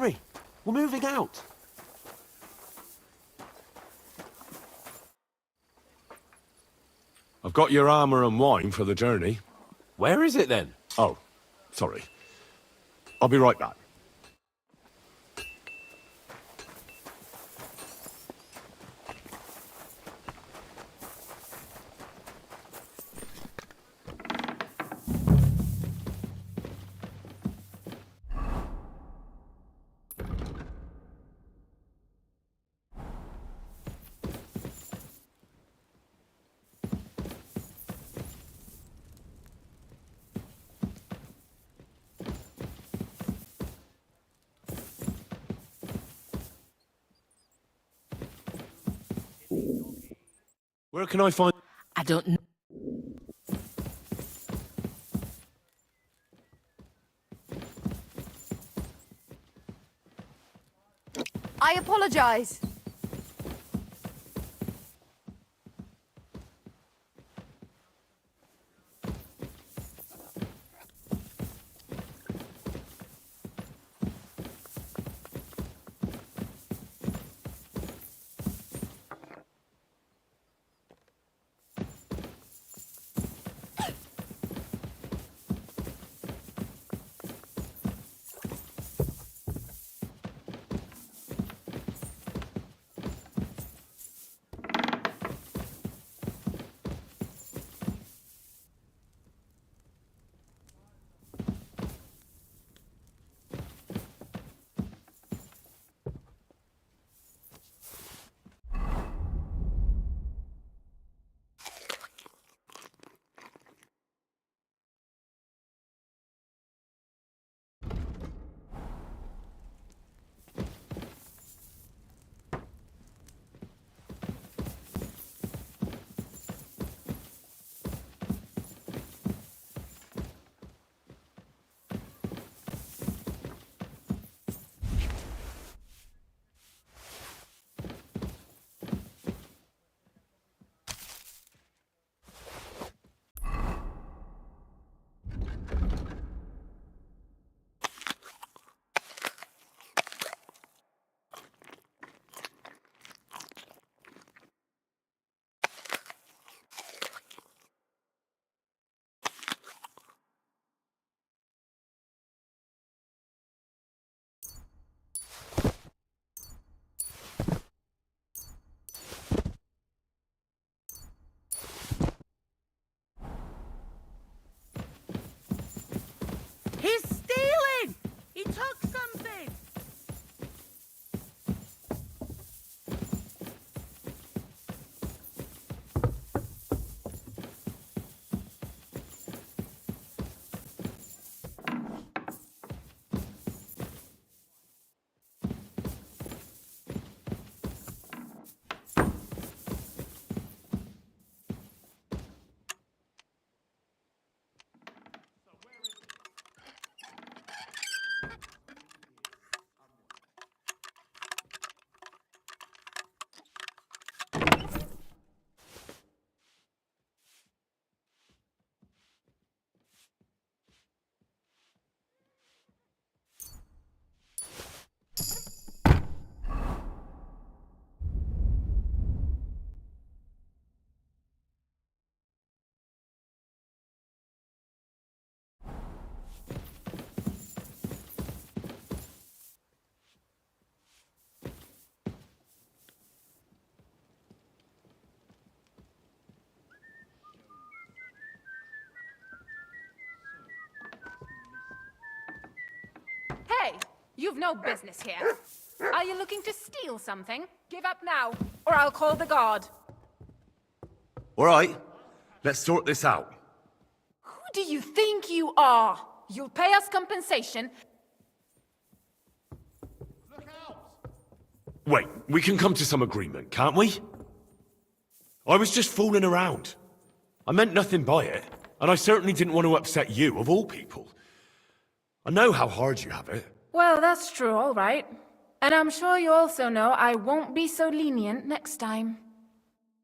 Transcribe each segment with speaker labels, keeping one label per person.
Speaker 1: Hurry! We're moving out.
Speaker 2: I've got your armor and wine for the journey.
Speaker 1: Where is it then?
Speaker 2: Oh, sorry. I'll be right back. Where can I find...
Speaker 3: I don't know.
Speaker 4: I apologize.
Speaker 3: He's stealing! He took something!
Speaker 5: Hey, you've no business here. Are you looking to steal something? Give up now, or I'll call the guard.
Speaker 2: All right, let's sort this out.
Speaker 5: Who do you think you are? You'll pay us compensation.
Speaker 2: Wait, we can come to some agreement, can't we? I was just fooling around. I meant nothing by it, and I certainly didn't want to upset you, of all people. I know how hard you have it.
Speaker 5: Well, that's true, all right. And I'm sure you also know I won't be so lenient next time.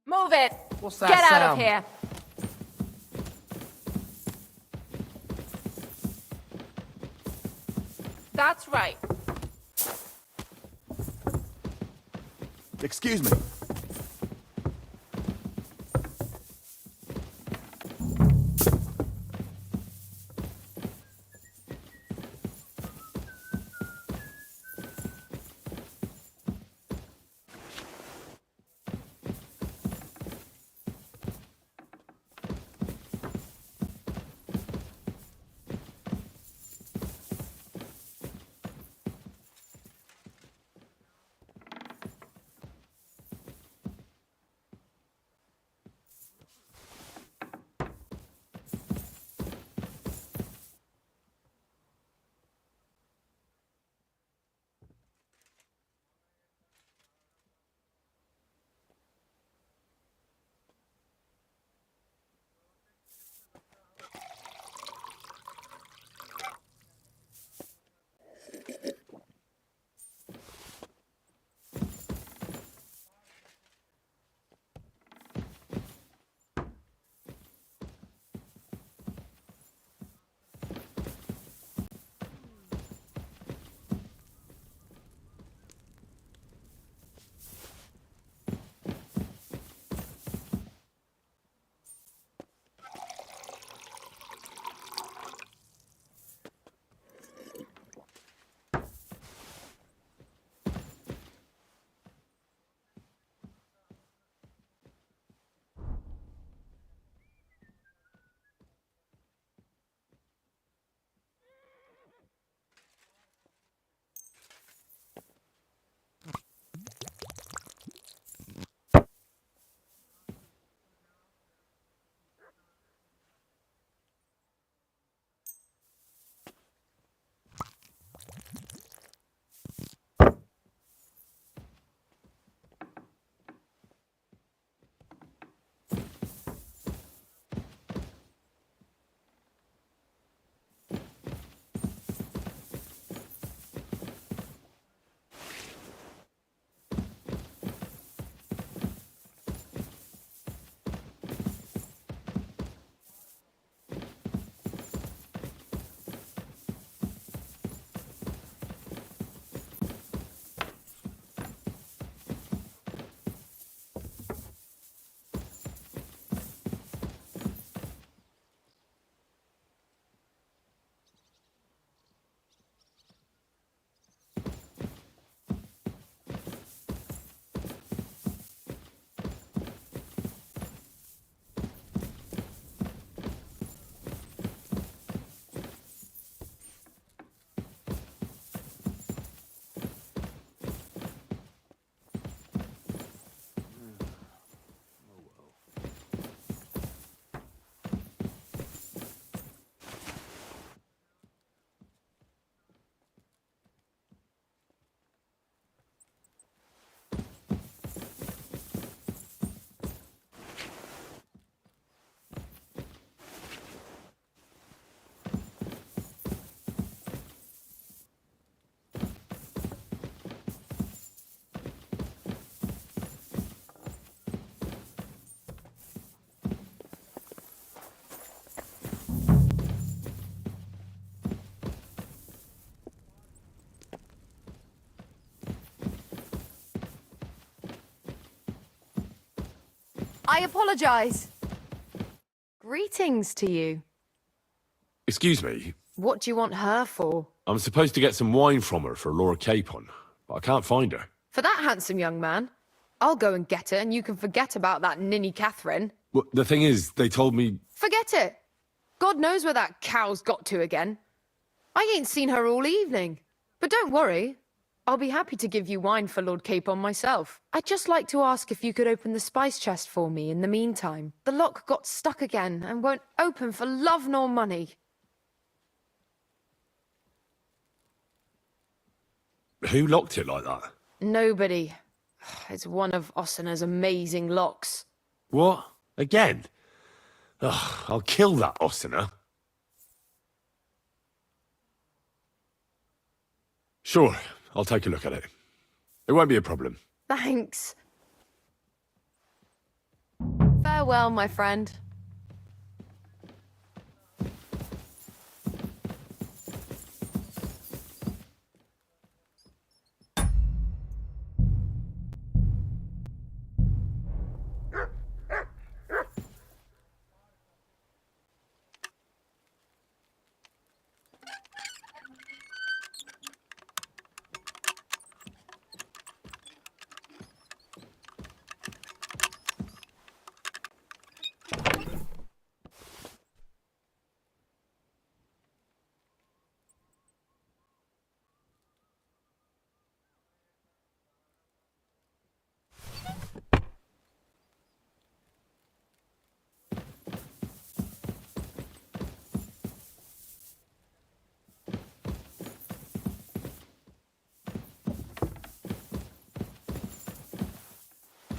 Speaker 5: Move it!
Speaker 6: What's that
Speaker 5: Get out
Speaker 6: sound?
Speaker 5: of here! That's right.
Speaker 7: Excuse me.
Speaker 4: I apologize. Greetings to you.
Speaker 2: Excuse me.
Speaker 4: What do you want her for?
Speaker 2: I'm supposed to get some wine from her for Laura Capon, but I can't find her.
Speaker 4: For that handsome young man? I'll go and get her, and you can forget about that ninny Catherine.
Speaker 2: Well, the thing is, they told me...
Speaker 4: Forget it. God knows where that cow's got to again. I ain't seen her all evening. But don't worry. I'll be happy to give you wine for Lord Capon myself. I'd just like to ask if you could open the spice chest for me in the meantime. The lock got stuck again and won't open for love nor money.
Speaker 2: Who locked it like that?
Speaker 4: Nobody. It's one of Ossina's amazing locks.
Speaker 2: What? Again? Ugh, I'll kill that Ossina. Sure, I'll take a look at it. It won't be a problem.
Speaker 4: Thanks. Farewell, my friend.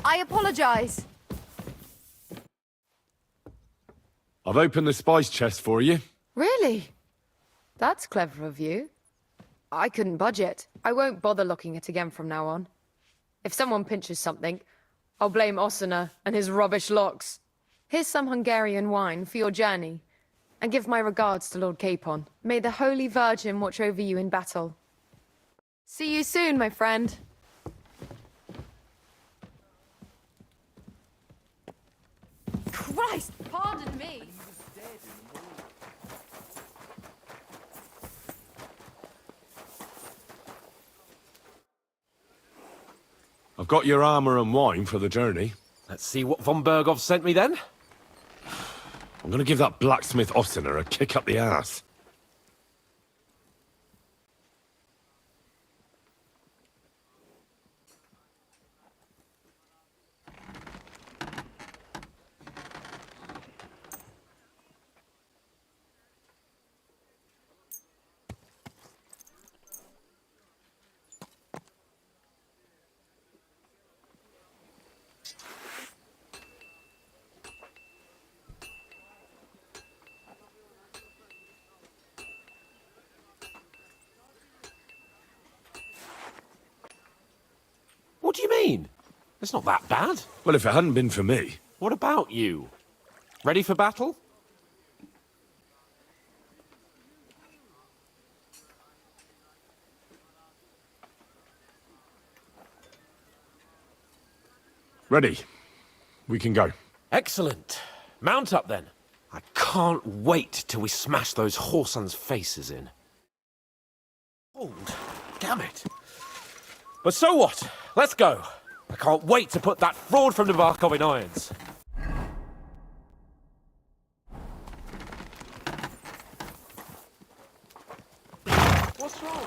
Speaker 4: I apologize.
Speaker 2: I've opened the spice chest for you.
Speaker 4: Really? That's clever of you. I couldn't budget. I won't bother looking it again from now on. If someone pinches something, I'll blame Osina and his rubbish locks. Here's some Hungarian wine for your journey. And give my regards to Lord Capon. May the Holy Virgin watch over you in battle. See you soon, my friend. Christ, pardon me.
Speaker 2: I've got your armor and wine for the journey.
Speaker 1: Let's see what von Bergov sent me then.
Speaker 2: I'm gonna give that blacksmith Osiner a kick up the ass.
Speaker 1: What do you mean? It's not that bad.
Speaker 2: Well, if it hadn't been for me...
Speaker 1: What about you? Ready for battle?
Speaker 2: Ready. We can go.
Speaker 1: Excellent. Mount up then. I can't wait till we smash those whoresons' faces in. Oh, damn it. But so what? Let's go. I can't wait to put that fraud from Navarkov in irons. What's wrong?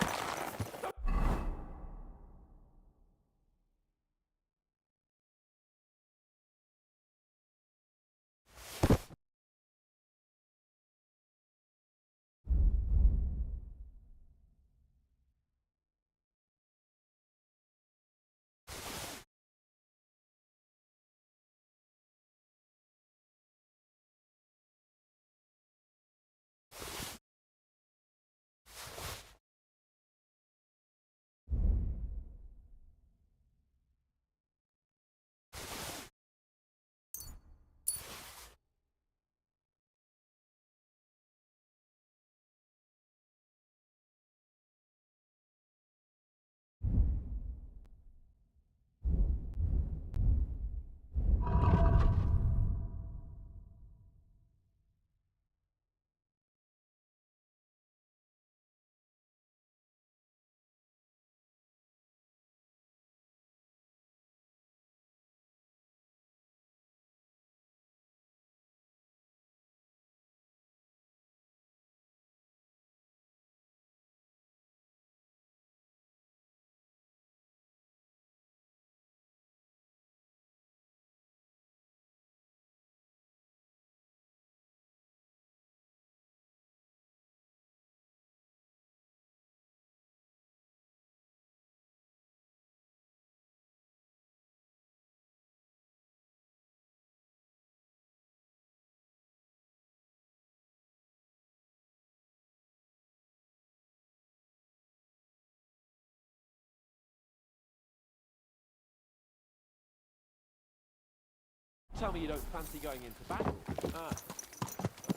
Speaker 1: Tell me you don't fancy going into battle.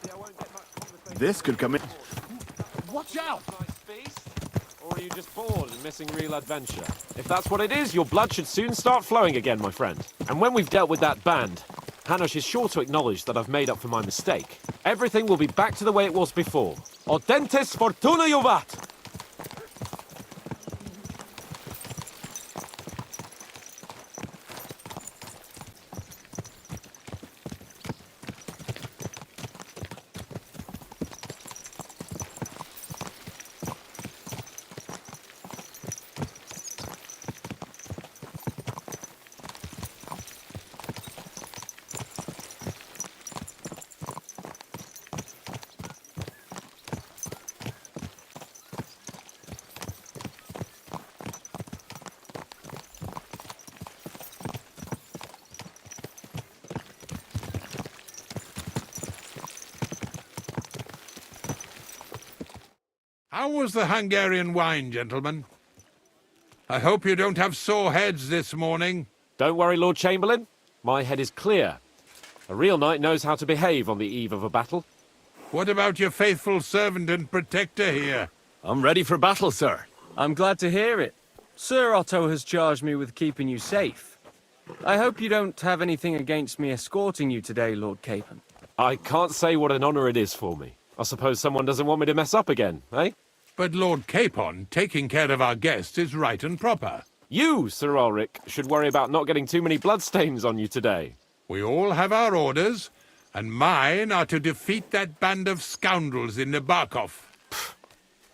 Speaker 1: See, I won't get much conversation.
Speaker 7: This could come in.
Speaker 1: Watch out! Nice feast? Or are you just bored and missing real adventure? If that's what it is, your blood should soon start flowing again, my friend. And when we've dealt with that band, Hanush is sure to acknowledge that I've made up for my mistake. Everything will be back to the way it was before. Audentes fortuna juvat!
Speaker 7: How was the Hungarian wine, gentlemen? I hope you don't have sore heads this morning.
Speaker 1: Don't worry, Lord Chamberlain. My head is clear. A real knight knows how to behave on the eve of a battle.
Speaker 7: What about your faithful servant and protector here?
Speaker 8: I'm ready for battle, sir.
Speaker 9: I'm glad to hear it. Sir Otto has charged me with keeping you safe. I hope you don't have anything against me escorting you today, Lord Capon.
Speaker 1: I can't say what an honor it is for me. I suppose someone doesn't want me to mess up again, eh?
Speaker 7: But Lord Capon, taking care of our guests is right and proper.
Speaker 1: You, Sir Ulrich, should worry about not getting too many bloodstains on you today.
Speaker 7: We all have our orders, and mine are to defeat that band of scoundrels in Nebarkov.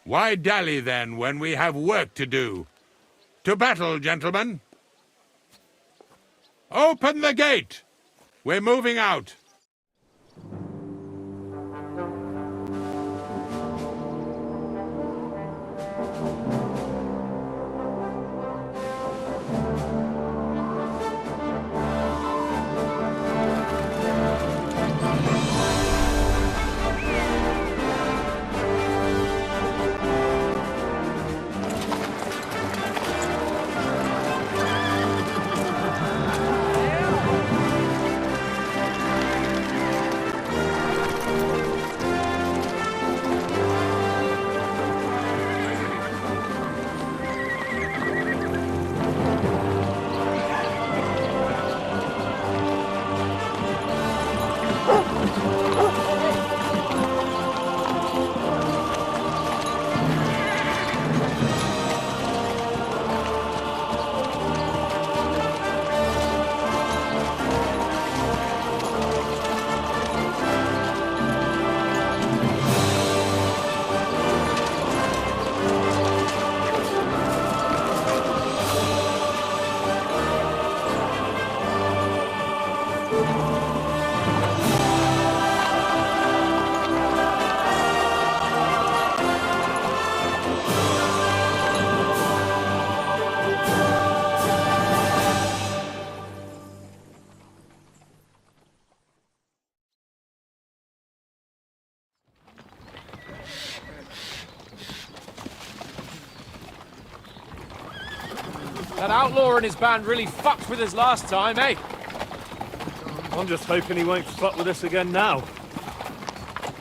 Speaker 7: Why dally, then, when we have work to do? To battle, gentlemen! Open the gate! We're moving out.
Speaker 1: That outlaw and his band really fucked with us last time, eh?
Speaker 8: I'm just hoping he won't fuck with us again now.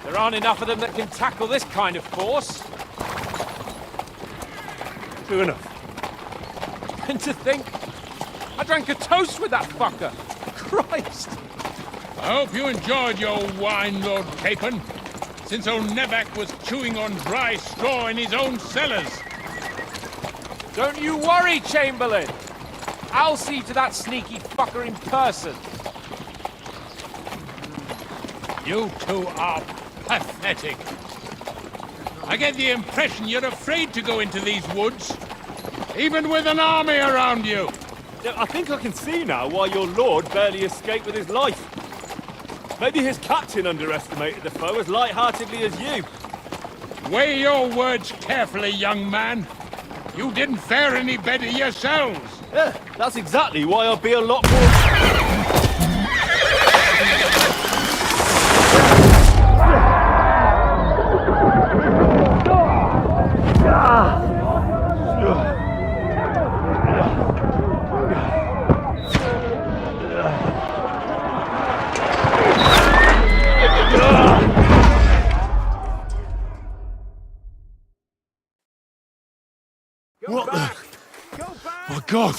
Speaker 1: There aren't enough of them that can tackle this kind of force.
Speaker 8: True enough.
Speaker 1: And to think, I drank a toast with that fucker. Christ!
Speaker 7: I hope you enjoyed your wine, Lord Capon, since old Nevac was chewing on dry straw in his own cellars.
Speaker 1: Don't you worry, Chamberlain. I'll see to that sneaky fucker in person.
Speaker 7: You two are pathetic. I get the impression you're afraid to go into these woods, even with an army around you.
Speaker 8: I think I can see now why your lord barely escaped with his life. Maybe his captain underestimated the foe as light-heartedly as you.
Speaker 7: Weigh your words carefully, young man. You didn't fare any better yourselves.
Speaker 8: Yeah, that's exactly why I'll be a lot more...
Speaker 2: What the... My God!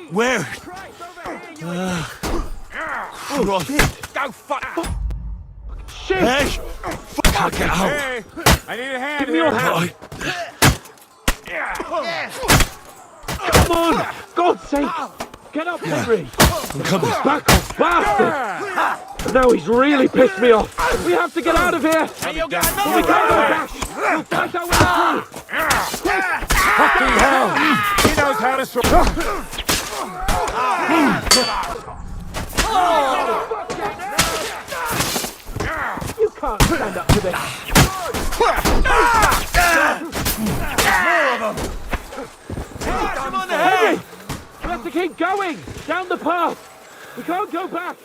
Speaker 2: Where? Christ!
Speaker 1: Go fuck!
Speaker 2: Shit! Hey! Fuck, get out!
Speaker 1: Hey, I need a hand.
Speaker 8: Give me your hand! Come on! God's sake! Get up, Henry!
Speaker 2: I'm coming.
Speaker 8: Back off, bastard! Now he's really pissed me off. We have to get out of here!
Speaker 1: Hey, you'll get
Speaker 8: We can't go back! We'll fight our way through!
Speaker 1: Fucking hell! He knows how to swim.
Speaker 8: You can't stand up to this!
Speaker 1: More of them! Come on,
Speaker 8: Henry! We have to keep going! Down the path! We can't go back!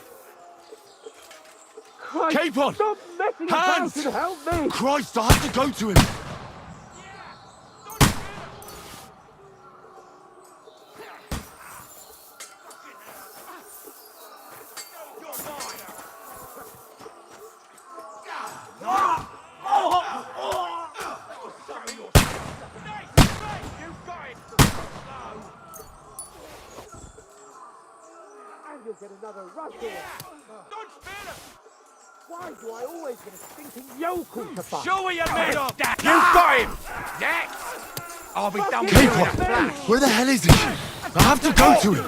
Speaker 8: Christ,
Speaker 2: Capon!
Speaker 8: stop messing
Speaker 2: Hands!
Speaker 8: about and help me!
Speaker 2: Christ, I have to go to him!
Speaker 6: you'll get another rush here.
Speaker 7: Don't spare him!
Speaker 6: Why do I always get a stinking yokel to fight?
Speaker 7: Show what you're made of! You got him! Next! I'll be done with you in a flash!
Speaker 2: Where the hell is he? I have to go to him.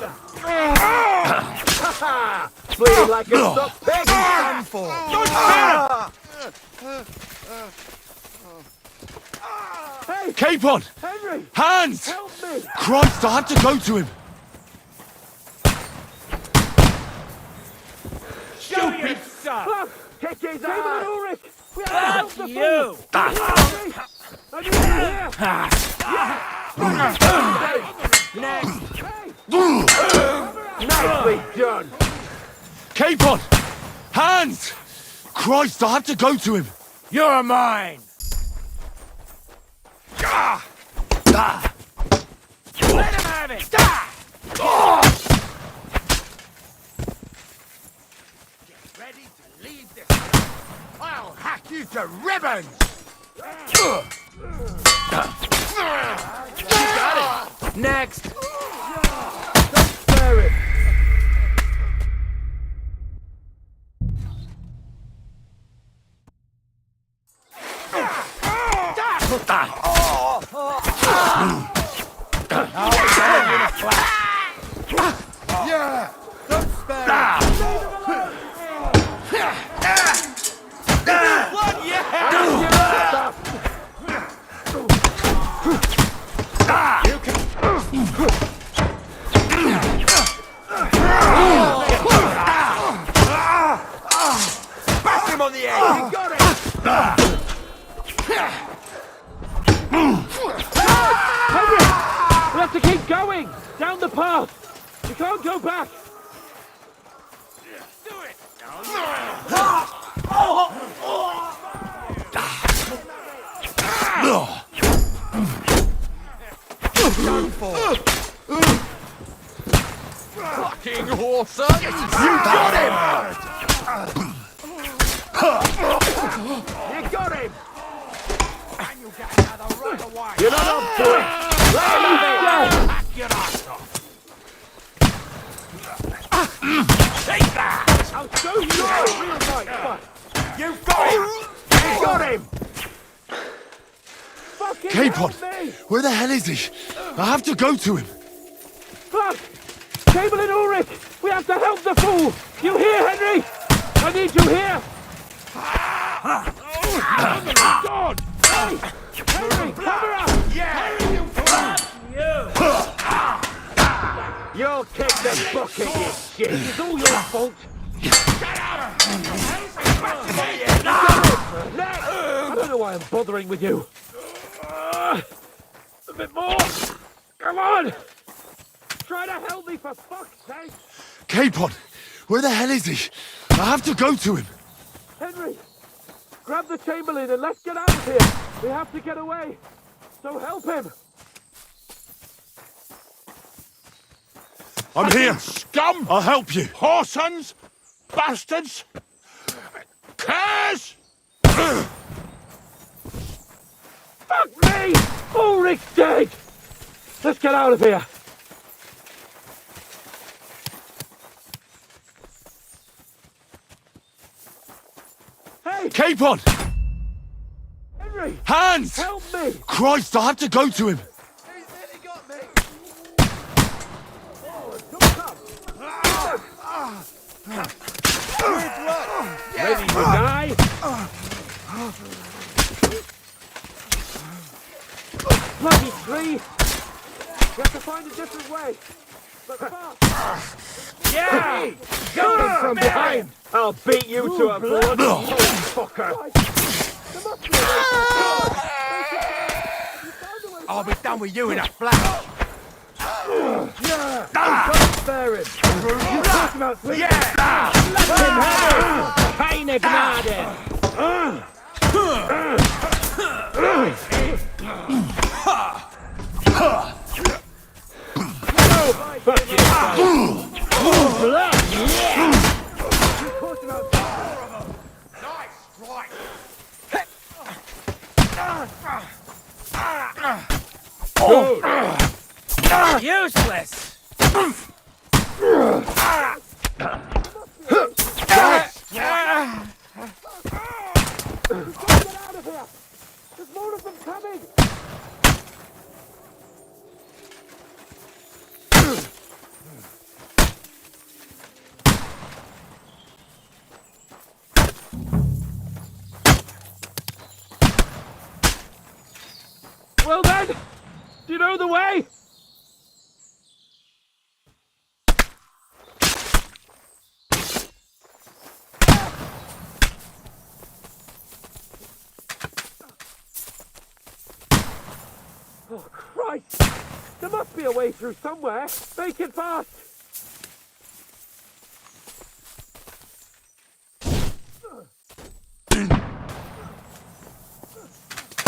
Speaker 6: Bleeding like a stop pig. Done for.
Speaker 7: Don't spare him!
Speaker 6: Hey,
Speaker 2: Capon!
Speaker 6: Henry!
Speaker 2: Hands!
Speaker 6: Help me!
Speaker 2: Christ, I had to go to him.
Speaker 7: Stupid son!
Speaker 6: Fuck! Kick his ass! Ulrich! We have to help the
Speaker 7: You!
Speaker 6: I need you here! Nicely done!
Speaker 2: Capon! Hands! Christ, I had to go to him.
Speaker 7: You're mine! Let him have it! Get ready to leave this. I'll hack you to ribbons! You got it! Next!
Speaker 6: Spare it!
Speaker 7: Yeah!
Speaker 6: Don't spare it!
Speaker 7: Blood, yeah! Bash him on the head! You got it!
Speaker 6: We have to keep going! Down the path! We can't go back!
Speaker 7: Do it!
Speaker 6: Done for!
Speaker 7: Fucking horse! You got him!
Speaker 6: You got him!
Speaker 7: And you get another right away!
Speaker 6: You're not up to it! Let him have it!
Speaker 7: Hack your ass off! Take that!
Speaker 6: I'll show you a real night fight!
Speaker 7: You got him!
Speaker 6: You got him! Fucking
Speaker 2: Capon!
Speaker 6: help me!
Speaker 2: Where the hell is he? I have to go to him.
Speaker 6: Fuck! Chamberlain Ulrich! We have to help the fool! You hear, Henry? I need you here!
Speaker 7: God!
Speaker 6: Hey! Henry, cover up!
Speaker 7: Yeah!
Speaker 6: You'll kick the bucket, you shit! It's all your fault! I don't know why I'm bothering with you. A bit more! Come on! Try to help me, for fuck's sake!
Speaker 2: Capon! Where the hell is he? I have to go to him.
Speaker 6: Henry! Grab the Chamberlain and let's get out of here! We have to get away! So help him!
Speaker 2: I'm here.
Speaker 7: Scum!
Speaker 2: I'll help you.
Speaker 7: Whoresons! Bastards! Curs!
Speaker 6: Fuck me! Ulrich's dead! Let's get out of here! Hey!
Speaker 2: Capon!
Speaker 6: Henry!
Speaker 2: Hands!
Speaker 6: Help me!
Speaker 2: Christ, I have to go to him.
Speaker 6: He's nearly got me! Ready to die? Bloody tree! We have to find a different way. But fast! Yeah! Get him from behind! I'll beat you to a bloody fucker!
Speaker 7: I'll be done with you in a flash!
Speaker 6: Yeah! Don't spare him! You talk about three!
Speaker 7: Yeah!
Speaker 6: Let him have it! Keine Gnade! Fuck you! Blood! Yeah! You talk about
Speaker 7: Nice strike!
Speaker 6: Good! Useless!
Speaker 1: Well then, do you know the way? Oh, Christ! There must be a way through somewhere. Make it fast!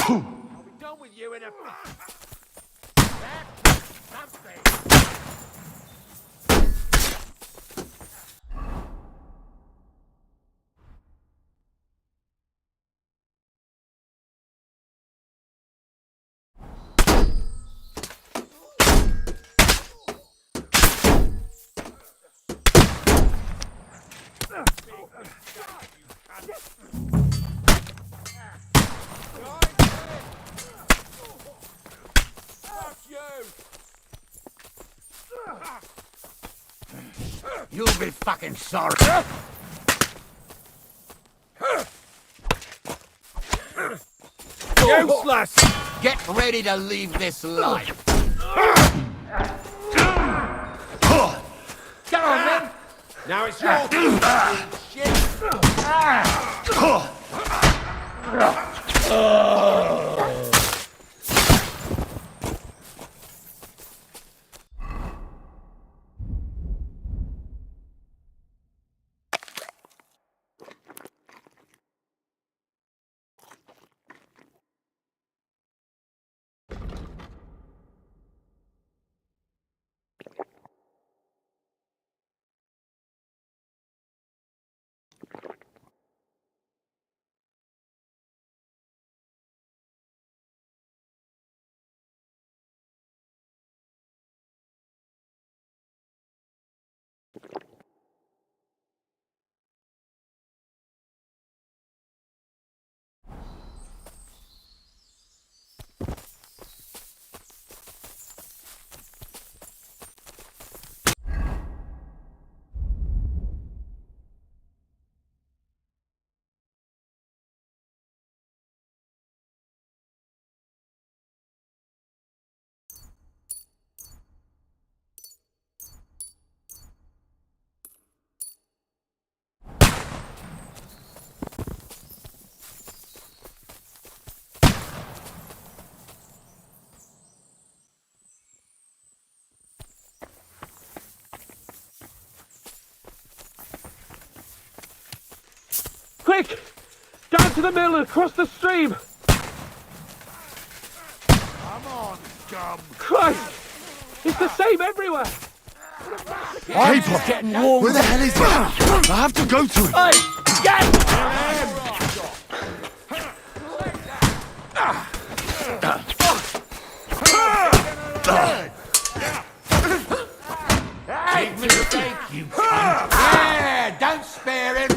Speaker 1: I'll be done with you in a... That's something!
Speaker 6: You'll be fucking sorry.
Speaker 1: Useless!
Speaker 6: Get ready to leave this life. Come on, then. Now it's your turn, shit.
Speaker 1: Quick! Down to the mill and across the stream!
Speaker 7: Come on, scum.
Speaker 1: Christ! It's the same everywhere!
Speaker 6: Paper. Getting warm.
Speaker 2: Where the hell is it? I have to go to it.
Speaker 1: Hey! Get!
Speaker 6: Big mistake, you cunt. Yeah, don't spare him.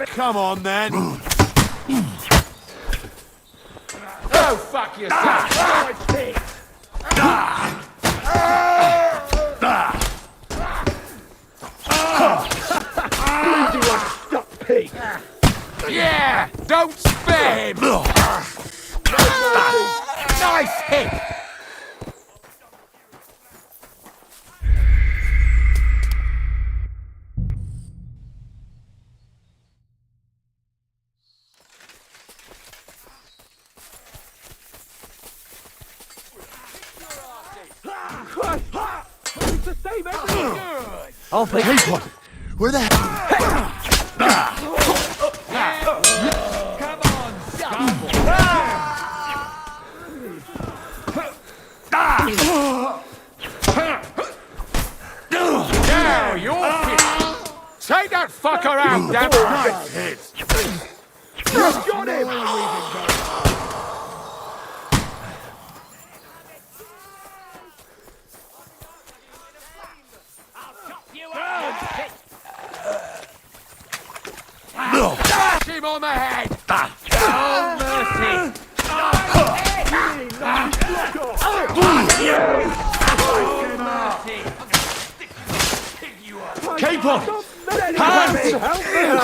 Speaker 7: Come on, then.
Speaker 6: Go fuck yourself. Yeah, don't spare him. Nice hit.
Speaker 1: It's the same everywhere!
Speaker 2: I'll pick one. Where the hell?
Speaker 6: Come on, scum. Now you're fit. Take that fucker out, damn it.
Speaker 7: Nice hit.
Speaker 6: Got him.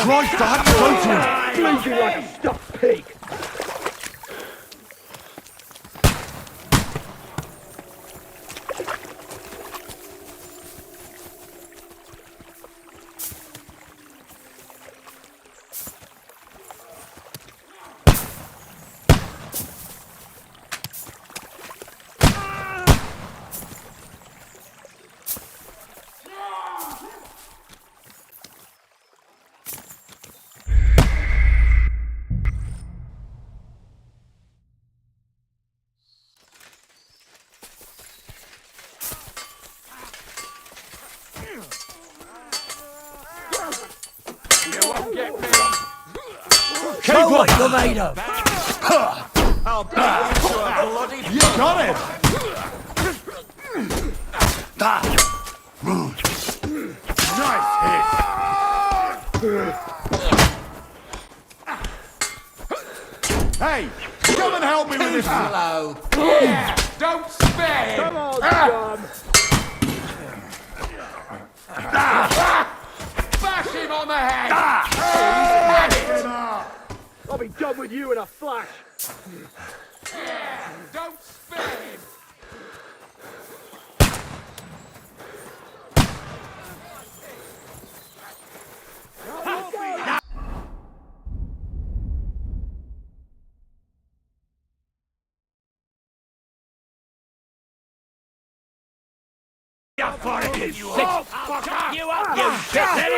Speaker 2: Christ, I have to go to him!
Speaker 6: Bleeding like a stuffed pig.
Speaker 2: Keep on!
Speaker 6: What you're made of.
Speaker 8: I'll beat you to a bloody...
Speaker 2: You got him! Nice hit! Hey, come and help me with this!
Speaker 6: Hello.
Speaker 7: Yeah, don't spare him!
Speaker 6: Come on, John.
Speaker 7: Bash him on the head!
Speaker 6: I'll be done with you in a flash.
Speaker 7: Yeah, don't spare him!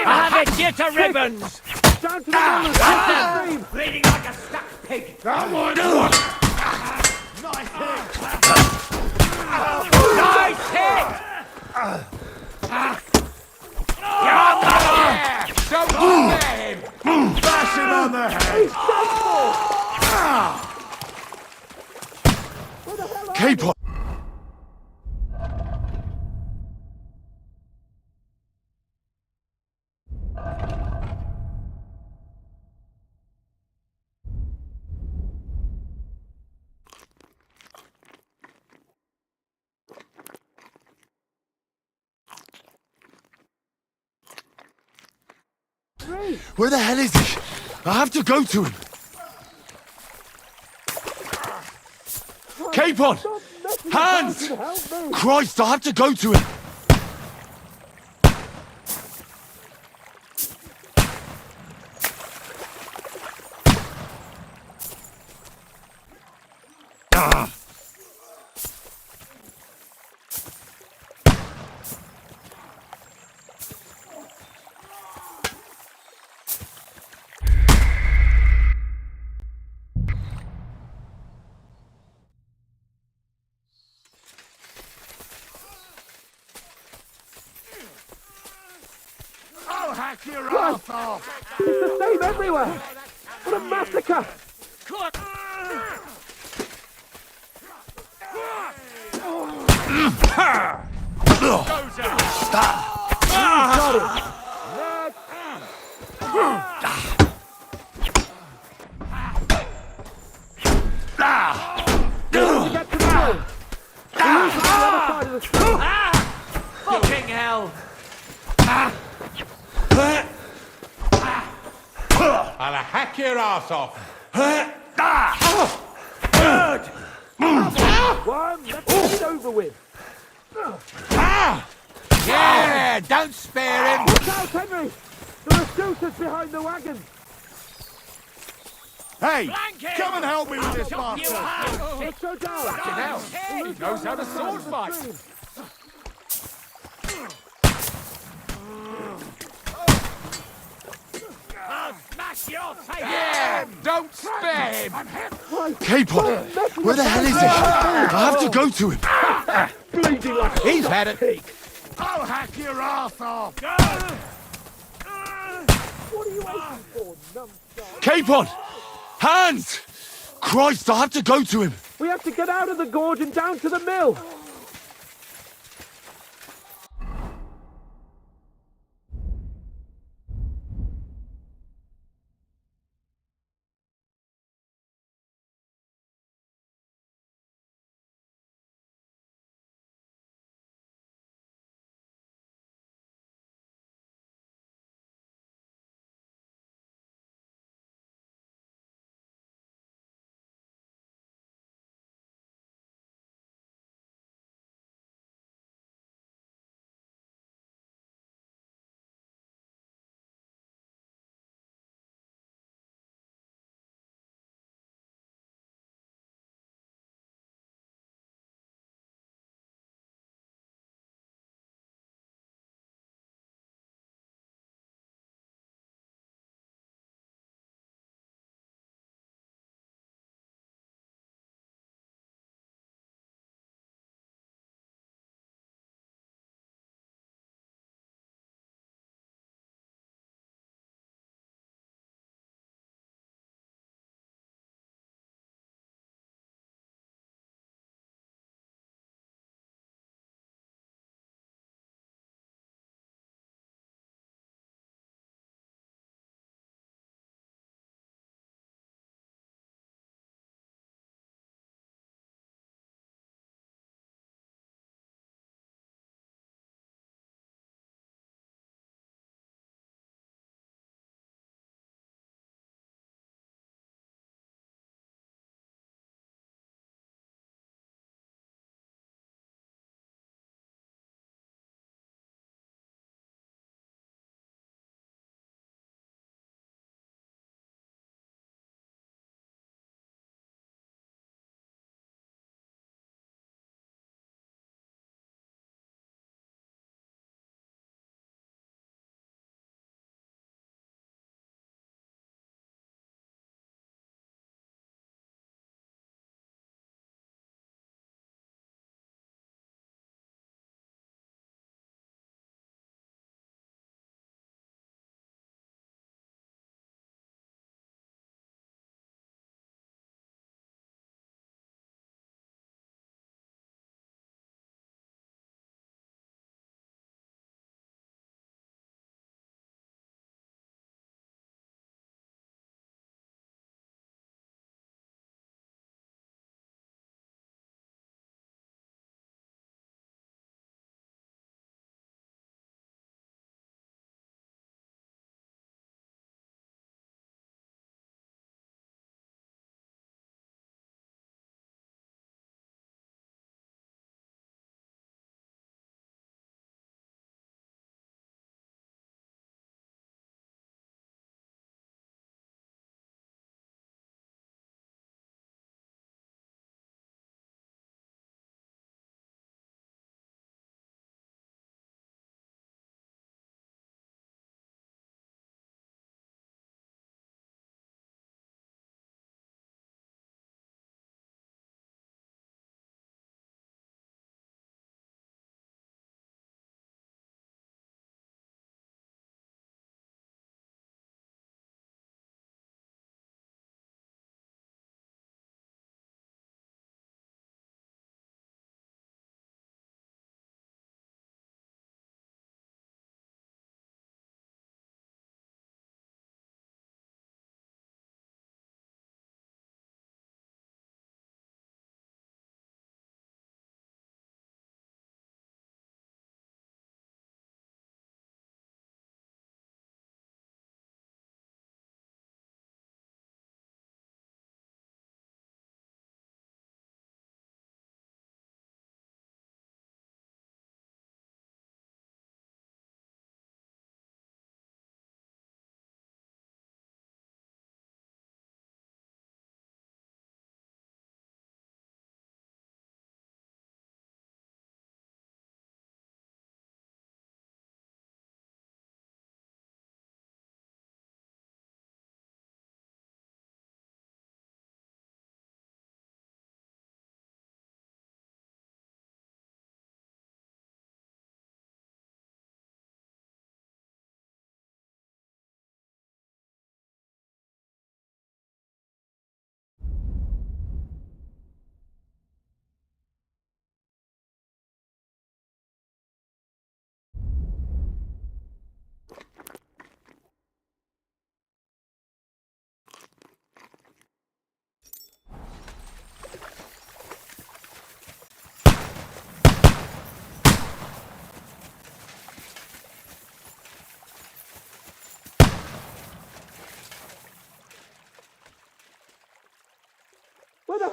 Speaker 6: I'll have it you to ribbons. Down to the middle. Bleeding like a stuck pig.
Speaker 2: Come on!
Speaker 6: Nice hit.
Speaker 7: Yeah, don't spare him!
Speaker 2: Bash him on the head! Keep on! Where the hell is he? I have to go to him. Capon! Hands! Christ, I have to go to him.
Speaker 7: I'll hack your ass off!
Speaker 6: It's the same everywhere. What a massacre. Get to the mill. The other side of the street.
Speaker 3: Fucking hell!
Speaker 7: I'll hack your ass off!
Speaker 6: One, let's get it over with.
Speaker 7: Yeah, don't spare him!
Speaker 6: Look out, Henry. There are shooters behind the wagon.
Speaker 2: Hey, come and help me with this bastard.
Speaker 6: Let's go down.
Speaker 7: He knows how to sword fight! Yeah, don't spare him!
Speaker 2: Capon! Where the hell is he? I have to go to him.
Speaker 6: Bleeding like a
Speaker 7: He's had it!
Speaker 6: pig.
Speaker 7: I'll hack your ass off!
Speaker 6: What are you waiting for, numbskull?
Speaker 2: Capon! Hands! Christ, I have to go to him.
Speaker 6: We have to get out of the gorge and down to the mill.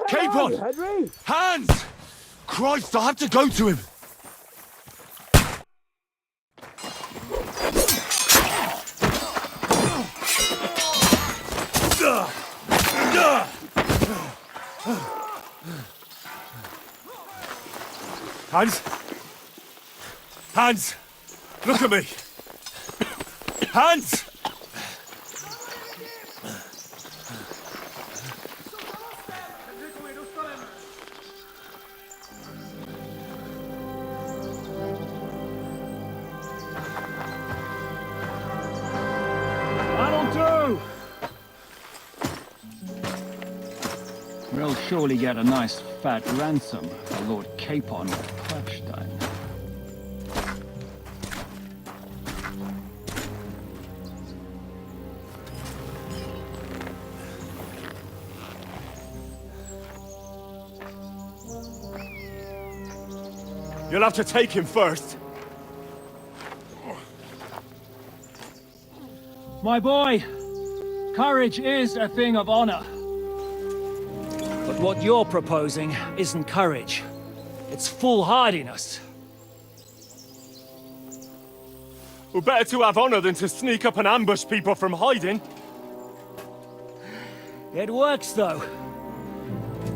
Speaker 2: Capon! Hands! Christ, I have to go to him! Hans! Hans! Look at me! Hans!
Speaker 10: That'll do! We'll surely get a nice fat ransom for Lord Capon of Klapstein.
Speaker 8: You'll have to take him first.
Speaker 10: My boy, courage is a thing of honor. But what you're proposing isn't courage. It's foolhardiness.
Speaker 8: Well, better to have honor than to sneak up and ambush people from hiding.
Speaker 10: It works, though.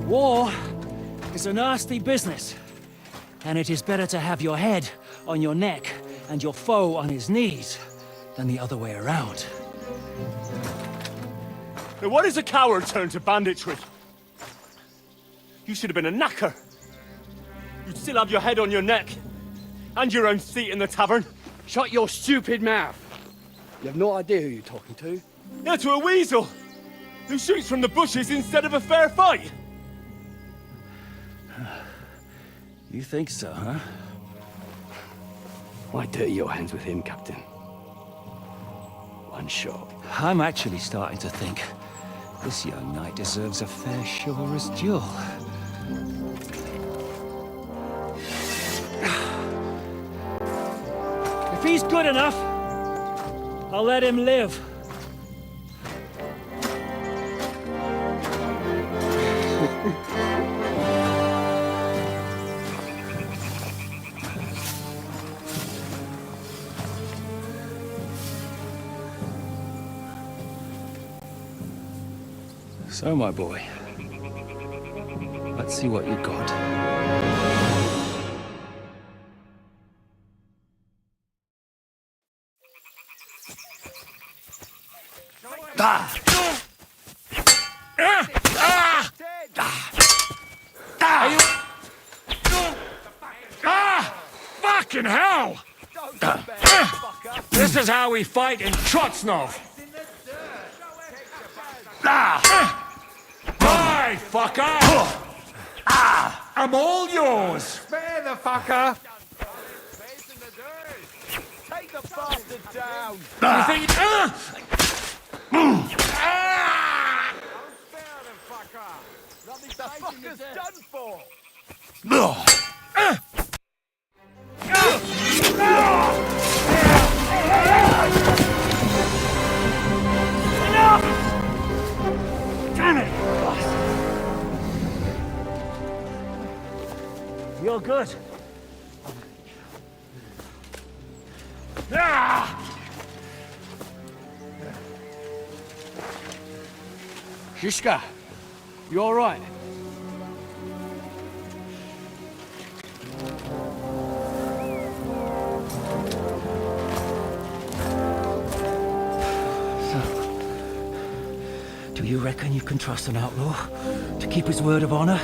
Speaker 10: War is a nasty business. And it is better to have your head on your neck and your foe on his knees than the other way around.
Speaker 8: Now, what is a coward turned to banditry? You should have been a knacker. You'd still have your head on your neck. And your own seat in the tavern.
Speaker 11: Shut your stupid mouth. You have no idea who you're talking to.
Speaker 8: Yeah, to a weasel. Who shoots from the bushes instead of a fair fight.
Speaker 10: You think so, huh?
Speaker 11: Why dirty your hands with him, Captain? One shot.
Speaker 10: I'm actually starting to think this young knight deserves a fair chivalrous duel. If he's good enough, I'll let him live. So, my boy, let's see what you got.
Speaker 7: Fucking hell! This is how we fight in Trotsnov! Die, fucker! I'm all yours!
Speaker 12: Spare the fucker!
Speaker 6: Take the bastard down!
Speaker 7: You think...
Speaker 6: The fucker's done for!
Speaker 10: Damn it! You're good.
Speaker 11: Shishka, you all right?
Speaker 10: Do you reckon you can trust an outlaw to keep his word of honor?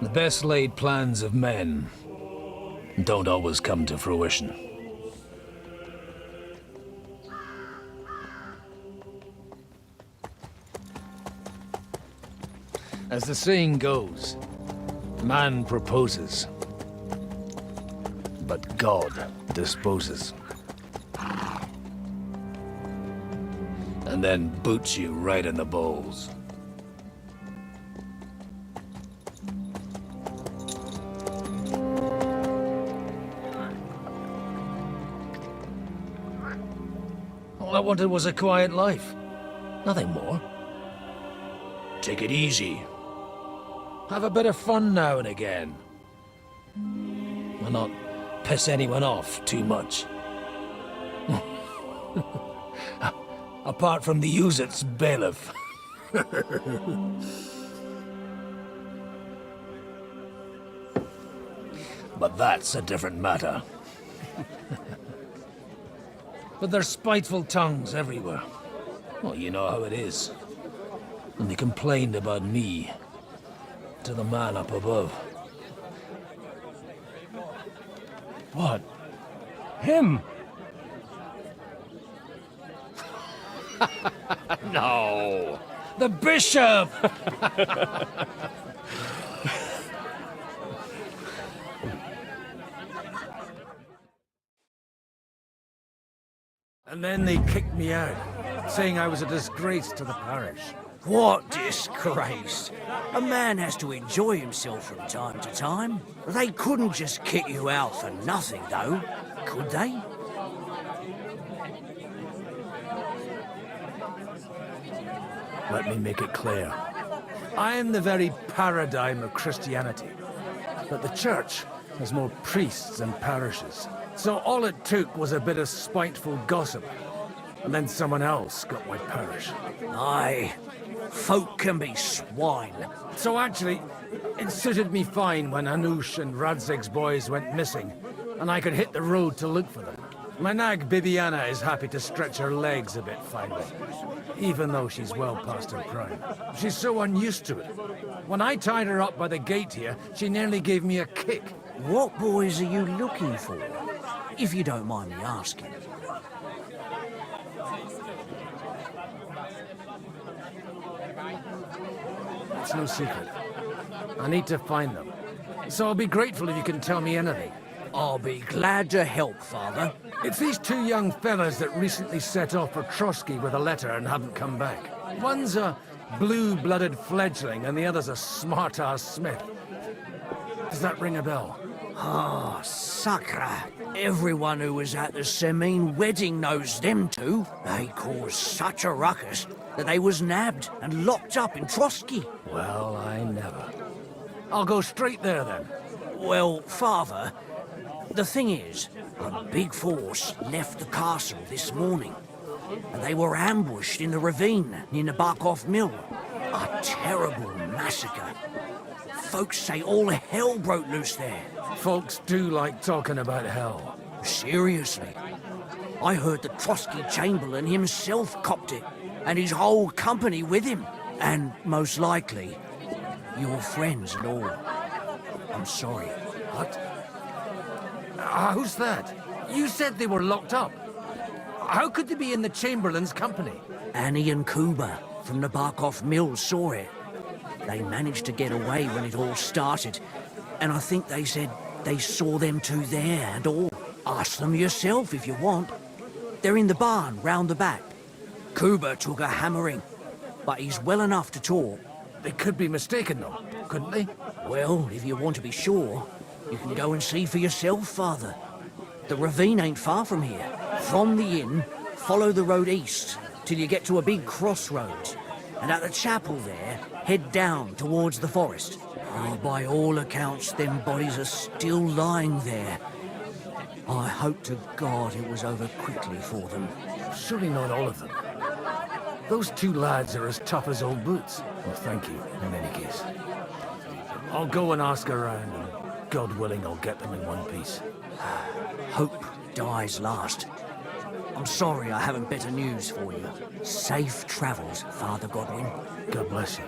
Speaker 13: The best laid plans of men don't always come to fruition. As the saying goes, man proposes, but God disposes. And then boots you right in the balls. All I wanted was a quiet life. Nothing more. Take it easy. Have a bit of fun now and again. And not piss anyone off too much. Apart from the Use-It's bailiff. But that's a different matter. But there's spiteful tongues everywhere. Well, you know how it is. And they complained about me to the man up above.
Speaker 10: What? Him?
Speaker 13: No! The bishop!
Speaker 12: And then they kicked me out, saying I was a disgrace to the parish.
Speaker 3: What disgrace? A man has to enjoy himself from time to time. They couldn't just kick you out for nothing, though, could they?
Speaker 12: Let me make it clear. I am the very paradigm of Christianity. But the church has more priests than parishes. So all it took was a bit of spiteful gossip. And then someone else got my parish.
Speaker 3: Aye. Folk can be swine.
Speaker 12: So actually, it suited me fine when Anush and Radzig's boys went missing, and I could hit the road to look for them. My nag Bibiana is happy to stretch her legs a bit finally, even though she's well past her prime. She's so unused to it. When I tied her up by the gate here, she nearly gave me a kick.
Speaker 3: What boys are you looking for, if you don't mind me asking?
Speaker 12: It's no secret. I need to find them. So I'll be grateful if you can tell me anything.
Speaker 3: I'll be glad to help, Father.
Speaker 12: It's these two young fellas that recently set off for Trotsky with a letter and haven't come back. One's a blue-blooded fledgling and the other's a smart-ass smith. Does that ring a bell?
Speaker 3: Ah, Sakra. Everyone who was at the Semine wedding knows them two. They caused such a ruckus that they was nabbed and locked up in Trotsky.
Speaker 12: Well, I never. I'll go straight there, then.
Speaker 3: Well, Father, the thing is, a big force left the castle this morning, and they were ambushed in the ravine near the Barkov Mill. A terrible massacre. Folks say all hell broke loose there.
Speaker 12: Folks do like talking about hell.
Speaker 3: Seriously. I heard the Trotsky Chamberlain himself copped it, and his whole company with him. And most likely, your friends and all. I'm sorry.
Speaker 12: What? Who's that? You said they were locked up. How could they be in the Chamberlain's company?
Speaker 3: Annie and Kuba from the Barkov Mill saw it. They managed to get away when it all started, and I think they said they saw them two there and all. Ask them yourself if you want. They're in the barn round the back. Kuba took a hammering, but he's well enough to talk.
Speaker 12: They could be mistaken, though, couldn't they?
Speaker 3: Well, if you want to be sure, you can go and see for yourself, Father. The ravine ain't far from here. From the inn, follow the road east till you get to a big crossroads. And at the chapel there, head down towards the forest. Oh, by all accounts, them bodies are still lying there. I hope to God it was over quickly for them.
Speaker 12: Surely not all of them. Those two lads are as tough as old boots. Well, thank you, in any case. I'll go and ask around, and God willing, I'll get them in one piece.
Speaker 3: Hope dies last. I'm sorry I haven't better news for you. Safe travels, Father Godwin.
Speaker 12: God bless you.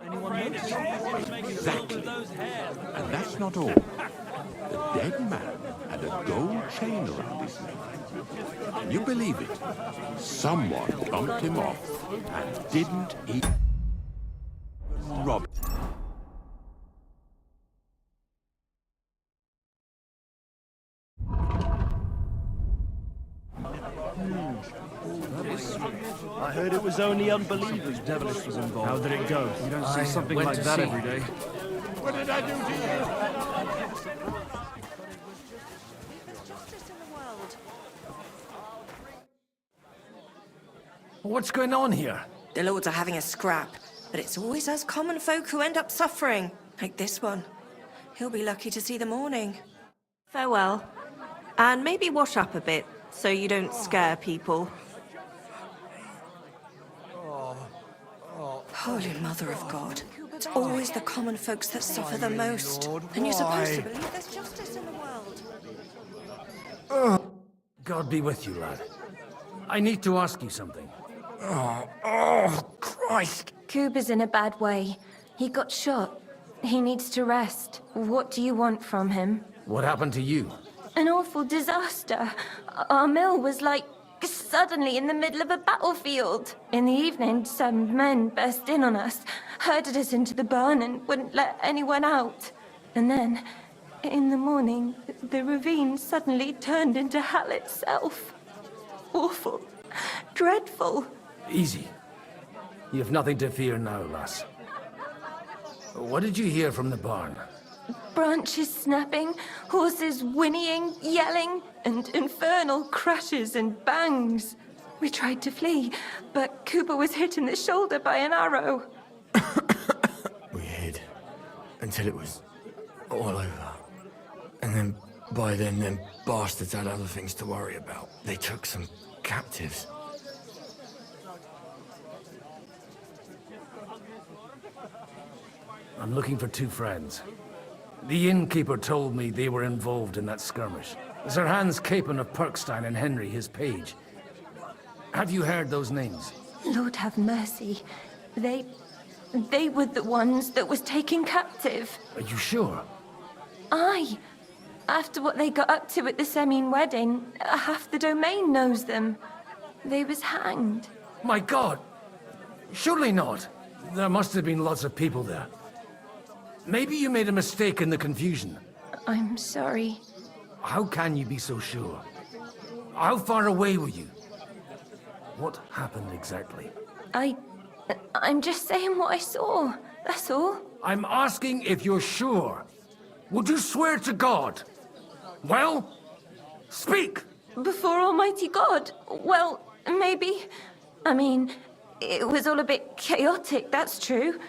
Speaker 10: Anyone notice?
Speaker 7: that's not all. The dead man had a gold chain around his neck. Can you believe it? Someone bumped him off and didn't even rob him.
Speaker 8: I heard it was only unbelievers Devilish was involved. How did it go? You don't see something like that every day.
Speaker 7: What did I do to you?
Speaker 12: What's going on here?
Speaker 14: The lords are having a scrap, but it's always us common folk who end up suffering, like this one. He'll be lucky to see the morning. Farewell. And maybe wash up a bit, so you don't scare people. Holy Mother of God. It's always the common folks that suffer the most. And you're supposed to believe there's justice in the world.
Speaker 12: God be with you, lad. I need to ask you something.
Speaker 14: Christ.
Speaker 15: Kuba's in a bad way. He got shot. He needs to rest. What do you want from him?
Speaker 12: What happened to you?
Speaker 15: An awful disaster. Our mill was like suddenly in the middle of a battlefield. In the evening, some men burst in on us, herded us into the barn and wouldn't let anyone out. And then, in the morning, the ravine suddenly turned into hell itself. Awful. Dreadful.
Speaker 12: Easy. You've nothing to fear now, lass. What did you hear from the barn?
Speaker 15: Branches snapping, horses whinnying, yelling, and infernal crashes and bangs. We tried to flee, but Cooper was hit in the shoulder by an arrow.
Speaker 16: We hid until it was all over. And then, by then, them bastards had other things to worry about. They took some captives.
Speaker 12: I'm looking for two friends. The innkeeper told me they were involved in that skirmish. Sir Hans Capon of Perkstein and Henry, his page. Have you heard those names?
Speaker 15: Lord have mercy. They were the ones that was taken captive.
Speaker 12: Are you sure?
Speaker 15: Aye. After what they got up to at the Semine wedding, half the domain knows them. They was hanged.
Speaker 12: My God! Surely not. There must have been lots of people there. Maybe you made a mistake in the confusion.
Speaker 15: I'm sorry.
Speaker 12: How can you be so sure? How far away were you? What happened exactly?
Speaker 15: I'm just saying what I saw. That's all.
Speaker 12: I'm asking if you're sure. Would you swear to God? Well, speak!
Speaker 15: Before Almighty God? Well, maybe. I mean, it was all a bit chaotic, that's true.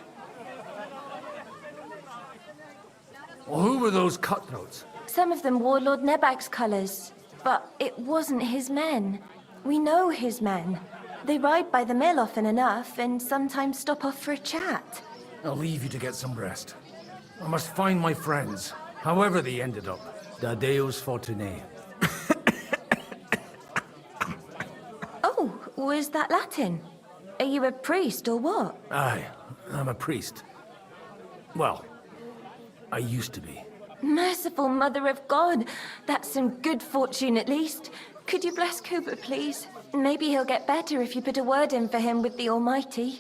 Speaker 12: Well, who were those cutthroats?
Speaker 15: Some of them wore Lord Nebag's colours, but it wasn't his men. We know his men. They ride by the mill often enough, and sometimes stop off for a chat.
Speaker 12: I'll leave you to get some rest. I must find my friends, however they ended up. Da Deus Fortunae.
Speaker 15: Oh, was that Latin? Are you a priest or what?
Speaker 12: Aye, I'm a priest. Well, I used to be.
Speaker 15: Merciful Mother of God, that's some good fortune at least. Could you bless Cooper, please? Maybe he'll get better if you put a word in for him with the Almighty.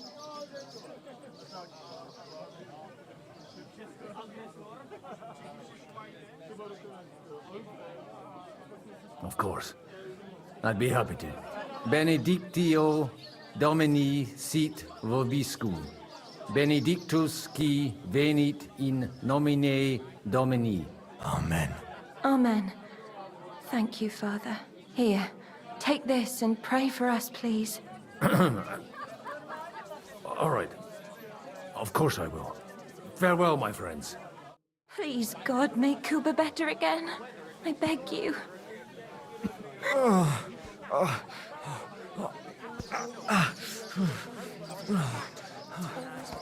Speaker 12: Of course. I'd be happy to. Benedictio Domini sit vobiscum. Benedictus qui venit in nomine Domini.
Speaker 16: Amen.
Speaker 15: Amen. Thank you, Father. Here, take this and pray for us, please.
Speaker 12: All right. Of course I will. Farewell, my friends.
Speaker 15: Please, God, make Kuba better again. I beg you.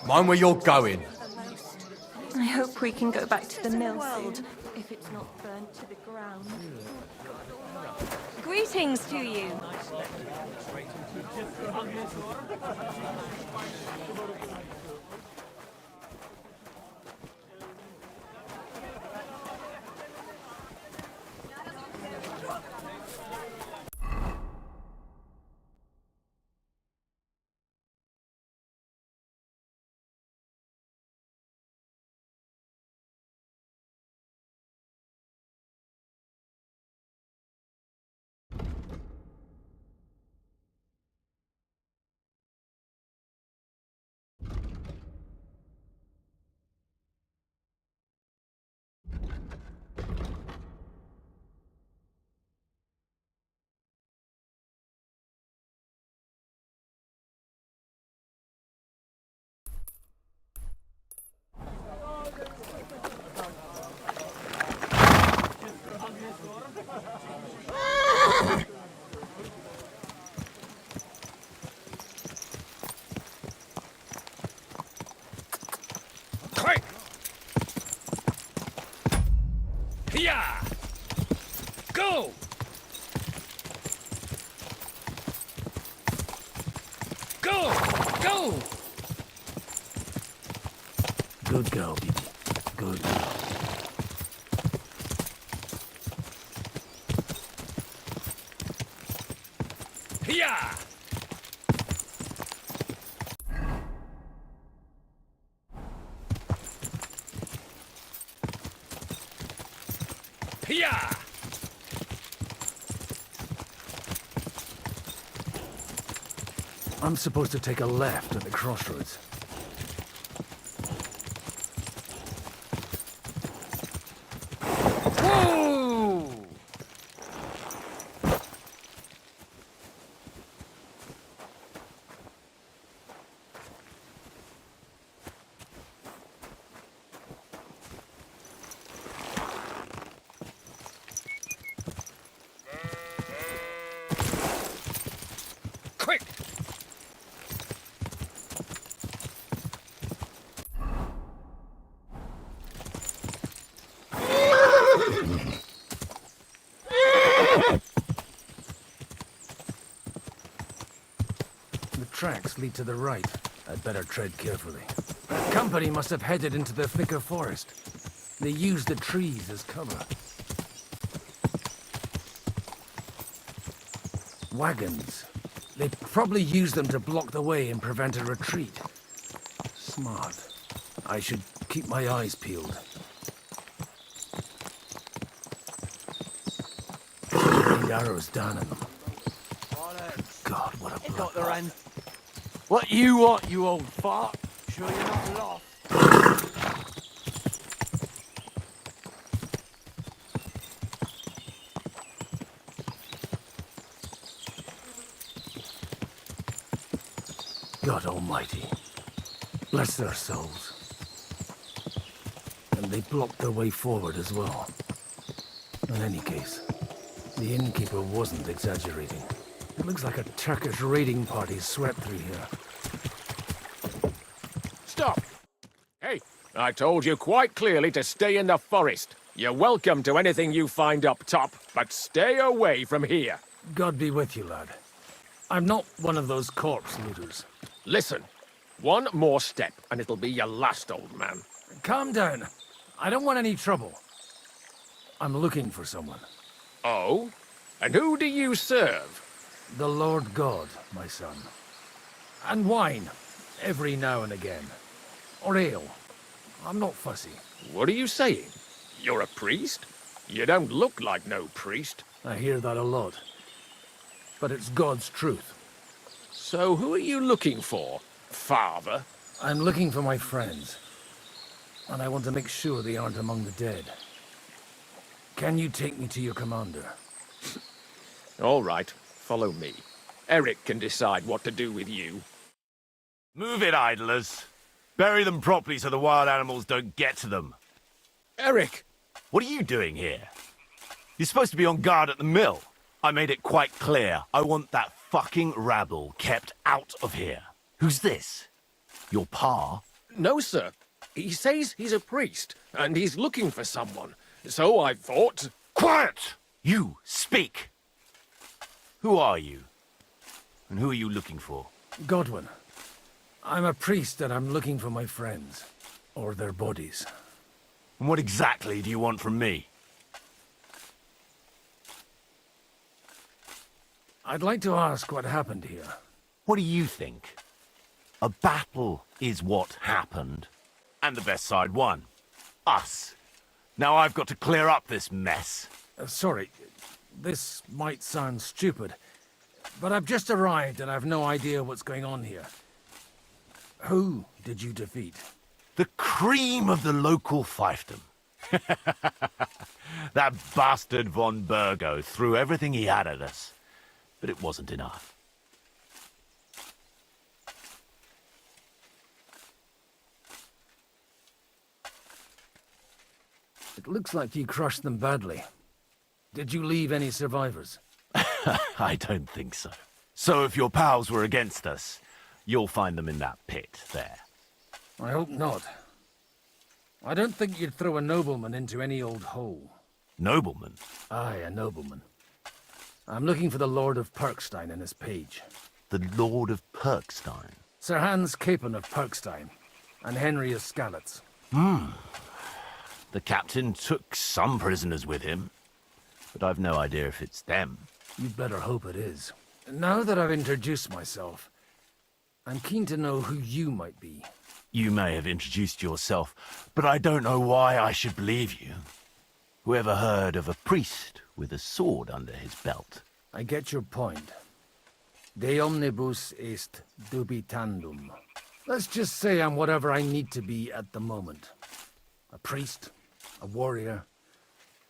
Speaker 16: Mind where you're going.
Speaker 15: I hope we can go back to the mill soon, if it's not burnt to the ground.
Speaker 14: Greetings to you.
Speaker 13: Yeah! Go! Go! Go!
Speaker 12: Good girl, Bibi. Good girl.
Speaker 13: Yeah! Yeah!
Speaker 12: I'm supposed to take a left at the crossroads.
Speaker 13: Whoa! Quick!
Speaker 12: The tracks lead to the right. I'd better tread carefully. That company must have headed into the thicker forest. They used the trees as cover. Wagons. They probably used them to block the way and prevent a retreat. Smart. I should keep my eyes peeled. Aimed arrows down at them. God, what a bloodbath.
Speaker 8: What you want, you old fart? Sure you're not lost?
Speaker 12: God Almighty. Bless their souls. And they blocked their way forward as well. In any case, the innkeeper wasn't exaggerating. It looks like a Turkish raiding party swept through here.
Speaker 1: Stop! Hey, I told you quite clearly to stay in the forest. You're welcome to anything you find up top, but stay away from here.
Speaker 12: God be with you, lad. I'm not one of those corpse looters.
Speaker 1: Listen, one more step and it'll be your last, old man.
Speaker 12: Calm down. I don't want any trouble. I'm looking for someone.
Speaker 1: Oh? And who do you serve?
Speaker 12: The Lord God, my son. And wine, every now and again. Or ale. I'm not fussy.
Speaker 1: What are you saying? You're a priest? You don't look like no priest.
Speaker 12: I hear that a lot. But it's God's truth.
Speaker 1: So who are you looking for, father?
Speaker 12: I'm looking for my friends. And I want to make sure they aren't among the dead. Can you take me to your commander?
Speaker 1: All right, follow me. Eric can decide what to do with you.
Speaker 17: Move it, idlers. Bury them properly so the wild animals don't get to them.
Speaker 1: Eric!
Speaker 17: What are you doing here? You're supposed to be on guard at the mill. I made it quite clear. I want that fucking rabble kept out of here. Who's this? Your pa?
Speaker 1: No, sir. He says he's a priest, and he's looking for someone. So I thought...
Speaker 17: Quiet! You, speak! Who are you? And who are you looking for?
Speaker 12: Godwin. I'm a priest and I'm looking for my friends. Or their bodies.
Speaker 17: And what exactly do you want from me?
Speaker 12: I'd like to ask what happened here.
Speaker 17: What do you think? A battle is what happened. And the best side won. Us. Now I've got to clear up this mess.
Speaker 12: Sorry, this might sound stupid, but I've just arrived and I've no idea what's going on here. Who did you defeat?
Speaker 17: The cream of the local fiefdom. That bastard von Burgo threw everything he had at us, but it wasn't enough.
Speaker 12: It looks like you crushed them badly. Did you leave any survivors?
Speaker 17: I don't think so. So if your pals were against us, you'll find them in that pit there.
Speaker 12: I hope not. I don't think you'd throw a nobleman into any old hole.
Speaker 17: Nobleman?
Speaker 12: Aye, a nobleman. I'm looking for the Lord of Perkstein and his page.
Speaker 17: The Lord of Perkstein?
Speaker 12: Sir Hans Capon of Perkstein, and Henry of Skalitz.
Speaker 17: The captain took some prisoners with him, but I've no idea if it's them.
Speaker 12: You'd better hope it is. Now that I've introduced myself, I'm keen to know who you might be.
Speaker 17: You may have introduced yourself, but I don't know why I should believe you. Whoever heard of a priest with a sword under his belt?
Speaker 12: I get your point. De omnibus est dubitandum. Let's just say I'm whatever I need to be at the moment. A priest, a warrior,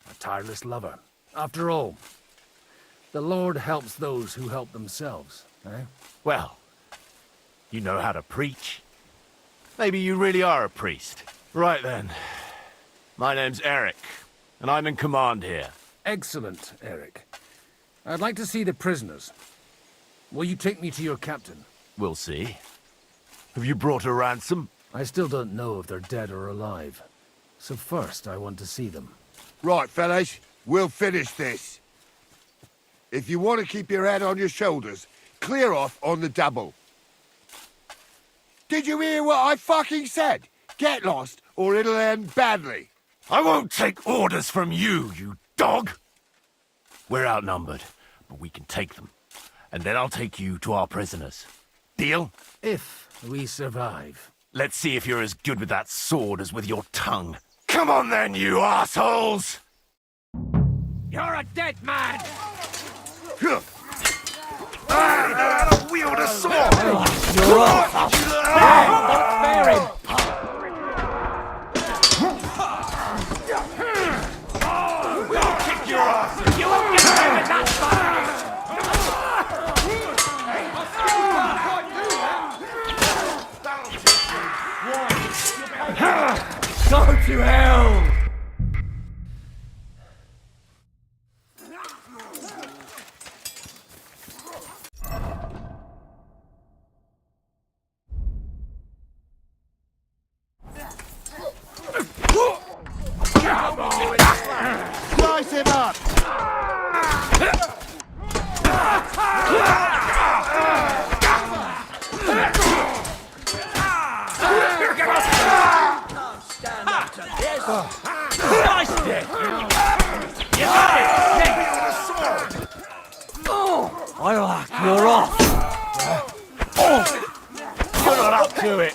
Speaker 12: a tireless lover. After all, the Lord helps those who help themselves, eh?
Speaker 17: Well, you know how to preach. Maybe you really are a priest. Right then. My name's Eric, and I'm in command here.
Speaker 12: Excellent, Eric. I'd like to see the prisoners. Will you take me to your captain?
Speaker 17: We'll see. Have you brought a ransom?
Speaker 12: I still don't know if they're dead or alive. So first, I want to see them.
Speaker 7: Right, fellas, we'll finish this. If you want to keep your head on your shoulders, clear off on the double. Did you hear what I fucking said? Get lost, or it'll end badly.
Speaker 17: I won't take orders from you, you dog! We're outnumbered, but we can take them. And then I'll take you to our prisoners. Deal?
Speaker 12: If we survive.
Speaker 17: Let's see if you're as good with that sword as with your tongue. Come on then, you assholes!
Speaker 10: You're a dead man!
Speaker 17: How to wield a sword!
Speaker 10: You're off! Don't spare him!
Speaker 17: We'll kick your ass!
Speaker 10: You won't get away with that fight! Go to hell!
Speaker 17: Slice him up!
Speaker 10: Sliced it! You got it! You're off!
Speaker 17: You're not up to it!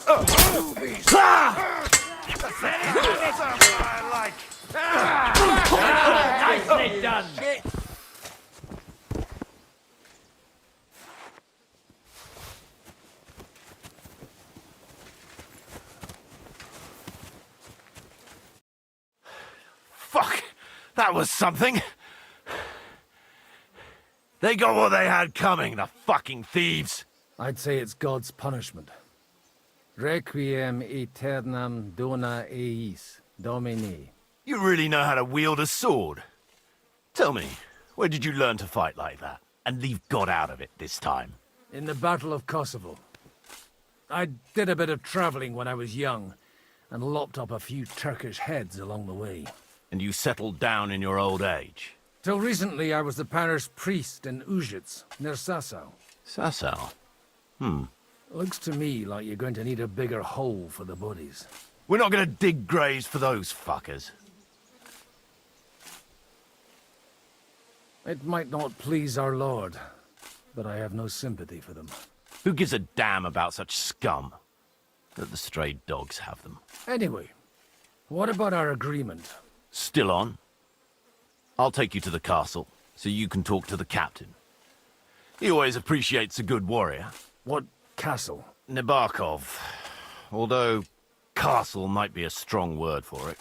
Speaker 10: Nicely done!
Speaker 17: Fuck! That was something! They got what they had coming, the fucking thieves!
Speaker 12: I'd say it's God's punishment. Requiem aeternam dona eis, Domini.
Speaker 17: You really know how to wield a sword? Tell me, where did you learn to fight like that? And leave God out of it this time?
Speaker 12: In the Battle of Kosovo. I did a bit of traveling when I was young, and lopped up a few Turkish heads along the way.
Speaker 17: And you settled down in your old age?
Speaker 12: Till recently, I was the parish priest in Ujits, near Sasau.
Speaker 17: Sasau?
Speaker 12: Looks to me like you're going to need a bigger hole for the bodies.
Speaker 17: We're not gonna dig graves for those fuckers.
Speaker 12: It might not please our Lord, but I have no sympathy for them.
Speaker 17: Who gives a damn about such scum? Let the stray dogs have them.
Speaker 12: Anyway, what about our agreement?
Speaker 17: Still on? I'll take you to the castle, so you can talk to the captain. He always appreciates a good warrior.
Speaker 12: What castle?
Speaker 17: Nebarkov. Although, castle might be a strong word for it.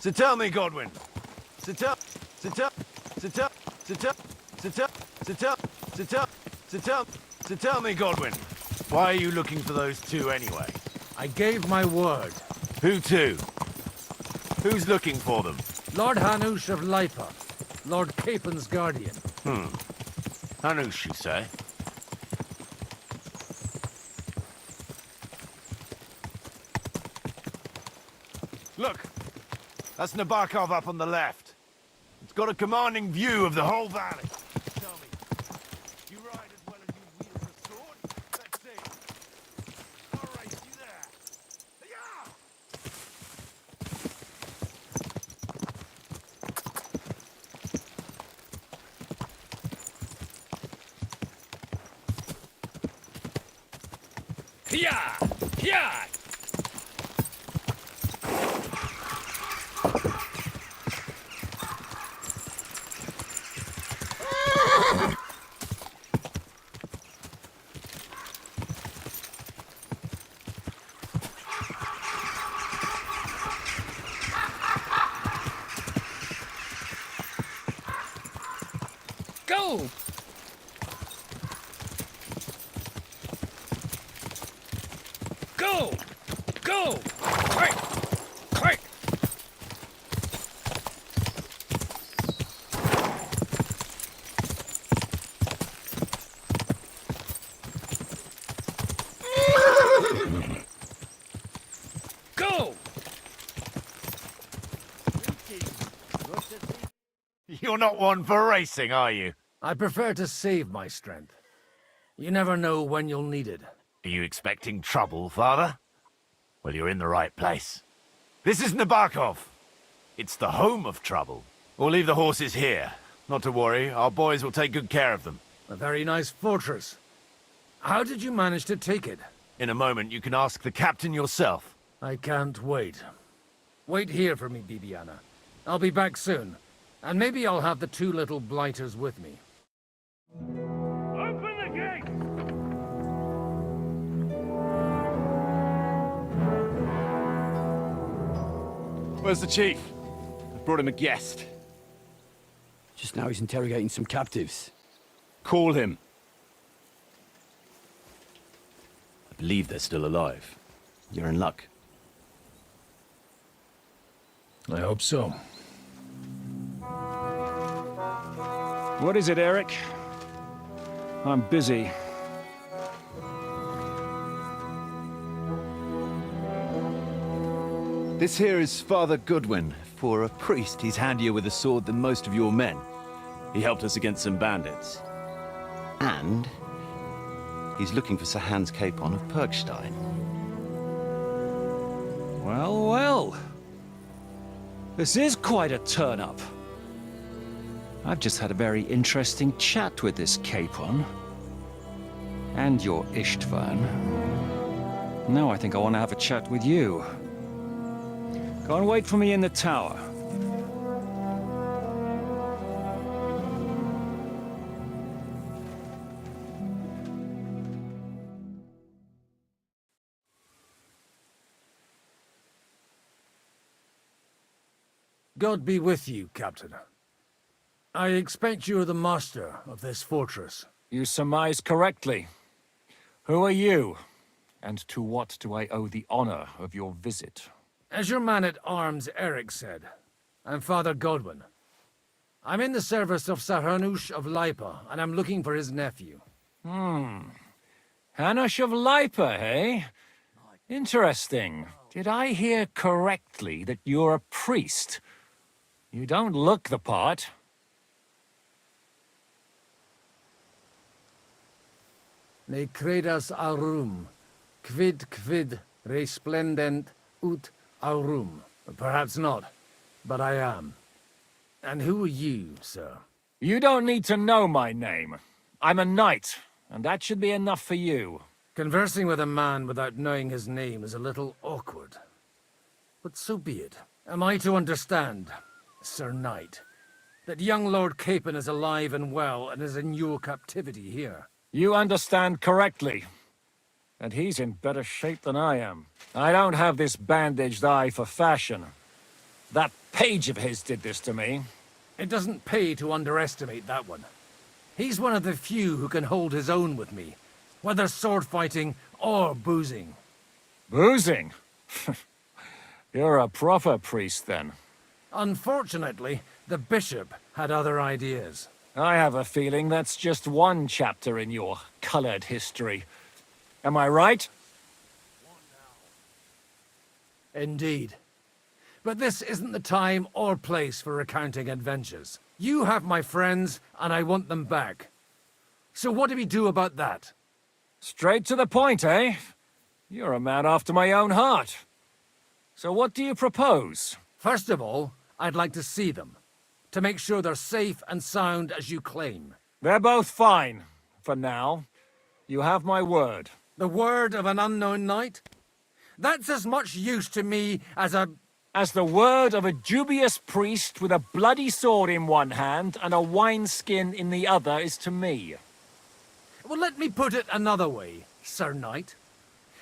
Speaker 17: So tell me, Godwin. So tell me, Godwin. Why are you looking for those two anyway?
Speaker 12: I gave my word.
Speaker 17: Who to? Who's looking for them?
Speaker 12: Lord Hanush of Lipa, Lord Capen's guardian.
Speaker 17: Hanush, you say? Look! That's Nabokov up on the left. It's got a commanding view of the whole valley. Tell me, you ride as well as you wield a sword? Let's see. All right, you there.
Speaker 13: Yeah! Yeah! Go! Go! Go! Quick! Quick! Go!
Speaker 17: You're not one for racing, are you?
Speaker 12: I prefer to save my strength. You never know when you'll need it.
Speaker 17: Are you expecting trouble, Father? Well, you're in the right place. This is Nabokov. It's the home of trouble. We'll leave the horses here. Not to worry, our boys will take good care of them.
Speaker 12: A very nice fortress. How did you manage to take it?
Speaker 17: In a moment, you can ask the captain yourself.
Speaker 12: I can't wait. Wait here for me, Bibiana. I'll be back soon. And maybe I'll have the two little blighters with me.
Speaker 8: Open the gate!
Speaker 18: Where's the chief? I brought him a guest.
Speaker 11: Just now he's interrogating some captives.
Speaker 18: Call him.
Speaker 19: I believe they're still alive. You're in luck.
Speaker 13: I hope so.
Speaker 10: What is it, Eric? I'm busy.
Speaker 19: This here is Father Goodwin. For a priest, he's handier with a sword than most of your men. He helped us against some bandits. And he's looking for Sir Hans Capon of Perkstein.
Speaker 10: Well, well. This is quite a turn-up. I've just had a very interesting chat with this Capon. And your Ishtvan. Now I think I want to have a chat with you. Go and wait for me in the tower.
Speaker 12: God be with you, Captain. I expect you're the master of this fortress.
Speaker 10: You surmise correctly. Who are you? And to what do I owe the honor of your visit?
Speaker 12: As your man-at-arms Eric said, I'm Father Godwin. I'm in the service of Sir Hanush of Lipa, and I'm looking for his nephew.
Speaker 10: Hanush of Lipa, eh? Interesting. Did I hear correctly that you're a priest? You don't look the part.
Speaker 12: Ne credas aurum, quid resplendent ut aurum. Perhaps not, but I am. And who are you, sir?
Speaker 10: You don't need to know my name. I'm a knight, and that should be enough for you.
Speaker 12: Conversing with a man without knowing his name is a little awkward. But so be it. Am I to understand, Sir Knight, that young Lord Capon is alive and well and is in your captivity here?
Speaker 10: You understand correctly. And he's in better shape than I am. I don't have this bandaged eye for fashion.
Speaker 13: That page of his did this to me.
Speaker 12: It doesn't pay to underestimate that one. He's one of the few who can hold his own with me, whether sword fighting or boozing.
Speaker 13: Boozing? You're a proper priest, then.
Speaker 12: Unfortunately, the bishop had other ideas.
Speaker 13: I have a feeling that's just one chapter in your colored history. Am I right?
Speaker 12: Indeed. But this isn't the time or place for recounting adventures. You have my friends, and I want them back. So what do we do about that?
Speaker 13: Straight to the point, eh? You're a man after my own heart. So what do you propose?
Speaker 12: First of all, I'd like to see them, to make sure they're safe and sound as you claim.
Speaker 13: They're both fine, for now. You have my word.
Speaker 12: The word of an unknown knight? That's as much use to me as
Speaker 13: the word of a dubious priest with a bloody sword in one hand and a wineskin in the other is to me.
Speaker 12: Well, let me put it another way, Sir Knight.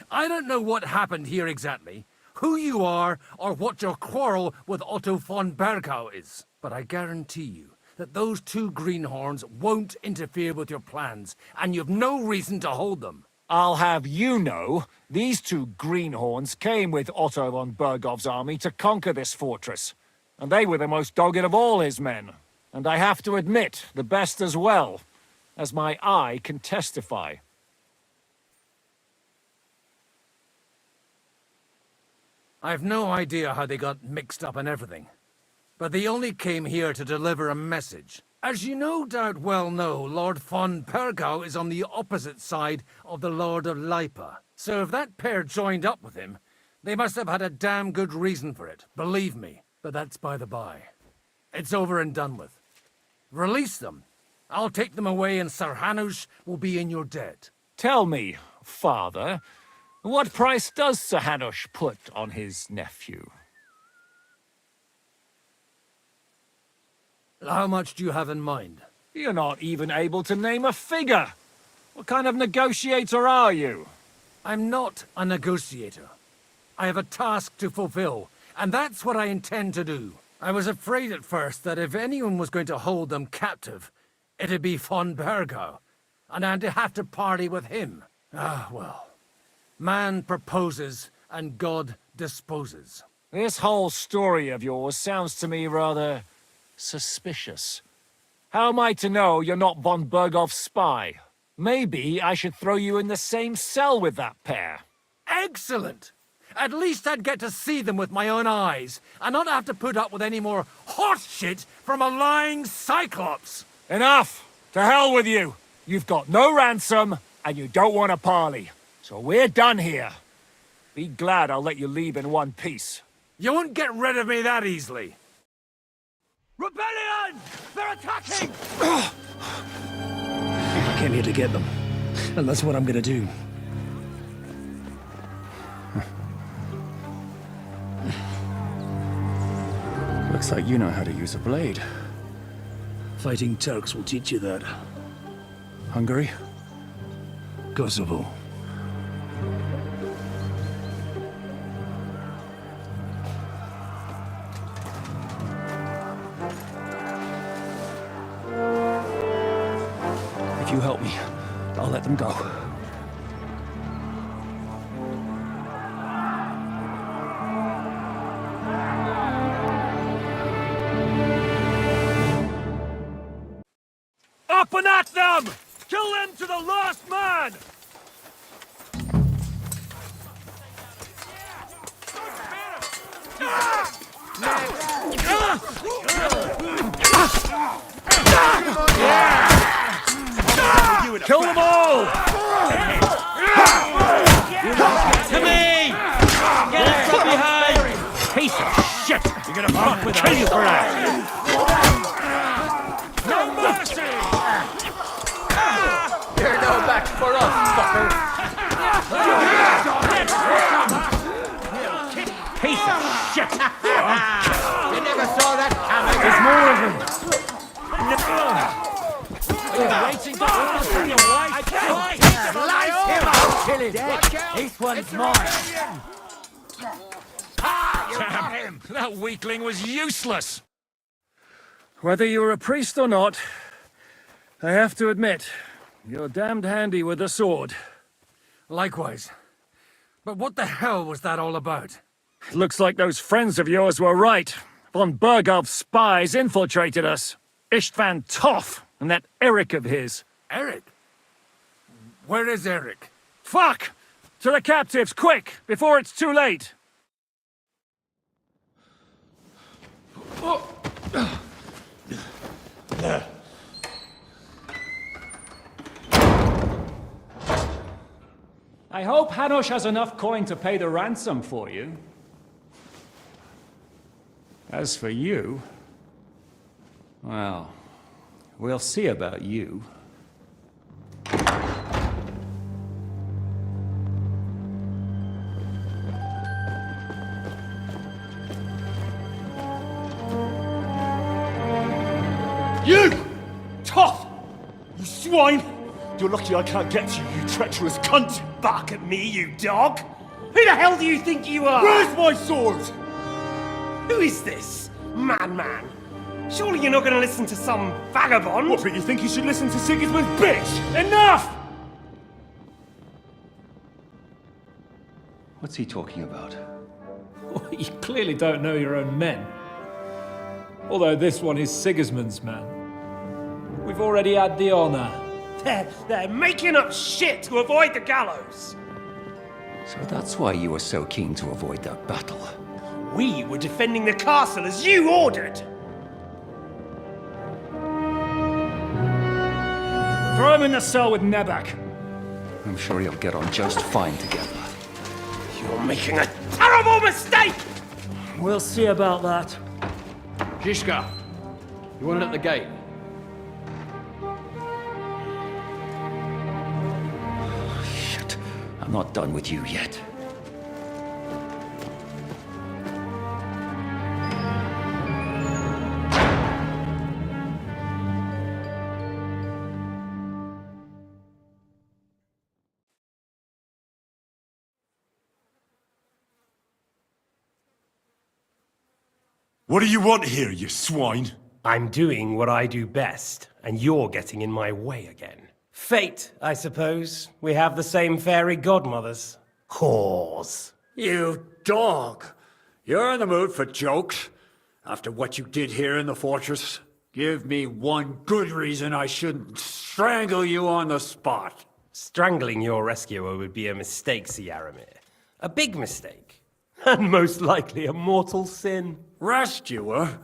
Speaker 12: I don't know what happened here exactly, who you are, or what your quarrel with Otto von Bergau is. But I guarantee you that those two greenhorns won't interfere with your plans, and you've no reason to hold them.
Speaker 13: I'll have you know, these two greenhorns came with Otto von Bergau's army to conquer this fortress. And they were the most dogged of all his men. And I have to admit, the best as well, as my eye can testify.
Speaker 12: I've no idea how they got mixed up in everything. But they only came here to deliver a message. As you no doubt well know, Lord von Bergau is on the opposite side of the Lord of Lipa. So if that pair joined up with him, they must have had a damn good reason for it, believe me. But that's by the by. It's over and done with. Release them. I'll take them away and Sir Hanush will be in your debt.
Speaker 13: Tell me, father, what price does Sir Hanush put on his nephew?
Speaker 12: How much do you have in mind?
Speaker 13: You're not even able to name a figure. What kind of negotiator are you?
Speaker 12: I'm not a negotiator. I have a task to fulfill, and that's what I intend to do. I was afraid at first that if anyone was going to hold them captive, it'd be von Bergau, and I'd have to parley with him. Ah, well. Man proposes, and God disposes.
Speaker 13: This whole story of yours sounds to me rather suspicious. How am I to know you're not von Bergau's spy? Maybe I should throw you in the same cell with that pair.
Speaker 12: Excellent! At least I'd get to see them with my own eyes, and not have to put up with any more horse shit from a lying cyclops!
Speaker 13: Enough! To hell with you! You've got no ransom, and you don't want a parley. So we're done here. Be glad I'll let you leave in one piece.
Speaker 12: You won't get rid of me that easily.
Speaker 6: Rebellion! They're attacking!
Speaker 10: I came here to get them, and that's what I'm gonna do.
Speaker 20: Looks like you know how to use a blade.
Speaker 10: Fighting Turks will teach you that.
Speaker 20: Hungary?
Speaker 10: Kosovo. If you help me, I'll let them go.
Speaker 13: Up and at them! Kill them to the last man! Kill them all!
Speaker 6: To me! Get it from behind!
Speaker 13: Piece of shit! You're gonna fuck with kill you for that!
Speaker 6: No mercy!
Speaker 11: You're no back for us, fucker!
Speaker 13: Piece of shit!
Speaker 6: You never saw that coming!
Speaker 13: There's more of them!
Speaker 6: Waiting for orders from your wife! Slice him! I'll kill him! This one's mine!
Speaker 12: Damn him! That weakling was useless!
Speaker 10: Whether you're a priest or not, I have to admit, you're damned handy with a sword.
Speaker 12: Likewise. But what the hell was that all about?
Speaker 10: Looks like those friends of yours were right. Von Berghoff's spies infiltrated us. Istvan Toff and that Eric of his.
Speaker 12: Eric? Where is Eric?
Speaker 10: Fuck! To the captives, quick, before it's too late!
Speaker 2: There.
Speaker 10: I hope Hanush has enough coin to pay the ransom for you. As for you, well, we'll see about you.
Speaker 8: You! Toff! You swine! You're lucky I can't get to you, you treacherous cunt! Bark at me, you dog! Who the hell do you think you are? Where's my sword? Who is this? Man. Surely you're not going to listen to some vagabond? What, but you think you should listen to Sigismund's bitch? Enough!
Speaker 20: What's he talking about?
Speaker 10: You clearly don't know your own men. Although this one is Sigismund's man. We've already had the honor.
Speaker 8: They're making up shit to avoid the gallows!
Speaker 20: So that's why you were so keen to avoid that battle.
Speaker 8: We were defending the castle as you ordered!
Speaker 10: Throw him in the cell with Nebak.
Speaker 20: I'm sure you'll get on just fine together.
Speaker 8: You're making a terrible mistake!
Speaker 10: We'll see about that.
Speaker 18: Zhishka, you want it at the gate?
Speaker 20: Shit, I'm not done with you yet.
Speaker 2: What do you want here, you swine?
Speaker 8: I'm doing what I do best, and you're getting in my way again. Fate, I suppose. We have the same fairy godmothers. Whores.
Speaker 21: You dog! You're in the mood for jokes? After what you did here in the fortress? Give me one good reason I shouldn't strangle you on the spot.
Speaker 8: Strangling your rescuer would be a mistake, Yaramir. A big mistake. And most likely a mortal sin.
Speaker 21: Rescuer?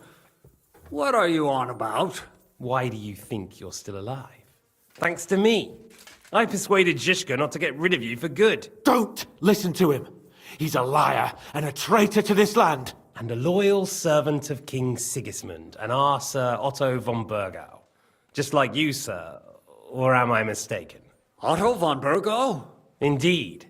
Speaker 21: What are you on about?
Speaker 8: Why do you think you're still alive? Thanks to me. I persuaded Zhishka not to get rid of you for good.
Speaker 17: Don't listen to him. He's a liar and a traitor to this land.
Speaker 8: And a loyal servant of King Sigismund and our Sir Otto von Bergau. Just like you, sir. Or am I mistaken?
Speaker 21: Otto von Bergau?
Speaker 8: Indeed.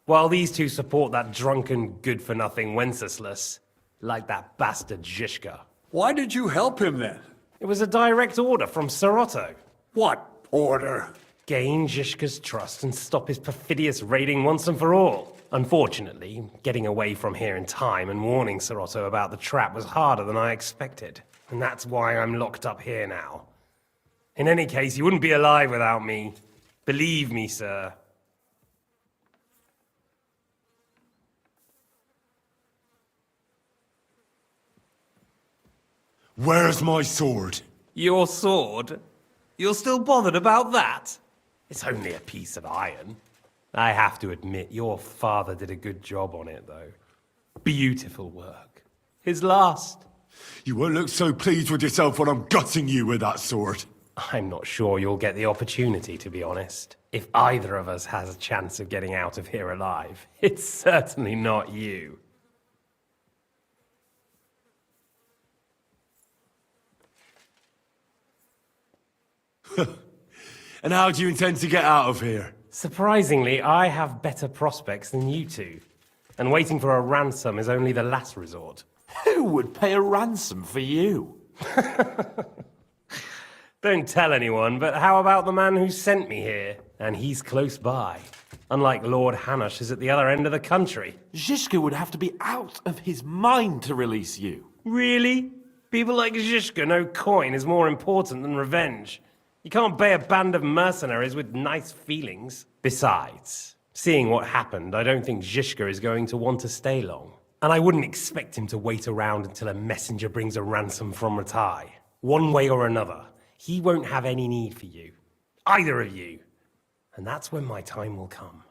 Speaker 8: While these two support that drunken, good-for-nothing Wenceslas, like that bastard Zhishka.
Speaker 21: Why did you help him then?
Speaker 8: It was a direct order from Sir Otto.
Speaker 21: What order?
Speaker 8: Gain Zhishka's trust and stop his perfidious raiding once and for all. Unfortunately, getting away from here in time and warning Sir Otto about the trap was harder than I expected. And that's why I'm locked up here now. In any case, you wouldn't be alive without me. Believe me, sir.
Speaker 2: Where's my sword?
Speaker 8: Your sword? You're still bothered about that? It's only a piece of iron. I have to admit, your father did a good job on it, though. Beautiful work. His last.
Speaker 2: You won't look so pleased with yourself when I'm gutting you with that sword.
Speaker 8: I'm not sure you'll get the opportunity, to be honest. If either of us has a chance of getting out of here alive, it's certainly not you.
Speaker 2: And how do you intend to get out of here?
Speaker 8: Surprisingly, I have better prospects than you two. And waiting for a ransom is only the last resort.
Speaker 17: Who would pay a ransom for you?
Speaker 5: Don't tell anyone, but how about the man who sent me here? And he's close by. Unlike Lord Hanush is at the other end of the country.
Speaker 1: Zhishka would have to be out of his mind to release you.
Speaker 5: Really? People like Zhishka know coin is more important than revenge. You can't pay a band of mercenaries with nice feelings. Besides, seeing what happened, I don't think Zhishka is going to want to stay long. And I wouldn't expect him to wait around until a messenger brings a ransom from Ratai. One way or another, he won't have any need for you. Either of you. And that's when my time will come.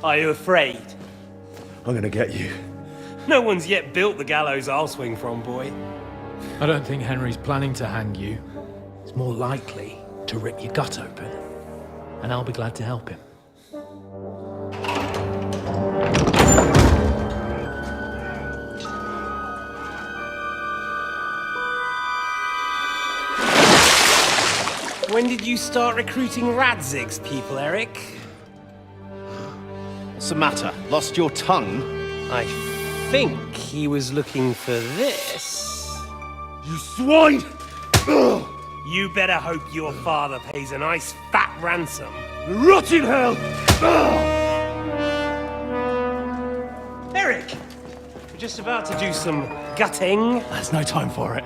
Speaker 5: Are you afraid?
Speaker 2: I'm gonna get you.
Speaker 5: No one's yet built the gallows I'll swing from, boy.
Speaker 12: I don't think Henry's planning to hang you. It's more likely to rip your gut open. And I'll be glad to help him.
Speaker 5: When did you start recruiting Radzig's people, Eric?
Speaker 19: What's the matter? Lost your tongue?
Speaker 5: I think he was looking for this.
Speaker 8: You swine! Ugh.
Speaker 5: You better hope your father pays a nice fat ransom.
Speaker 8: Rot in hell! Ugh.
Speaker 5: Eric! We're just about to do some gutting.
Speaker 8: There's no time for it.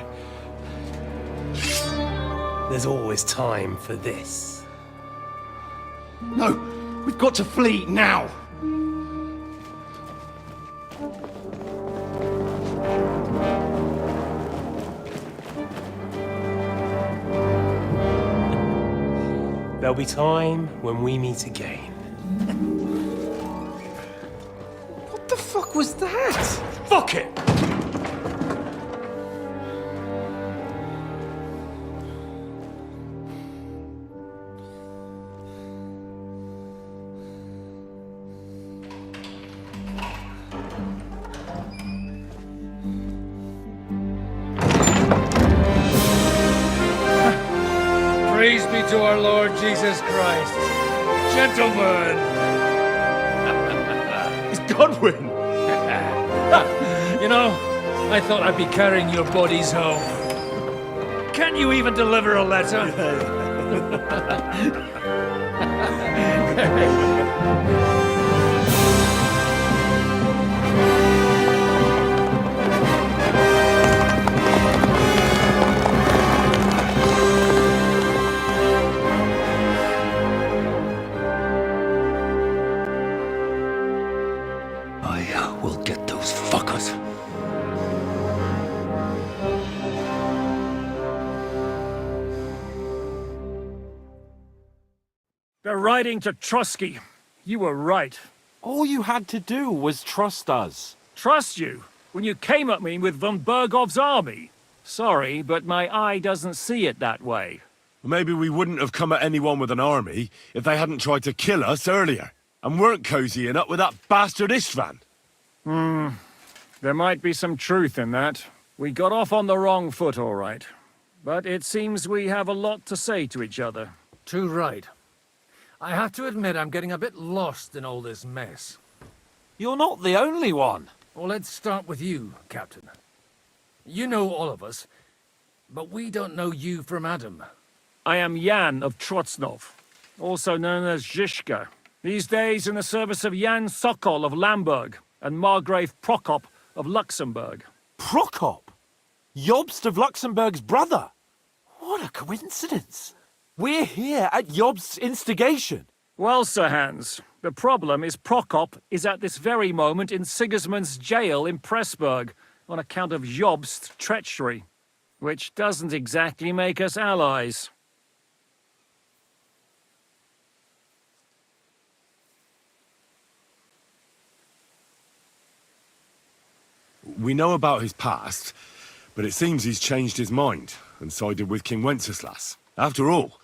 Speaker 5: There's always time for this.
Speaker 8: No! We've got to flee now!
Speaker 5: There'll be time when we meet again.
Speaker 1: What the fuck was that?
Speaker 8: Fuck it!
Speaker 12: Praise be to our Lord Jesus Christ. Gentlemen!
Speaker 2: It's Godwin!
Speaker 12: You know, I thought I'd be carrying your bodies home. Can you even deliver a letter?
Speaker 13: I will get those fuckers.
Speaker 10: They're riding to Trusky. You were right.
Speaker 1: All you had to do was trust us.
Speaker 10: Trust you? When you came at me with von Bergov's army? Sorry, but my eye doesn't see it that way.
Speaker 2: Maybe we wouldn't have come at anyone with an army if they hadn't tried to kill us earlier, and weren't cozying up with that bastard Istvan.
Speaker 10: There might be some truth in that. We got off on the wrong foot, all right. But it seems we have a lot to say to each other.
Speaker 12: Too right. I have to admit I'm getting a bit lost in all this mess.
Speaker 1: You're not the only one.
Speaker 12: Well, let's start with you, Captain. You know all of us, but we don't know you from Adam.
Speaker 10: I am Jan of Trotsnov, also known as Zhishka. These days in the service of Jan Sokol of Lamberg and Margrave Prokop of Luxembourg.
Speaker 1: Prokop? Jobst of Luxembourg's brother? What a coincidence. We're here at Jobst's instigation.
Speaker 10: Well, Sir Hans, the problem is Prokop is at this very moment in Sigismund's jail in Pressburg on account of Jobst's treachery, which doesn't exactly make us allies.
Speaker 2: We know about his past, but it seems he's changed his mind and sided with King Wenceslas. After all,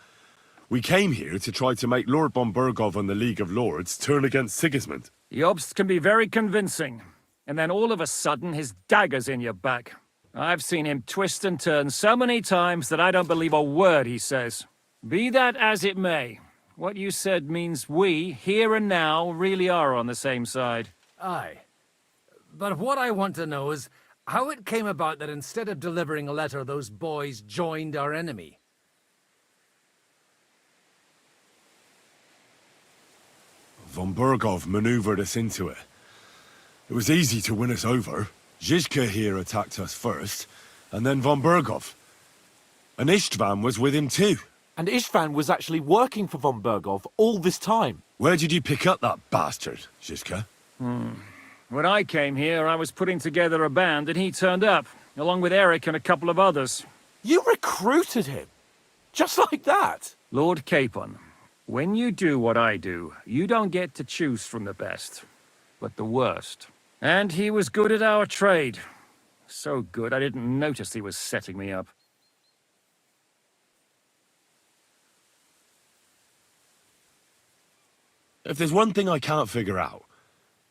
Speaker 2: we came here to try to make Lord von Bergov and the League of Lords turn against Sigismund.
Speaker 10: Jobst can be very convincing, and then all of a sudden his dagger's in your back. I've seen him twist and turn so many times that I don't believe a word he says. Be that as it may, what you said means we, here and now, really are on the same side.
Speaker 12: Aye. But what I want to know is how it came about that instead of delivering a letter, those boys joined our enemy.
Speaker 2: Von Bergov maneuvered us into it. It was easy to win us over. Zizka here attacked us first, and then Von Bergov. And Istvan was with him too.
Speaker 1: And Istvan was actually working for von Bergov all this time.
Speaker 2: Where did you pick up that bastard, Zizka?
Speaker 10: When I came here, I was putting together a band and he turned up, along with Eric and a couple of others.
Speaker 1: You recruited him? Just like that?
Speaker 10: Lord Capon, when you do what I do, you don't get to choose from the best, but the worst. And he was good at our trade. So good I didn't notice he was setting me up.
Speaker 2: If there's one thing I can't figure out,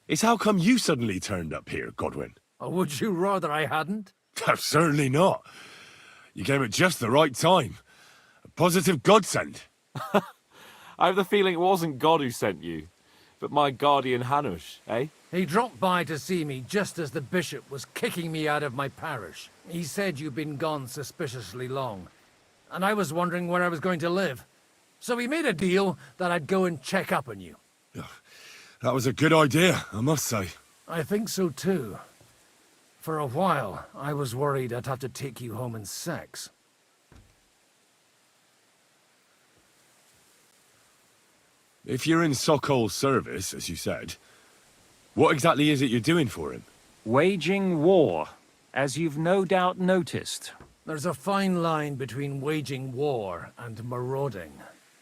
Speaker 2: it's how come you suddenly turned up here, Godwin?
Speaker 12: Or would you rather I hadn't?
Speaker 2: Certainly not. You came at just the right time. A positive godsend.
Speaker 1: I have the feeling it wasn't God who sent you, but my guardian Hanush, eh?
Speaker 12: He dropped by to see me just as the bishop was kicking me out of my parish. He said you'd been gone suspiciously long, and I was wondering where I was going to live. So we made a deal that I'd go and check up on you.
Speaker 2: That was a good idea, I must say.
Speaker 12: I think so too. For a while, I was worried I'd have to take you home in sex.
Speaker 2: If you're in Sokol's service, as you said, what exactly is it you're doing for him?
Speaker 10: Waging war, as you've no doubt noticed.
Speaker 12: There's a fine line between waging war and marauding.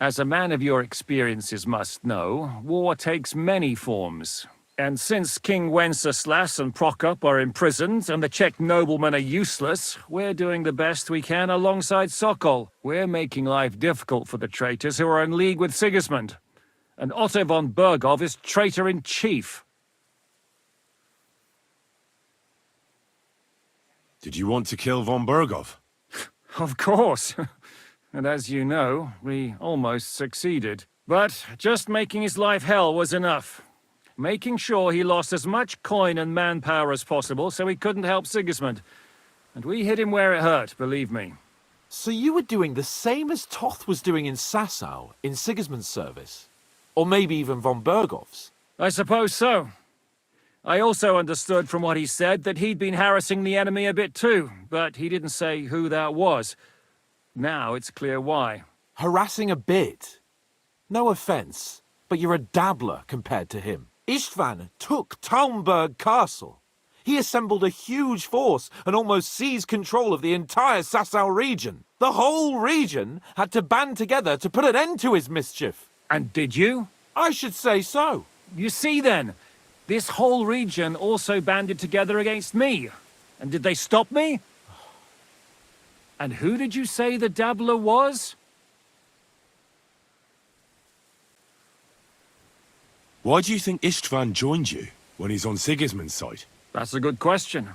Speaker 10: As a man of your experiences must know, war takes many forms. And since King Wenceslas and Prokop are imprisoned and the Czech noblemen are useless, we're doing the best we can alongside Sokol. We're making life difficult for the traitors who are in league with Sigismund. And Otto von Bergov is traitor-in-chief.
Speaker 2: Did you want to kill von Bergov?
Speaker 10: Of course. And as you know, we almost succeeded. But just making his life hell was enough. Making sure he lost as much coin and manpower as possible so he couldn't help Sigismund. And we hit him where it hurt, believe me.
Speaker 1: So you were doing the same as Toth was doing in Sasau, in Sigismund's service? Or maybe even von Bergov's?
Speaker 10: I suppose so. I also understood from what he said that he'd been harassing the enemy a bit too, but he didn't say who that was. Now it's clear why.
Speaker 1: Harassing a bit? No offense, but you're a dabbler compared to him. Istvan took Talmberg Castle. He assembled a huge force and almost seized control of the entire Sasau region. The whole region had to band together to put an end to his mischief.
Speaker 10: And did you?
Speaker 1: I should say so.
Speaker 10: You see then, this whole region also banded together against me. And did they stop me? And who did you say the dabbler was?
Speaker 2: Why do you think Istvan joined you when he's on Sigismund's side?
Speaker 10: That's a good question.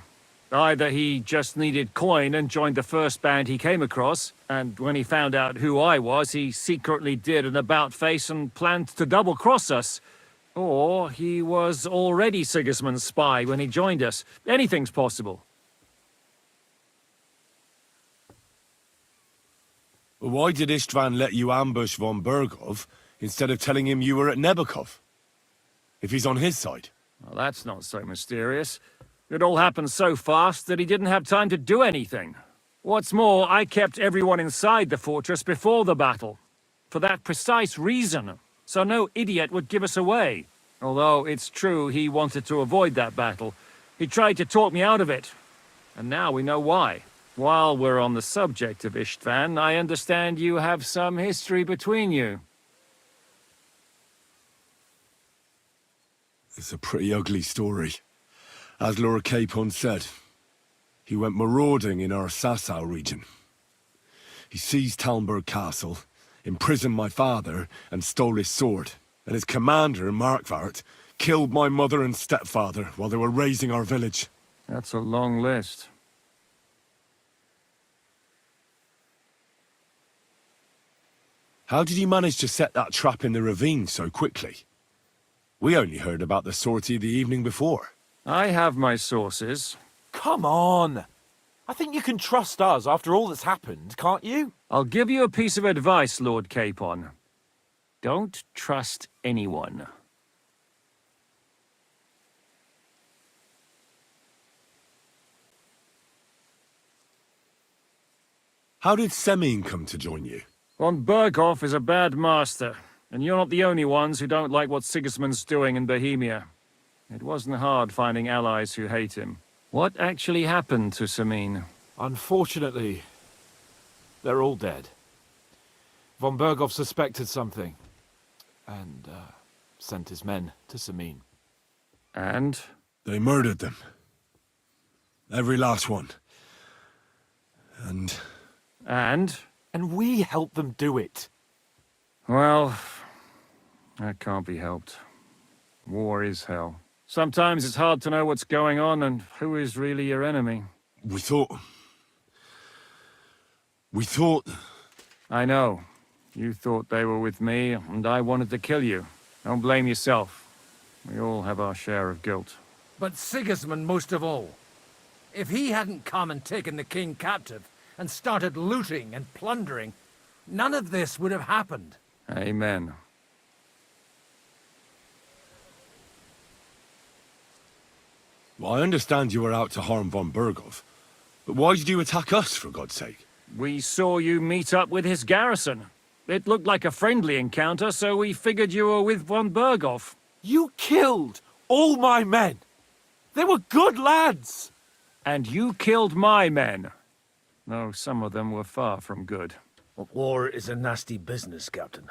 Speaker 10: Either he just needed coin and joined the first band he came across, and when he found out who I was, he secretly did an about-face and planned to double-cross us. Or he was already Sigismund's spy when he joined us. Anything's possible.
Speaker 2: Why did Istvan let you ambush von Bergov instead of telling him you were at Nebukov? If he's on his side.
Speaker 10: Well, that's not so mysterious. It all happened so fast that he didn't have time to do anything. What's more, I kept everyone inside the fortress before the battle. For that precise reason. So no idiot would give us away. Although it's true he wanted to avoid that battle. He tried to talk me out of it. And now we know why. While we're on the subject of Istvan, I understand you have some history between you.
Speaker 2: It's a pretty ugly story. As Lord Capon said, he went marauding in our Sasau region. He seized Talmberg Castle, imprisoned my father, and stole his sword. And his commander, Markvart, killed my mother and stepfather while they were raising our village.
Speaker 10: That's a long list.
Speaker 2: How did you manage to set that trap in the ravine so quickly? We only heard about the sortie the evening before.
Speaker 9: I have my sources.
Speaker 1: Come on! I think you can trust us after all that's happened, can't you?
Speaker 9: I'll give you a piece of advice, Lord Capon. Don't trust anyone.
Speaker 2: How did Semine come to join you?
Speaker 9: Von Berghoff is a bad master, and you're not the only ones who don't like what Sigismund's doing in Bohemia. It wasn't hard finding allies who hate him. What actually happened to Semine?
Speaker 1: Unfortunately, they're all dead. Von Berghoff suspected something, and sent his men to Semine.
Speaker 9: And?
Speaker 2: They murdered them. Every last one. And...
Speaker 9: And?
Speaker 1: And we helped them do it.
Speaker 9: Well, that can't be helped. War is hell. Sometimes it's hard to know what's going on and who is really your enemy.
Speaker 2: We thought...
Speaker 9: I know. You thought they were with me, and I wanted to kill you. Don't blame yourself. We all have our share of guilt.
Speaker 12: But Sigismund most of all. If he hadn't come and taken the king captive, and started looting and plundering, none of this would have happened.
Speaker 9: Amen.
Speaker 2: Well, I understand you were out to harm von Berghoff, but why did you attack us, for God's sake?
Speaker 9: We saw you meet up with his garrison. It looked like a friendly encounter, so we figured you were with von Berghoff.
Speaker 1: You killed all my men! They were good lads!
Speaker 9: And you killed my men. Though some of them were far from good.
Speaker 12: War is a nasty business, Captain.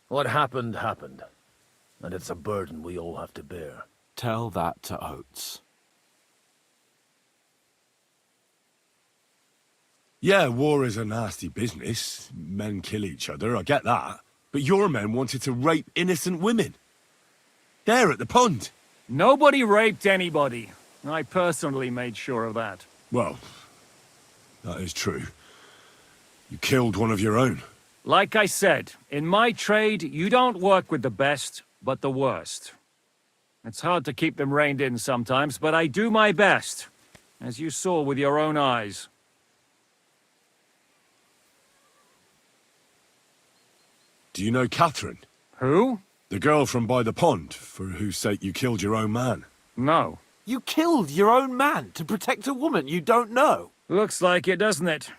Speaker 12: What happened, happened. And it's a burden we all have to bear.
Speaker 1: Tell that to Oates.
Speaker 2: Yeah, war is a nasty business. Men kill each other, I get that. But your men wanted to rape innocent women. There at the pond.
Speaker 9: Nobody raped anybody. I personally made sure of that.
Speaker 2: Well, that is true. You killed one of your own.
Speaker 9: Like I said, in my trade, you don't work with the best, but the worst. It's hard to keep them reined in sometimes, but I do my best, as you saw with your own eyes.
Speaker 2: Do you know Catherine?
Speaker 9: Who?
Speaker 2: The girl from by the pond, for whose sake you killed your own man.
Speaker 9: No.
Speaker 1: You killed your own man to protect a woman you don't know?
Speaker 9: Looks like it, doesn't it?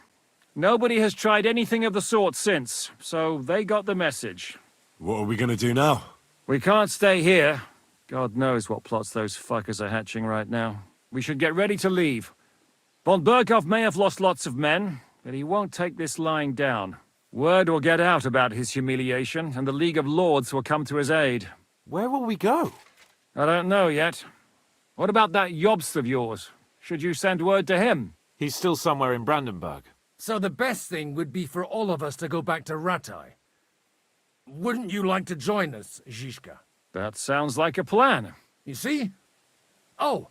Speaker 9: Nobody has tried anything of the sort since, so they got the message.
Speaker 2: What are we gonna do now?
Speaker 9: We can't stay here. God knows what plots those fuckers are hatching right now. We should get ready to leave. Von Berghoff may have lost lots of men, but he won't take this lying down. Word will get out about his humiliation, and the League of Lords will come to his aid.
Speaker 1: Where will we go?
Speaker 9: I don't know yet. What about that Jobst of yours? Should you send word to him?
Speaker 1: He's still somewhere in Brandenburg.
Speaker 12: So the best thing would be for all of us to go back to Ratai. Wouldn't you like to join us, Zizka?
Speaker 9: That sounds like a plan.
Speaker 12: You see? Oh,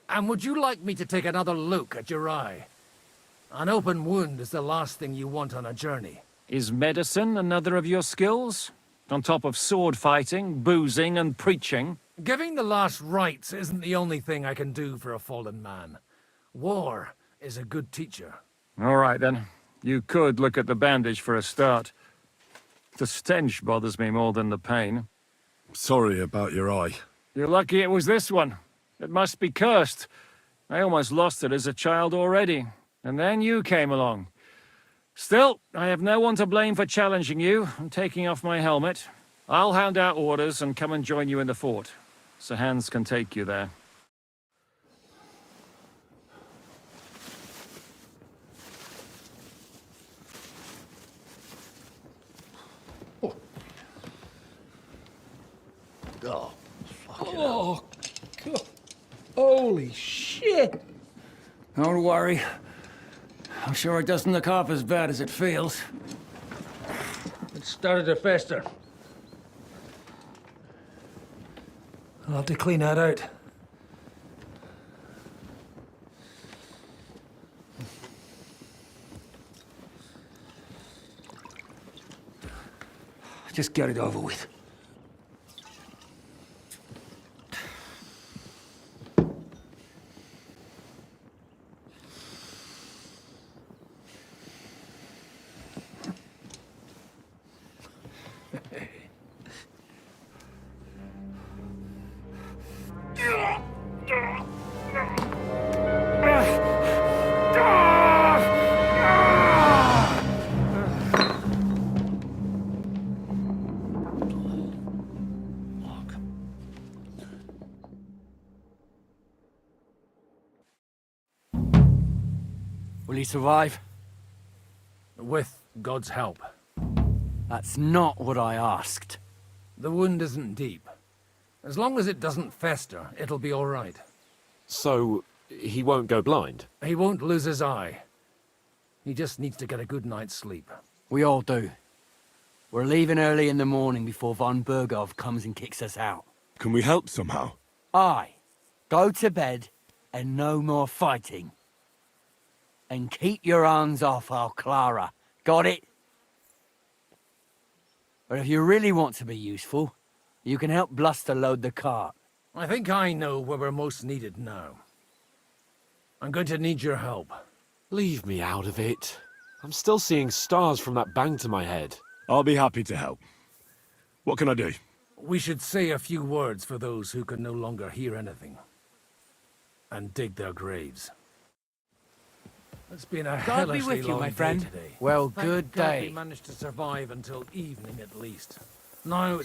Speaker 12: and would you like me to take another look at your eye? An open wound is the last thing you want on a journey.
Speaker 9: Is medicine another of your skills? On top of sword fighting, boozing, and preaching?
Speaker 12: Giving the last rites isn't the only thing I can do for a fallen man. War is a good teacher.
Speaker 9: All right, then. You could look at the bandage for a start. The stench bothers me more than the pain.
Speaker 2: Sorry about your eye.
Speaker 9: You're lucky it was this one. It must be cursed. I almost lost it as a child already. And then you came along. Still, I have no one to blame for challenging you and taking off my helmet. I'll hand out orders and come and join you in the fort. Sir Hans can take you there.
Speaker 11: Oh, oh, God. Holy shit!
Speaker 10: Don't worry. I'm sure it doesn't look half as bad as it feels.
Speaker 12: It started to fester. I'll have to clean that out.
Speaker 10: Just get it over with.
Speaker 11: he survive?
Speaker 12: With God's help.
Speaker 11: That's not what I asked.
Speaker 12: The wound isn't deep. As long as it doesn't fester, it'll be all right.
Speaker 1: So, he won't go blind?
Speaker 12: He won't lose his eye. He just needs to get a good night's sleep.
Speaker 11: We all do. We're leaving early in the morning before von Burgov comes and kicks us out.
Speaker 2: Can we help somehow?
Speaker 11: Aye. Go to bed and no more fighting. And keep your hands off our Clara. Got it? But if you really want to be useful, you can help Bluster load the cart.
Speaker 12: I think I know where we're most needed now. I'm going to need your help.
Speaker 1: Leave me out of it. I'm still seeing stars from that bang to my head.
Speaker 2: I'll be happy to help. What can I do?
Speaker 12: We should say a few words for those who can no longer hear anything. And dig their graves. It's been a
Speaker 10: God be
Speaker 12: hellishly
Speaker 10: with you,
Speaker 12: long
Speaker 10: my
Speaker 12: day
Speaker 10: friend.
Speaker 12: today.
Speaker 11: Well,
Speaker 12: Thank
Speaker 11: good
Speaker 12: God
Speaker 11: day.
Speaker 12: we managed to survive until evening at least. Now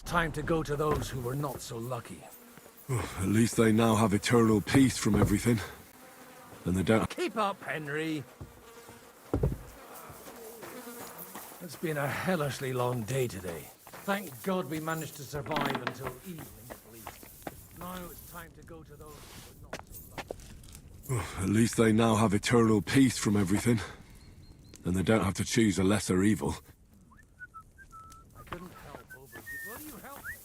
Speaker 12: Time to go to those who were not so lucky.
Speaker 4: At least they now have eternal peace from everything. And they don't...
Speaker 12: Keep up, Henry! It's been a hellishly long day today. Thank God we managed to survive until evening at least. Now it's time to go to those who were not so lucky.
Speaker 4: At least they now have eternal peace from everything. And they don't have to choose a lesser evil.
Speaker 12: I couldn't help over you. Will you help me?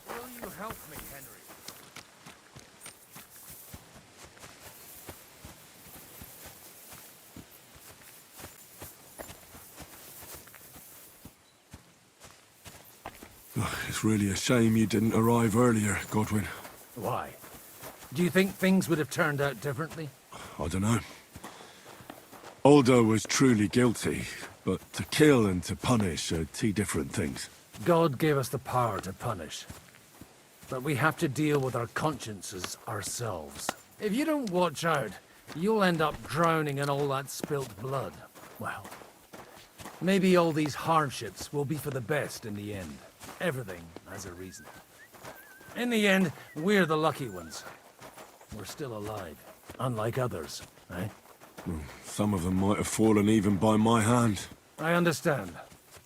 Speaker 12: Will you help me, Henry?
Speaker 4: It's really a shame you didn't arrive earlier, Godwin.
Speaker 12: Why? Do you think things would have turned out differently?
Speaker 4: I don't know. Aldo was truly guilty, but to kill and to punish are two different things.
Speaker 12: God gave us the power to punish. But we have to deal with our consciences ourselves. If you don't watch out, you'll end up drowning in all that spilt blood. Well, maybe all these hardships will be for the best in the end. Everything has a reason. In the end, we're the lucky ones. We're still alive, unlike others, eh?
Speaker 4: Some of them might have fallen even by my hand.
Speaker 12: I understand.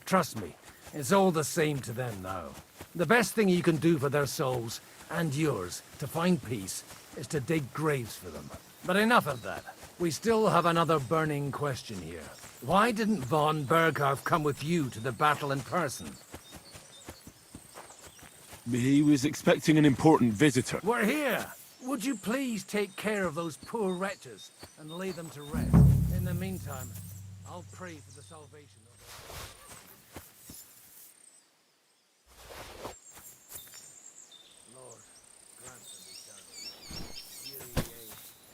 Speaker 12: Trust me, it's all the same to them now. The best thing you can do for their souls, and yours, to find peace, is to dig graves for them. But enough of that. We still have another burning question here. Why didn't von Berghoff come with you to the battle in person?
Speaker 4: He was expecting an important visitor.
Speaker 12: We're here! Would you please take care of those poor wretches and lay them to rest? In the meantime, I'll pray for the salvation of them. Lord, grant them eternal. Kyrie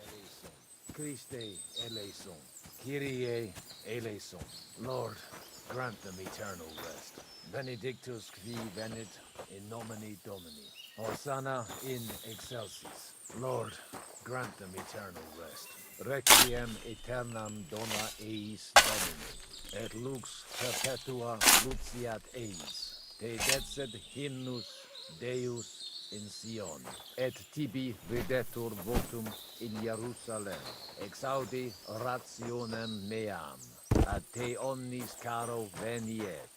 Speaker 12: eleison. Christe eleison. Kyrie eleison. Lord, grant them eternal rest. Benedictus qui venit in nomine Domini. Hosanna in excelsis. Lord, grant them eternal rest. Requiem aeternam dona eis Domini. Et lux perpetua luciat eis. Te decet hymnus Deus in Sion. Et tibi videtur votum in Jerusalem. Exaudi rationem meam. Ad te omnis caro veniet.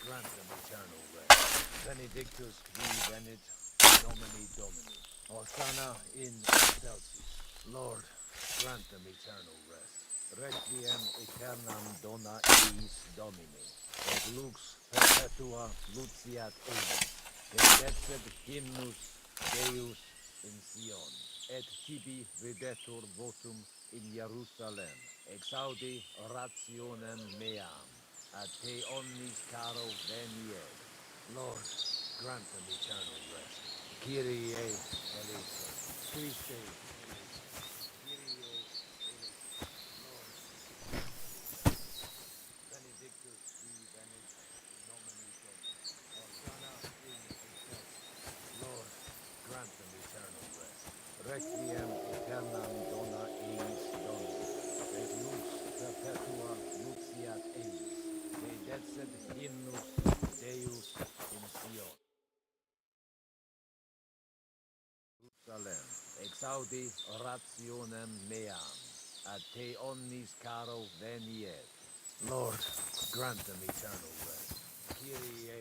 Speaker 12: Grant them eternal rest. Benedictus qui venit nomine Domini. Hosanna in excelsis. Lord, grant them eternal rest. Requiem aeternam dona eis Domini. Et lux perpetua luciat eis. Te decet hymnus Deus in Sion. Et tibi videtur votum in Jerusalem. Exaudi rationem meam. Ad te omnis caro veniet. Lord, grant them eternal rest. Kyrie eleison. Christe eleison. Kyrie eleison. Lord, benedictus qui venit in nomine Domini. Hosanna in excelsis. Lord, grant them eternal rest. Requiem aeternam dona eis Domini. Et lux perpetua luciat eis. Decet hymnus Deus in Sion. Jerusalem, exaudi rationem meam, ad te omnis caro veniet. Lord, grant them eternal rest. Kyrie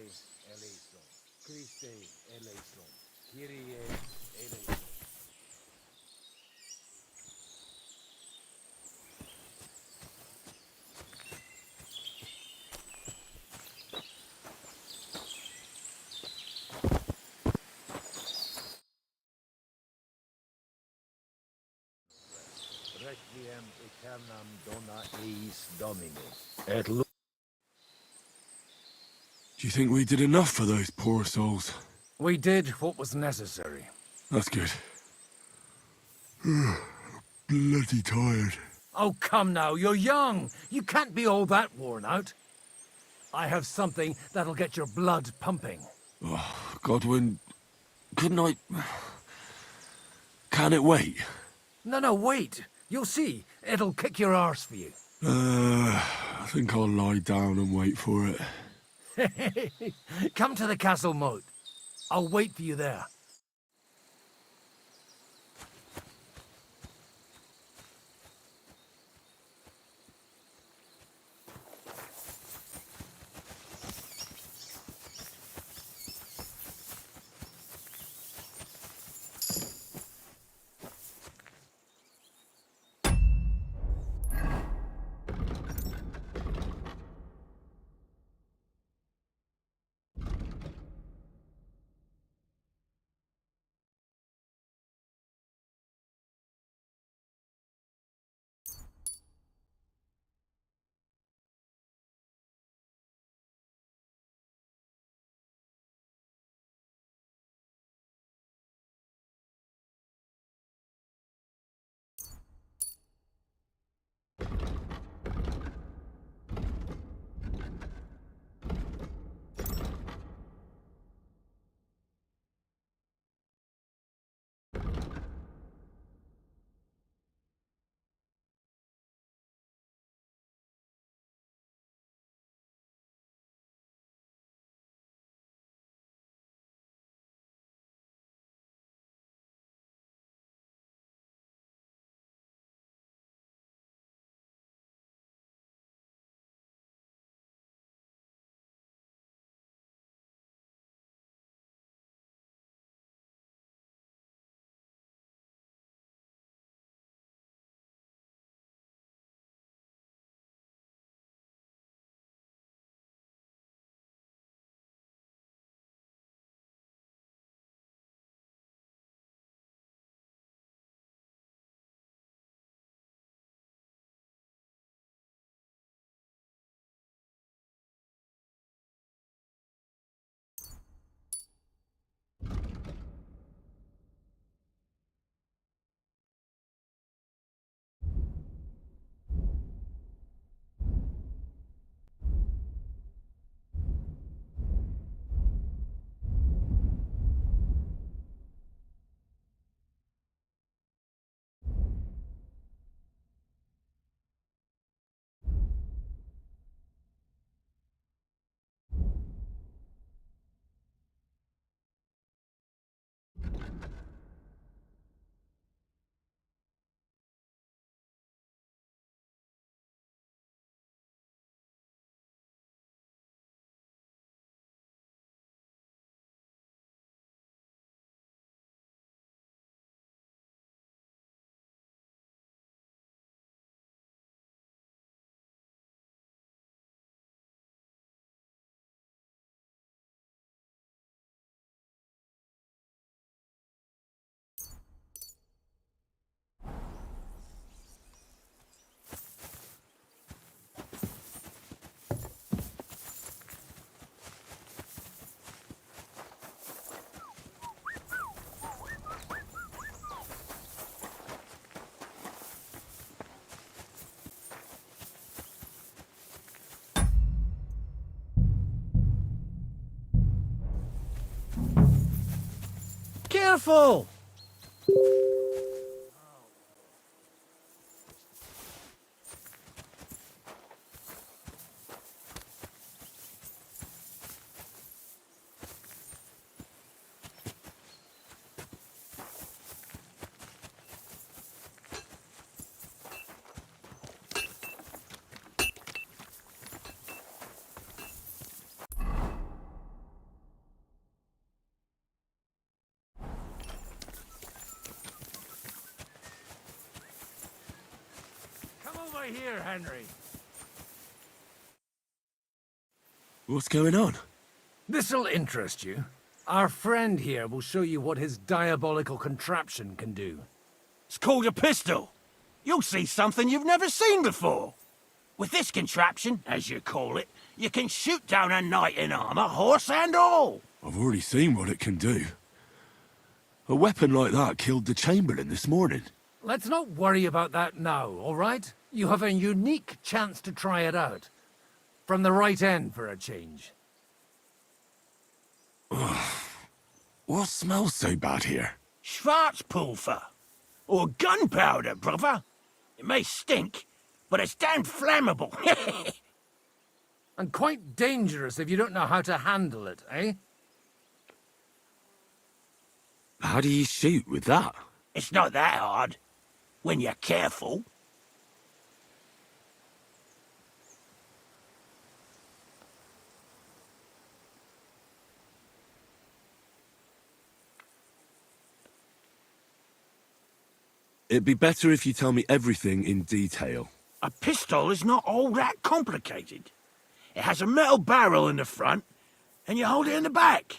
Speaker 12: eleison. Christe eleison. Kyrie eleison. Requiem aeternam dona eis Domini. Et lux.
Speaker 4: Do you think we did enough for those poor souls?
Speaker 12: We did what was necessary.
Speaker 4: That's good. Bloody tired.
Speaker 12: Oh, come now, you're young. You can't be all that worn out. I have something that'll get your blood pumping.
Speaker 4: Oh, Godwin, couldn't I... Can it wait?
Speaker 12: No, wait. You'll see. It'll kick your arse for you.
Speaker 4: I think I'll lie down and wait for it.
Speaker 12: Come to the castle moat. I'll wait for you there. Careful! Over here, Henry.
Speaker 4: What's going on?
Speaker 12: This'll interest you. Our friend here will show you what his diabolical contraption can do.
Speaker 3: It's called a pistol. You'll see something you've never seen before. With this contraption, as you call it, you can shoot down a knight in armor, horse and all.
Speaker 4: I've already seen what it can do. A weapon like that killed the Chamberlain this morning.
Speaker 12: Let's not worry about that now, all right? You have a unique chance to try it out. From the right end for a change.
Speaker 4: What smells so bad here?
Speaker 3: Schwarzpulver. Or gunpowder, brother. It may stink, but it's damn flammable.
Speaker 12: And quite dangerous if you don't know how to handle it, eh?
Speaker 4: How do you shoot with that?
Speaker 3: It's not that hard, when you're careful.
Speaker 4: It'd be better if you tell me everything in detail.
Speaker 3: A pistol is not all that complicated. It has a metal barrel in the front, and you hold it in the back.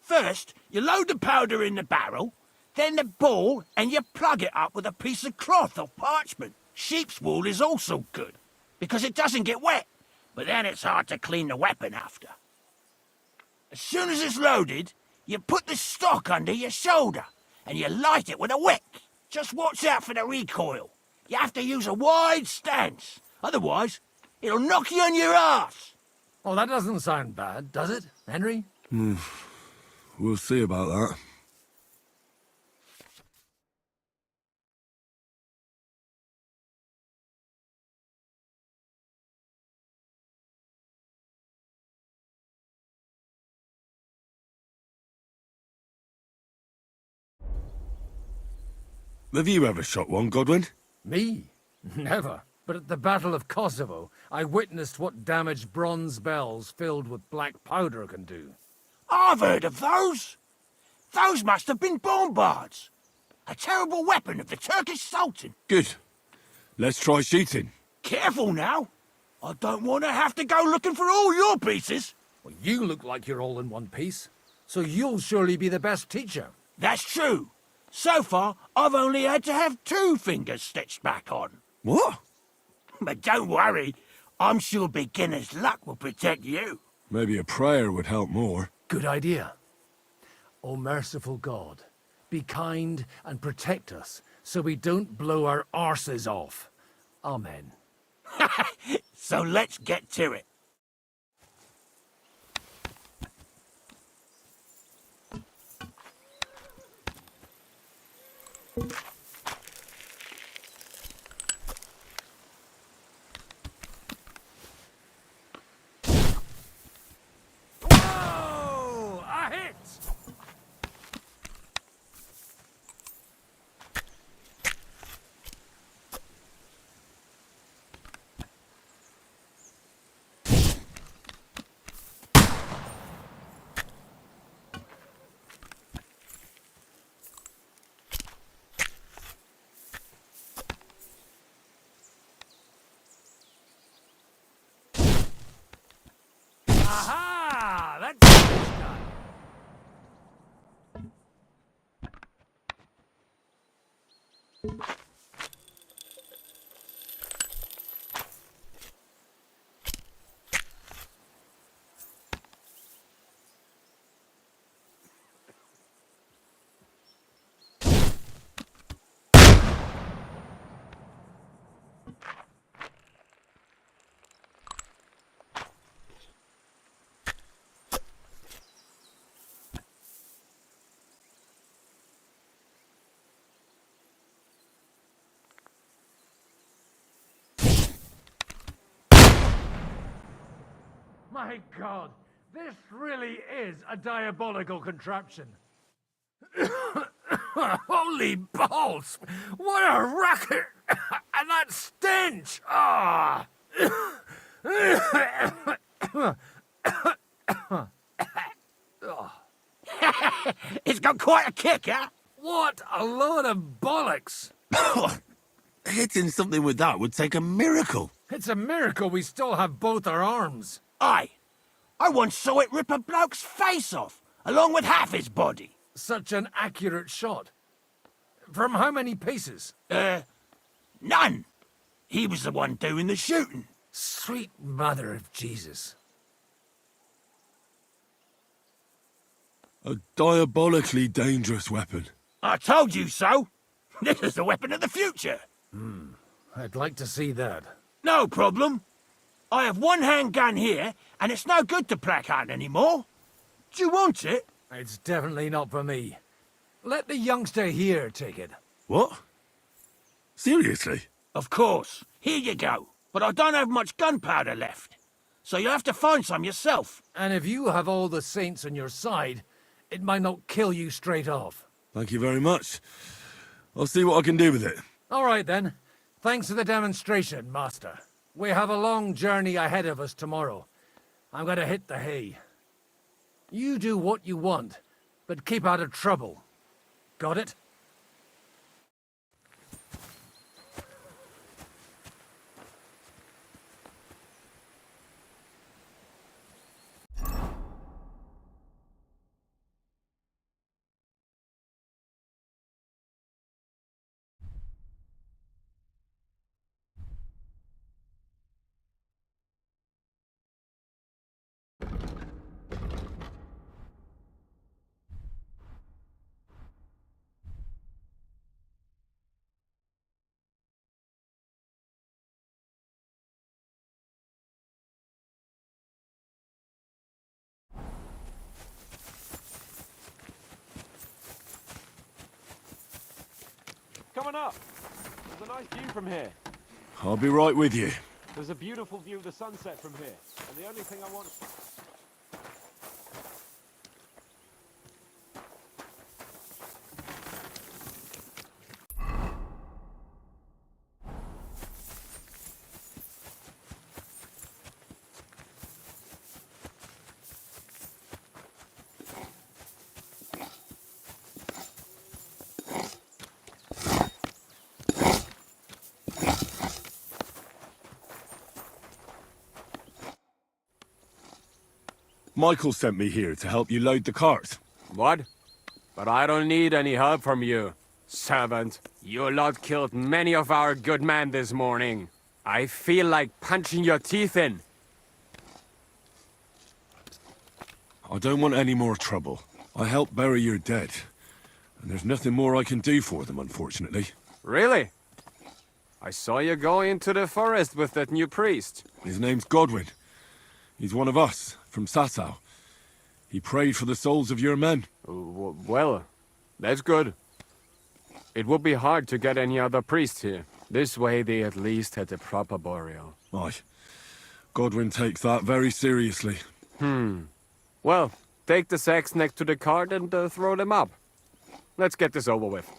Speaker 3: First, you load the powder in the barrel, then the ball, and you plug it up with a piece of cloth or parchment. Sheep's wool is also good, because it doesn't get wet, but then it's hard to clean the weapon after. As soon as it's loaded, you put the stock under your shoulder, and you light it with a wick. Just watch out for the recoil. You have to use a wide stance, otherwise it'll knock you on your ass.
Speaker 12: Oh, that doesn't sound bad, does it, Henry?
Speaker 4: We'll see about that. Have you ever shot one, Godwin?
Speaker 12: Me? Never. But at the Battle of Kosovo, I witnessed what damage bronze bells filled with black powder can do.
Speaker 3: I've heard of those. Those must have been bombards. A terrible weapon of the Turkish Sultan.
Speaker 4: Good. Let's try shooting.
Speaker 3: Careful now. I don't want to have to go looking for all your pieces.
Speaker 12: Well, you look like you're all in one piece, so you'll surely be the best teacher.
Speaker 3: That's true. So far, I've only had to have 2 fingers stitched back on.
Speaker 4: What?
Speaker 3: But don't worry. I'm sure beginner's luck will protect you.
Speaker 4: Maybe a prayer would help more.
Speaker 12: Good idea. O merciful God, be kind and protect us so we don't blow our arses off. Amen.
Speaker 3: So let's get to it.
Speaker 12: Whoa! A hit! Aha! That's done. My God, this really is a diabolical contraption. Holy balls! What a racket! And that stench! Ah!
Speaker 3: It's got quite a kick, huh?
Speaker 12: What a load of bollocks!
Speaker 4: Hitting something with that would take a miracle.
Speaker 12: It's a miracle we still have both our arms.
Speaker 3: Aye. I once saw it rip a bloke's face off, along with half his body.
Speaker 12: Such an accurate shot. From how many paces?
Speaker 3: None. He was the one doing the shooting.
Speaker 12: Sweet mother of Jesus.
Speaker 4: A diabolically dangerous weapon.
Speaker 3: I told you so. This is the weapon of the future.
Speaker 12: I'd like to see that.
Speaker 3: No problem. I have one handgun here, and it's no good to placard anymore. Do you want it?
Speaker 12: It's definitely not for me. Let the youngster here take it.
Speaker 4: What? Seriously?
Speaker 3: Of course. Here you go. But I don't have much gunpowder left. So you'll have to find some yourself.
Speaker 12: And if you have all the saints on your side, it might not kill you straight off.
Speaker 4: Thank you very much. I'll see what I can do with it.
Speaker 12: All right, then. Thanks for the demonstration, Master. We have a long journey ahead of us tomorrow. I'm gonna hit the hay. You do what you want, but keep out of trouble. Got it?
Speaker 1: Coming up. There's a nice view from here.
Speaker 4: I'll be right with you.
Speaker 1: There's a beautiful view of the sunset from here. And the only thing I want...
Speaker 4: Michael sent me here to help you load the cart.
Speaker 16: What? But I don't need any help from you, servant. You lot killed many of our good men this morning. I feel like punching your teeth in.
Speaker 4: I don't want any more trouble. I helped bury your dead. And there's nothing more I can do for them, unfortunately.
Speaker 16: Really? I saw you go into the forest with that new priest.
Speaker 4: His name's Godwin. He's one of us, from Sasau. He prayed for the souls of your men.
Speaker 16: Well, that's good. It would be hard to get any other priest here. This way they at least had a proper burial.
Speaker 4: Aye. Godwin takes that very seriously.
Speaker 16: Well, take the sacks next to the cart and throw them up. Let's get this over with.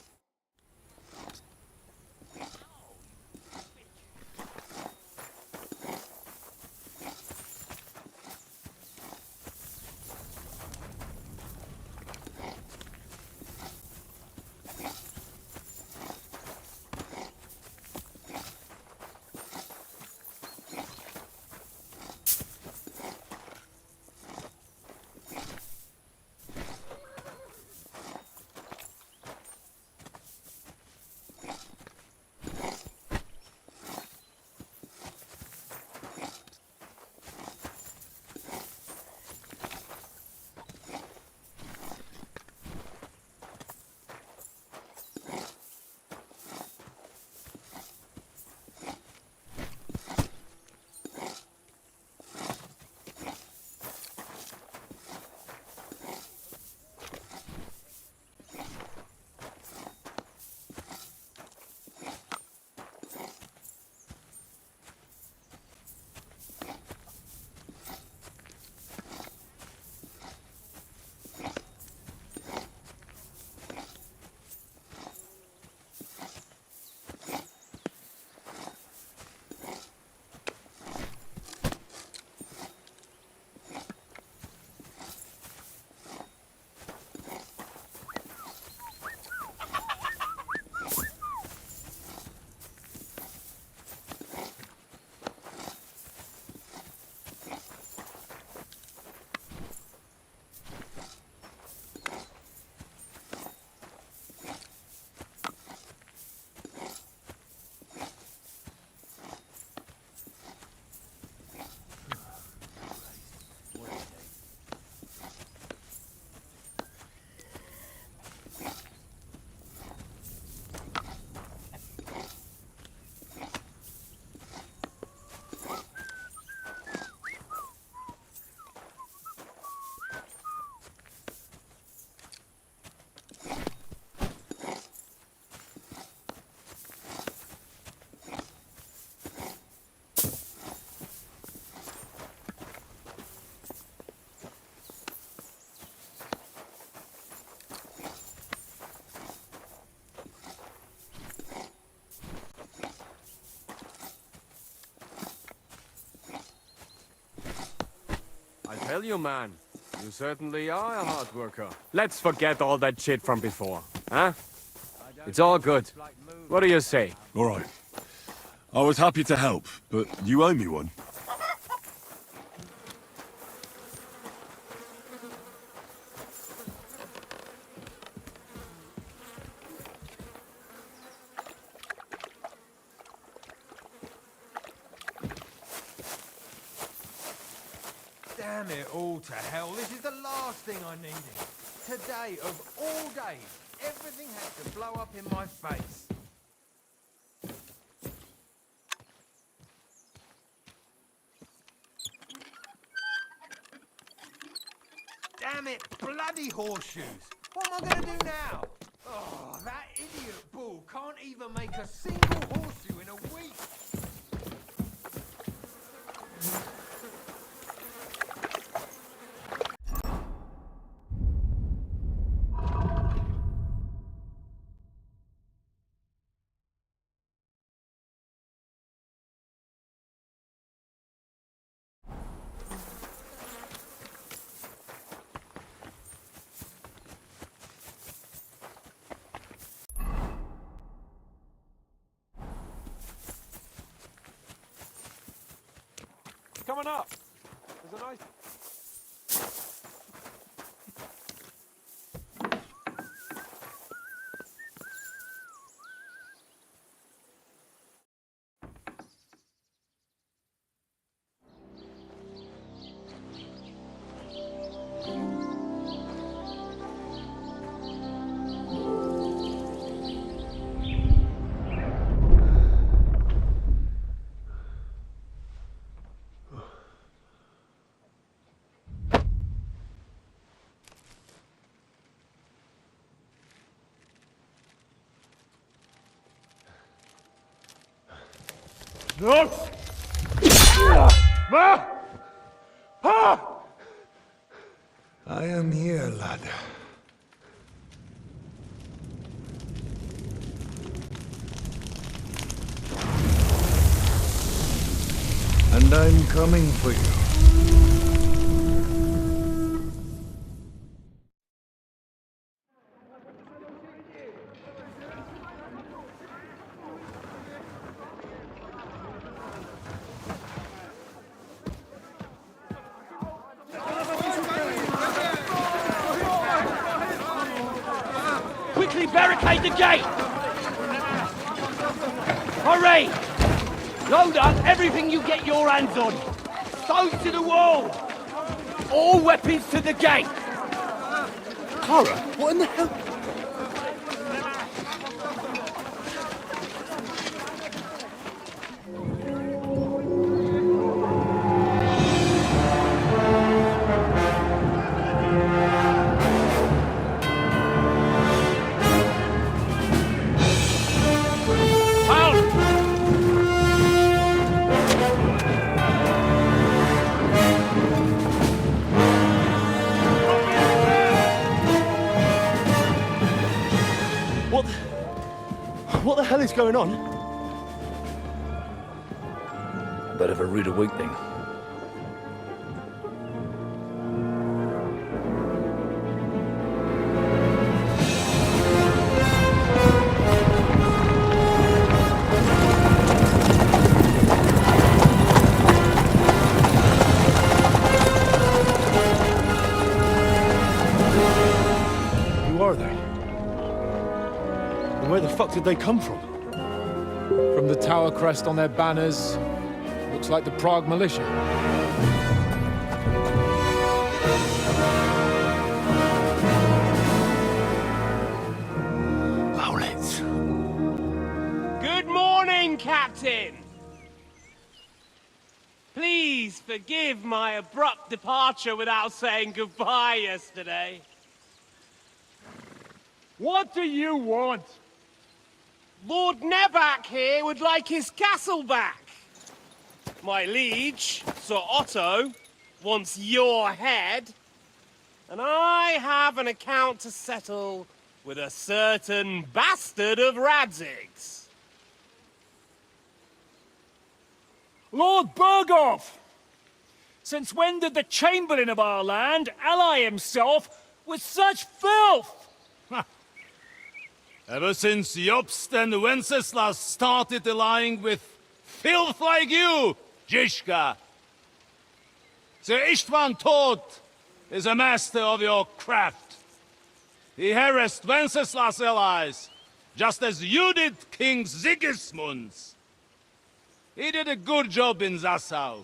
Speaker 16: tell you, man. You certainly are a hard worker. Let's forget all that shit from before, huh? It's all good. What do you say?
Speaker 4: All right. I was happy to help, but you owe me one.
Speaker 6: Damn it all to hell. This is the last thing I needed. Today, of all days, everything had to blow up in my face. Damn it, bloody horseshoes. What am I going to do now? Oh, that idiot bull can't even make a single horseshoe in a week.
Speaker 1: Coming up. There's a nice...
Speaker 8: No! Ma! Ah!
Speaker 7: I am here, lad. And I'm coming for you.
Speaker 3: Quickly barricade the gate! Hurry! Load up everything you get your hands on. Stones to the wall! All weapons to the gate!
Speaker 8: Clara, what in the hell? What the hell is going on?
Speaker 13: A bit of a rude awakening.
Speaker 8: Who are they? And where the fuck did they come from?
Speaker 15: From the tower crest on their banners, looks like the Prague militia.
Speaker 8: Owlets.
Speaker 5: Good morning, Captain! Please forgive my abrupt departure without saying goodbye yesterday.
Speaker 15: What do you want?
Speaker 5: Lord Nebak here would like his castle back. My liege, Sir Otto, wants your head. And I have an account to settle with a certain bastard of Radzig's.
Speaker 15: Lord Berghoff!
Speaker 9: Since when did the Chamberlain of our land ally himself with such filth?
Speaker 8: Ever since Jobst and Wenceslas started allying with filth like you, Zizka. Sir Istvan Tod is a master of your craft. He harassed Wenceslas' allies, just as you did King Sigismund's. He did a good job in Zassau,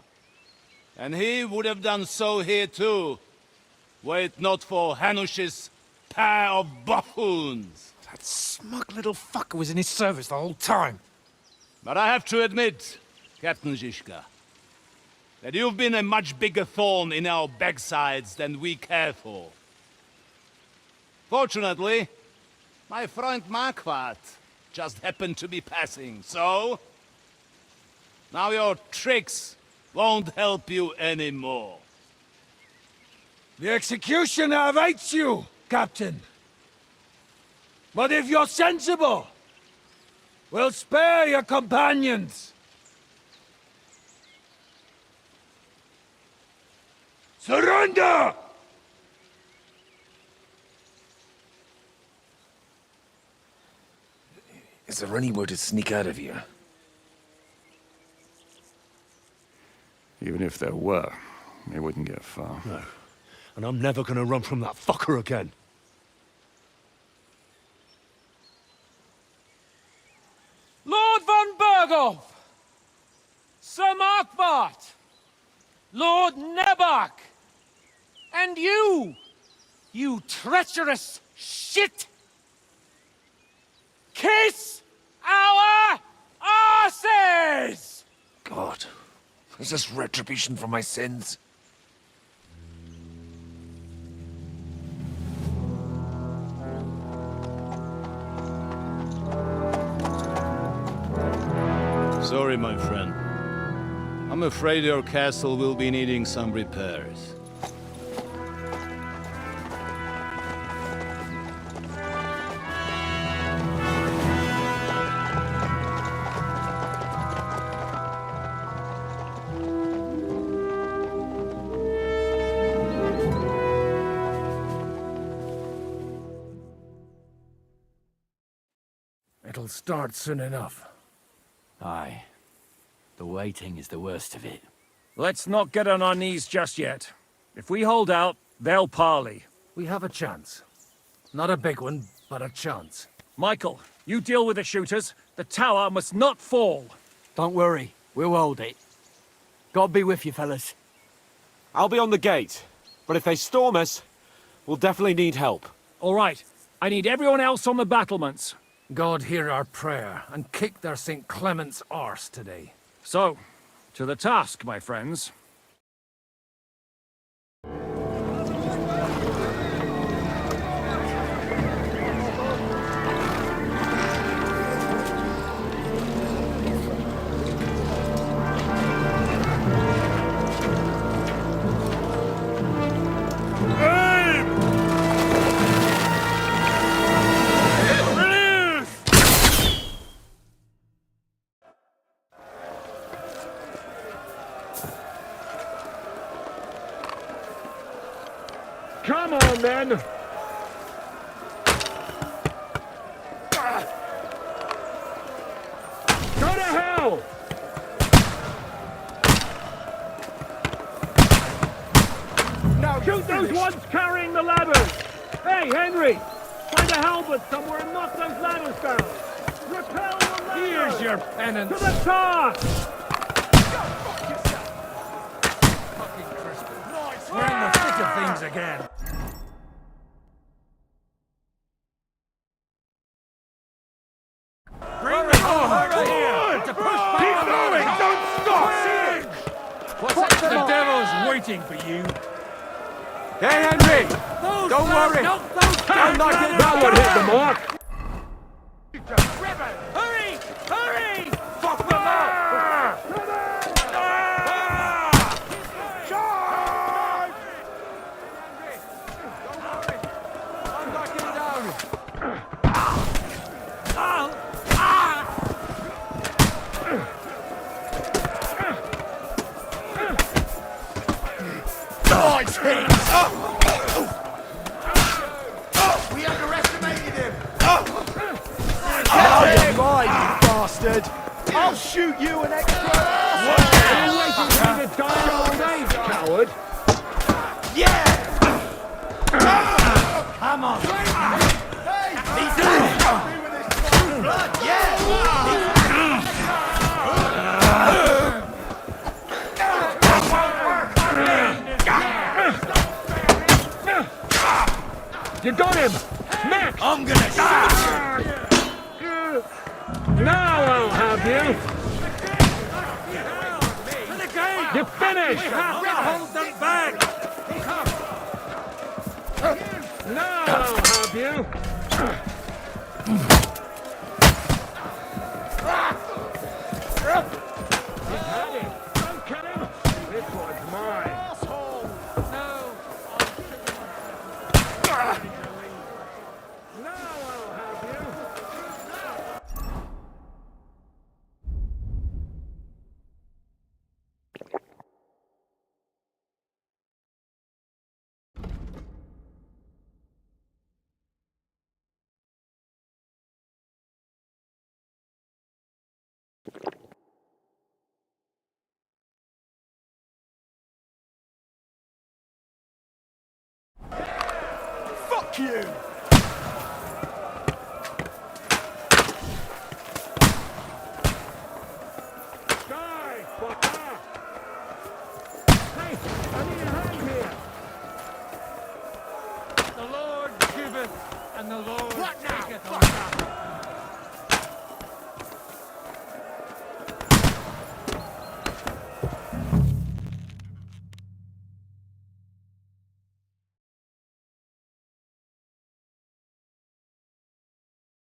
Speaker 8: and he would have done so here too, were it not for Hanush's pair of buffoons.
Speaker 14: That smug little fucker was in his service the whole time.
Speaker 8: But I have to admit, Captain Zizka, that you've been a much bigger thorn in our backsides than we care for. Fortunately, my friend Marquardt just happened to be passing, so... now your tricks won't help you anymore.
Speaker 14: The executioner awaits you, Captain. But if you're sensible, we'll spare your companions. Surrender!
Speaker 13: Is there anywhere to sneak out of here?
Speaker 4: Even if there were, they wouldn't get far.
Speaker 2: No. And I'm never gonna run from that fucker again.
Speaker 9: Lord von Berghoff! Sir Marquardt! Lord Nebach! And you! You treacherous shit! Kiss our asses!
Speaker 13: God, is this retribution for my sins?
Speaker 8: Sorry, my friend. I'm afraid your castle will be needing some repairs.
Speaker 12: It'll start soon enough.
Speaker 11: Aye. The waiting is the worst of it.
Speaker 9: Let's not get on our knees just yet. If we hold out, they'll parley.
Speaker 12: We have a chance. Not a big one, but a chance.
Speaker 9: Michael, you deal with the shooters. The tower must not fall.
Speaker 11: Don't worry. We'll hold it. God be with you, fellas.
Speaker 1: I'll be on the gate. But if they storm us, we'll definitely need help.
Speaker 9: All right. I need everyone else on the battlements.
Speaker 12: God hear our prayer, and kick their St. Clement's arse today.
Speaker 9: So, to the task, my friends.
Speaker 12: Come on, then! Go to hell!
Speaker 9: Now shoot those ones carrying the ladders! Hey, Henry! Find a halberd somewhere and knock those ladders down! Repel the ladders!
Speaker 12: Here's your penance!
Speaker 9: To the task!
Speaker 12: We're in the thick of things again.
Speaker 9: Bring the over here!
Speaker 12: To push back! Keep going! Don't stop!
Speaker 9: What's that? The devil's waiting for you.
Speaker 1: Hey, Henry! Don't worry! I'm not getting that one hit the mark!
Speaker 9: Hurry! Hurry! Fuck them up!
Speaker 17: Nice hit! We underestimated him! Get him! Right, you bastard! I'll shoot you an extra!
Speaker 9: You're waiting for me to die all day, coward!
Speaker 17: Yeah! Come on! He's blood, yeah!
Speaker 9: You got him! Max!
Speaker 17: I'm gonna shoot you!
Speaker 9: Now I'll have you! You're finished!
Speaker 3: Hold them back!
Speaker 9: Now I'll have you! You've had it! Don't kill him! This one's mine! Now I'll have you!
Speaker 17: Fuck you!
Speaker 9: Die, fucker! Hey, I need a hand here! The Lord giveth, and the Lord taketh away.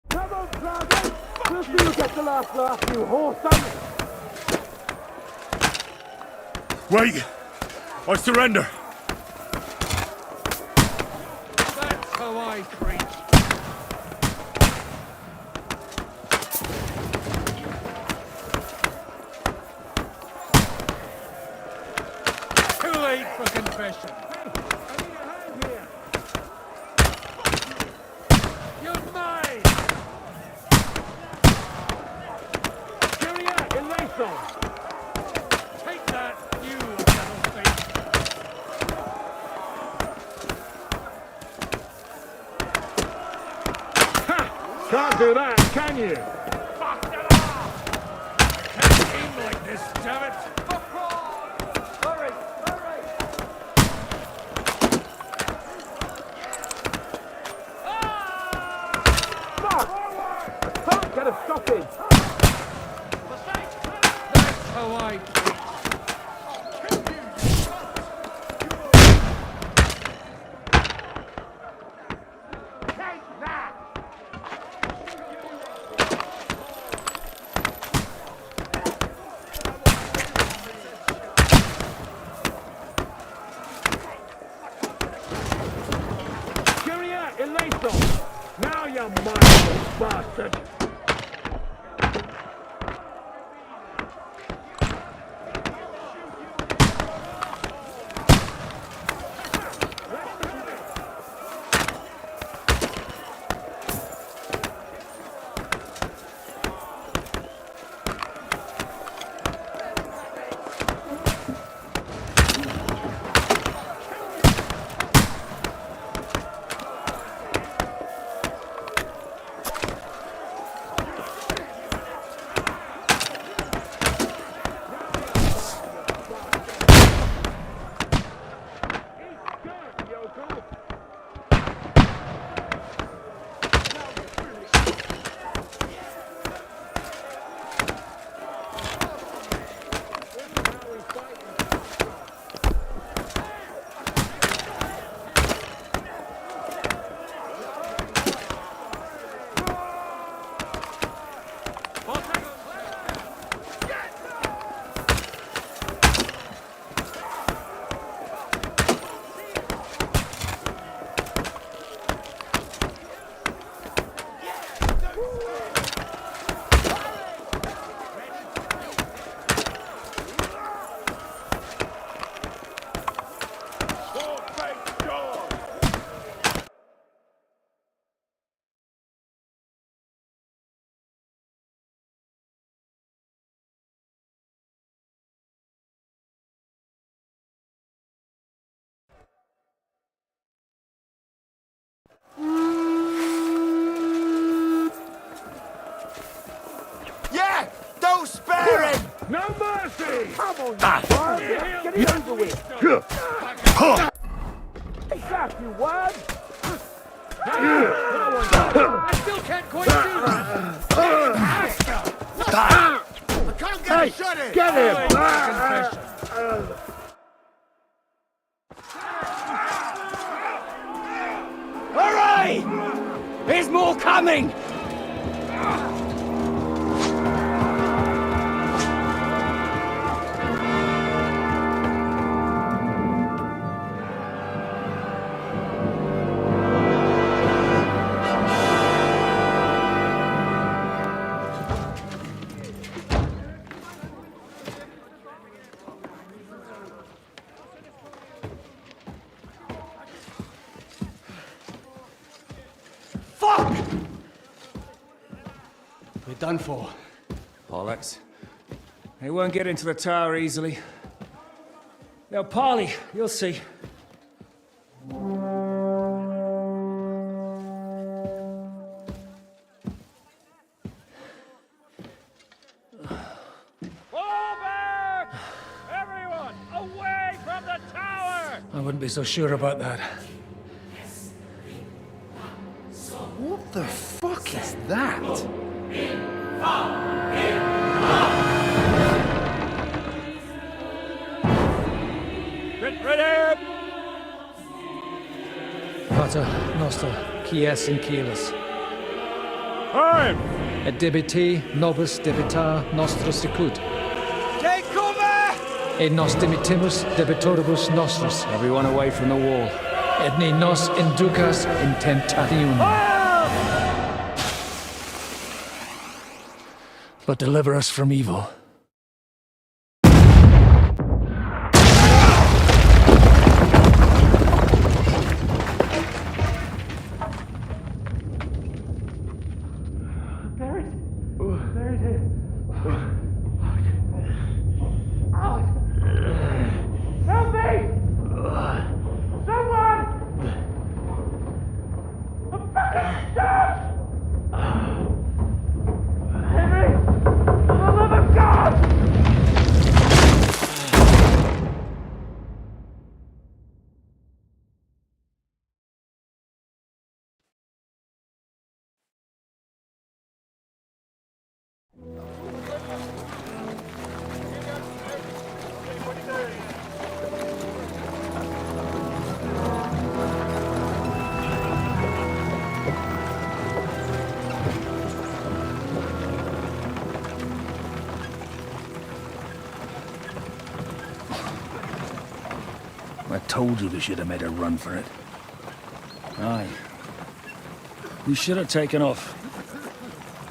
Speaker 9: Come on, Dragon! We'll see you get the last laugh, you whoreson!
Speaker 2: Wait! I surrender!
Speaker 9: That's how I preach. Too late for confession. Hey, I need a hand here. You're mine! Kyria, eleison! Take that, you devil face! Ha! Can't do that, can you? Fuck it off! I can't aim like this, damn it! Hurry! Hurry! Fuck! Can't get a stoppage! That's how I preach. Take that!
Speaker 3: Come on, get it over with. Back, you word.
Speaker 9: I still can't quite do that.
Speaker 17: I can't get a shot in!
Speaker 3: Get him!
Speaker 11: Hooray! There's more coming!
Speaker 10: We're done for.
Speaker 9: Bollocks. They won't get into the tower easily. Now, Parley, you'll see.
Speaker 10: Fall back! Everyone, away from the tower!
Speaker 12: I wouldn't be so sure about that.
Speaker 17: What the fuck is that?
Speaker 10: Get ready!
Speaker 12: Pater Noster, Quies in Keelis.
Speaker 10: Time!
Speaker 12: Et debiti nobis debitar nostros sicut.
Speaker 11: Take cover!
Speaker 12: Et nos dimitimus debitoribus nostros.
Speaker 9: Everyone away from the wall.
Speaker 12: Et ni nos inducas in tentationem. But deliver us from evil.
Speaker 3: Help me! Someone! I'm fucking stuck! Henry! For the love of God!
Speaker 12: I told you we should have made a run for it.
Speaker 9: Aye. We should have taken off.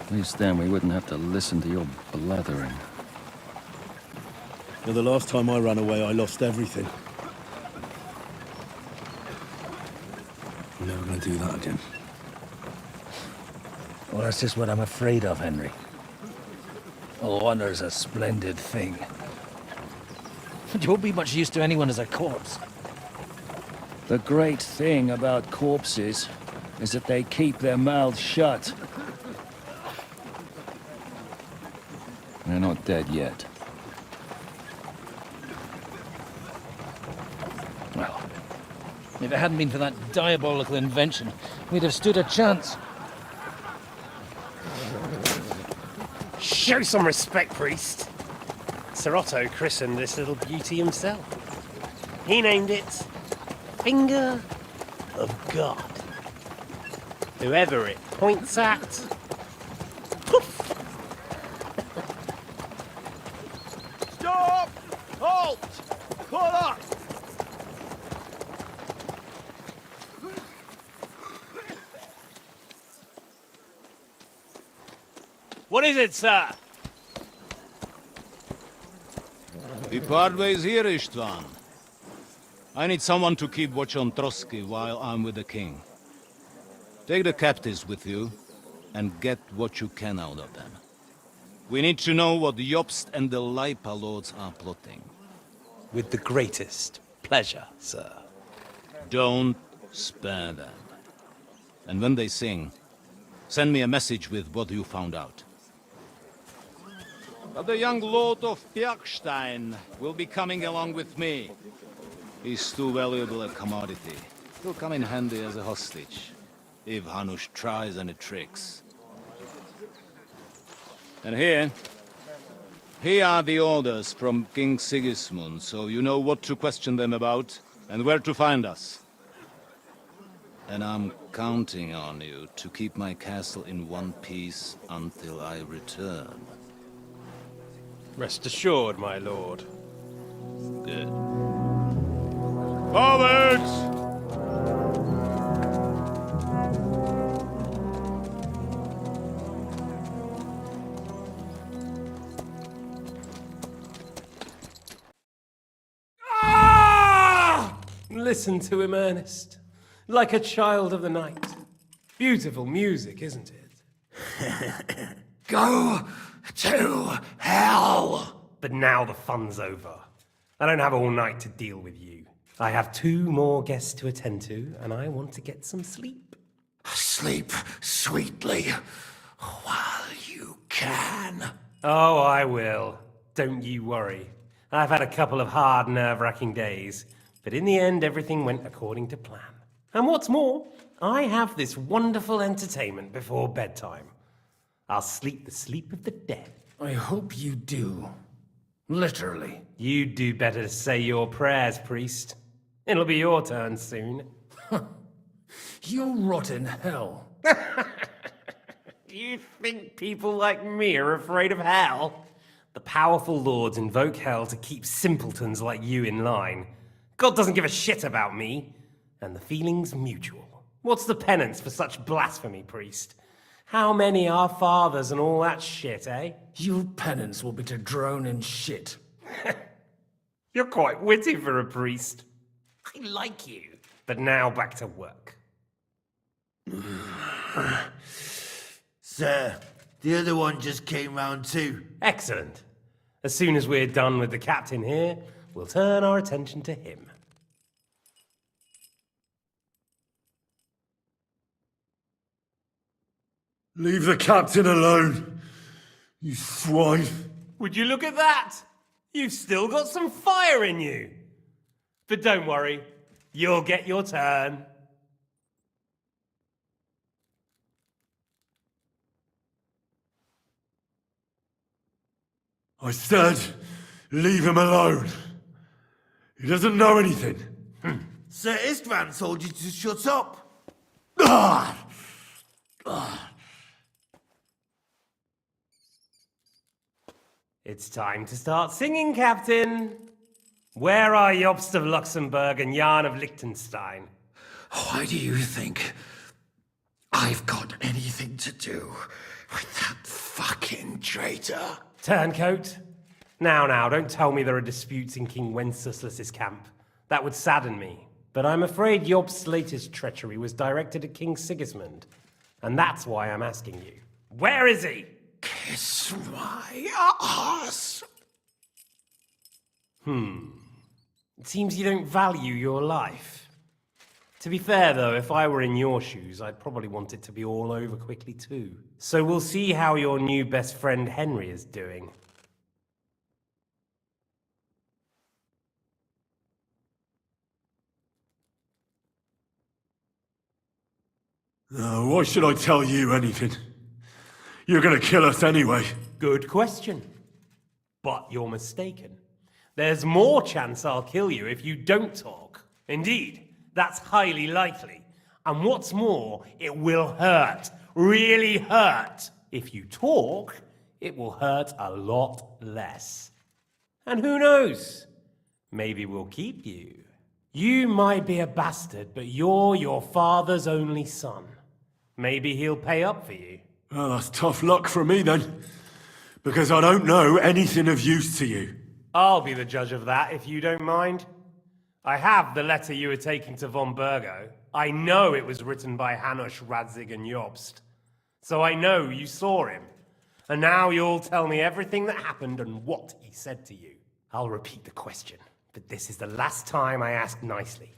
Speaker 9: At least then we wouldn't have to listen to your blathering.
Speaker 18: Well, the last time I ran away, I lost everything. I'm never gonna do that again.
Speaker 12: Well, that's just what I'm afraid of, Henry. Honor's a splendid thing. You won't be much use to anyone as a corpse.
Speaker 9: The great thing about corpses is that they keep their mouths shut. They're not dead yet.
Speaker 12: Well, if it hadn't been for that diabolical invention, we'd have stood a chance.
Speaker 5: Show some respect, priest. Sir Otto christened this little beauty himself. He named it Finger of God. Whoever it points at, poof!
Speaker 17: Stop! Halt! Pull up!
Speaker 5: What is it, sir?
Speaker 22: The Padway's here, Istvan. I need someone to keep watch on Trotsky while I'm with the king. Take the captives with you, and get what you can out of them. We need to know what Jobst and the Leipa lords are plotting.
Speaker 23: With the greatest pleasure, sir.
Speaker 22: Don't spare them. And when they sing, send me a message with what you found out. But the young lord of Bjergstein will be coming along with me. He's too valuable a commodity. He'll come in handy as a hostage, if Hanush tries any tricks. And here are the orders from King Sigismund, so you know what to question them about, and where to find us. And I'm counting on you to keep my castle in one piece until I return.
Speaker 5: Rest assured, my lord.
Speaker 22: Good. Forwards!
Speaker 5: Listen to him, Ernest. Like a child of the night. Beautiful music, isn't it?
Speaker 8: Go to hell!
Speaker 5: But now the fun's over. I don't have all night to deal with you. I have 2 more guests to attend to, and I want to get some sleep.
Speaker 8: Sleep sweetly while you can.
Speaker 5: Oh, I will. Don't you worry. I've had a couple of hard, nerve-wracking days, but in the end, everything went according to plan. And what's more, I have this wonderful entertainment before bedtime. I'll sleep the sleep of the dead.
Speaker 12: I hope you do. Literally.
Speaker 5: You'd do better to say your prayers, priest. It'll be your turn soon.
Speaker 12: You'll rot in hell.
Speaker 5: Do you think people like me are afraid of hell? The powerful lords invoke hell to keep simpletons like you in line. God doesn't give a shit about me. And the feeling's mutual. What's the penance for such blasphemy, priest? How many are fathers and all that shit, eh?
Speaker 12: Your penance will be to drown in shit.
Speaker 5: You're quite witty for a priest. I like you. But now back to work.
Speaker 17: Sir, the other one just came round too.
Speaker 5: Excellent. As soon as we're done with the captain here, we'll turn our attention to him.
Speaker 2: Leave the captain alone, you swine.
Speaker 5: Would you look at that? You've still got some fire in you. But don't worry, you'll get your turn.
Speaker 2: I said, leave him alone. He doesn't know anything.
Speaker 17: Sir Istvan told you to shut up.
Speaker 5: It's time to start singing, Captain. Where are Jobst of Luxembourg and Jan of Liechtenstein?
Speaker 8: Why do you think I've got anything to do with that fucking traitor?
Speaker 5: Turncoat? Now, don't tell me there are disputes in King Wenceslas's camp. That would sadden me. But I'm afraid Jobst's latest treachery was directed at King Sigismund. And that's why I'm asking you. Where is he?
Speaker 8: Kiss my ass.
Speaker 5: It seems you don't value your life. To be fair, though, if I were in your shoes, I'd probably want it to be all over quickly, too. So we'll see how your new best friend Henry is doing.
Speaker 2: Why should I tell you anything? You're gonna kill us anyway.
Speaker 5: Good question. But you're mistaken. There's more chance I'll kill you if you don't talk. Indeed, that's highly likely. And what's more, it will hurt. Really hurt. If you talk, it will hurt a lot less. And who knows? Maybe we'll keep you. You might be a bastard, but you're your father's only son. Maybe he'll pay up for you.
Speaker 2: Well, that's tough luck for me then. Because I don't know anything of use to you.
Speaker 5: I'll be the judge of that, if you don't mind. I have the letter you were taking to von Burgo. I know it was written by Hanush, Radzig, and Jobst. So I know you saw him. And now you'll tell me everything that happened and what he said to you. I'll repeat the question, but this is the last time I ask nicely.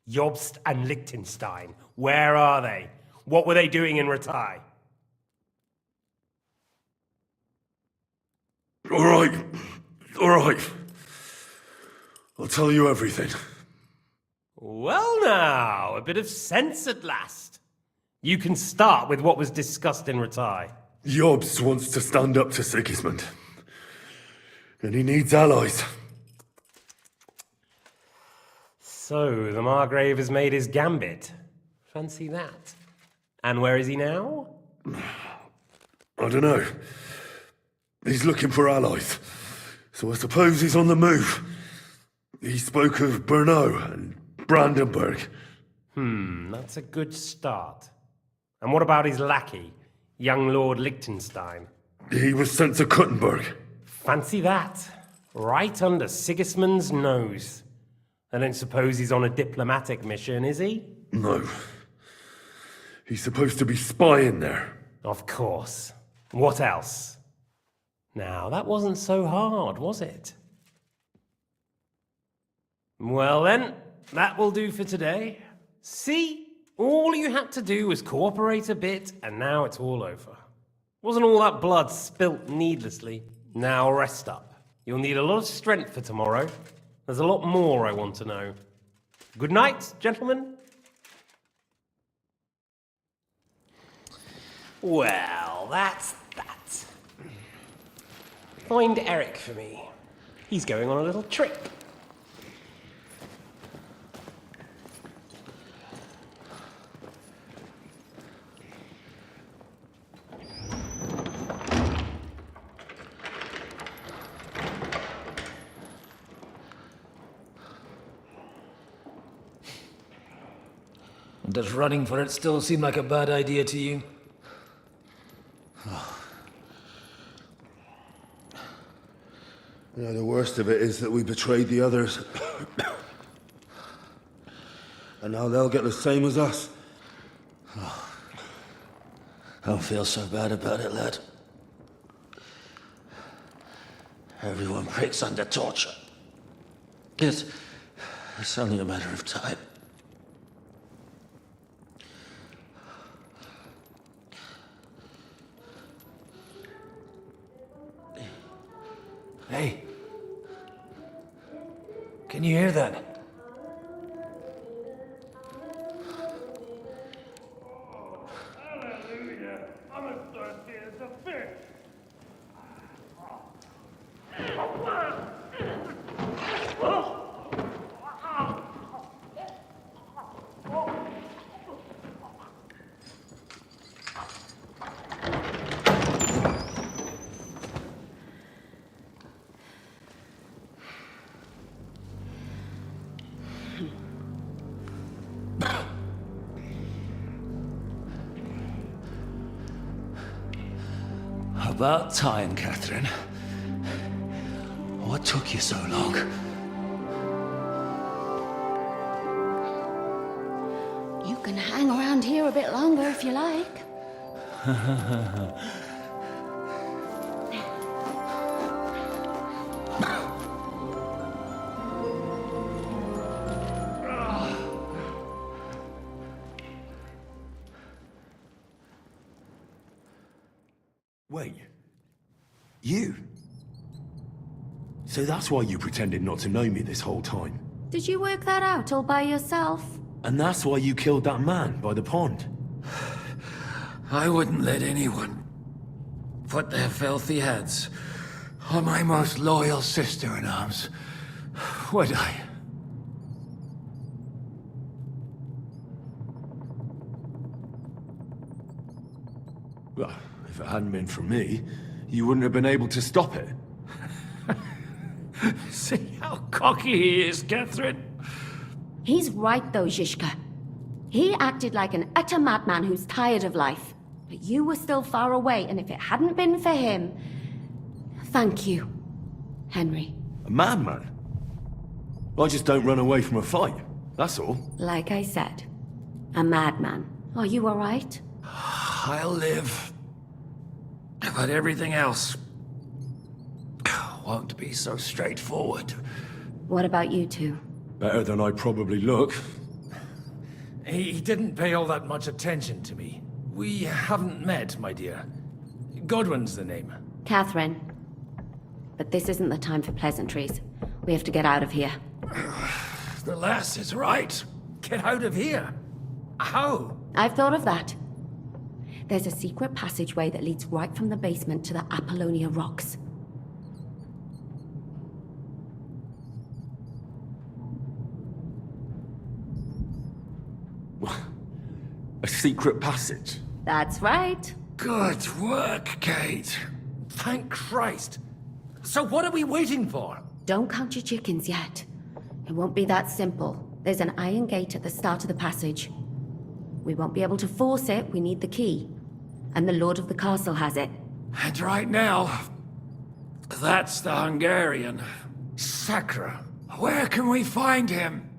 Speaker 5: Jobst and Liechtenstein, where are they? What were they doing in Ratai?
Speaker 2: All right. All right. I'll tell you everything.
Speaker 5: Well now, a bit of sense at last. You can start with what was discussed in Ratai.
Speaker 2: Jobs wants to stand up to Sigismund. And he needs allies.
Speaker 5: So, the Margrave has made his gambit. Fancy that. And where is he now?
Speaker 2: I don't know. He's looking for allies. So I suppose he's on the move. He spoke of Brno and Brandenburg.
Speaker 5: That's a good start. And what about his lackey, young Lord Liechtenstein?
Speaker 2: He was sent to Kuttenberg.
Speaker 5: Fancy that. Right under Sigismund's nose. I don't suppose he's on a diplomatic mission, is he?
Speaker 2: No. He's supposed to be spying there.
Speaker 5: Of course. What else? Now, that wasn't so hard, was it? Well then, that will do for today. See? All you had to do was cooperate a bit, and now it's all over. Wasn't all that blood spilt needlessly? Now rest up. You'll need a lot of strength for tomorrow. There's a lot more I want to know. Good night, gentlemen. Well, that's that. Find Eric for me. He's going on a little trip.
Speaker 13: Does running for it still seem like a bad idea to you?
Speaker 19: The worst of it is that we betrayed the others. And now they'll get the same as us. Don't feel so bad about it, lad. Everyone breaks under torture. It's only a matter of time.
Speaker 13: Hey. Can you hear that?
Speaker 19: About time, Catherine. What took you so long?
Speaker 20: You can hang around here a bit longer if you like.
Speaker 2: Wait. You? So that's why you pretended not to know me this whole time?
Speaker 20: Did you work that out all by yourself?
Speaker 2: And that's why you killed that man by the pond?
Speaker 13: I wouldn't let anyone put their filthy heads on my most loyal sister-in-arms, would I?
Speaker 2: Well, if it hadn't been for me, you wouldn't have been able to stop it.
Speaker 13: See how cocky he is, Catherine?
Speaker 20: He's right though, Zizka. He acted like an utter madman who's tired of life. But you were still far away, and if it hadn't been for him... Thank you, Henry.
Speaker 2: A madman? I just don't run away from a fight, that's all.
Speaker 20: Like I said, a madman. Are you all right?
Speaker 13: I'll live. But everything else won't be so straightforward.
Speaker 20: What about you two?
Speaker 2: Better than I probably look.
Speaker 12: He didn't pay all that much attention to me. We haven't met, my dear. Godwin's the name.
Speaker 20: Catherine. but this isn't the time for pleasantries. We have to get out of here.
Speaker 12: The lass is right. Get out of here. How?
Speaker 20: I've thought of that. There's a secret passageway that leads right from the basement to the Apollonia Rocks.
Speaker 2: A secret passage?
Speaker 20: That's right.
Speaker 12: Good work, Kate. Thank Christ. So what are we waiting for?
Speaker 20: Don't count your chickens yet. It won't be that simple. There's an iron gate at the start of the passage. We won't be able to force it, we need the key. And the Lord of the Castle has it.
Speaker 12: And right now, that's the Hungarian. Sacra. Where can we find him?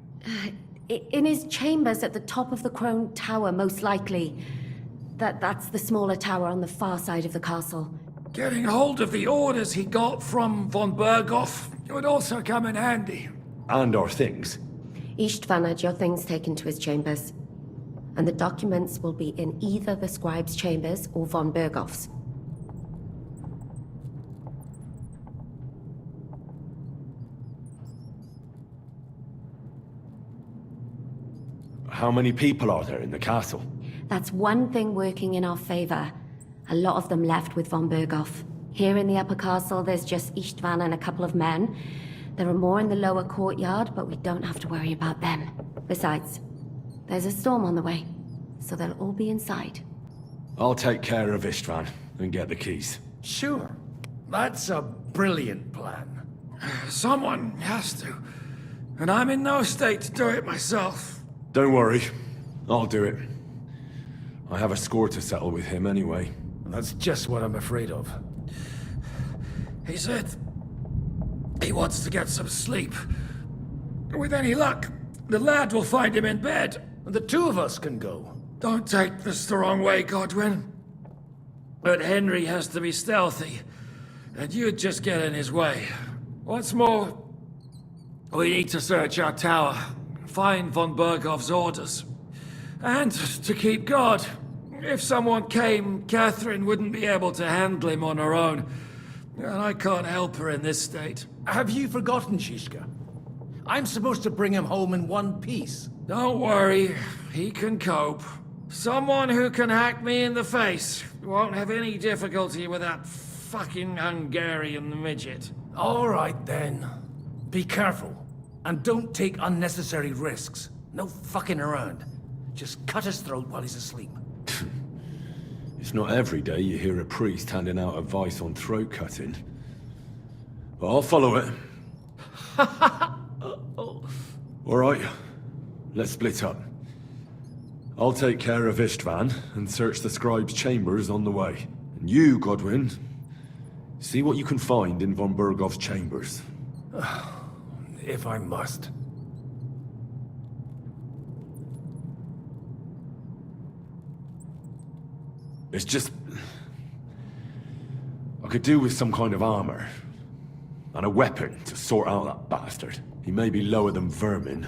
Speaker 20: In his chambers at the top of the Crone Tower, most likely. That's the smaller tower on the far side of the castle.
Speaker 12: Getting hold of the orders he got from von Berghoff would also come in handy.
Speaker 2: And our things.
Speaker 20: Istvan had your things taken to his chambers. And the documents will be in either the scribe's chambers or von Berghoff's.
Speaker 2: How many people are there in the castle?
Speaker 20: That's one thing working in our favor. A lot of them left with von Berghoff. Here in the upper castle, there's just Istvan and a couple of men. There are more in the lower courtyard, but we don't have to worry about them. Besides, there's a storm on the way, so they'll all be inside.
Speaker 2: I'll take care of Istvan and get the keys.
Speaker 12: Sure. That's a brilliant plan. Someone has to. And I'm in no state to do it myself.
Speaker 2: Don't worry. I'll do it. I have a score to settle with him anyway.
Speaker 12: That's just what I'm afraid of. He said he wants to get some sleep. With any luck, the lad will find him in bed. And the two of us can go. Don't take this the wrong way, Godwin. But Henry has to be stealthy, and you'd just get in his way. What's more, we need to search our tower, find von Berghoff's orders. And to keep guard. If someone came, Catherine wouldn't be able to handle him on her own. And I can't help her in this state. Have you forgotten, Shishka? I'm supposed to bring him home in one piece.
Speaker 9: Don't worry, he can cope. Someone who can hack me in the face won't have any difficulty with that fucking Hungarian midget.
Speaker 12: All right, then. Be careful. And don't take unnecessary risks. No fucking around. Just cut his throat while he's asleep.
Speaker 2: It's not every day you hear a priest handing out advice on throat cutting. But I'll follow it. All right, let's split up. I'll take care of Istvan and search the scribe's chambers on the way. And you, Godwin, see what you can find in von Berghoff's chambers.
Speaker 12: If I must.
Speaker 2: It's just... I could do with some kind of armor. And a weapon to sort out that bastard. He may be lower than vermin,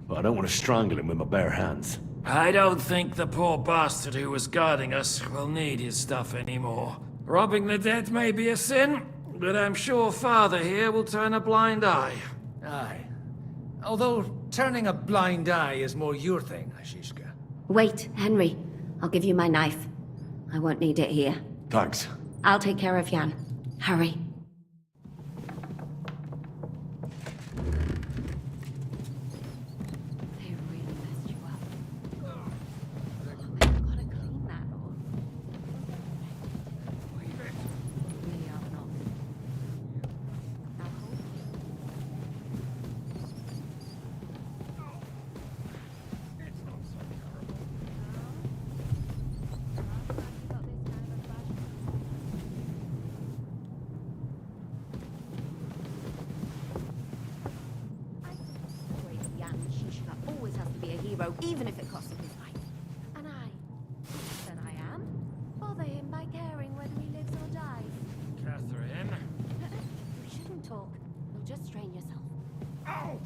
Speaker 2: but I don't want to strangle him with my bare hands.
Speaker 9: I don't think the poor bastard who was guarding us will need his stuff anymore. Robbing the dead may be a sin, but I'm sure Father here will turn a blind eye.
Speaker 12: Aye. Although turning a blind eye is more your thing, Shishka.
Speaker 20: Wait, Henry. I'll give you my knife. I won't need it here.
Speaker 2: Thanks.
Speaker 20: I'll take care of Jan. Hurry. Even if it costs him his life. And then I am, bother him by caring whether he lives or dies.
Speaker 9: Catherine?
Speaker 20: You shouldn't talk. You'll just strain yourself.
Speaker 9: Ow!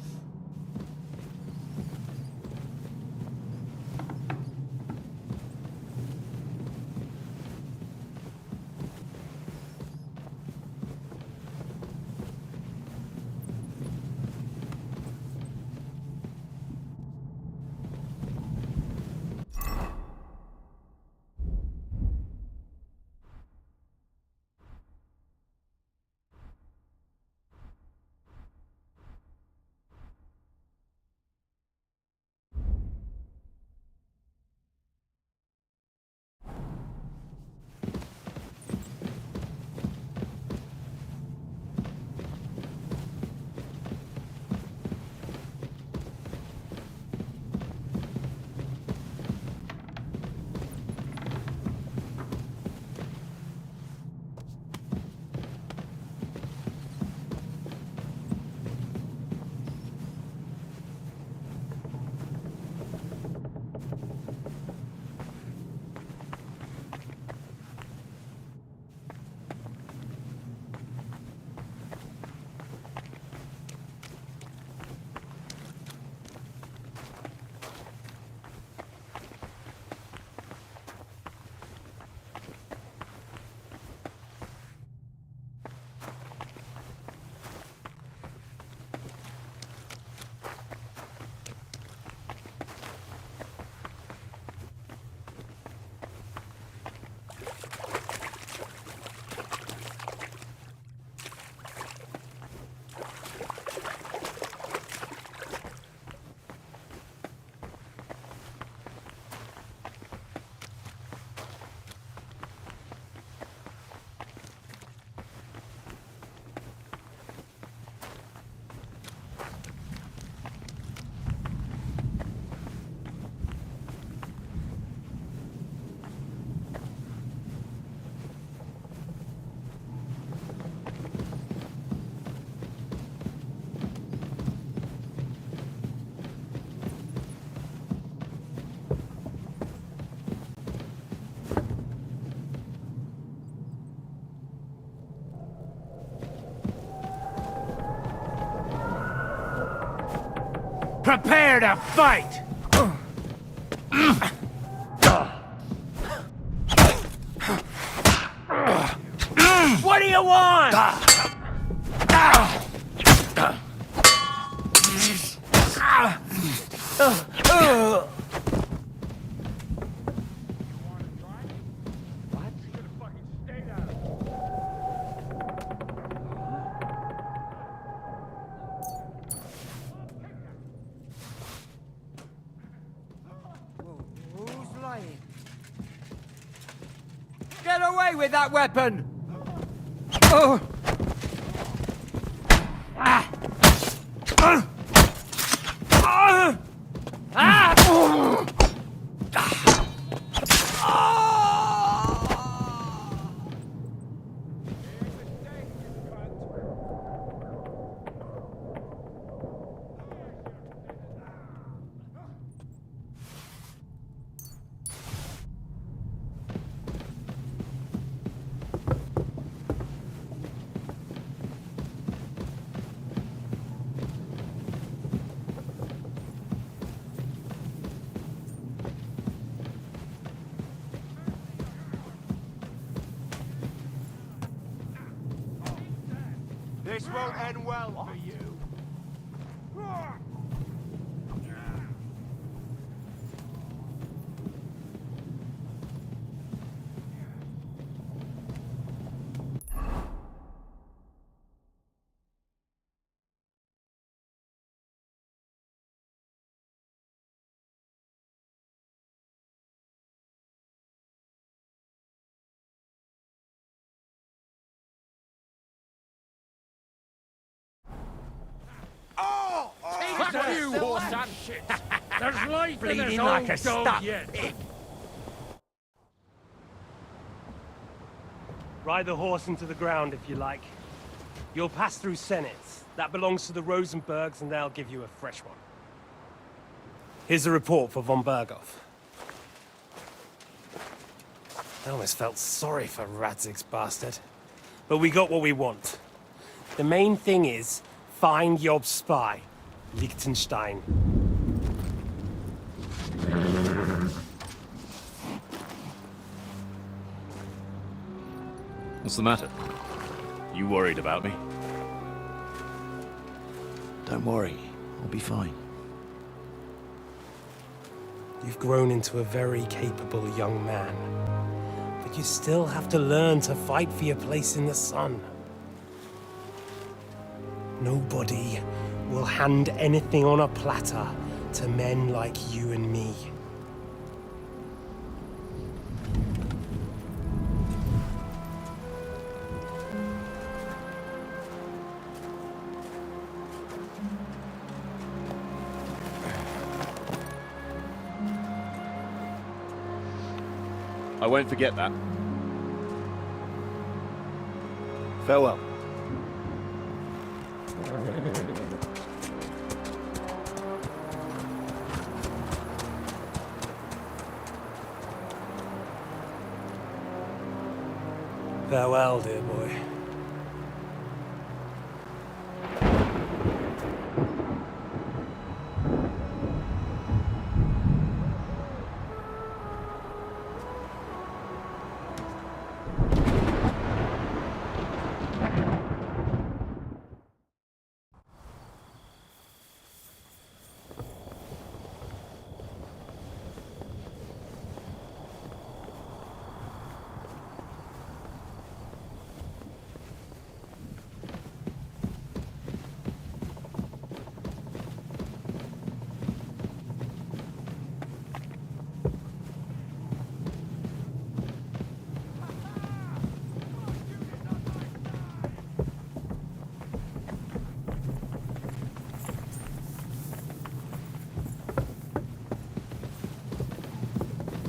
Speaker 3: prepare to fight! What do you want?
Speaker 11: Who's lying? Get away with that weapon! Oh!
Speaker 17: This won't end well for you.
Speaker 12: Fuck you, horse and shit! There's life in this
Speaker 3: Bleeding
Speaker 12: old
Speaker 3: like a
Speaker 12: dog
Speaker 3: stuck
Speaker 12: yet.
Speaker 3: pig.
Speaker 5: Ride the horse into the ground if you like. You'll pass through Senates. That belongs to the Rosenbergs, and they'll give you a fresh one. Here's a report for von Berghoff. I almost felt sorry for Radzig's bastard. But we got what we want. The main thing is, find Job's spy, Liechtenstein.
Speaker 6: What's the matter? You worried about me?
Speaker 19: Don't worry, I'll be fine.
Speaker 5: You've grown into a very capable young man. But you still have to learn to fight for your place in the sun. Nobody will hand anything on a platter to men like you and me.
Speaker 6: I won't forget that.
Speaker 19: Farewell.
Speaker 5: Farewell, dear boy.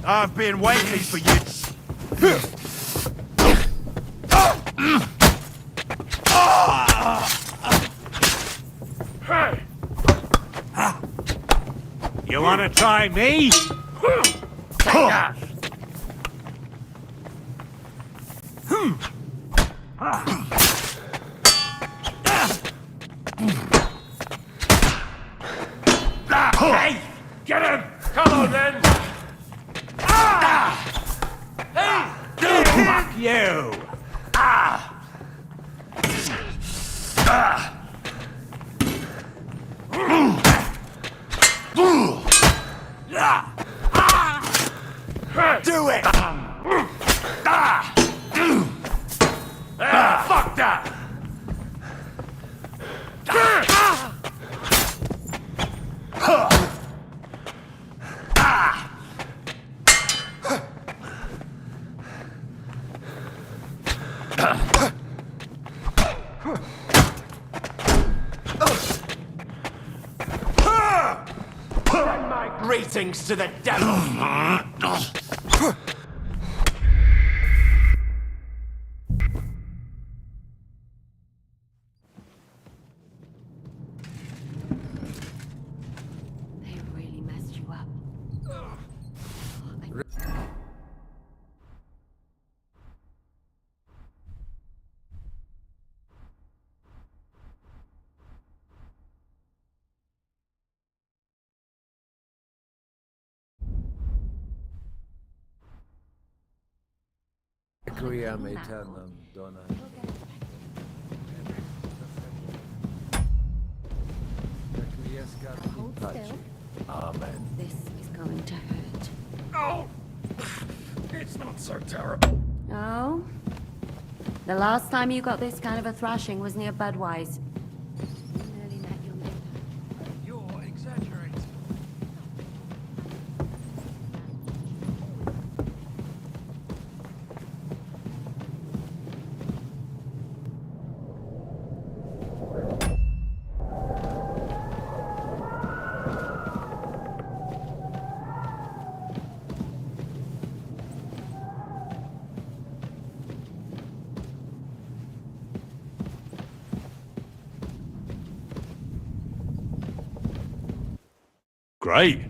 Speaker 17: I've been waiting for you.
Speaker 3: You wanna try me? Take that!
Speaker 5: Get him! Come on, then!
Speaker 3: Fuck you!
Speaker 17: Do it!
Speaker 5: Fuck that!
Speaker 3: Send my greetings to the devil!
Speaker 20: They really messed you up.
Speaker 12: Requiem aeternam dona. Requiescat in pace. Amen.
Speaker 20: This is going to hurt.
Speaker 9: Oh! It's not so terrible.
Speaker 20: Oh? The last time you got this kind of a thrashing was near Budweiser. You nearly met your maker.
Speaker 12: You're exaggerating.
Speaker 2: Great.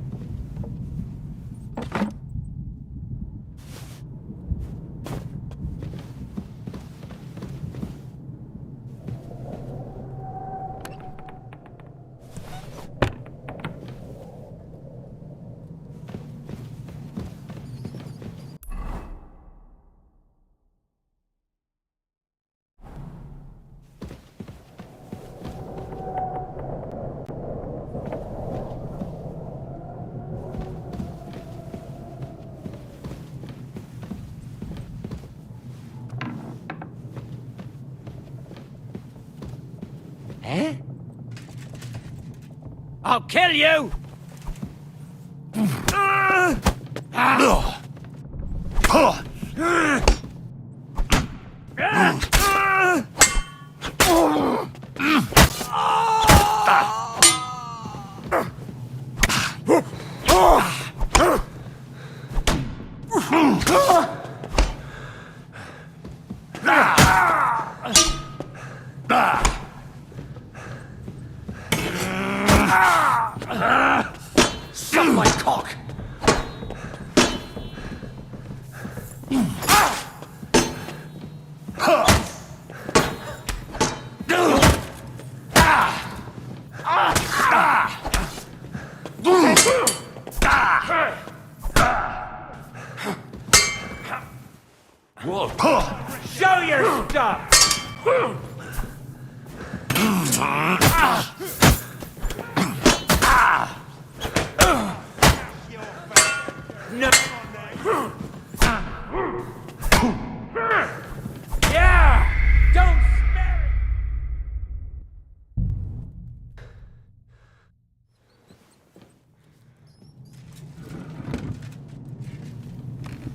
Speaker 3: Eh? I'll kill you! Suck my cock! Show your stuff! No. Yeah! Don't spare it!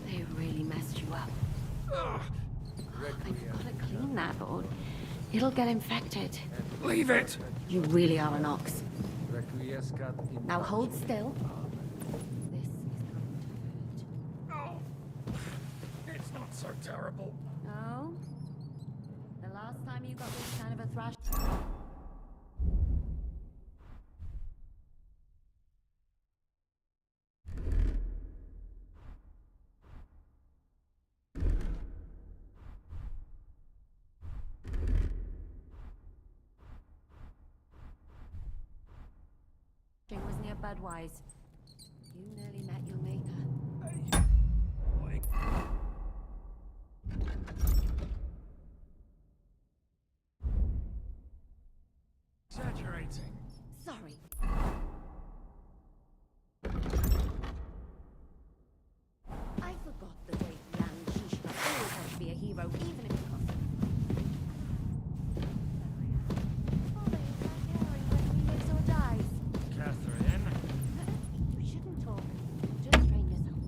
Speaker 20: They really messed you up. I've got to clean that, or it'll get infected.
Speaker 9: Leave it!
Speaker 20: You really are an ox.
Speaker 12: Requiescat in
Speaker 20: Now hold still.
Speaker 9: It's not so terrible.
Speaker 20: No? The last time you got this kind of a thrash... was near Budweiser. You nearly met your maker.
Speaker 12: Exaggerating.
Speaker 20: Sorry. I forgot the great Land Shishka always had to be a hero, even if it cost him. Lives or dies.
Speaker 12: Catherine.
Speaker 20: You shouldn't talk. Just train yourself.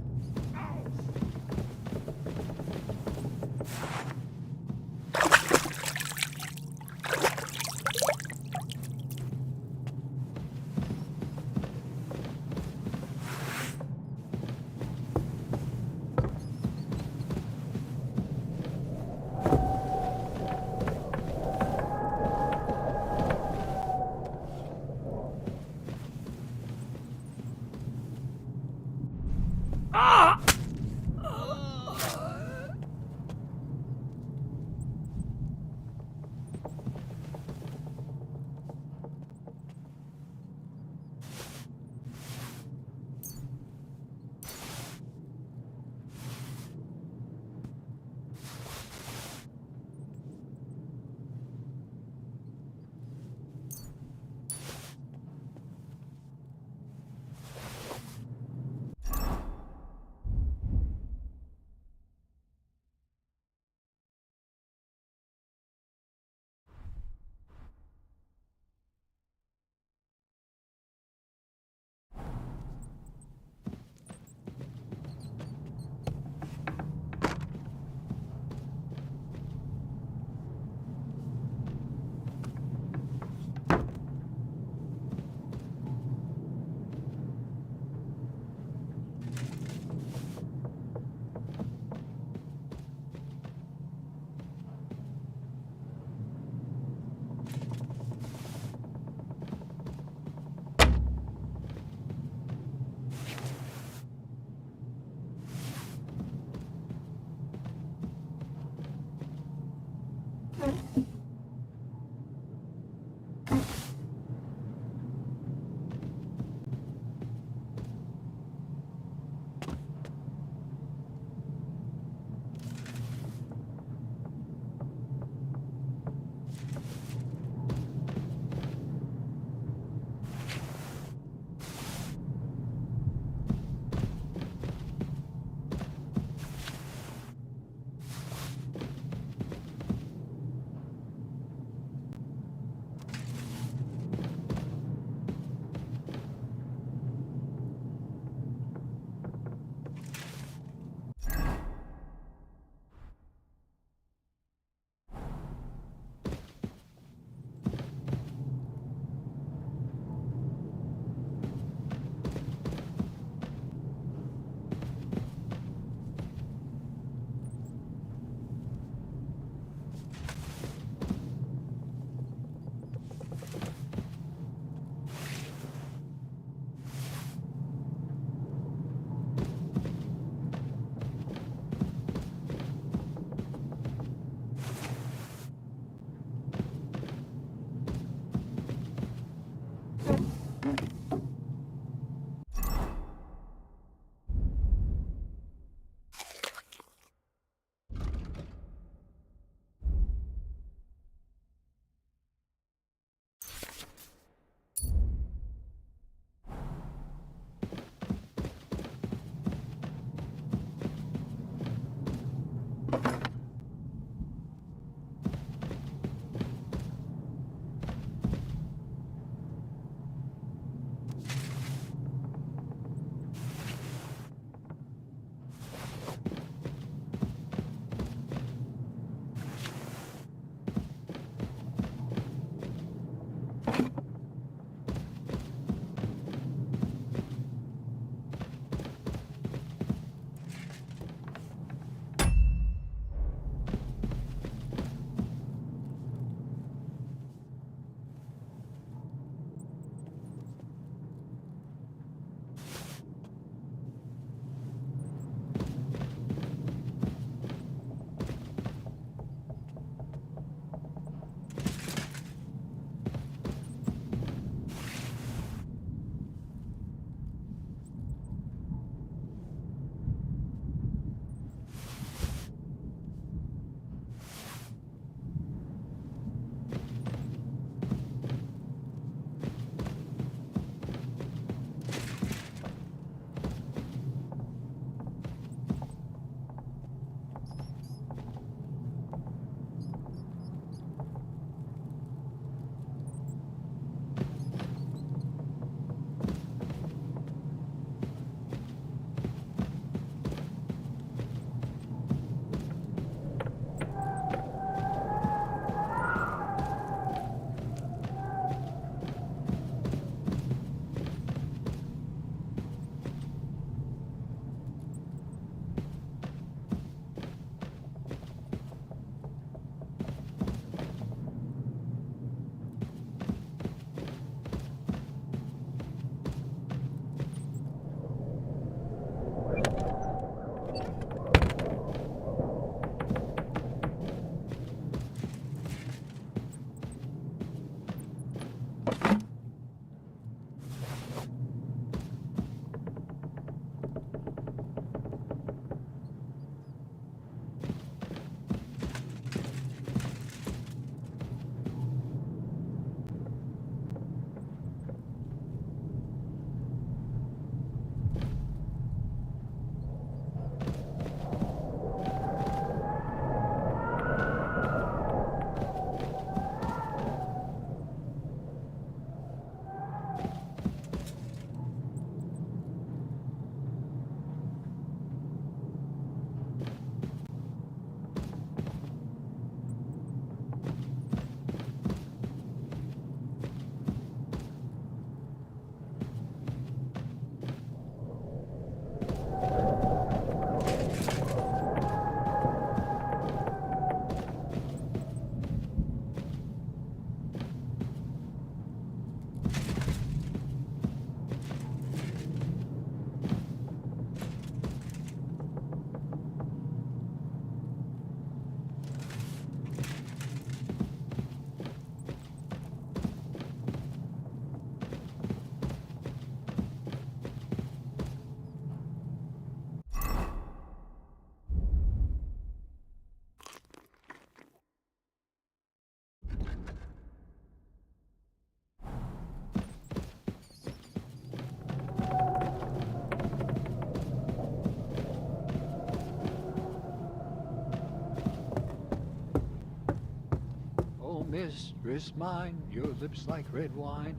Speaker 7: mistress mine, your lips like red wine.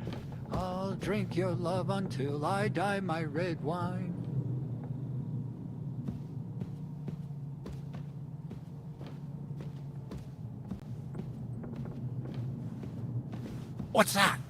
Speaker 7: I'll drink your love until I die, my red wine.
Speaker 14: What's that?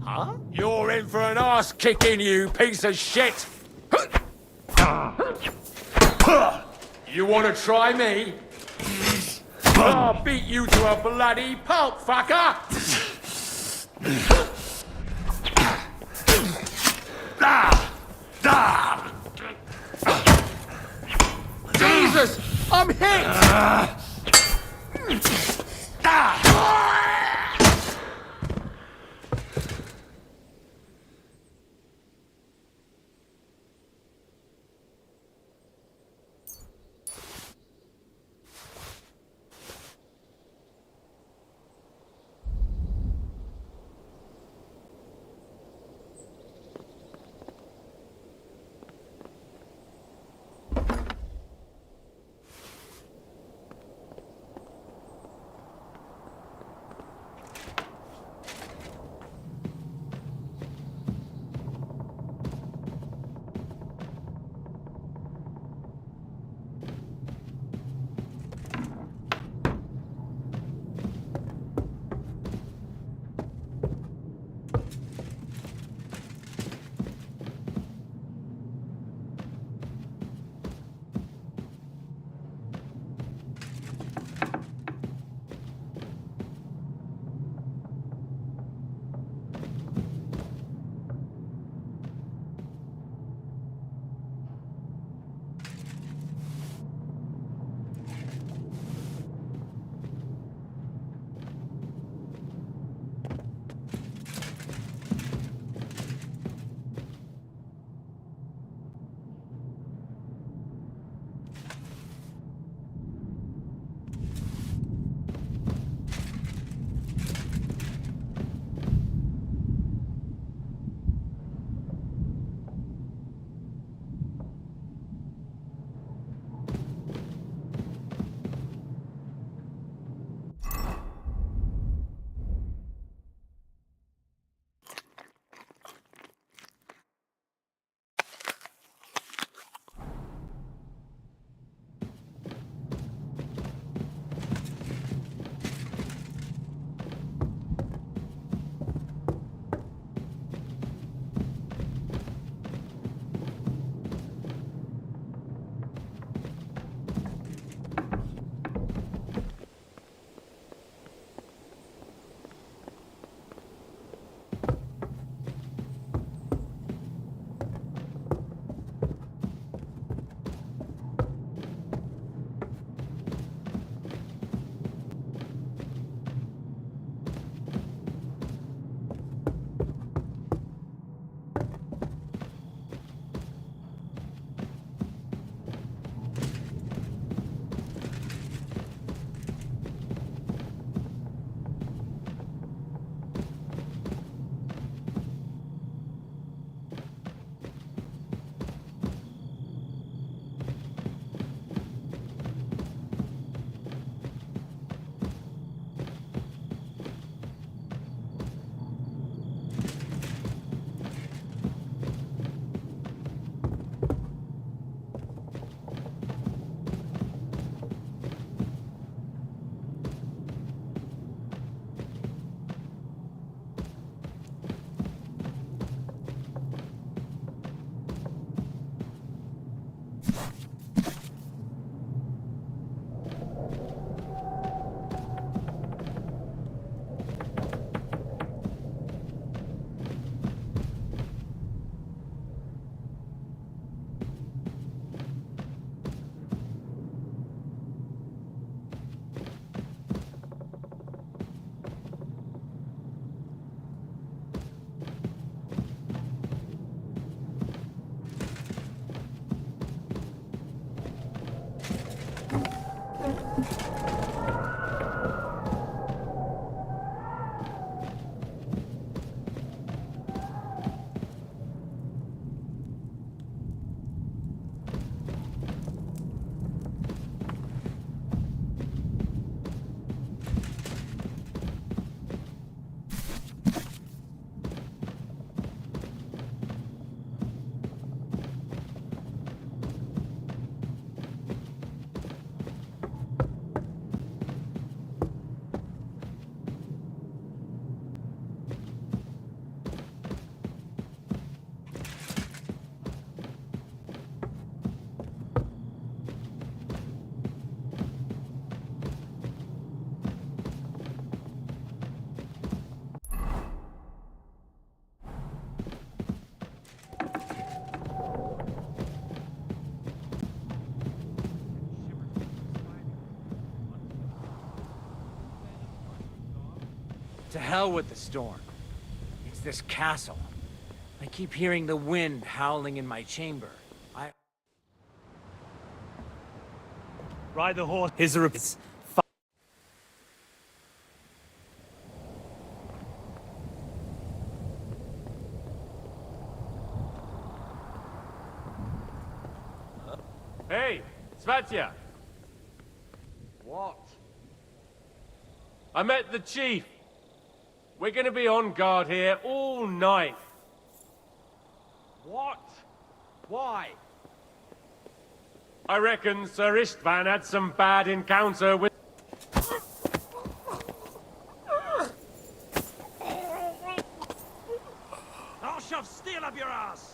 Speaker 2: Huh? You're in for an arse kicking, you piece of shit! You want to try me? I'll beat you to a bloody pulp, fucker! Jesus! I'm hit!
Speaker 15: To hell with the storm. It's this castle. I keep hearing the wind howling in my chamber.
Speaker 5: Ride the horse. His is
Speaker 1: Hey, Svatya!
Speaker 15: What?
Speaker 1: I met the chief. We're gonna be on guard here all night.
Speaker 15: What? Why?
Speaker 1: I reckon Sir Istvan had some bad encounter with...
Speaker 3: I'll shove steel up your ass!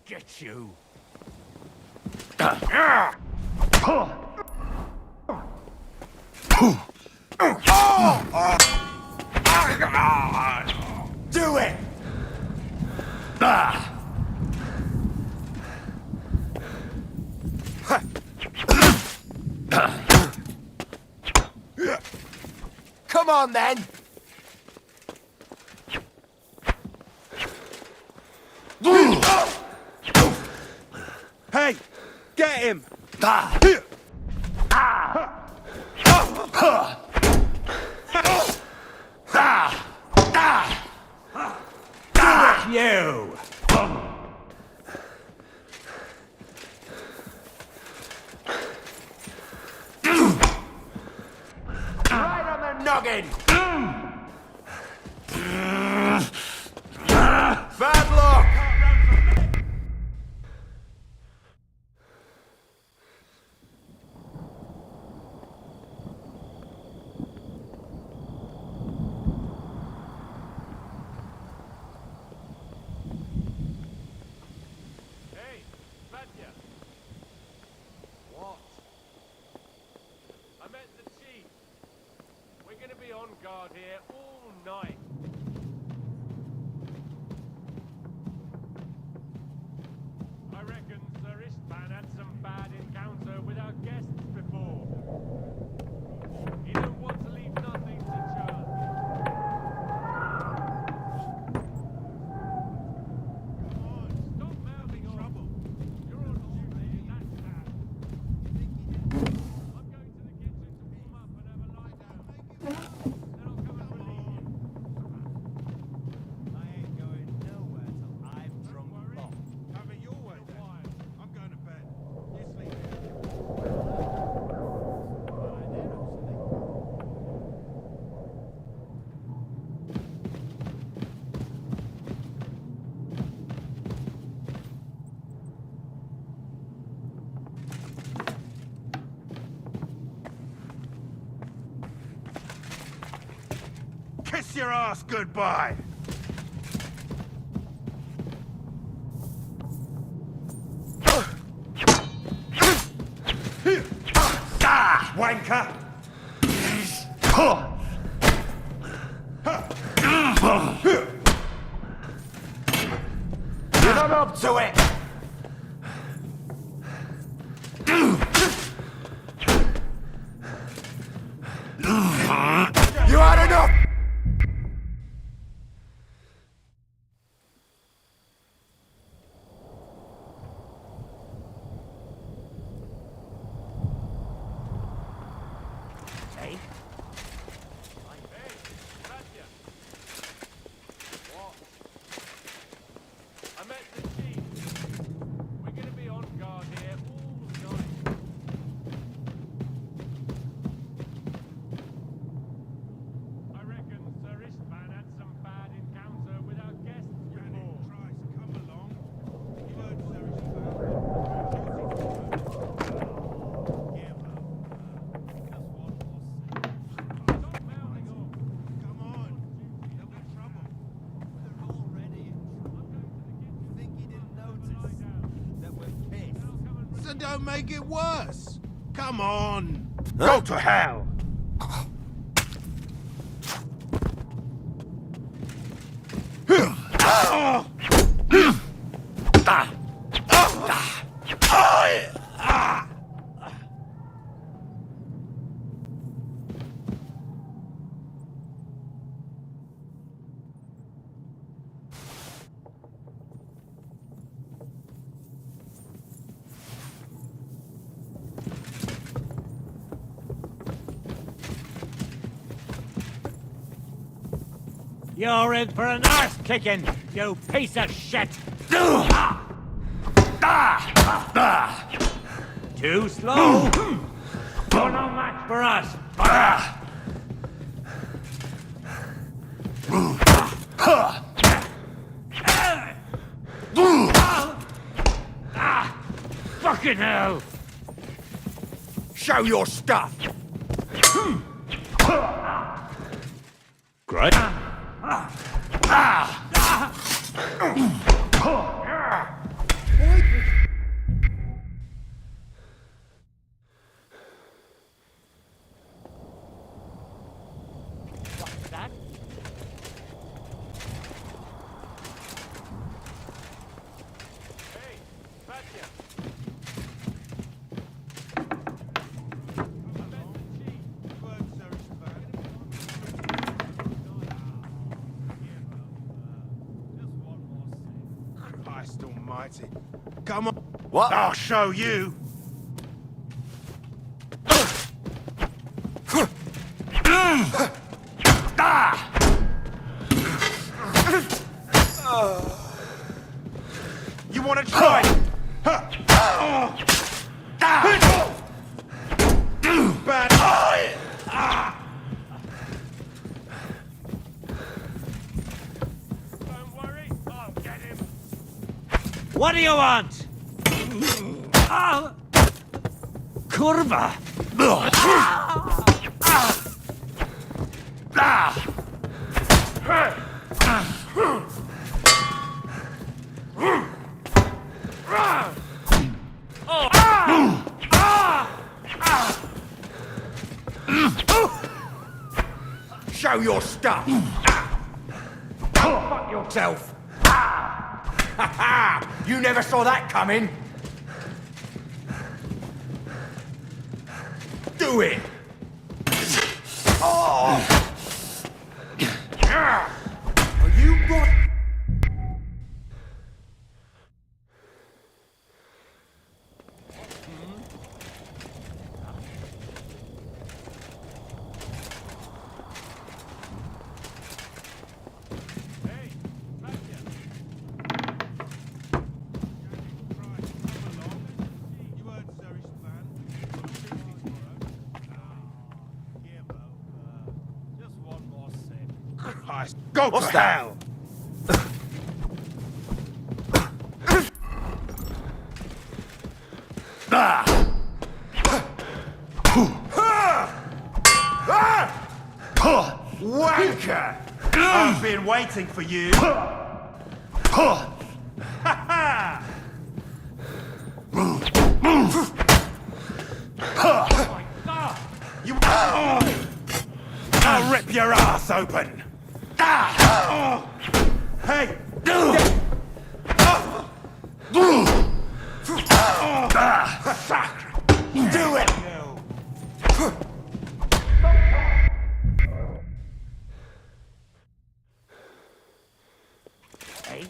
Speaker 8: Get you.
Speaker 3: Do it!
Speaker 17: Come on, then!
Speaker 3: Hey! Get him!
Speaker 8: You!
Speaker 17: Right on the noggin! Bad luck!
Speaker 1: Hey, Svatya!
Speaker 15: What?
Speaker 1: I met the chief. We're gonna be on guard here all night. I reckon Sir Istvan had some bad encounter with our guests before. He don't want to leave nothing to chance. Stop mouthing on. You're on duty, that's bad. I'm going to the kitchen to warm up and have a lie down. Then I'll come and relieve you.
Speaker 17: I ain't going nowhere till I've drunk off. Have it your way, then. I'm going to bed. You sleep here. Kiss your ass goodbye!
Speaker 8: Ah, wanker!
Speaker 17: You're not up to it! You had enough!
Speaker 8: Hey?
Speaker 1: Hey, Svatya! What? I met the chief.
Speaker 3: closer don't make it worse. Come on.
Speaker 17: Go to hell!
Speaker 15: You're in for an arse kicking, you piece of shit! Too slow! You're no match for us! Fucking hell!
Speaker 17: Show your stuff!
Speaker 6: Great.
Speaker 15: What's that?
Speaker 17: Christ almighty. Come on.
Speaker 8: What?
Speaker 17: I'll show you. You want to try? Bad.
Speaker 1: Don't worry, I'll get him.
Speaker 15: What do you want? Curva!
Speaker 17: Show your stuff. Fuck yourself. You never saw that coming. Do it. Are you right? Christ, go
Speaker 8: What's
Speaker 17: to
Speaker 8: that?
Speaker 17: hell! Wanker! I've been waiting for you. You. I'll rip your ass open. Hey! Do it!
Speaker 15: Hey?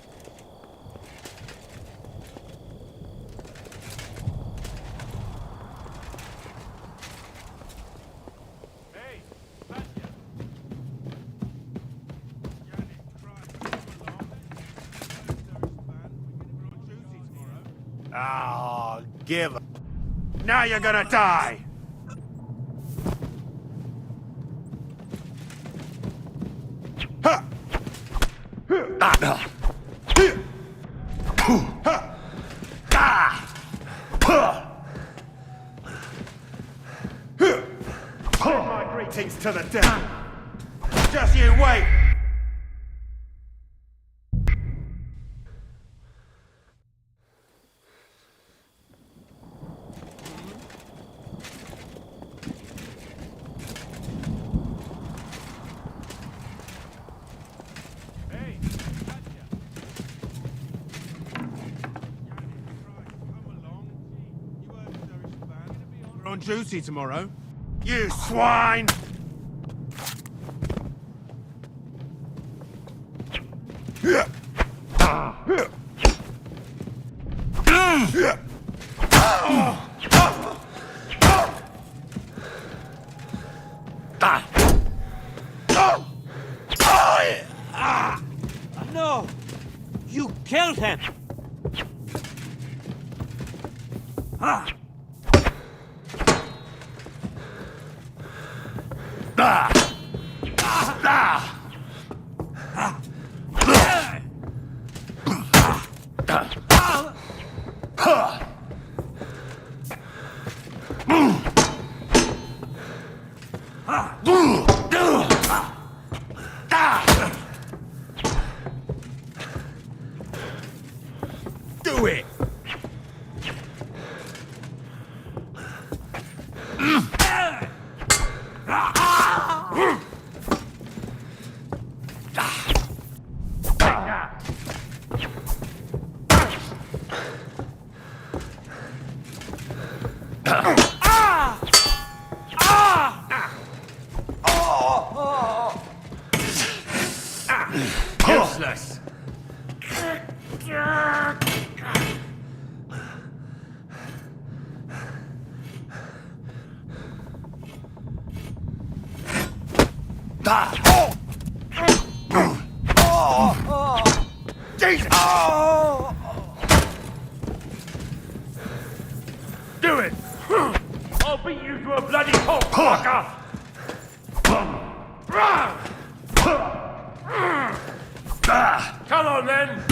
Speaker 17: Ah, give up. Now you're gonna die! My greetings to the dead. Just you wait!
Speaker 8: On duty tomorrow. You swine!
Speaker 15: No! You killed him!
Speaker 8: Do it! Useless! Jesus! Do it! I'll beat you to a bloody pulp, fucker! Come on, then!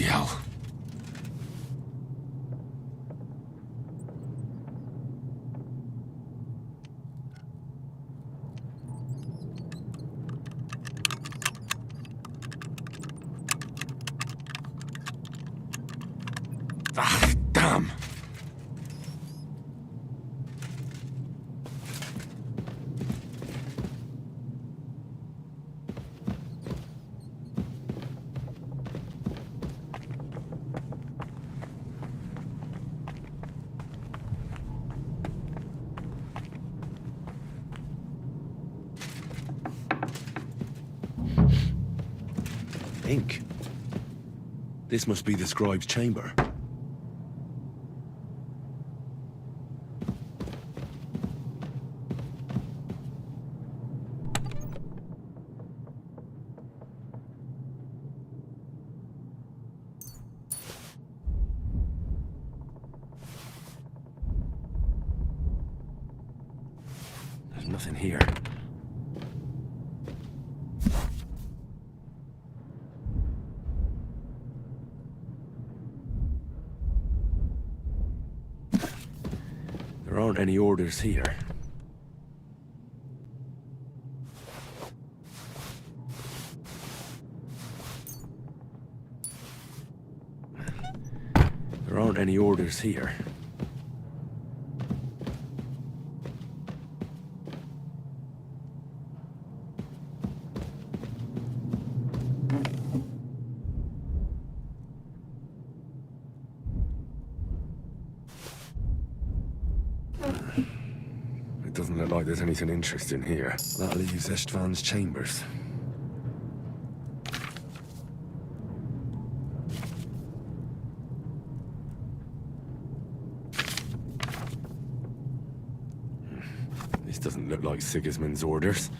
Speaker 2: Bloody hell. Ah, damn. Ink. This must be the scribe's chamber. There's nothing here. There aren't any orders here. There aren't any orders here. It doesn't look like there's anything interesting here. That leaves Istvan's chambers. This doesn't look like Sigismund's orders.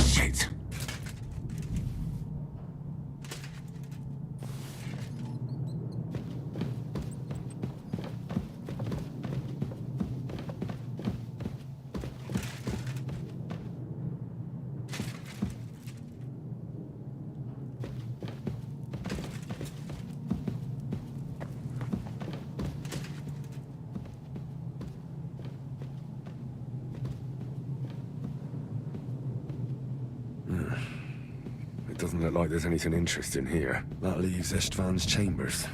Speaker 2: Shit! It doesn't look like there's anything interesting here. That leaves Istvan's chambers.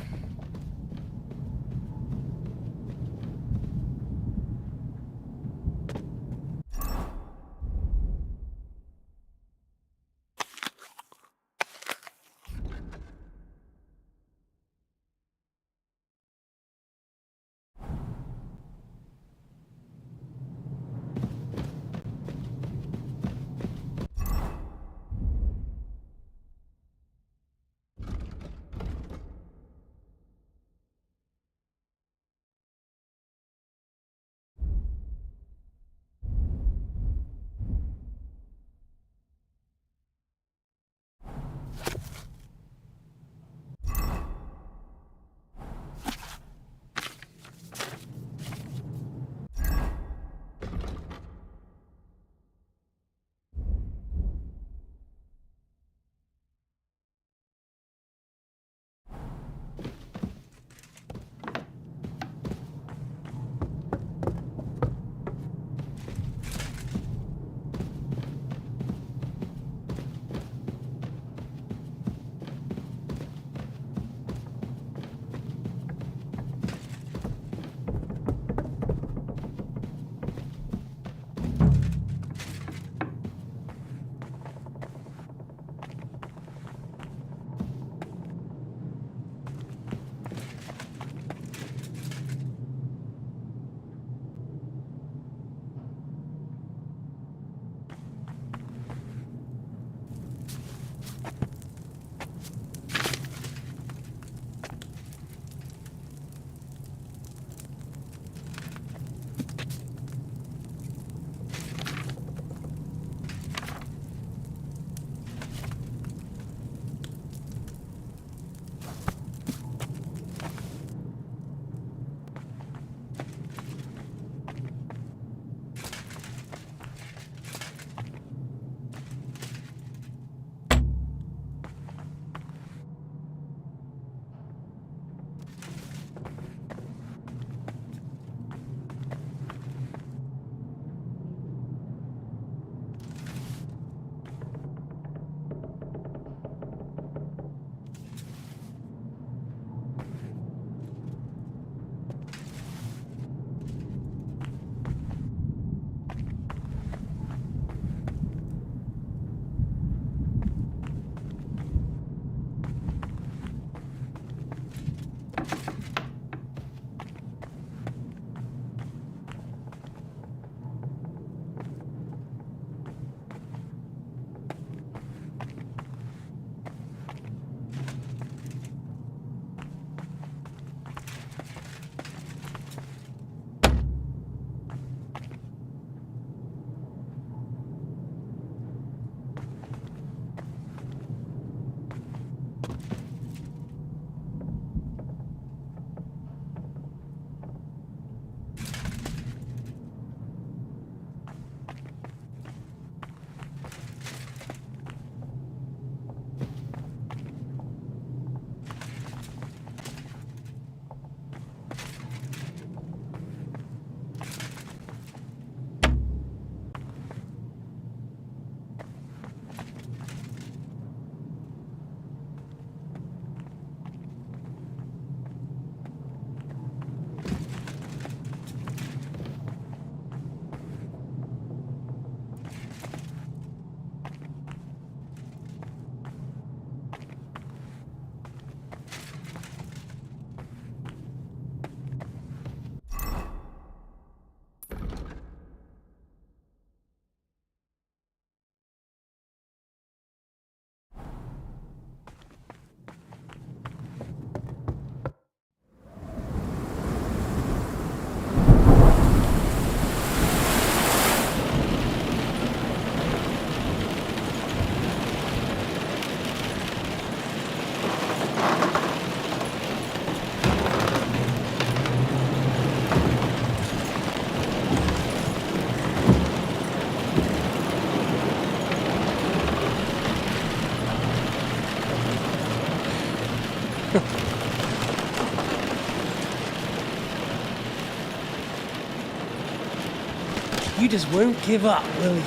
Speaker 5: You just won't give up, will you?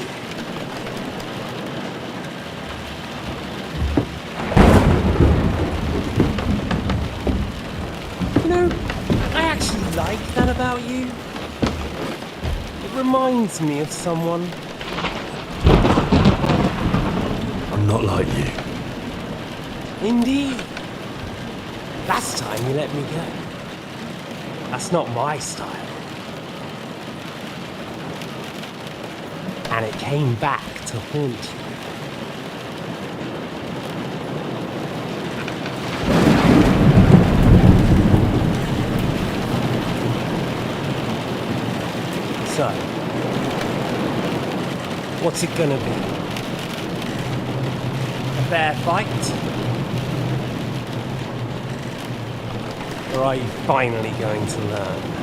Speaker 5: You know, I actually like that about you. It reminds me of someone.
Speaker 2: I'm not like you.
Speaker 5: Indeed. Last time you let me go. That's not my style. And it came back to haunt you. So, what's it gonna be? A fair fight? Or are you finally going to learn?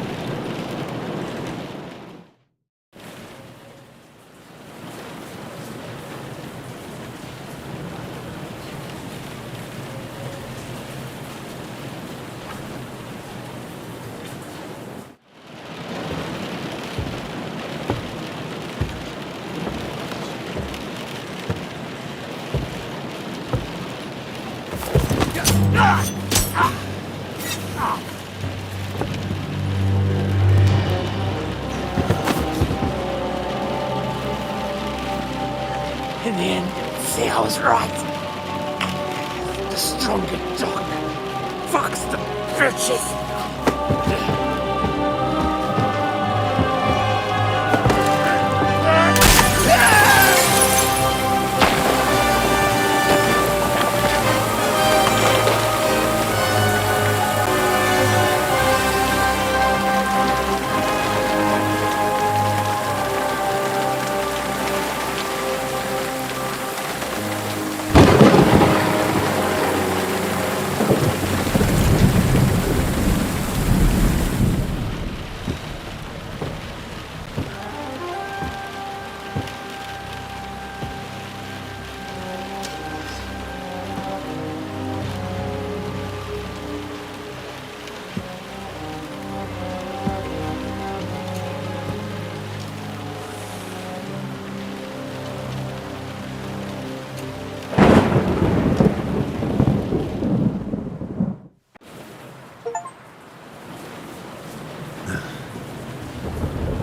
Speaker 3: In the end, see, I was right. The stronger dog fucks the bitches.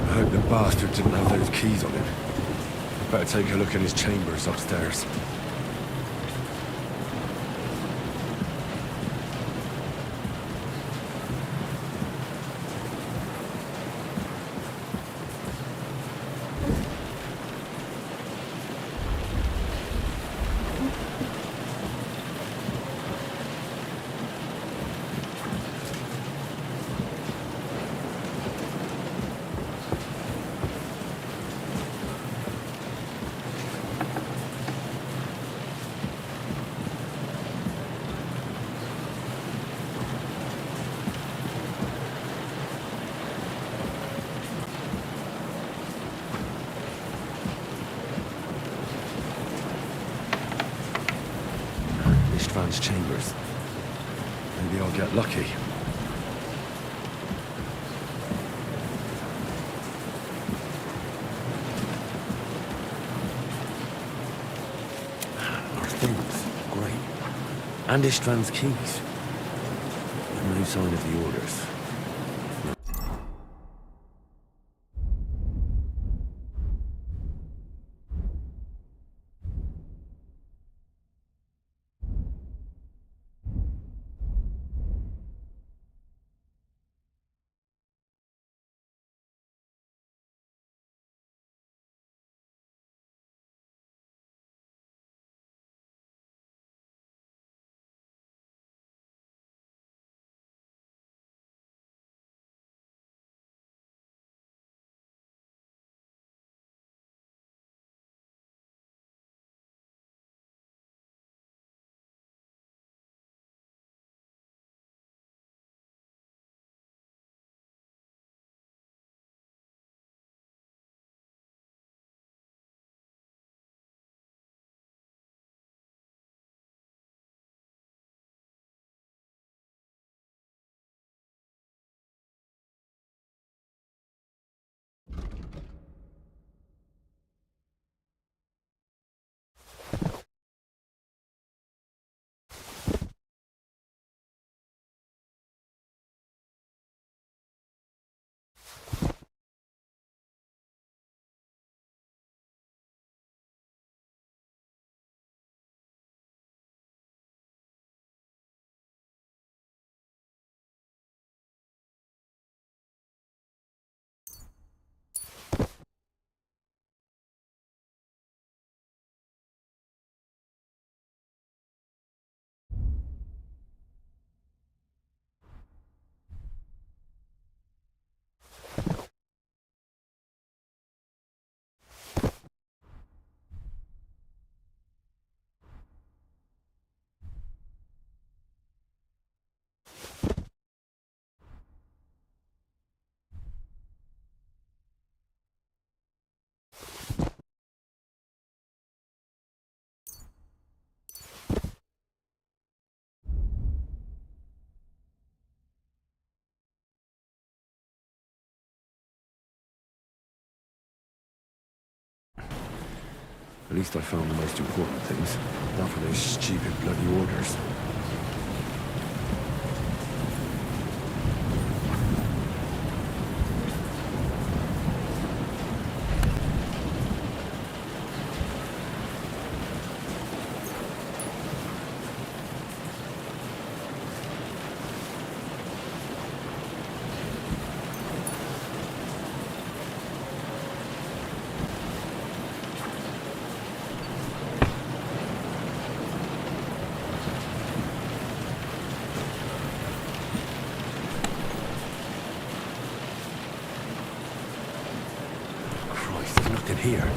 Speaker 2: I hope the bastard didn't have those keys on him. Better take a look in his chambers upstairs. István's chambers. Maybe I'll get lucky. Our things. Great. And István's keys. No sign of the orders.
Speaker 18: At least I found the most important things. Not for those stupid bloody orders. There's nothing here.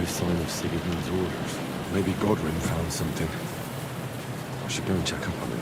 Speaker 18: no sign of Sigismund's orders. Maybe Godwin found something. I should go and check up on him.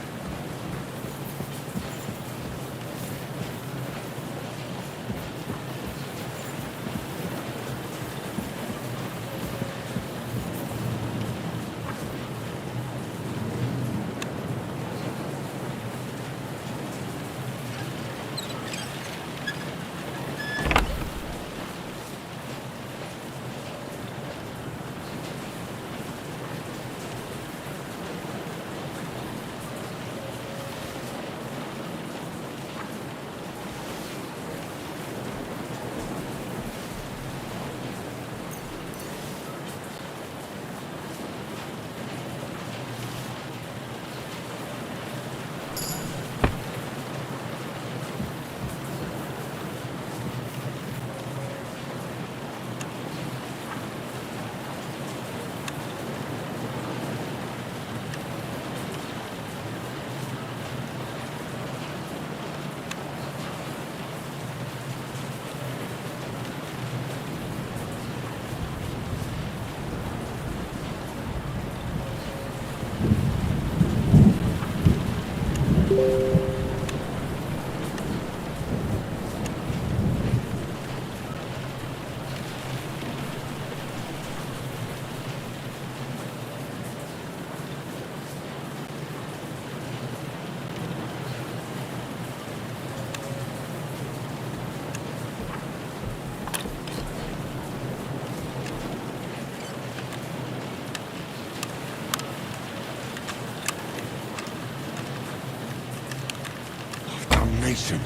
Speaker 2: Damnation.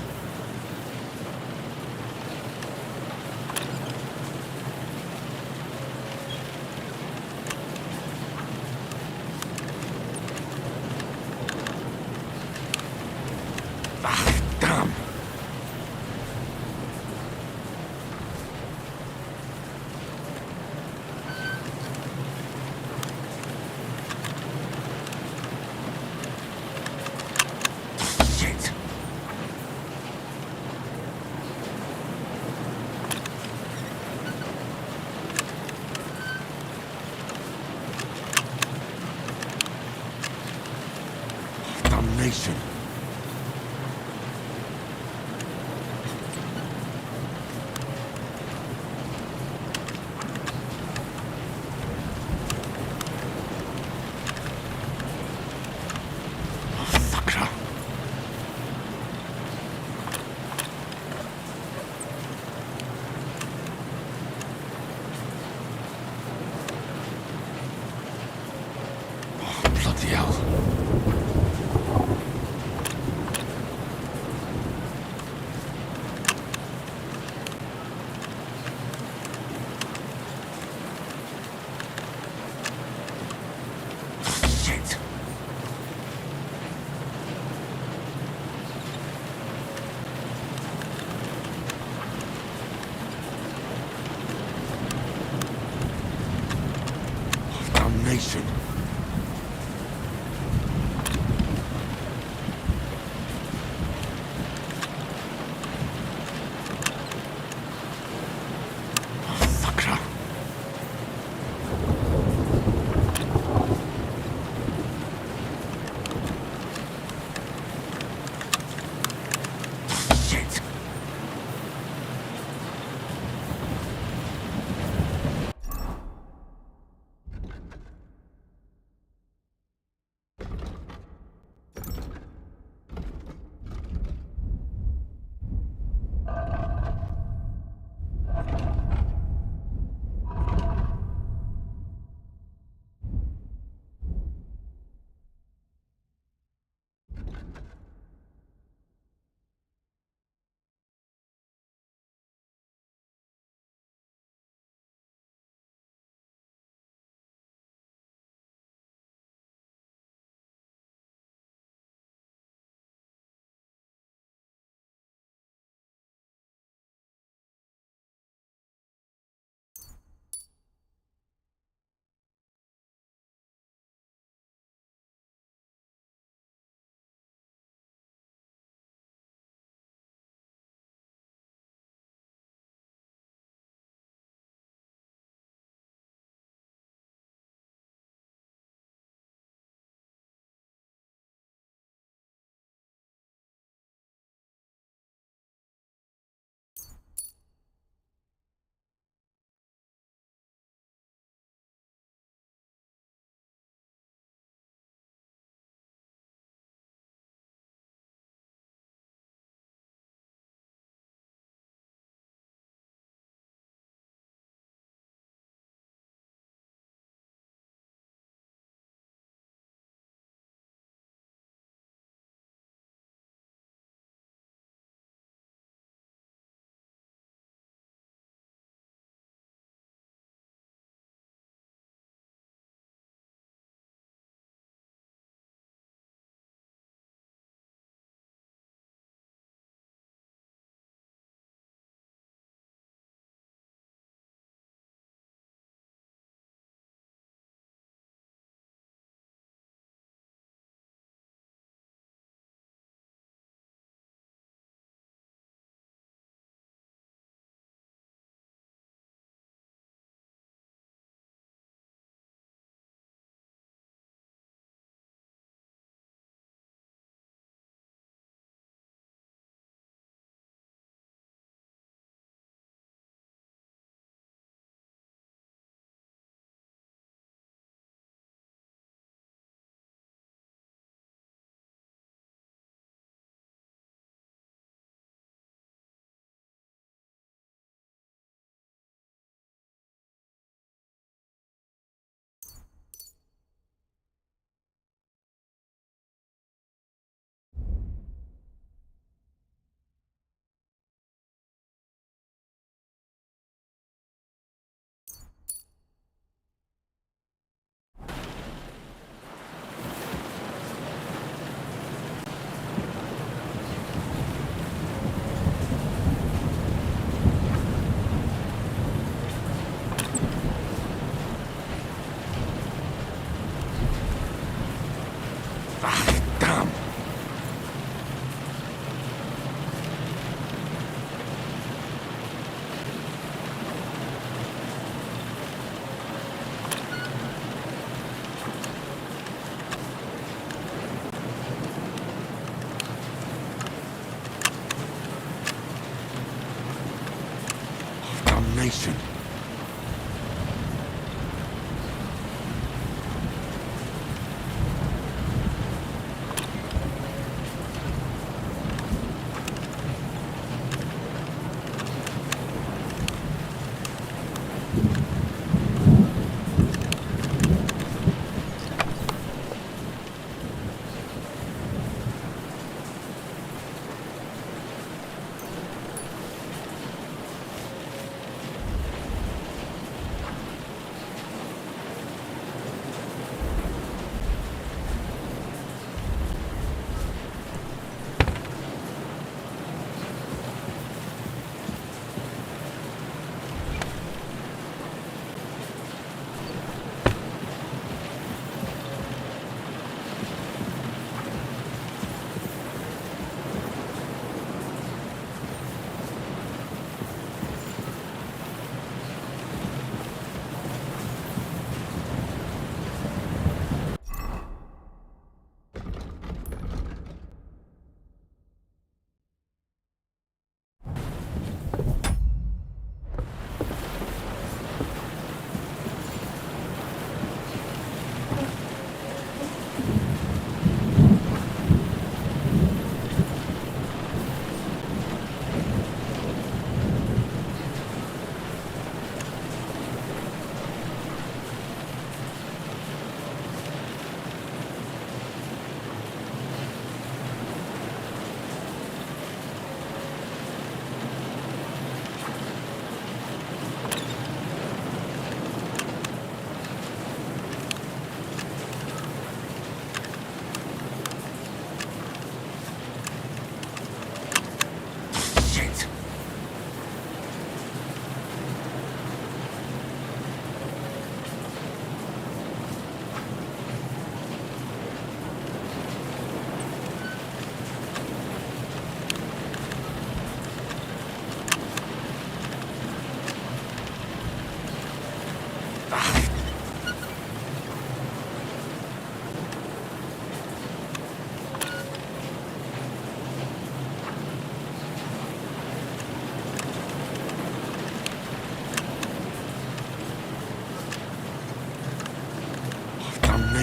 Speaker 2: Ah, damn. Shit. Damnation. Bloody hell. Shit. Damnation. Sakra. Shit.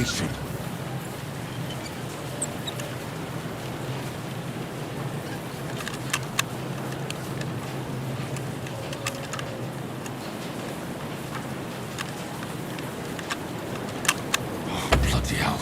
Speaker 8: information. Oh, bloody hell.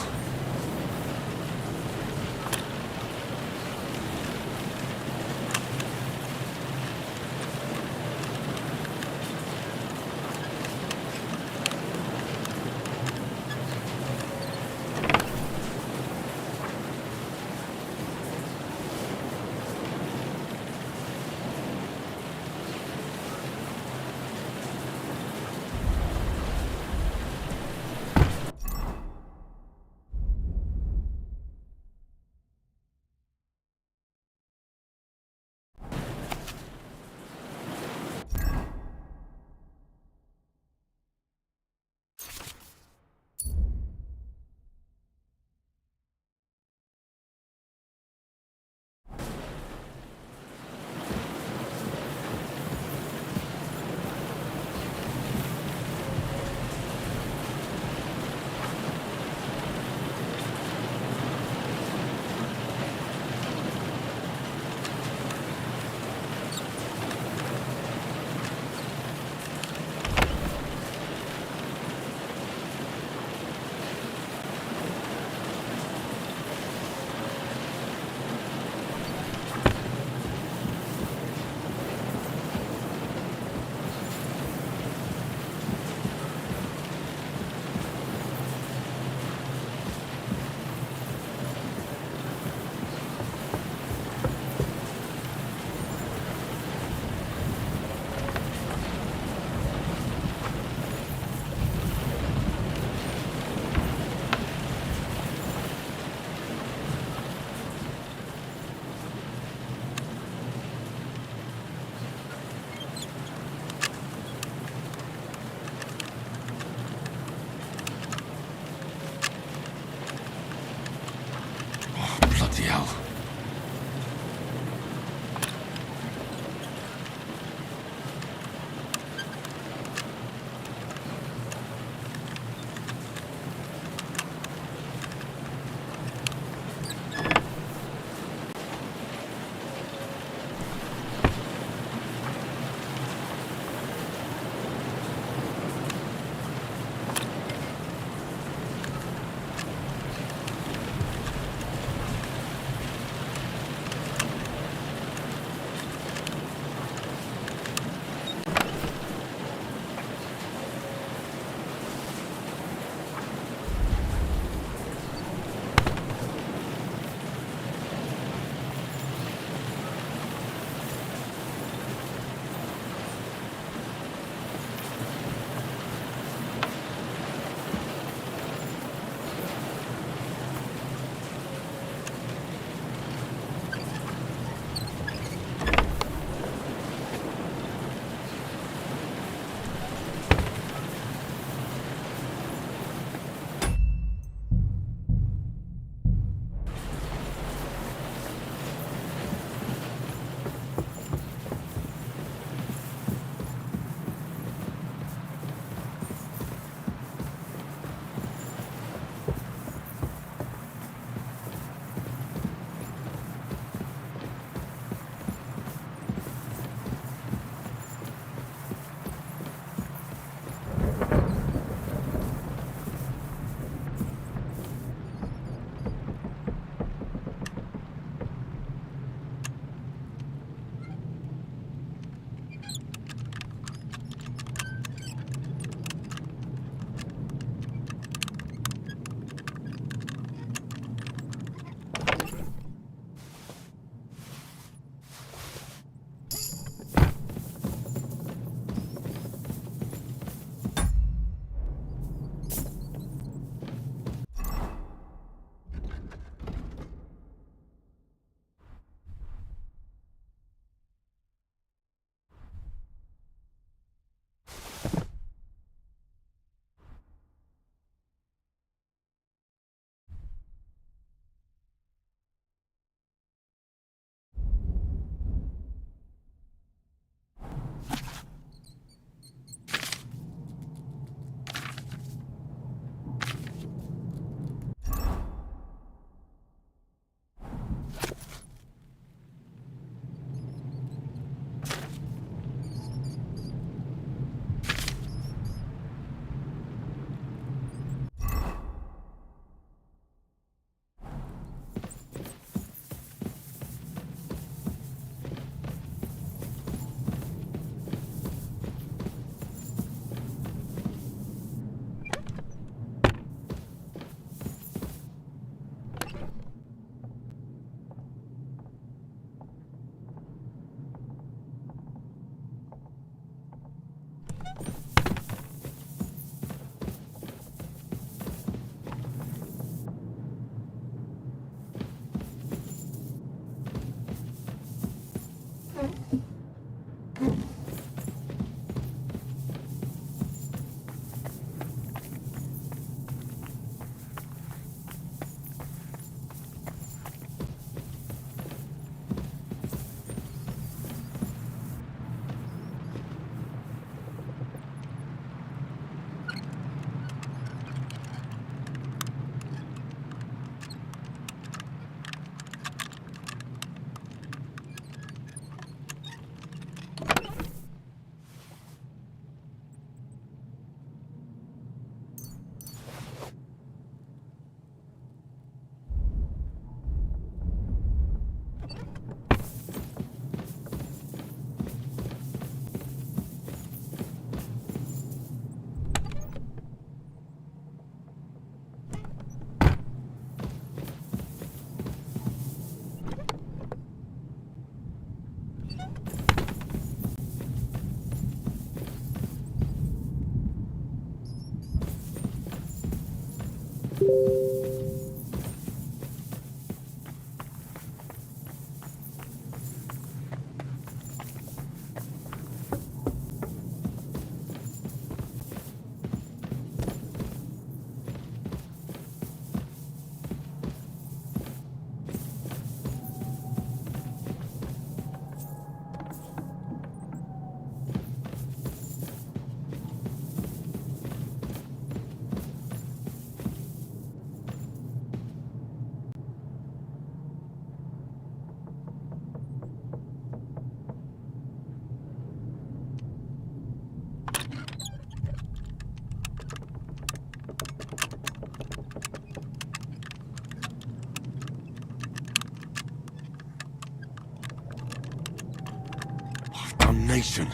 Speaker 18: Damnation.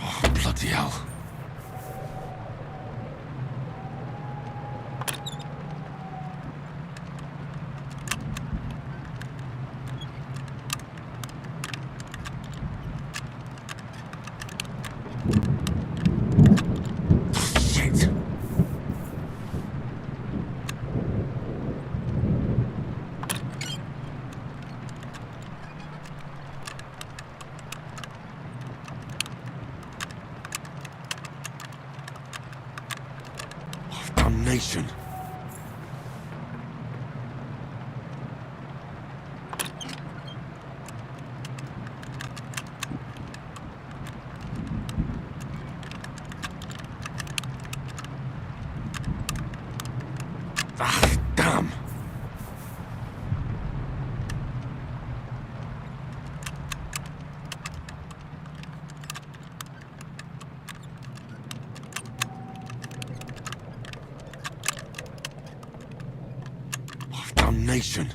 Speaker 18: Oh, bloody hell. Shit. Damnation. Ah, damn. Damnation.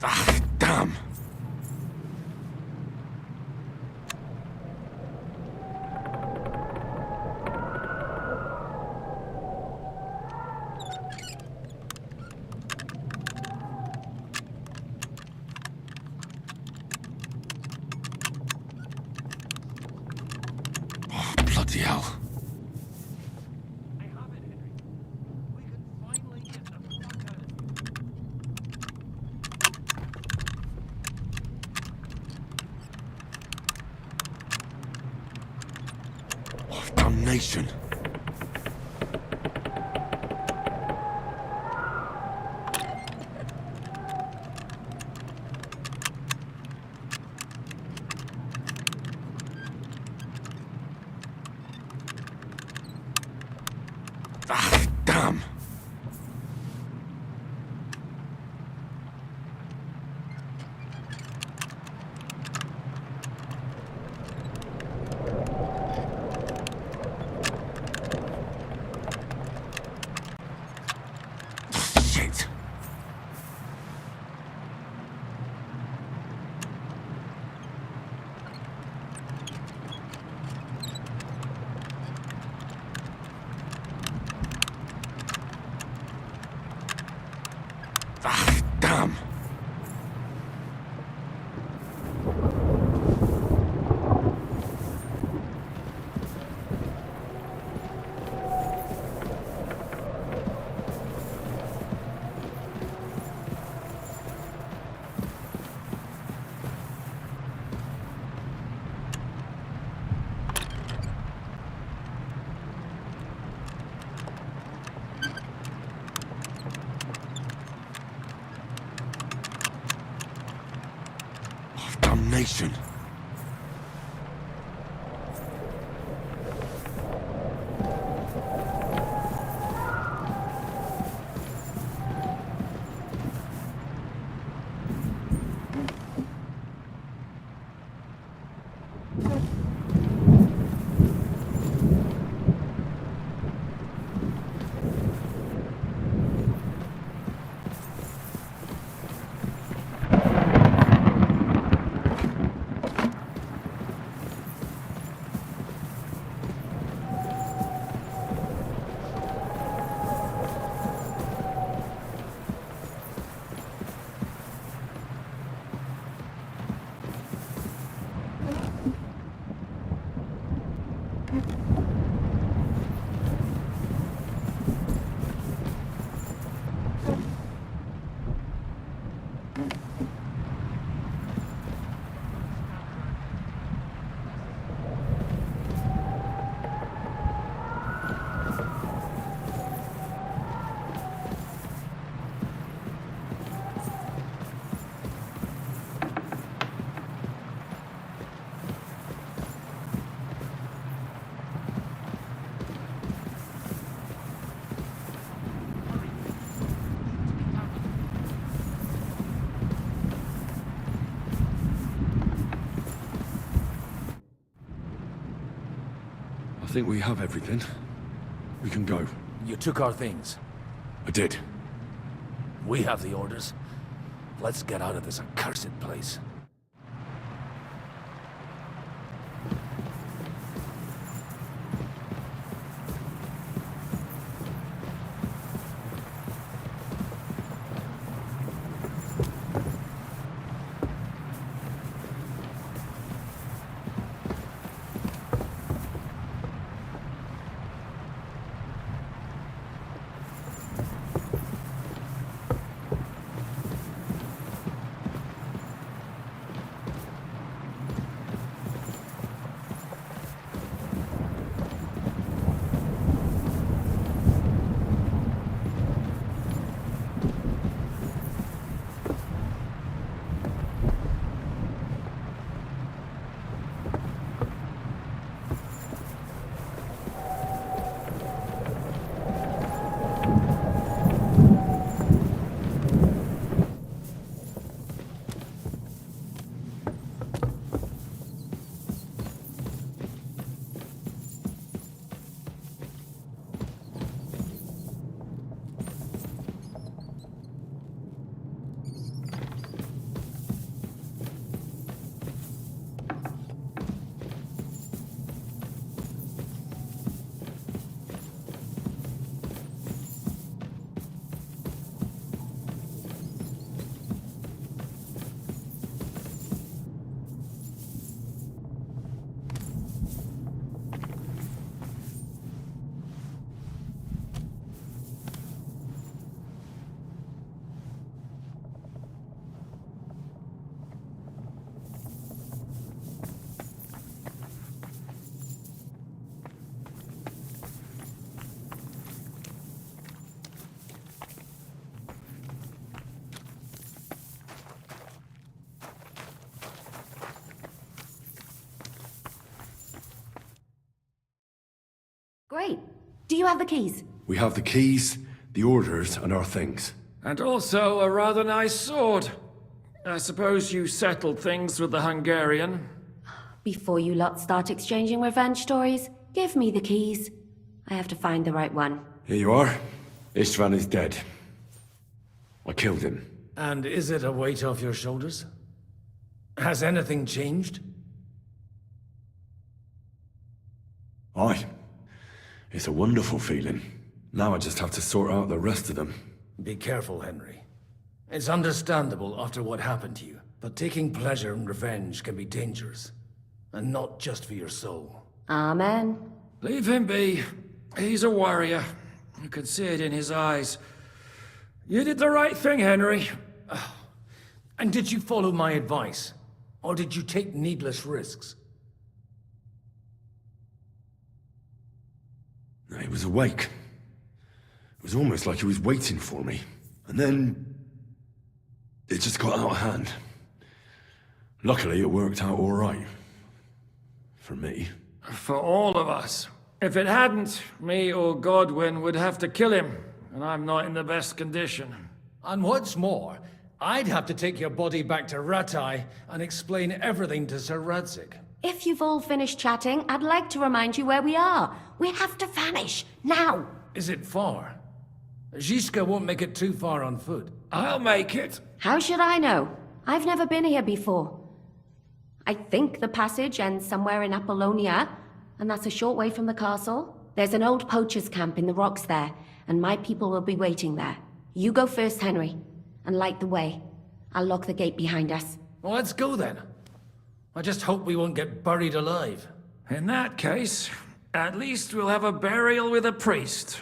Speaker 2: Ah, damn! Oh, bloody hell. Oh, damnation. Ah, damn. Shit. Ah, damn. Oh, damnation. I think we have everything. We can go.
Speaker 13: You took our things.
Speaker 2: I did.
Speaker 13: We have the orders. Let's get out of this accursed place.
Speaker 20: Do you have the keys?
Speaker 18: We have the keys, the orders, and our things.
Speaker 9: And also a rather nice sword. I suppose you settled things with the Hungarian.
Speaker 20: Before you lot start exchanging revenge stories, give me the keys. I have to find the right one.
Speaker 18: Here you are. Istvan is dead. I killed him.
Speaker 12: And is it a weight off your shoulders? Has anything changed?
Speaker 18: Aye. It's a wonderful feeling. Now I just have to sort out the rest of them.
Speaker 12: Be careful, Henry. It's understandable after what happened to you, but taking pleasure in revenge can be dangerous. And not just for your soul.
Speaker 20: Amen.
Speaker 9: Leave him be. He's a warrior. You can see it in his eyes. You did the right thing, Henry.
Speaker 12: And did you follow my advice? Or did you take needless risks?
Speaker 18: He was awake. It was almost like he was waiting for me. And then... it just got out of hand. Luckily, it worked out all right. For me.
Speaker 9: For all of us. If it hadn't, me or Godwin would have to kill him, and I'm not in the best condition.
Speaker 12: And what's more, I'd have to take your body back to Ratai and explain everything to Sir Radzig.
Speaker 20: If you've all finished chatting, I'd like to remind you where we are. We have to vanish, now!
Speaker 12: Is it far? Zizka won't make it too far on foot.
Speaker 9: I'll make it.
Speaker 20: How should I know? I've never been here before. I think the passage ends somewhere in Apollonia, and that's a short way from the castle. There's an old poacher's camp in the rocks there, and my people will be waiting there. You go first, Henry, and light the way. I'll lock the gate behind us.
Speaker 12: Well, let's go then. I just hope we won't get buried alive.
Speaker 9: In that case, at least we'll have a burial with a priest.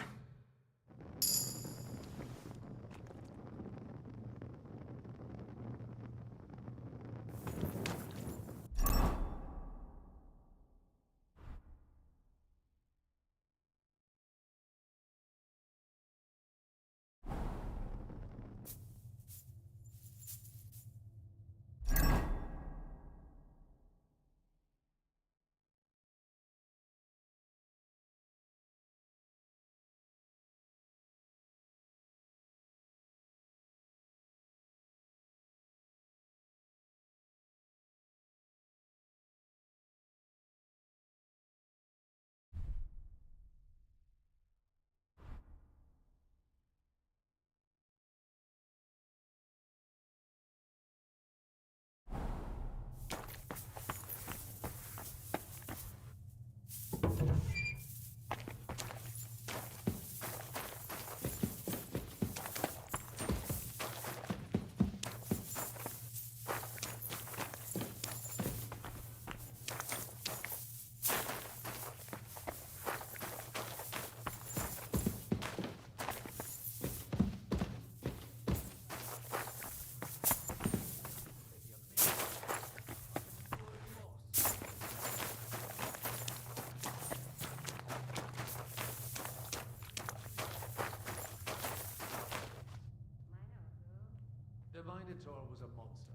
Speaker 12: The Minotaur was a monster.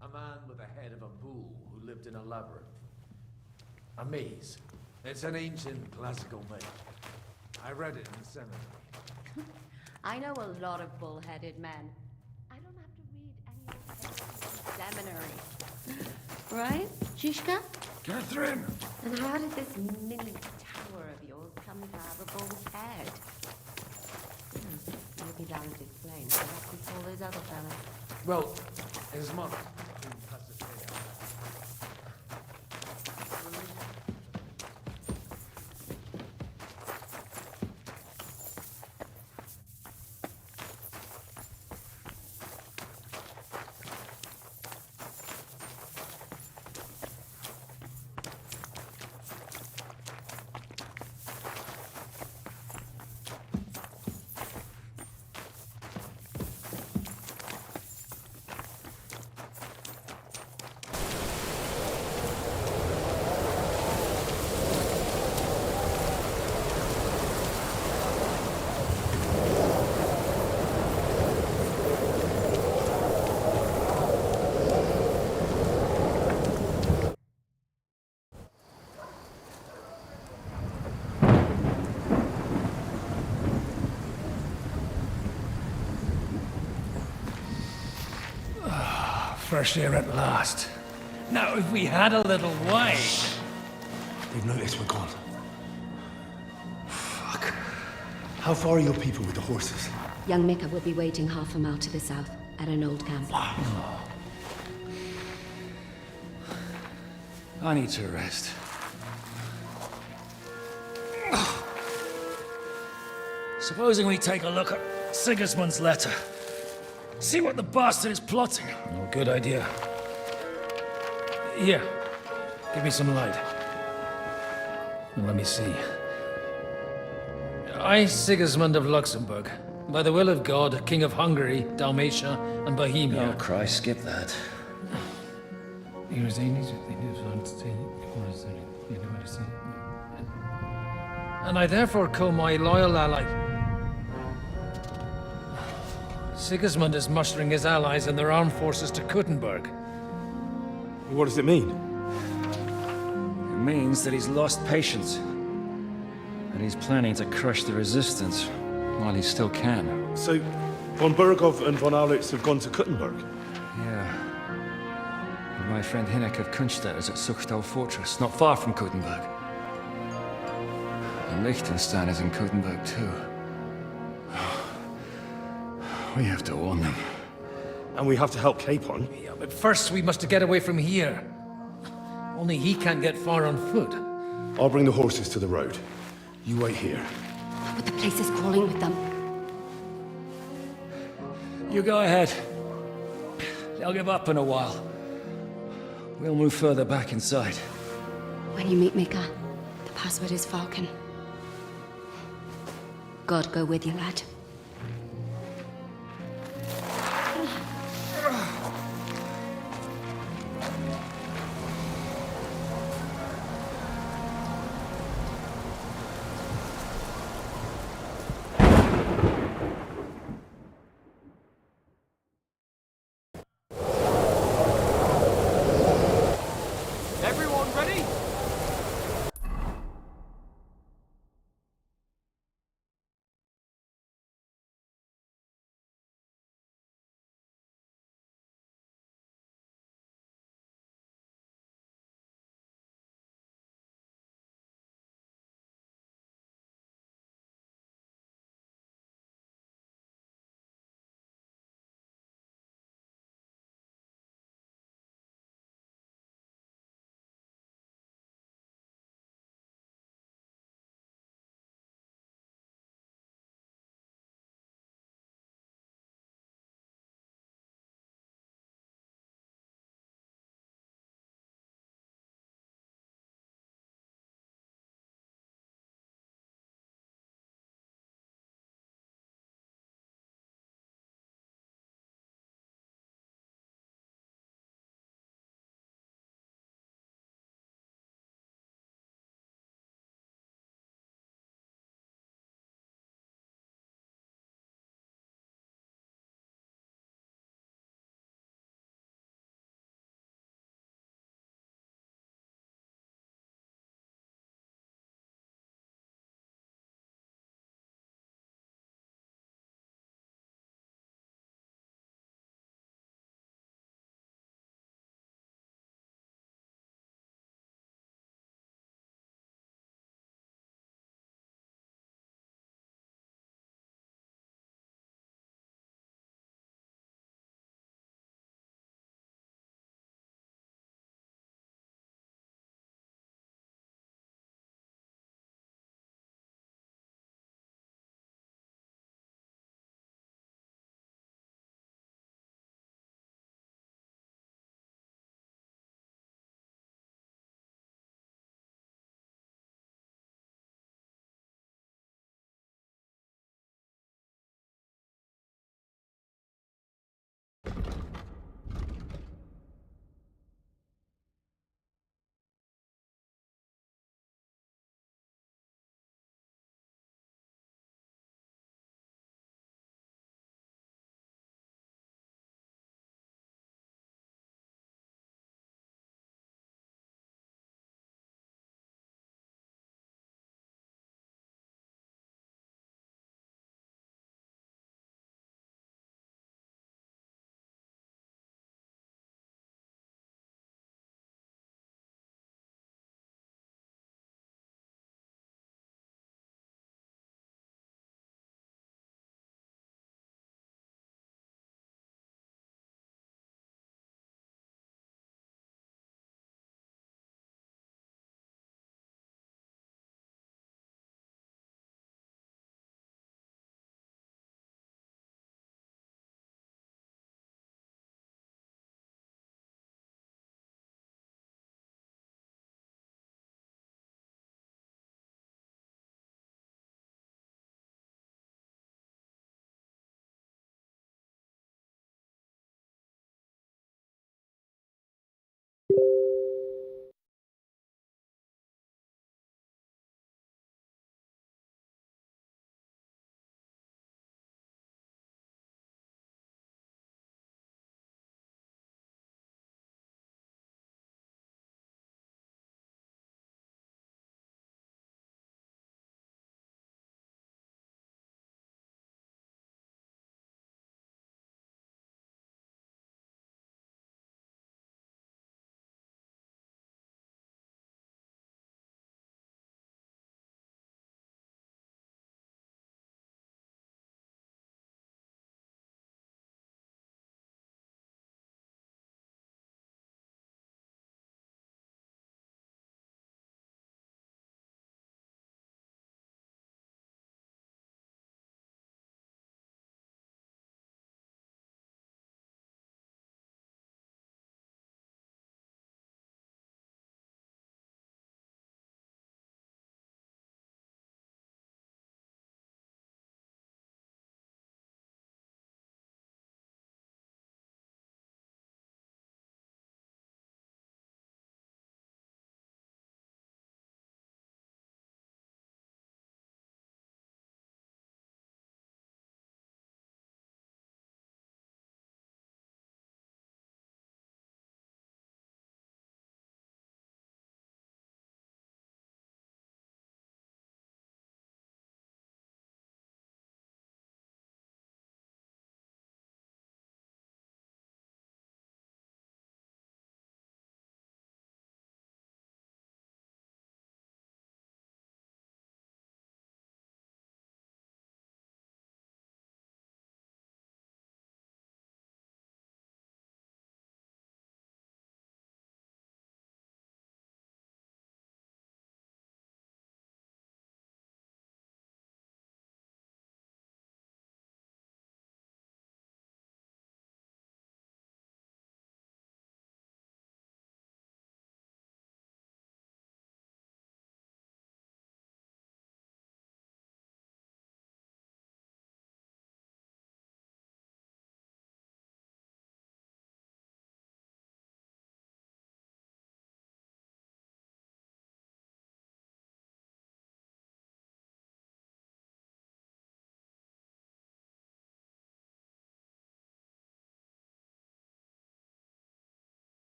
Speaker 12: A man with the head of a bull who lived in a labyrinth. A maze. It's an ancient classical myth. I read it in the seminary.
Speaker 20: I know a lot of bull-headed men. I don't have to read any of the seminary. Right, Zizka?
Speaker 9: Catherine!
Speaker 20: And how did this mini tower of yours come to have a bull's head? Maybe that would explain what we saw those other fellas.
Speaker 12: Well, his mother, Queen Pasiphae, fresh air at last. Now, if we had a little wine...
Speaker 18: They've noticed we're gone. Fuck. How far are your people with the horses?
Speaker 20: Young Mika will be waiting half a mile to the south, at an old camp.
Speaker 12: I need to rest. Supposing we take a look at Sigismund's letter. See what the bastard is plotting. No good idea. Here, give me some light. Now, let me see. I, Sigismund of Luxembourg, by the will of God, King of Hungary, Dalmatia, and Bohemia.
Speaker 13: Oh, Christ, skip that.
Speaker 12: And I therefore call my loyal ally... Sigismund is mustering his allies and their armed forces to Kuttenberg.
Speaker 18: What does it mean?
Speaker 9: It means that he's lost patience. And he's planning to crush the resistance while he still can.
Speaker 18: So, von Burgov and von Aulitz have gone to Kuttenberg?
Speaker 9: Yeah. And my friend Hinnek of Kunstadt is at Suchtal Fortress, not far from Kuttenberg. And Liechtenstein is in Kuttenberg too. We have to warn them.
Speaker 18: And we have to help Capon?
Speaker 12: Yeah, but first we must get away from here. Only he can't get far on foot.
Speaker 18: I'll bring the horses to the road. You wait here.
Speaker 20: But the place is crawling with them.
Speaker 9: You go ahead. They'll give up in a while. We'll move further back inside.
Speaker 20: When you meet Mika, the password is Falcon. God go with you, lad.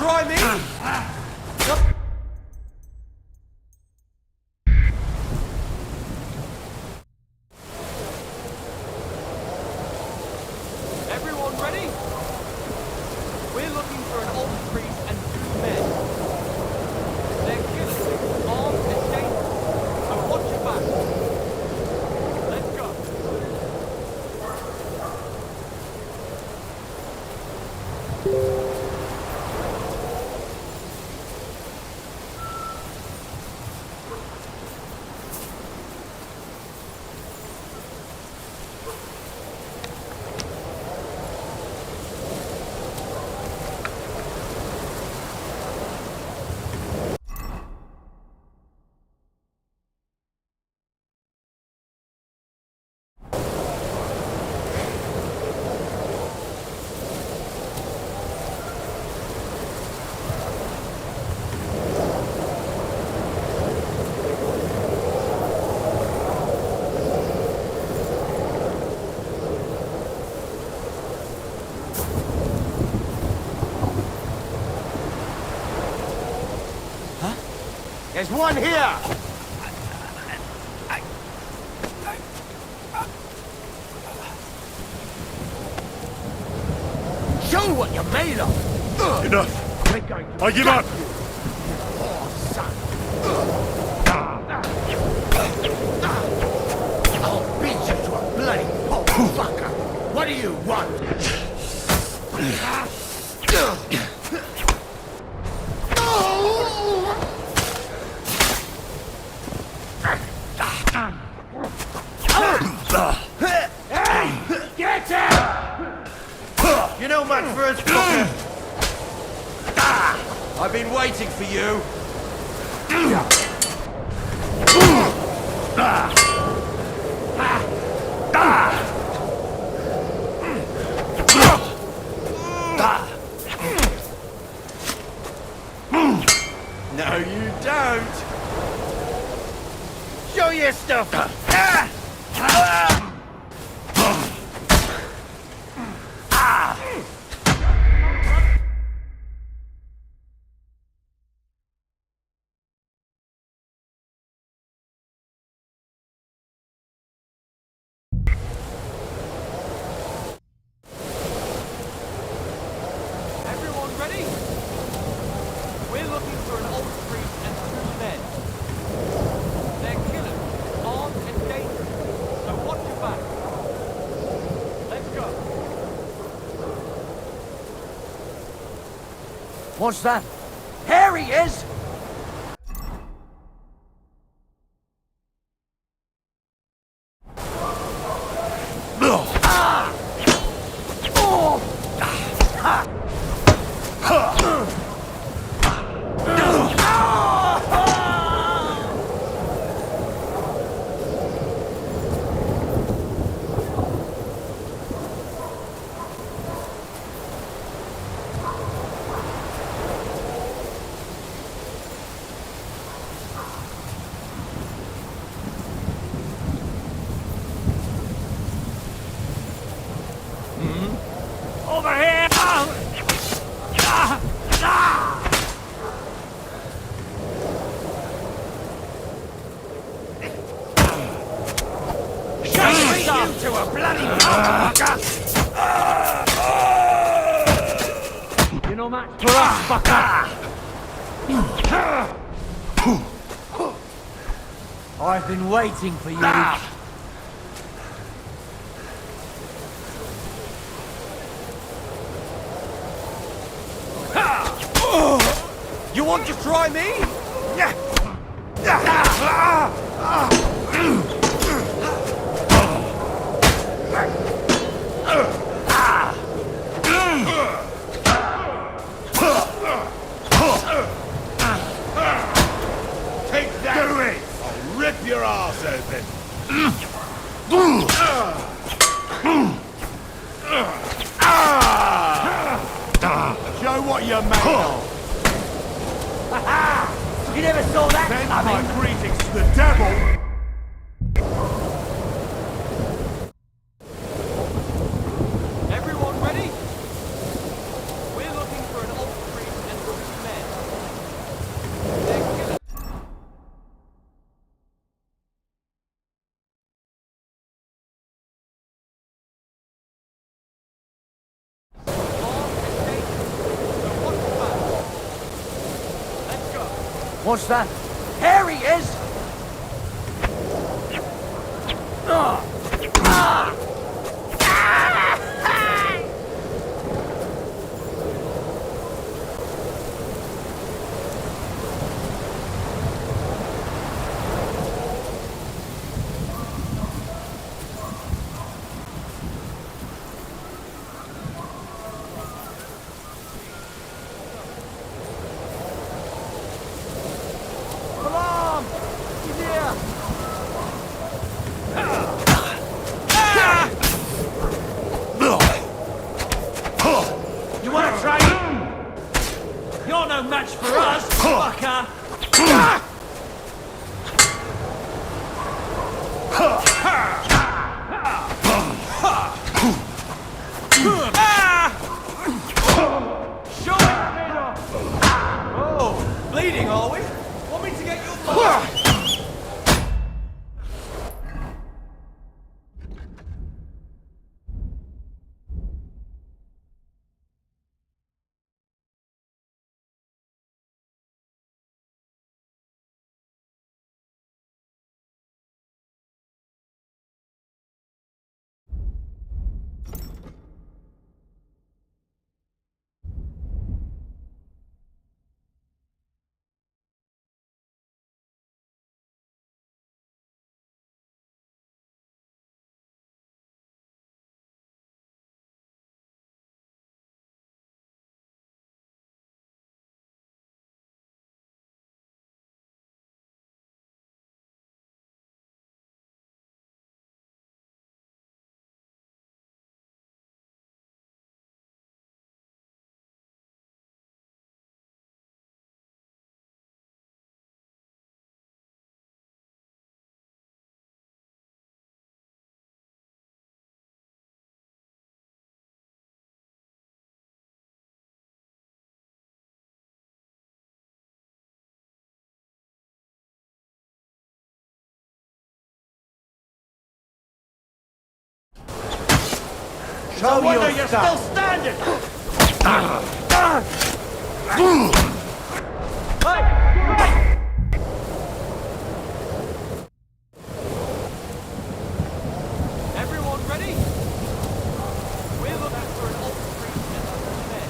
Speaker 4: try me?
Speaker 1: Everyone ready? We're looking for an old priest and 2 men. They're killers, armed and dangerous, so watch your back. Let's go.
Speaker 17: There's one here!
Speaker 3: Show what you're made of!
Speaker 18: Enough! I give up!
Speaker 3: I'll beat you to a bloody pulp fucker! What do you want?
Speaker 17: Get him! You're no match for us, fucker! I've been waiting for you! No, you don't! Show your stuff!
Speaker 1: Everyone ready? We're looking for an old priest and 2 men. They're killers, armed and dangerous, so watch your back. Let's go.
Speaker 11: What's that? Here he is!
Speaker 1: Over here!
Speaker 3: Beat you to a bloody pulp fucker!
Speaker 10: You're no match for us, fucker!
Speaker 11: I've been waiting for you.
Speaker 17: You want to try me? Take that! Do it! I'll rip your ass open! Show what you're made of!
Speaker 11: You never saw that
Speaker 17: Send
Speaker 11: coming!
Speaker 17: my greetings to the devil!
Speaker 1: Everyone ready? We're looking for an old priest and 2
Speaker 11: What's that? Here he is!
Speaker 10: You wanna try? You're no match for us, fucker!
Speaker 15: Oh, bleeding, are we? Want me to get your blood?
Speaker 3: No wonder you're still standing!
Speaker 15: Everyone ready? We're looking for an old priest and other men.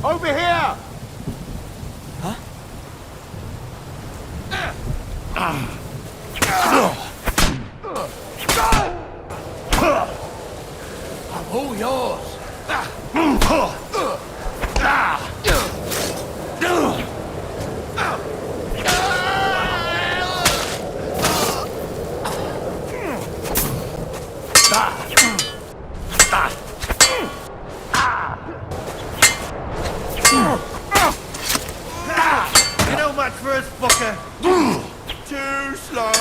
Speaker 17: Over here!
Speaker 3: I'm all yours.
Speaker 17: You know much for us, fucker. Too slow.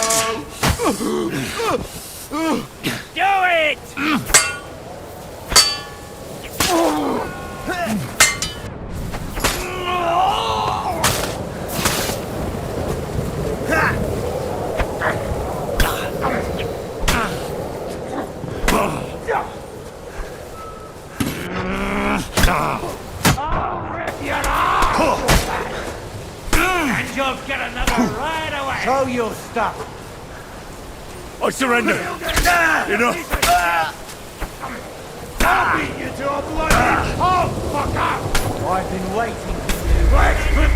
Speaker 10: Do it!
Speaker 3: I'll rip you off! And you'll get another right away.
Speaker 11: Show your stuff.
Speaker 18: I surrender. Enough.
Speaker 3: I'll beat you to a bloody pulp, fucker!
Speaker 11: I've been waiting for you.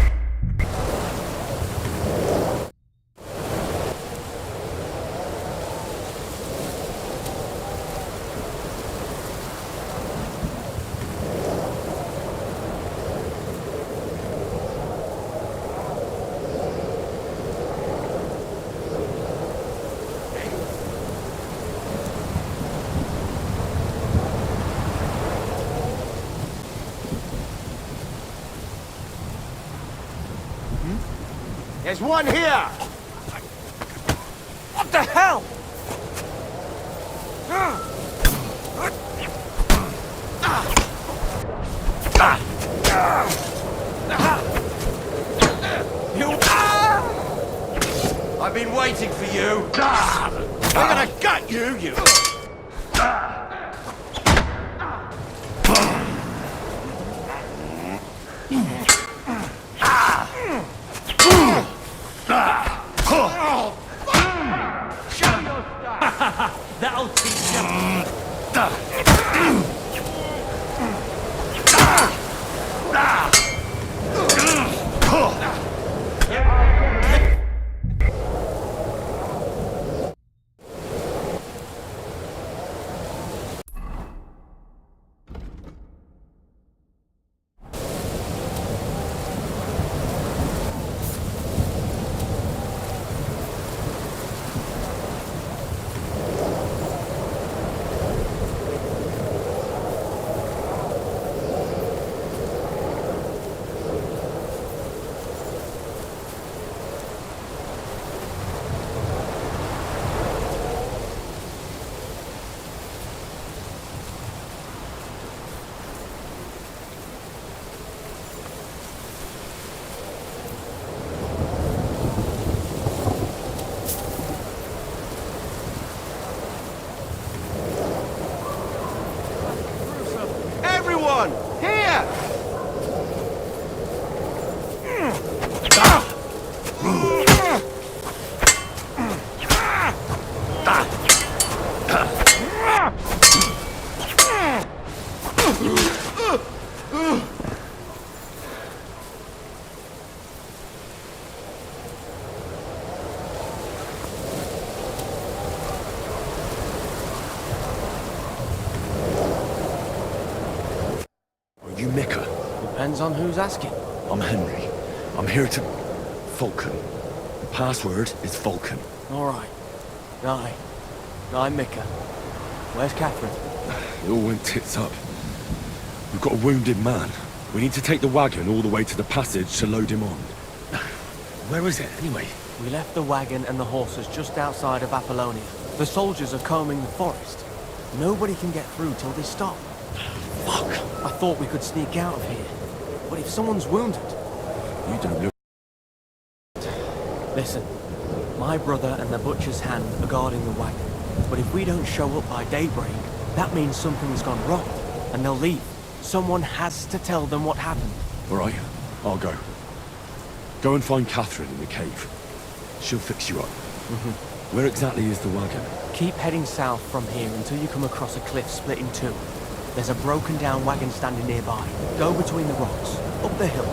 Speaker 17: There's one here!
Speaker 14: What the hell?
Speaker 17: I've been waiting for you! I'm gonna gut you, you!
Speaker 10: That'll teach you.
Speaker 17: Everyone! Here!
Speaker 18: Are you Micah?
Speaker 11: Depends on who's asking.
Speaker 18: I'm Henry. I'm here to... Falcon. The password is Falcon.
Speaker 11: All right. Guy. I'm Micah. Where's Catherine?
Speaker 18: It all went tits up. We've got a wounded man. We need to take the wagon all the way to the passage to load him on. Where is it, anyway?
Speaker 11: We left the wagon and the horses just outside of Apollonia. The soldiers are combing the forest. Nobody can get through till they stop.
Speaker 18: Fuck!
Speaker 11: I thought we could sneak out of here. But if someone's wounded...
Speaker 18: You don't look...
Speaker 11: Listen, my brother and the butcher's hand are guarding the wagon. But if we don't show up by daybreak, that means something's gone wrong. And they'll leave. Someone has to tell them what happened.
Speaker 18: All right, I'll go. Go and find Catherine in the cave. She'll fix you up. Where exactly is the wagon?
Speaker 11: Keep heading south from here until you come across a cliff split in two. There's a broken down wagon standing nearby. Go between the rocks, up the hill,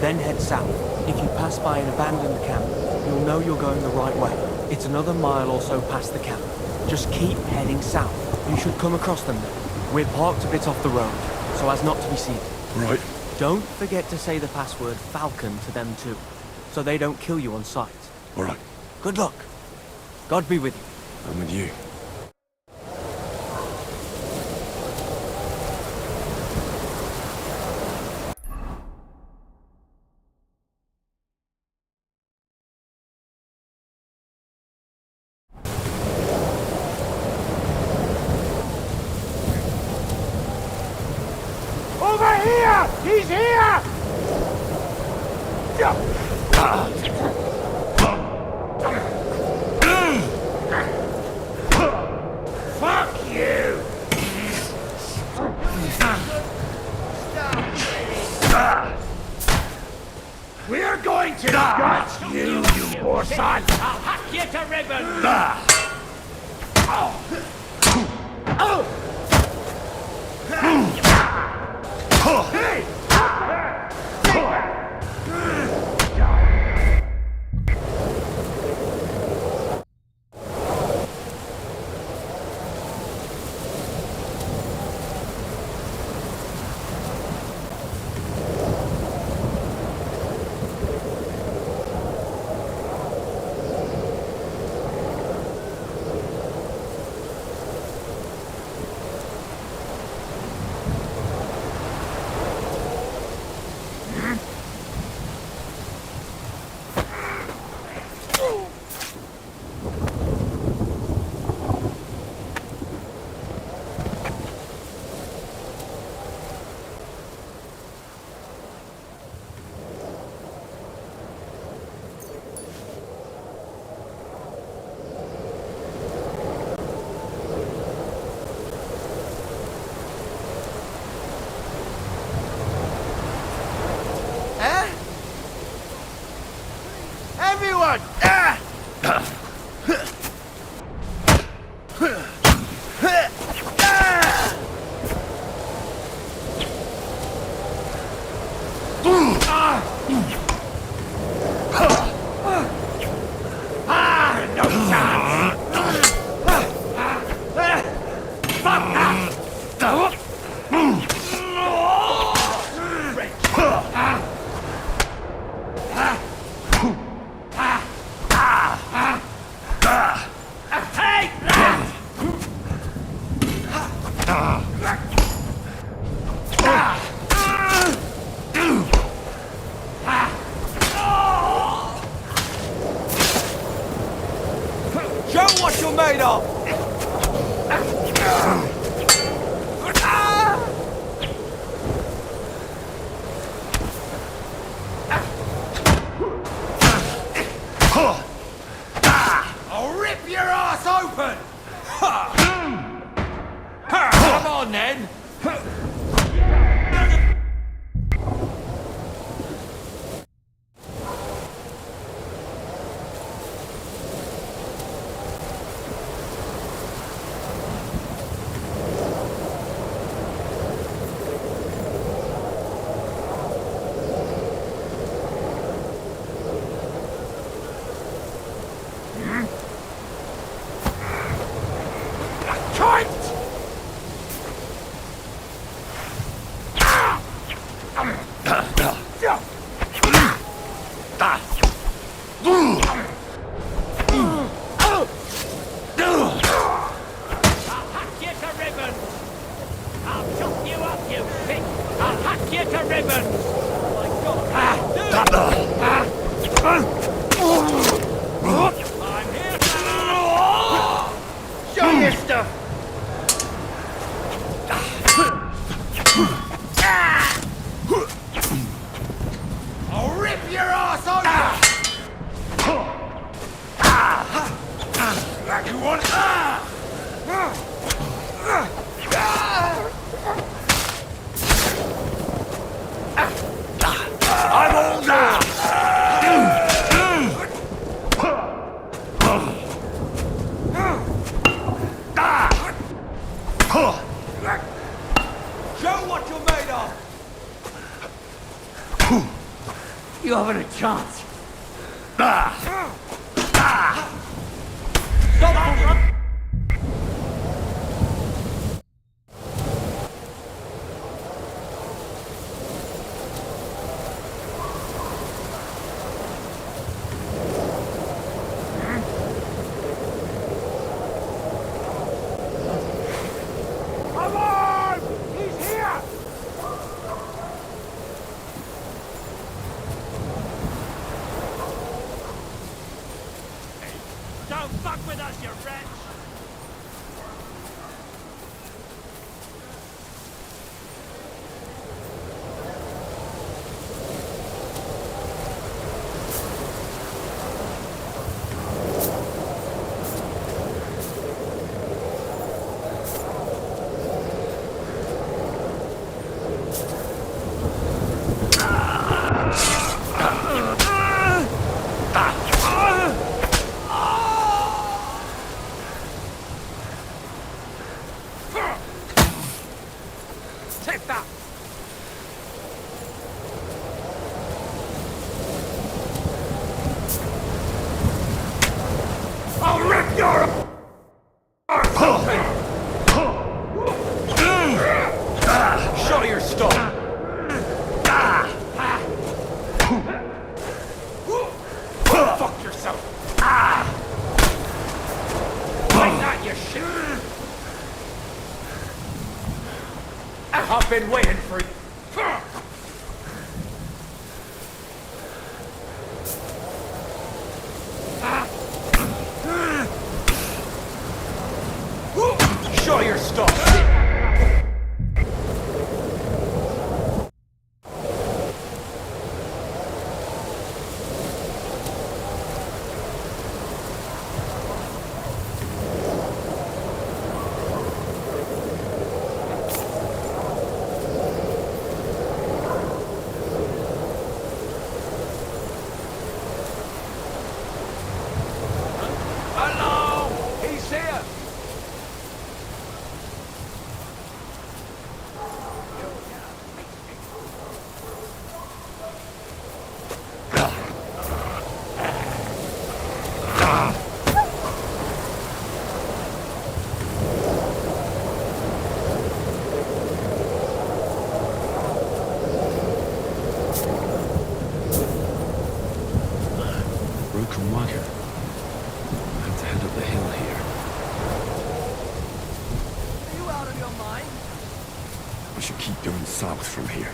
Speaker 11: then head south. If you pass by an abandoned camp, you'll know you're going the right way. It's another mile or so past the camp. Just keep heading south. You should come across them then. We're parked a bit off the road, so as not to be seen.
Speaker 18: Right.
Speaker 11: Don't forget to say the password Falcon to them too, so they don't kill you on sight.
Speaker 18: All right.
Speaker 11: Good luck. God be with you.
Speaker 18: I'm with you.
Speaker 3: Over here! He's here! Fuck you! We're going to gut you, you poor son!
Speaker 15: I'll hack you to ribbons!
Speaker 17: Everyone! Ah!
Speaker 15: Show what you're made of!
Speaker 17: I'll rip your ass open! Come on, then!
Speaker 15: Show your stuff!
Speaker 17: I'll rip your ass open! You want? I'm all down! Show what you're made of!
Speaker 15: You haven't a chance.
Speaker 17: Come on! He's here!
Speaker 15: Don't fuck with us, you wretch!
Speaker 14: been waiting for you. Show your stuff.
Speaker 17: Hello! He's here!
Speaker 18: Broken wagon. I have to head up the hill here.
Speaker 15: Are you out of your mind?
Speaker 18: I should keep going south from here.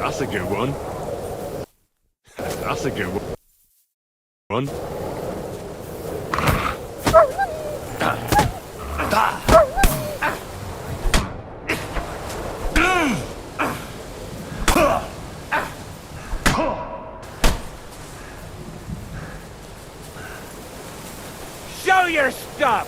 Speaker 2: That's a good one. That's a good one.
Speaker 14: Show your stuff!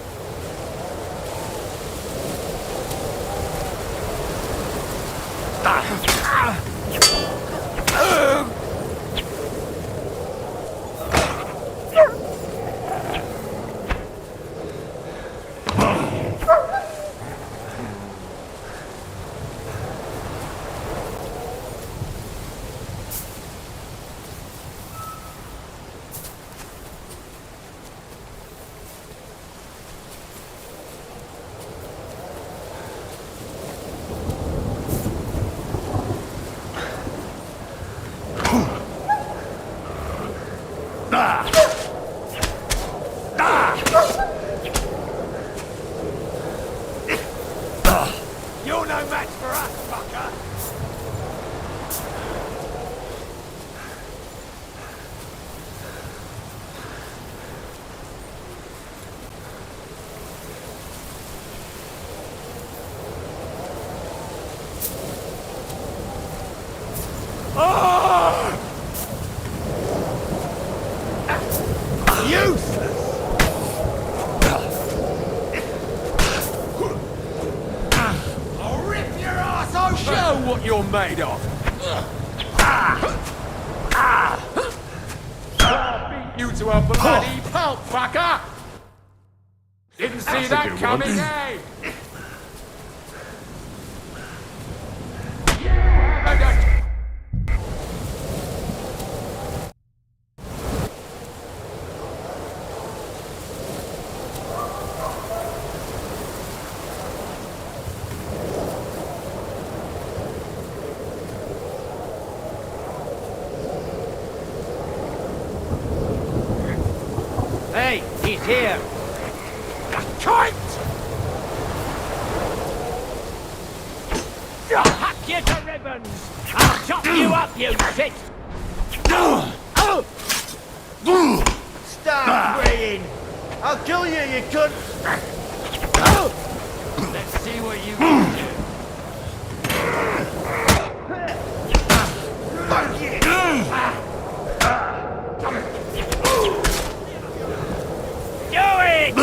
Speaker 17: You're no match for us, fucker! Useless! I'll rip your ass open!
Speaker 14: Show what you're made of! I'll beat you to a bloody pulp, fucker! Didn't see
Speaker 2: That's a
Speaker 14: that
Speaker 2: good
Speaker 14: coming,
Speaker 2: one.
Speaker 14: eh?
Speaker 15: Hey, he's here!
Speaker 14: Kite!
Speaker 15: I'll hack you to ribbons! I'll chop you up, you shit!
Speaker 17: Stop praying! I'll kill you, you cunt!
Speaker 15: Let's see what you can do.
Speaker 17: Fuck you!
Speaker 15: Do it!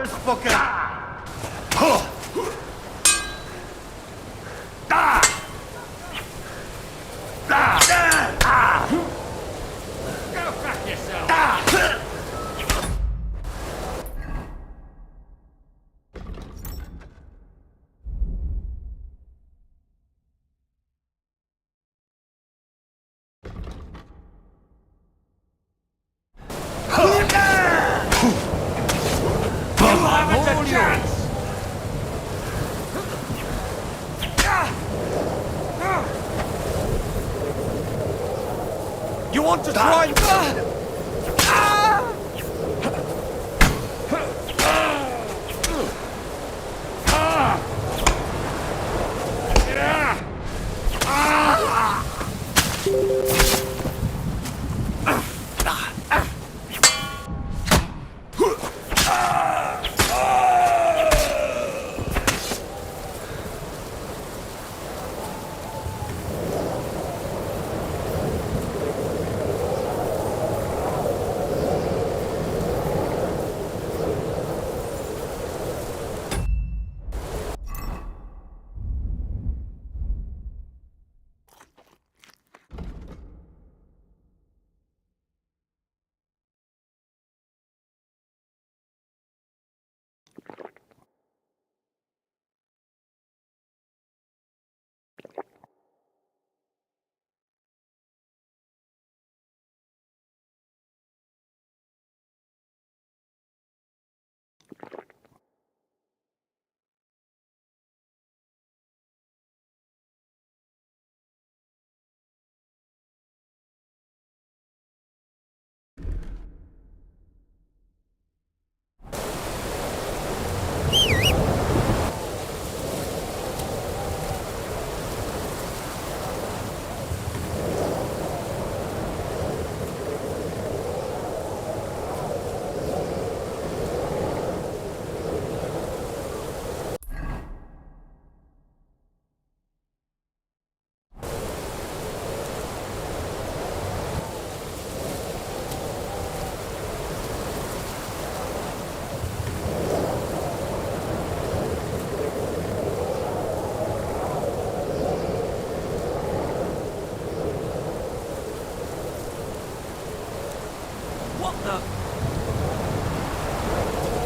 Speaker 14: Where's fucking... Go fuck yourself!
Speaker 17: You want to try?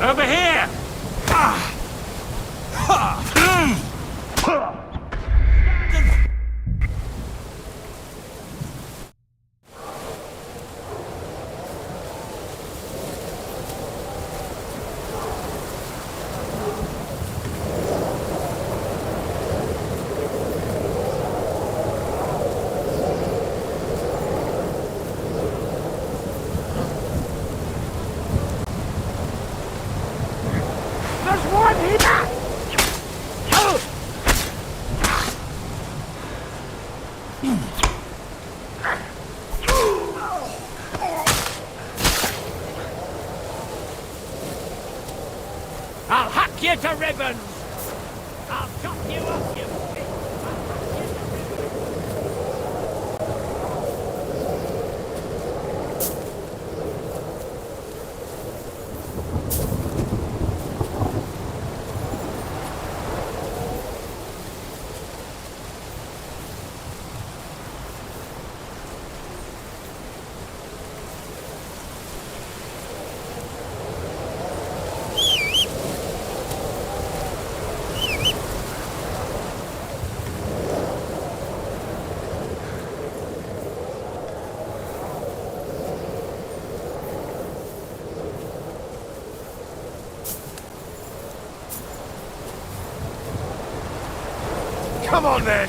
Speaker 9: Over here!
Speaker 14: I'll hack you to ribbons! I'll chop you up, you pig!
Speaker 17: Come on then!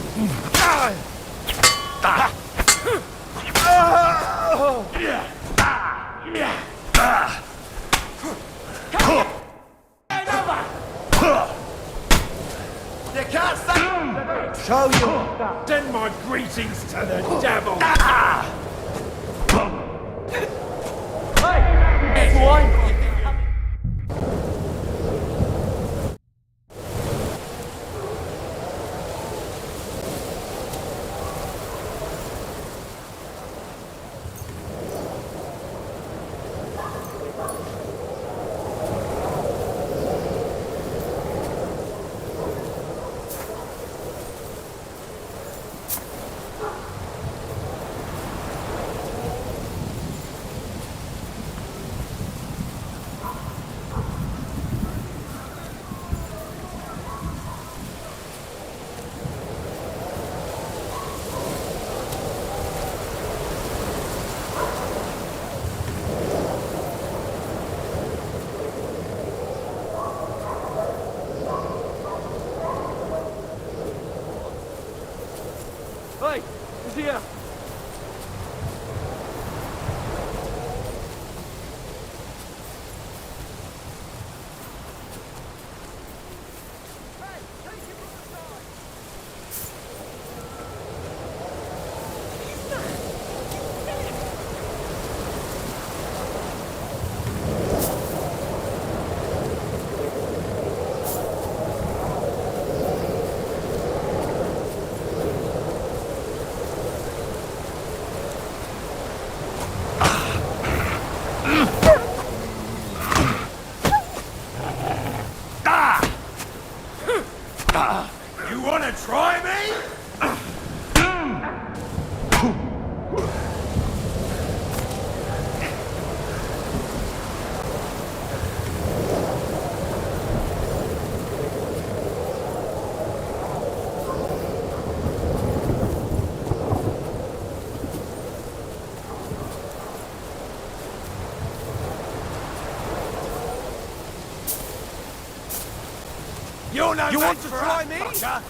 Speaker 17: You can't stand. Show you!
Speaker 14: Send my greetings to the devil!
Speaker 1: here!
Speaker 17: You wanna try me? You want to try me? Fucker.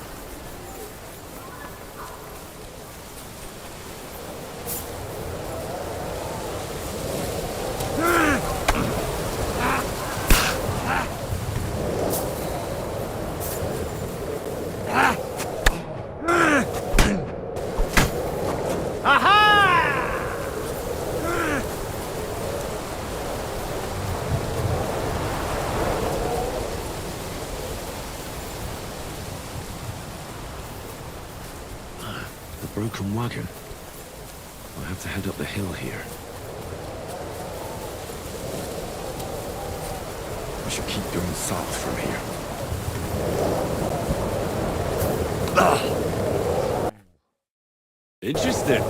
Speaker 2: Broken wagon. I'll have to head up the hill here. I should keep going south from here. Interesting.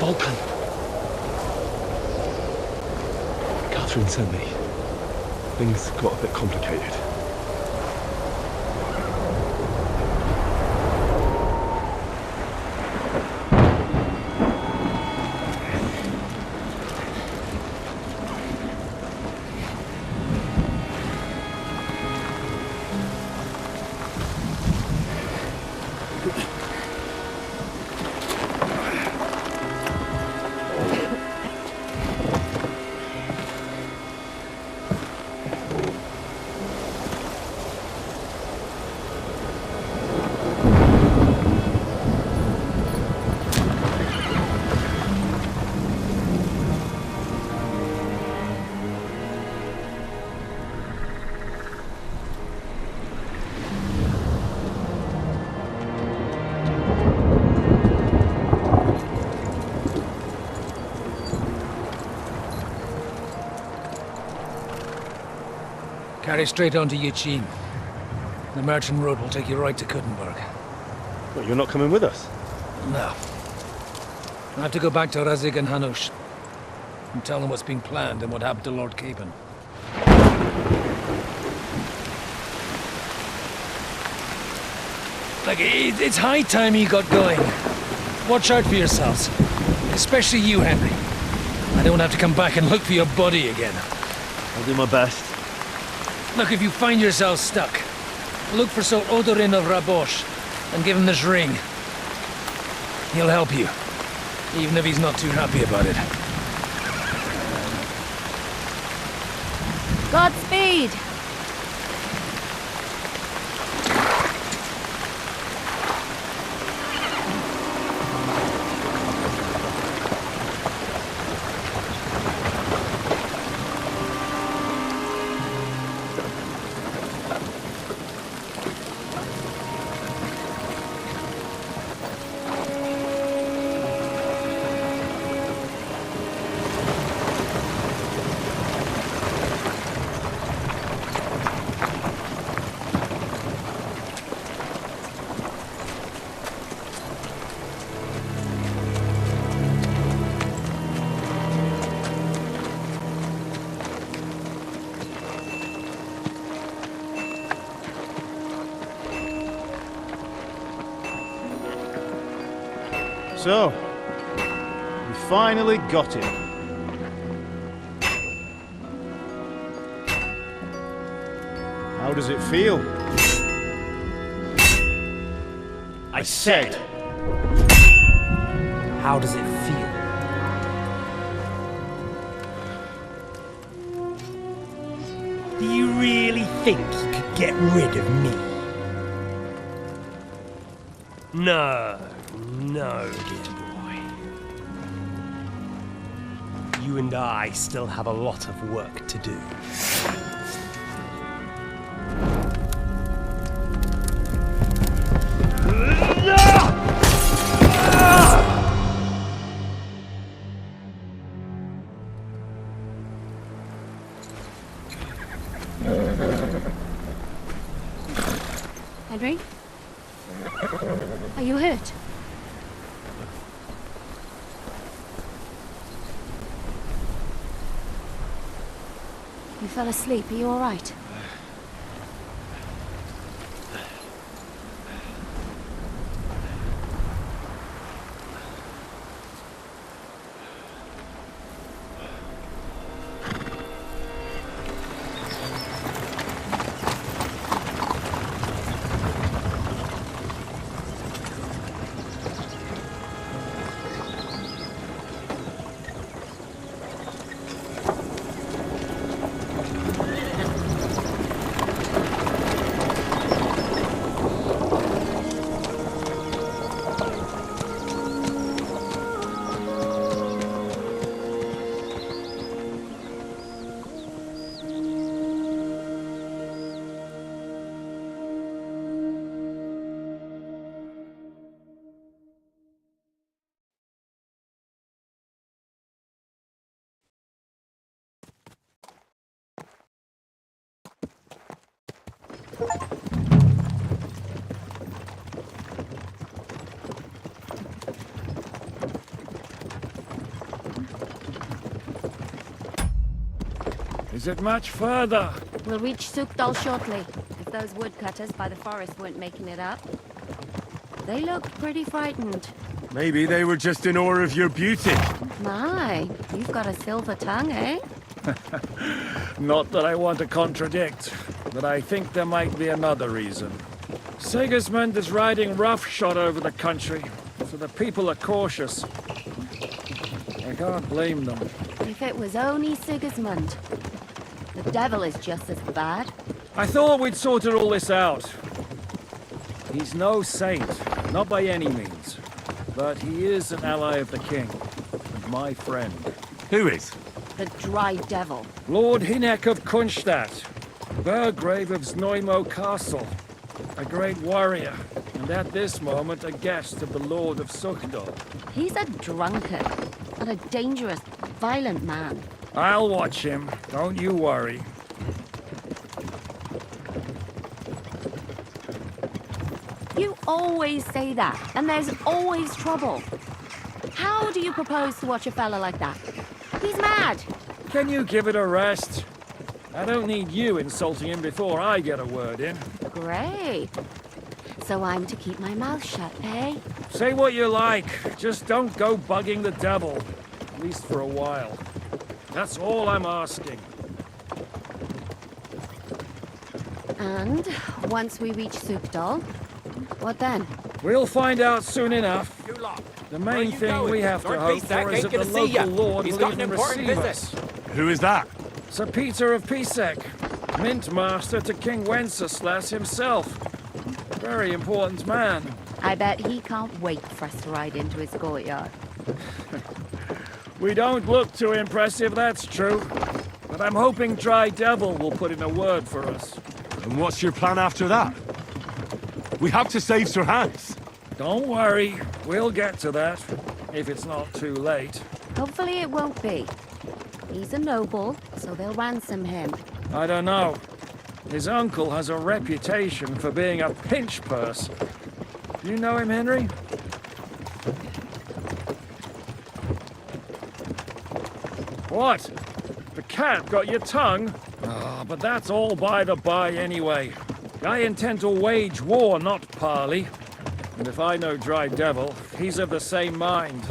Speaker 18: Vulcan! Catherine sent me. Things got a bit complicated.
Speaker 12: Carry straight on to Yuchin. The merchant road will take you right to Kuttenberg.
Speaker 18: What, you're not coming with us?
Speaker 12: No. I have to go back to Razig and Hanush and tell them what's been planned and what happened to Lord Capon. Like, it's high time you got going. Watch out for yourselves. Especially you, Henry. I don't have to come back and look for your body again.
Speaker 8: I'll do my best.
Speaker 12: Look, if you find yourself stuck, look for Sir Odorin of Rabosh and give him this ring. He'll help you, even if he's not too happy about it.
Speaker 20: Godspeed!
Speaker 22: So, we finally got him. How does it feel?
Speaker 5: I said, how does it feel? Do you really think you could get rid of me? No, dear boy. You and I still have a lot of work to do.
Speaker 20: Henry? Are you hurt? You fell asleep. Are you all right?
Speaker 9: Is it much further?
Speaker 20: We'll reach Sukdal shortly, if those woodcutters by the forest weren't making it up. They looked pretty frightened.
Speaker 2: Maybe they were just in awe of your beauty.
Speaker 20: My, you've got a silver tongue, eh?
Speaker 9: Not that I want to contradict, but I think there might be another reason. Sigismund is riding roughshod over the country, so the people are cautious. I can't blame them.
Speaker 20: If it was only Sigismund. The devil is just as bad.
Speaker 9: I thought we'd sorted all this out. He's no saint, not by any means. But he is an ally of the king, and my friend.
Speaker 2: Who is?
Speaker 20: The dry devil.
Speaker 9: Lord Hinek of Kunstadt, Burgrave of Znojmo Castle, a great warrior, and at this moment a guest of the Lord of Sukhdal.
Speaker 20: He's a drunkard, and a dangerous, violent man.
Speaker 9: I'll watch him, don't you worry.
Speaker 20: You always say that, and there's always trouble. How do you propose to watch a fella like that? He's mad.
Speaker 9: Can you give it a rest? I don't need you insulting him before I get a word in.
Speaker 20: Great. So I'm to keep my mouth shut, eh?
Speaker 9: Say what you like, just don't go bugging the devil. At least for a while. That's all I'm asking.
Speaker 20: And once we reach Sukdal, what then?
Speaker 9: We'll find out soon enough. The main thing we have to hope for is that the local lord will even receive us.
Speaker 2: Who is that?
Speaker 9: Sir Peter of Pisek, Mint Master to King Wenceslas himself. Very important man.
Speaker 20: I bet he can't wait for us to ride into his courtyard.
Speaker 9: We don't look too impressive, that's true. But I'm hoping Dry Devil will put in a word for us.
Speaker 2: And what's your plan after that? We have to save Sir Hans.
Speaker 9: Don't worry, we'll get to that, if it's not too late.
Speaker 20: Hopefully it won't be. He's a noble, so they'll ransom him.
Speaker 9: I don't know. His uncle has a reputation for being a pinch purse. You know him, Henry? What? The cat got your tongue? Ah, but that's all by the by anyway. I intend to wage war, not parley. And if I know Dry Devil, he's of the same mind.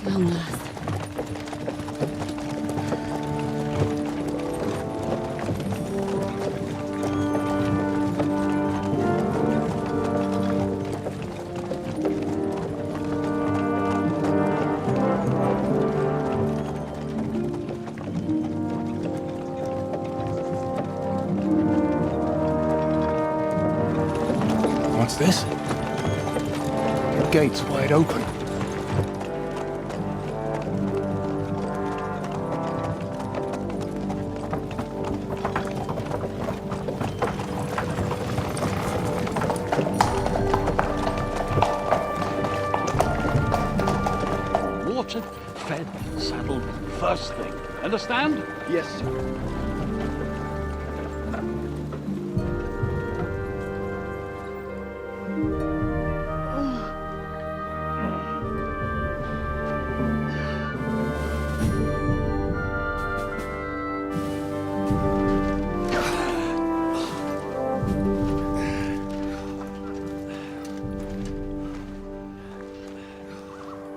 Speaker 20: Long last.
Speaker 13: What's this? The gate's wide open.
Speaker 4: Watered, fed, saddled, first thing. Understand?
Speaker 13: Yes, sir.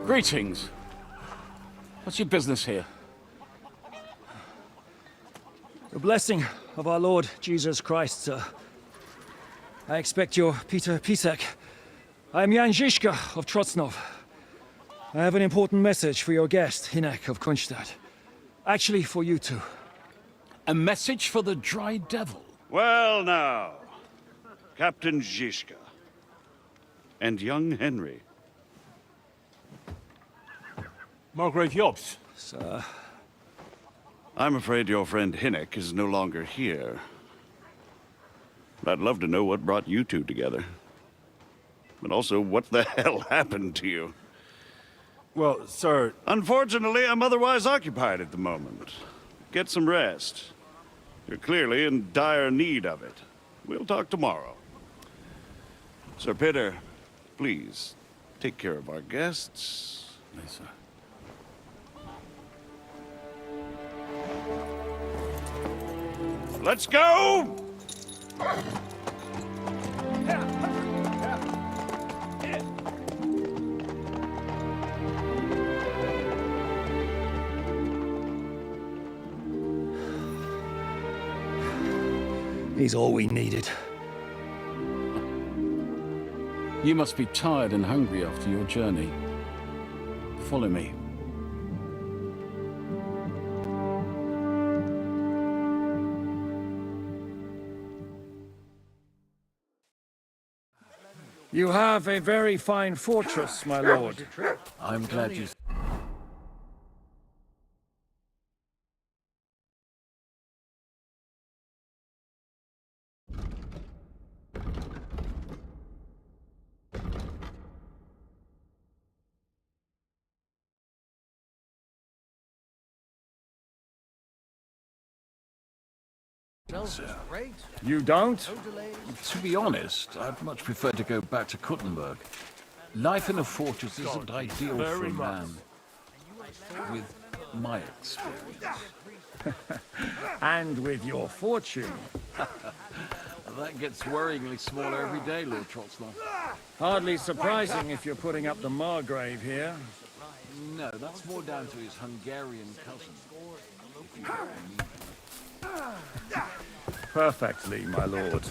Speaker 4: Greetings. What's your business here?
Speaker 9: The blessing of our Lord Jesus Christ, sir. I expect you're Peter Pisek. I am Jan Žižka of Trocnov. I have an important message for your guest, Hinek of Kunstadt. Actually, for you two.
Speaker 4: A message for the Dry Devil?
Speaker 16: Well now, Captain Žižka and young Henry.
Speaker 2: Margrave Jobs.
Speaker 9: Sir.
Speaker 16: I'm afraid your friend Hinek is no longer here. But I'd love to know what brought you two together. But also, what the hell happened to you?
Speaker 2: Well, sir...
Speaker 16: Unfortunately, I'm otherwise occupied at the moment. Get some rest. You're clearly in dire need of it. We'll talk tomorrow. Sir Peter, please, take care of our guests.
Speaker 4: Yes, sir.
Speaker 16: Let's go!
Speaker 9: He's all we needed.
Speaker 4: You must be tired and hungry after your journey. Follow me.
Speaker 9: You have a very fine fortress, my lord.
Speaker 4: I'm glad you... sir.
Speaker 9: You don't?
Speaker 4: To be honest, I'd much prefer to go back to Kuttenberg. Life in a fortress isn't ideal for a man with my experience.
Speaker 9: And with your fortune.
Speaker 4: That gets worryingly smaller every day, Lord Trotsnall.
Speaker 9: Hardly surprising if you're putting up the Margrave here.
Speaker 4: No, that's more down to his Hungarian cousin. If you know what I mean.
Speaker 9: Perfectly, my lord.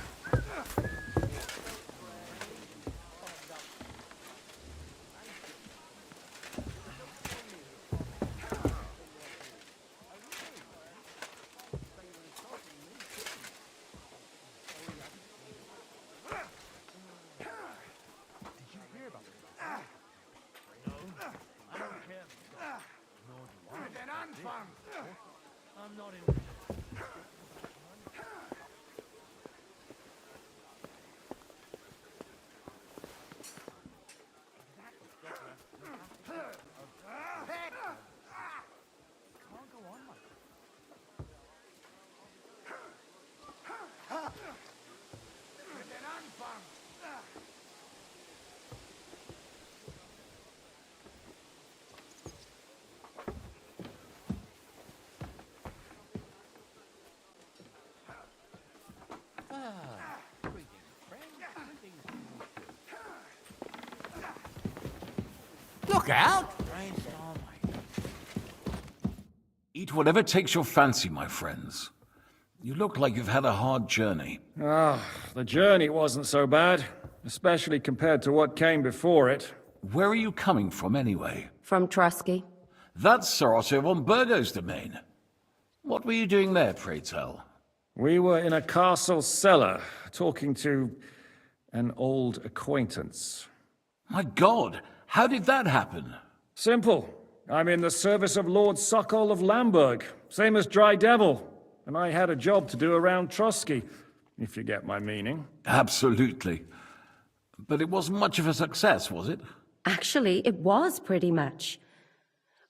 Speaker 10: I'm not in.
Speaker 4: Look out! Eat whatever takes your fancy, my friends. You look like you've had a hard journey.
Speaker 9: Ah, the journey wasn't so bad, especially compared to what came before it.
Speaker 4: Where are you coming from, anyway?
Speaker 20: From Trusky.
Speaker 4: That's Sir Otto von Burgo's domain. What were you doing there, pray tell?
Speaker 9: We were in a castle cellar, talking to an old acquaintance.
Speaker 4: My God, how did that happen?
Speaker 9: Simple. I'm in the service of Lord Sokol of Lamberg, same as Dry Devil, and I had a job to do around Trusky, if you get my meaning.
Speaker 4: Absolutely. But it wasn't much of a success, was it?
Speaker 20: Actually, it was pretty much.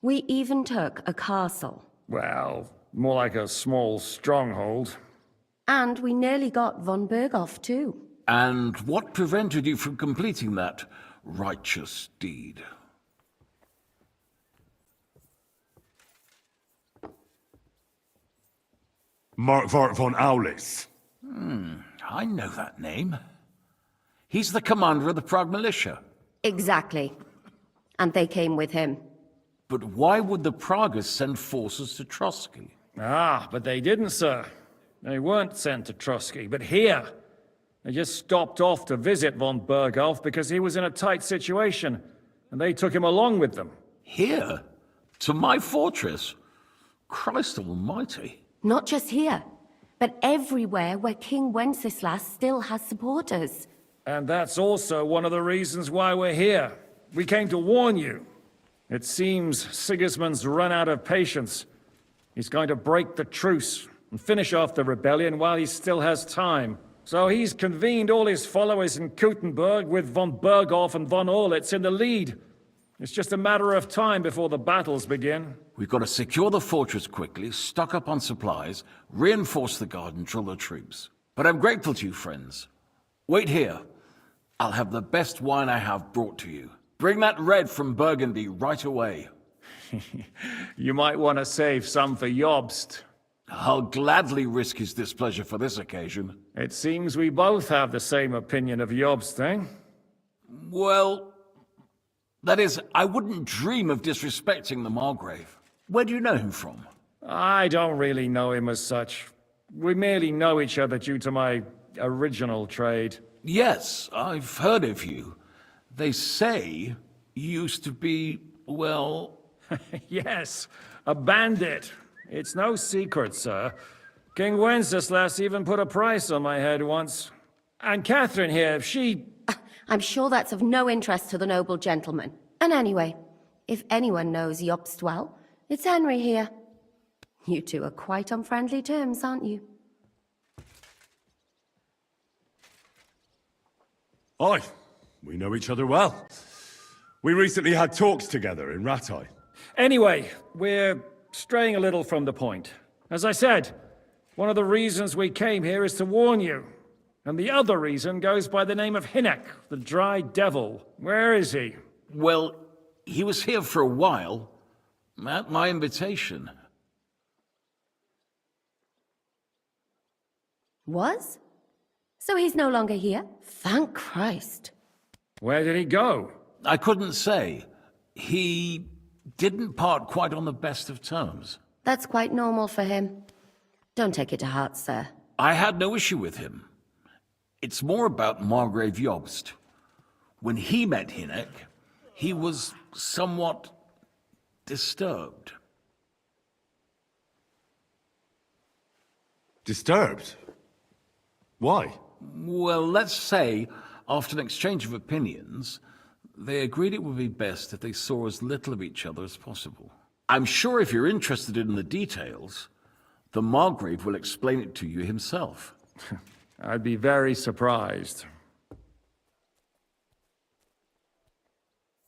Speaker 20: We even took a castle.
Speaker 9: Well, more like a small stronghold.
Speaker 20: And we nearly got von Berghoff, too.
Speaker 4: And what prevented you from completing that righteous deed?
Speaker 18: Markvart von Aulis.
Speaker 4: I know that name. He's the commander of the Prague militia.
Speaker 20: Exactly. And they came with him.
Speaker 4: But why would the Praguers send forces to Trusky?
Speaker 9: Ah, but they didn't, sir. They weren't sent to Trusky, but here. They just stopped off to visit von Berghoff because he was in a tight situation, and they took him along with them.
Speaker 4: Here? To my fortress? Christ almighty.
Speaker 20: Not just here, but everywhere where King Wenceslas still has supporters.
Speaker 9: And that's also one of the reasons why we're here. We came to warn you. It seems Sigismund's run out of patience. He's going to break the truce and finish off the rebellion while he still has time. So he's convened all his followers in Kuttenberg with von Berghoff and von Orlitz in the lead. It's just a matter of time before the battles begin.
Speaker 4: We've got to secure the fortress quickly, stock up on supplies, reinforce the guard and drill the troops. But I'm grateful to you, friends. Wait here. I'll have the best wine I have brought to you. Bring that red from Burgundy right away.
Speaker 9: You might want to save some for Jobst.
Speaker 4: I'll gladly risk his displeasure for this occasion.
Speaker 9: It seems we both have the same opinion of Jobst, eh?
Speaker 4: Well, that is, I wouldn't dream of disrespecting the Margrave. Where do you know him from?
Speaker 9: I don't really know him as such. We merely know each other due to my original trade.
Speaker 4: Yes, I've heard of you. They say you used to be, well...
Speaker 9: Yes, a bandit. It's no secret, sir. King Wenceslas even put a price on my head once. And Catherine here, she...
Speaker 20: I'm sure that's of no interest to the noble gentleman. And anyway, if anyone knows Jobst well, it's Henry here. You two are quite on friendly terms, aren't you?
Speaker 18: Aye, we know each other well. We recently had talks together in Ratai.
Speaker 9: Anyway, we're straying a little from the point. As I said, One of the reasons we came here is to warn you. And the other reason goes by the name of Hinnock, the Dry Devil. Where is he?
Speaker 4: Well, he was here for a while, at my invitation.
Speaker 20: Was? So he's no longer here? Thank Christ.
Speaker 9: Where did he go?
Speaker 4: I couldn't say. He didn't part quite on the best of terms.
Speaker 20: That's quite normal for him. Don't take it to heart, sir.
Speaker 4: I had no issue with him. It's more about Margrave Jobst. When he met Hinnock, he was somewhat disturbed.
Speaker 18: Disturbed? Why?
Speaker 4: Well, let's say, after an exchange of opinions, they agreed it would be best if they saw as little of each other as possible. I'm sure if you're interested in the details, the Margrave will explain it to you himself.
Speaker 9: I'd be very surprised.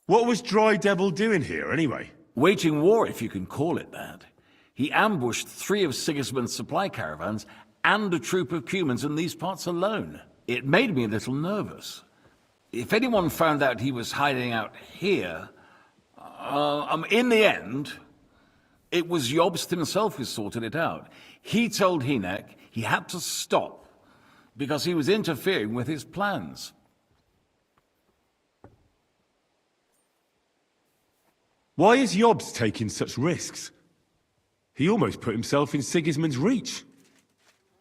Speaker 18: What was Dry Devil doing here, anyway?
Speaker 4: Waging war, if you can call it that. He ambushed 3 of Sigismund's supply caravans and a troop of Cumans in these parts alone. It made me a little nervous. If anyone found out he was hiding out here, in the end, it was Jobst himself who sorted it out. He told Hinnock he had to stop because he was interfering with his plans.
Speaker 18: Why is Jobst taking such risks? He almost put himself in Sigismund's reach.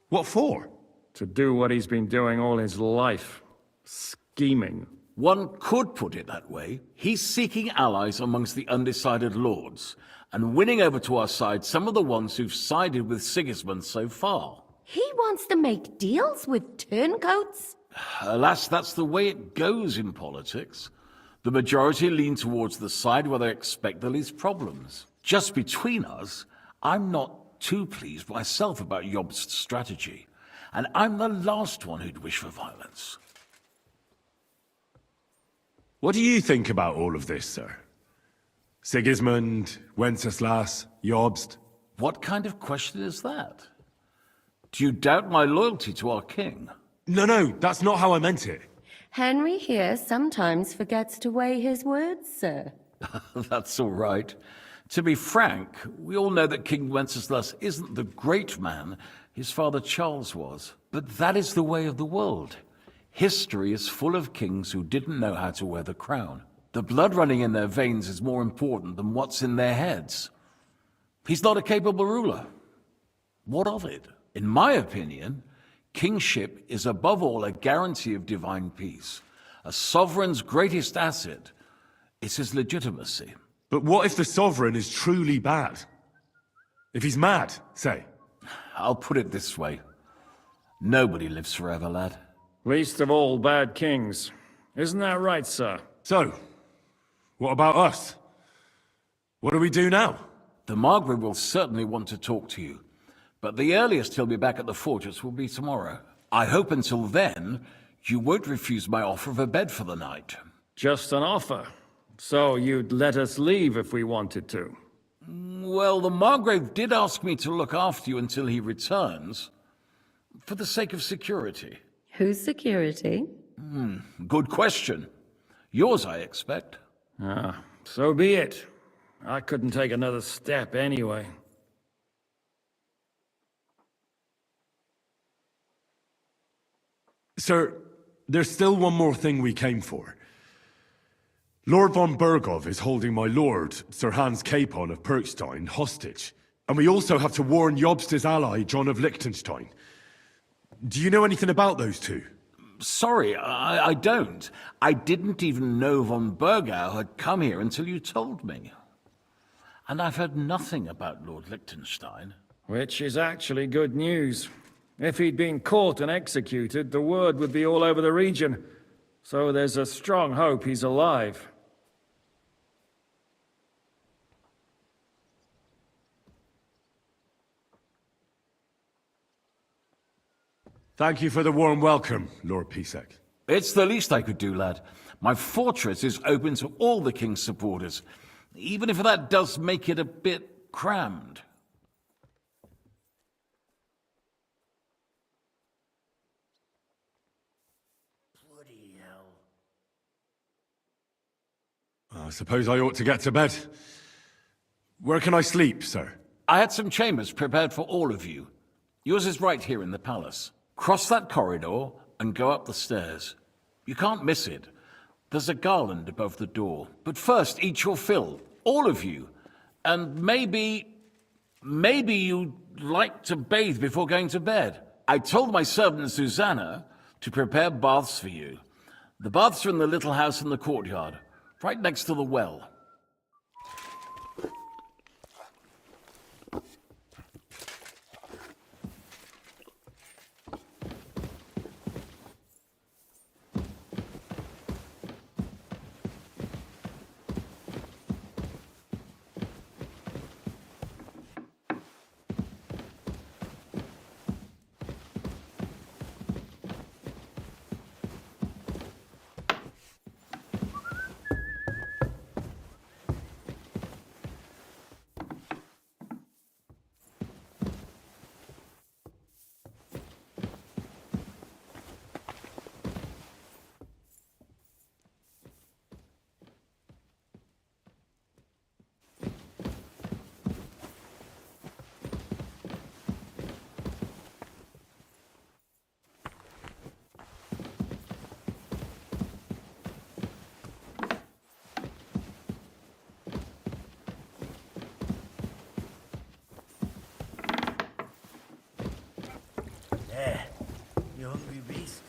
Speaker 18: What for?
Speaker 9: To do what he's been doing all his life. Scheming.
Speaker 4: One could put it that way. He's seeking allies amongst the undecided lords, and winning over to our side some of the ones who've sided with Sigismund so far.
Speaker 20: He wants to make deals with turncoats?
Speaker 4: Alas, that's the way it goes in politics. The majority lean towards the side where they expect the least problems. Just between us, I'm not too pleased myself about Jobst's strategy, and I'm the last one who'd wish for violence.
Speaker 18: What do you think about all of this, sir? Sigismund, Wenceslas, Jobst?
Speaker 4: What kind of question is that? Do you doubt my loyalty to our king?
Speaker 18: No, that's not how I meant it.
Speaker 20: Henry here sometimes forgets to weigh his words, sir.
Speaker 4: That's all right. To be frank, we all know that King Wenceslas isn't the great man his father Charles was. But that is the way of the world. History is full of kings who didn't know how to wear the crown. The blood running in their veins is more important than what's in their heads. He's not a capable ruler. What of it? In my opinion, kingship is above all a guarantee of divine peace. A sovereign's greatest asset is his legitimacy.
Speaker 18: But what if the sovereign is truly bad? If he's mad, say?
Speaker 4: I'll put it this way. Nobody lives forever, lad.
Speaker 9: Least of all bad kings. Isn't that right, sir?
Speaker 18: So, what about us? What do we do now?
Speaker 4: The Margrave will certainly want to talk to you, but the earliest he'll be back at the fortress will be tomorrow. I hope until then, you won't refuse my offer of a bed for the night.
Speaker 9: Just an offer. So you'd let us leave if we wanted to?
Speaker 4: Well, the Margrave did ask me to look after you until he returns, for the sake of security.
Speaker 20: Whose security?
Speaker 4: Good question. Yours, I expect.
Speaker 9: So be it. I couldn't take another step anyway.
Speaker 18: Sir, there's still one more thing we came for. Lord von Bergov is holding my lord, Sir Hans Capon of Perkstein, hostage. And we also have to warn Jobst's ally, John of Liechtenstein. Do you know anything about those two?
Speaker 4: Sorry, I don't. I didn't even know von Bergau had come here until you told me. And I've heard nothing about Lord Liechtenstein.
Speaker 9: Which is actually good news. If he'd been caught and executed, the word would be all over the region. So there's a strong hope he's alive.
Speaker 18: Thank you for the warm welcome, Lord Pisek.
Speaker 4: It's the least I could do, lad. My fortress is open to all the king's supporters, even if that does make it a bit crammed.
Speaker 18: suppose I ought to get to bed. Where can I sleep, sir?
Speaker 4: I had some chambers prepared for all of you. Yours is right here in the palace. Cross that corridor and go up the stairs. You can't miss it. There's a garland above the door. But first, eat your fill. All of you. And maybe you'd like to bathe before going to bed. I told my servant Susanna to prepare baths for you. The baths are in the little house in the courtyard, right next to the well.
Speaker 3: There. You hungry beast?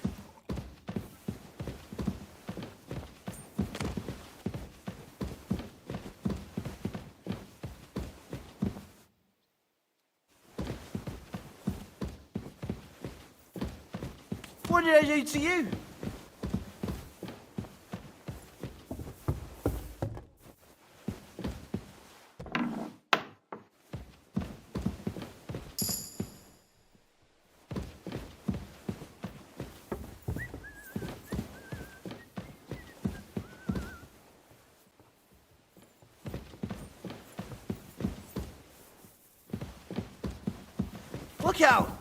Speaker 15: What did I do to you? Look out!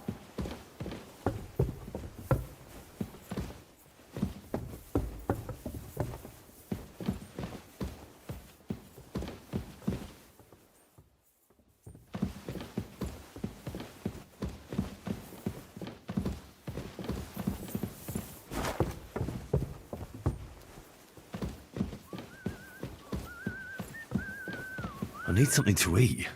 Speaker 18: I need something to eat.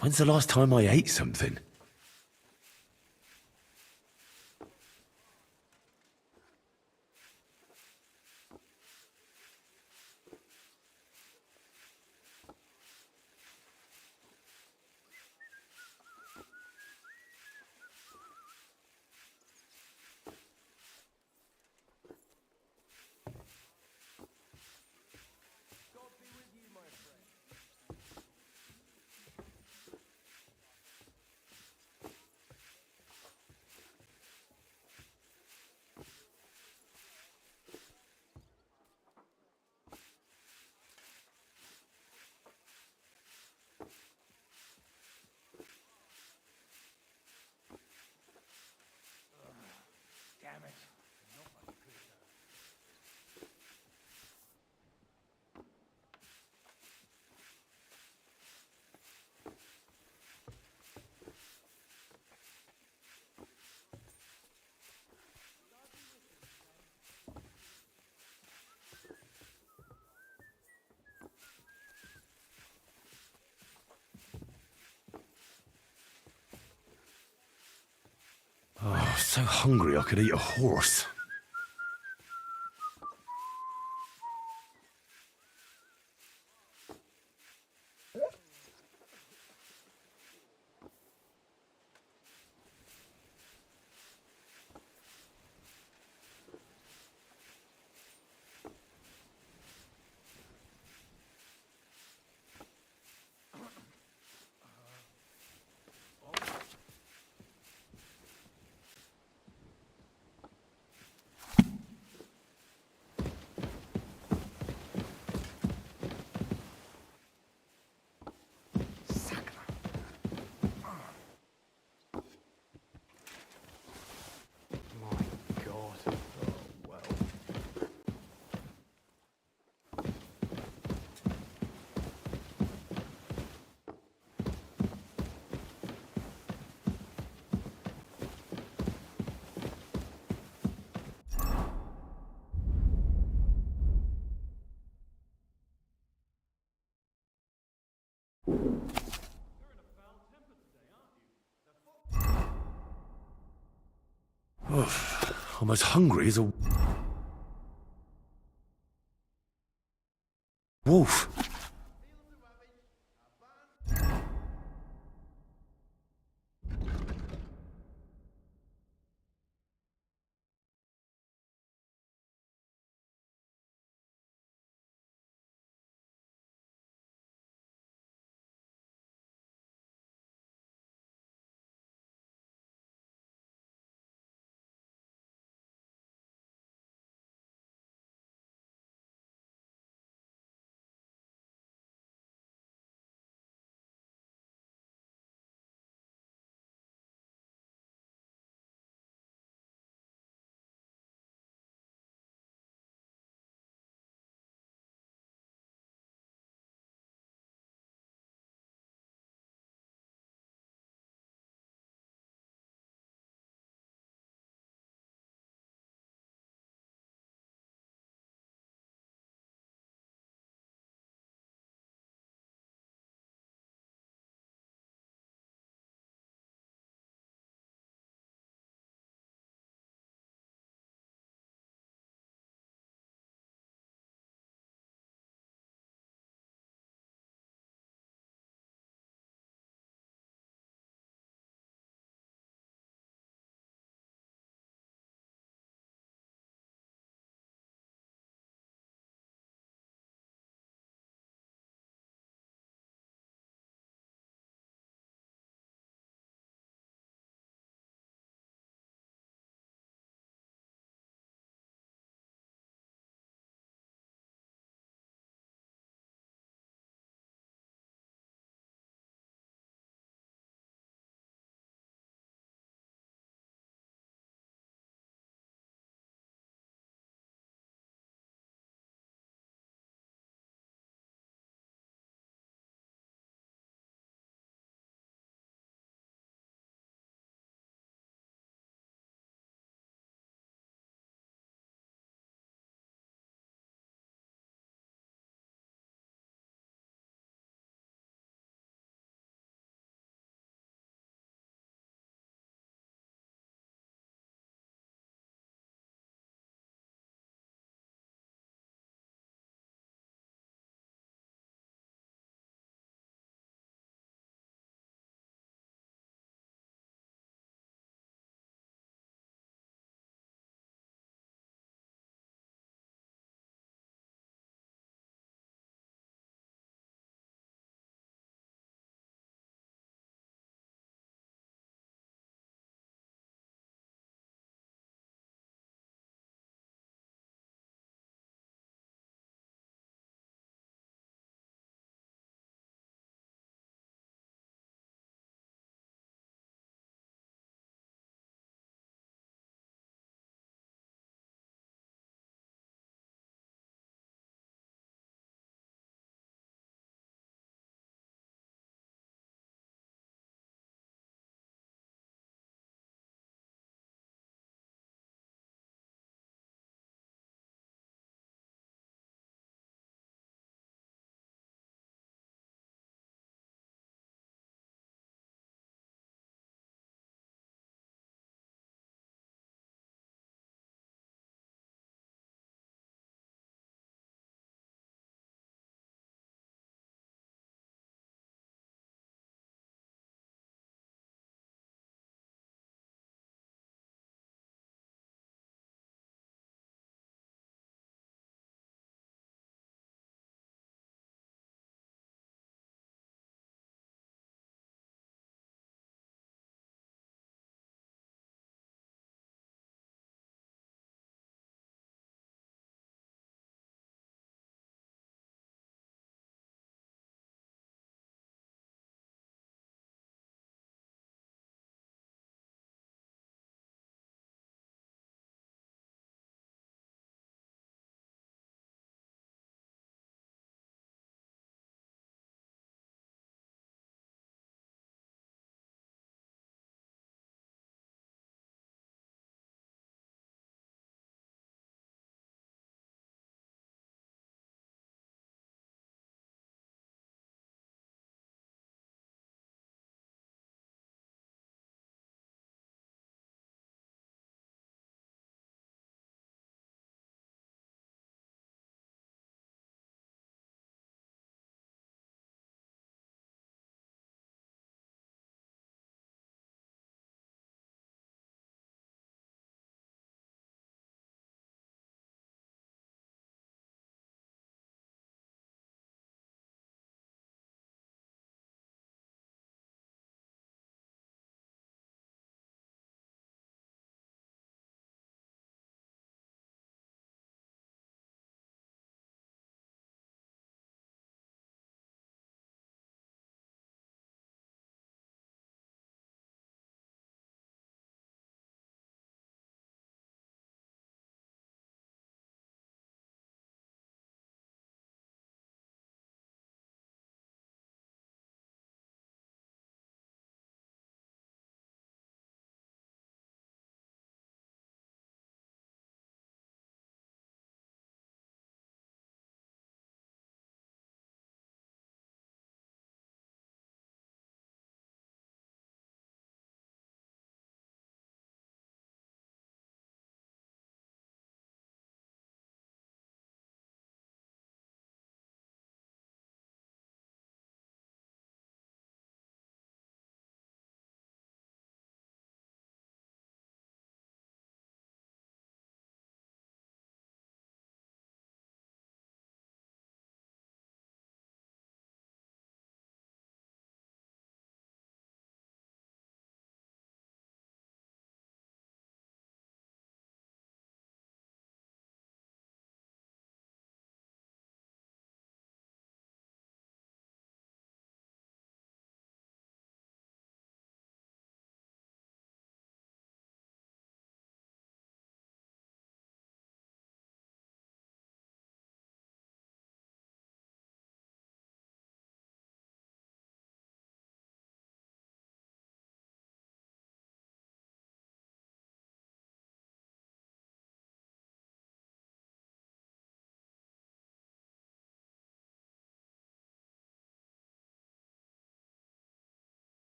Speaker 18: When's the last time I ate something?
Speaker 3: Damn it.
Speaker 18: Oh, so hungry I could eat a horse.
Speaker 2: I'm as hungry as a wolf.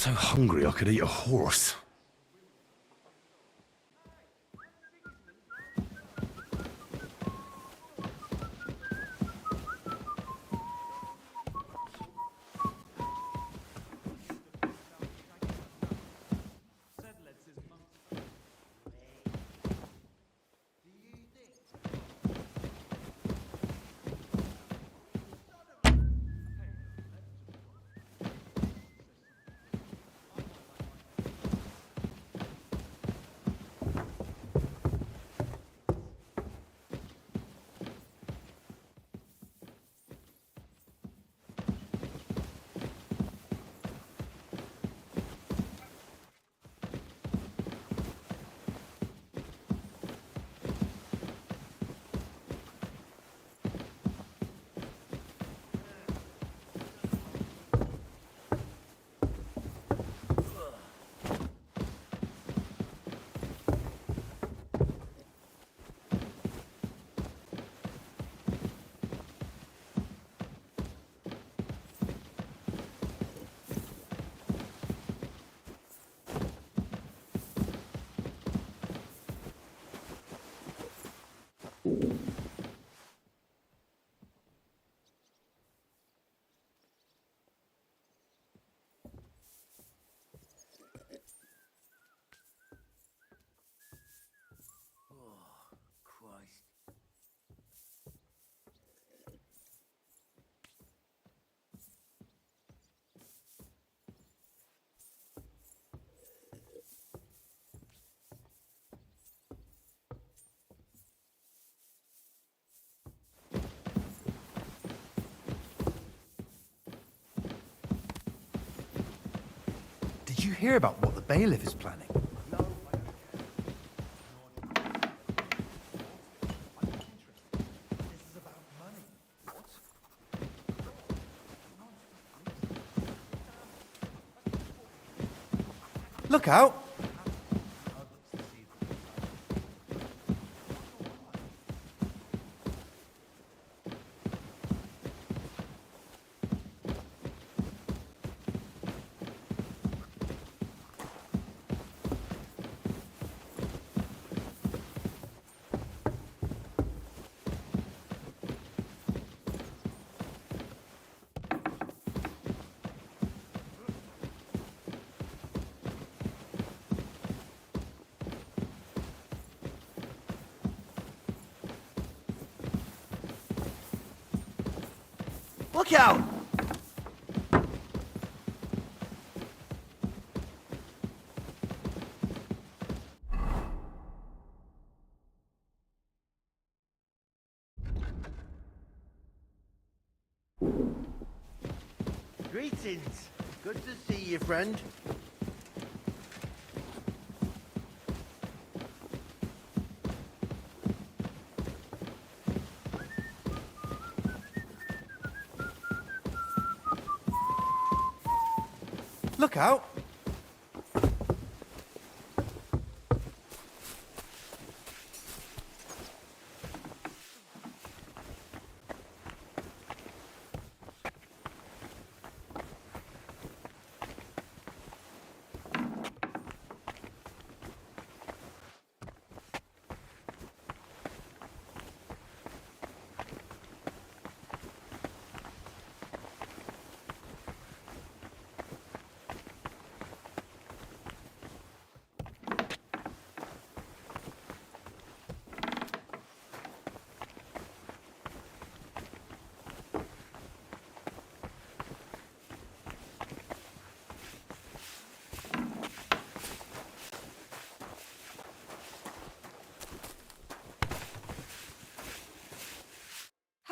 Speaker 18: so hungry I could eat a horse.
Speaker 19: Did you hear about what the bailiff is planning? Look out! Look out!
Speaker 21: Greetings. Good to see you, friend.
Speaker 19: Look out!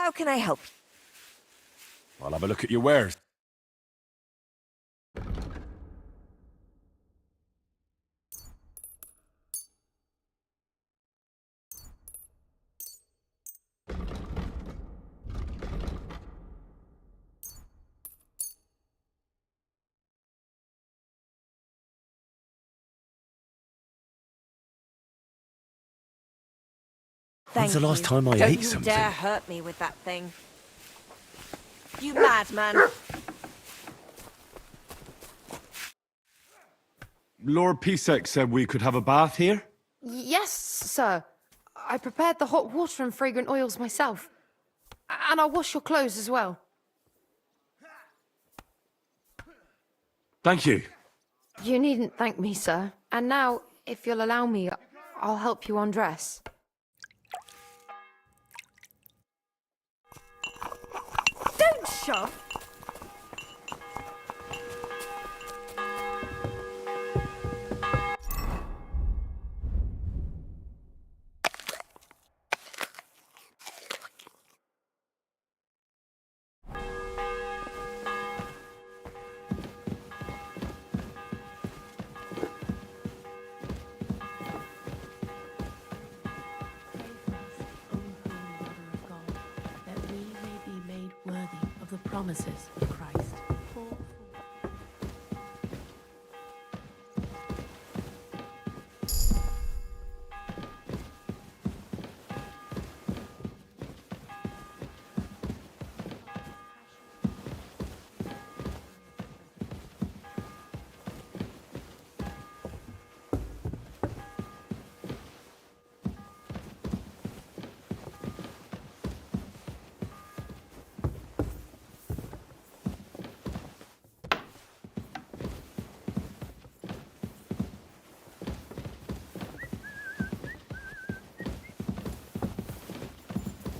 Speaker 23: How can I help?
Speaker 6: I'll have a look at your wares.
Speaker 21: When's the last time I
Speaker 23: Don't
Speaker 21: ate
Speaker 23: you
Speaker 21: something?
Speaker 23: dare hurt me with that thing. You madman!
Speaker 2: Lord Pisek said we could have a bath here?
Speaker 7: Yes, sir. I prepared the hot water and fragrant oils myself. And I'll wash your clothes as well.
Speaker 2: Thank you.
Speaker 7: You needn't thank me, sir. And now, if you'll allow me, I'll help you undress.
Speaker 23: Don't shove!
Speaker 11: Promises of Christ.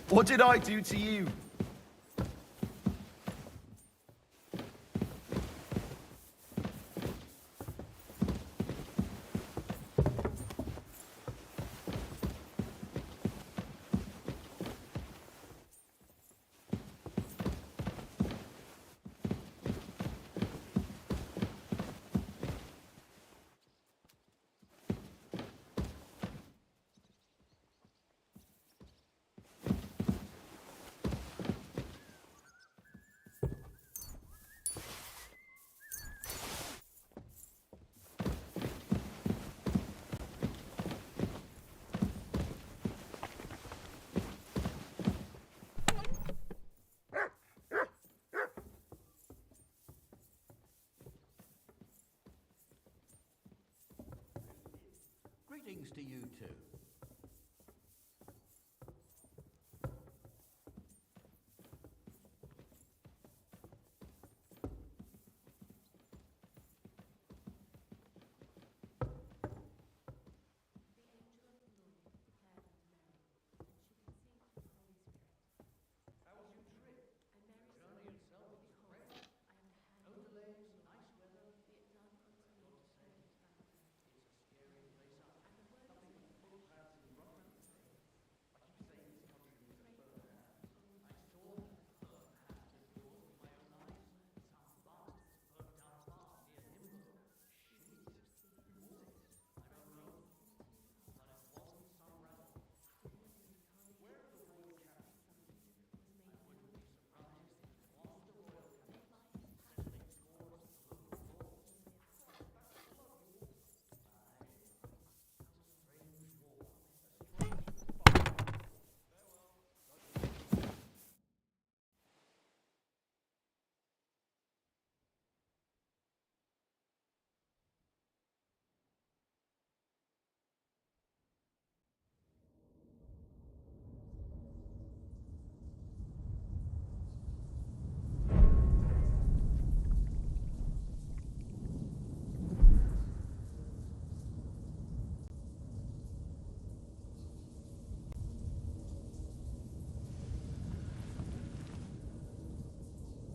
Speaker 17: What did I do to you?
Speaker 14: Greetings to you too.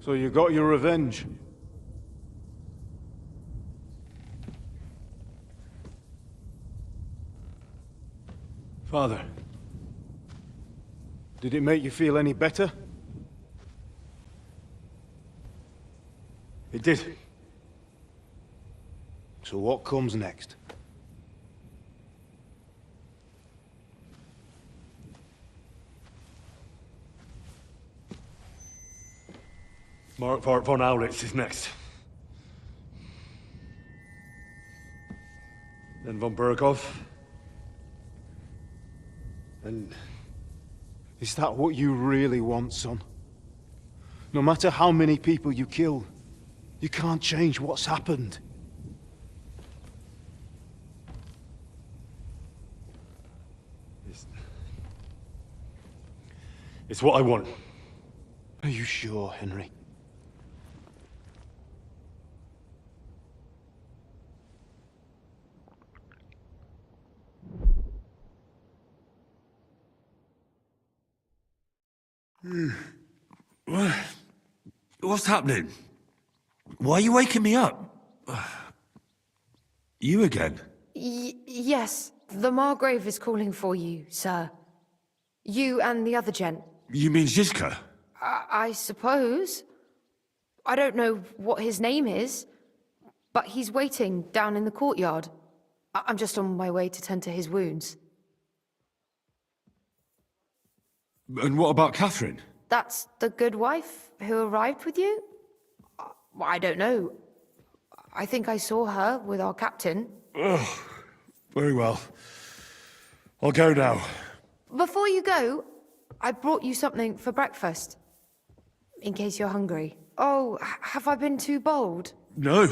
Speaker 8: So you got your revenge? Father, did it make you feel any better? It did. So what comes next?
Speaker 18: Mark von Aulitz is next. Then von Burghoff.
Speaker 8: And is that what you really want, son? No matter how many people you kill, you can't change what's happened.
Speaker 2: It's what I want.
Speaker 22: Are you sure, Henry?
Speaker 2: What's happening? Why are you waking me up? You again?
Speaker 7: Yes, the Margrave is calling for you, sir. You and the other gent.
Speaker 2: You mean Zizka?
Speaker 7: I suppose. I don't know what his name is, but he's waiting down in the courtyard. I'm just on my way to tend to his wounds.
Speaker 2: And what about Catherine?
Speaker 7: That's the good wife who arrived with you? I don't know. I think I saw her with our captain.
Speaker 2: Oh, very well. I'll go now.
Speaker 7: Before you go, I brought you something for breakfast. In case you're hungry. Oh, have I been too bold?
Speaker 2: No,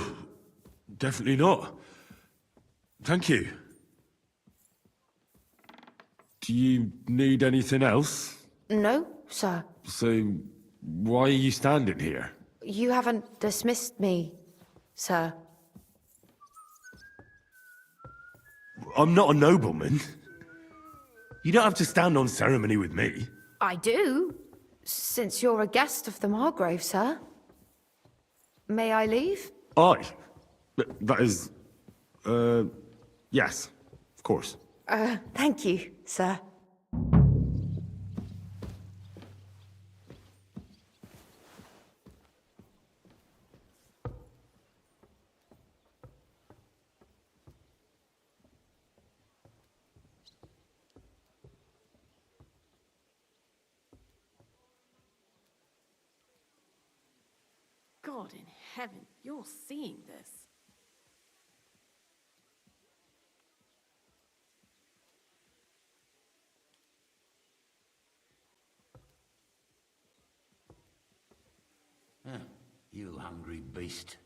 Speaker 2: definitely not. Thank you. Do you need anything else?
Speaker 7: No, sir.
Speaker 2: So, why are you standing here?
Speaker 7: You haven't dismissed me, sir.
Speaker 2: I'm not a nobleman. You don't have to stand on ceremony with me.
Speaker 7: I do, since you're a guest of the Margrave, sir. May I leave?
Speaker 2: That is... yes, of course.
Speaker 7: Thank you, sir.
Speaker 1: God in heaven, you're seeing this.
Speaker 3: You hungry beast.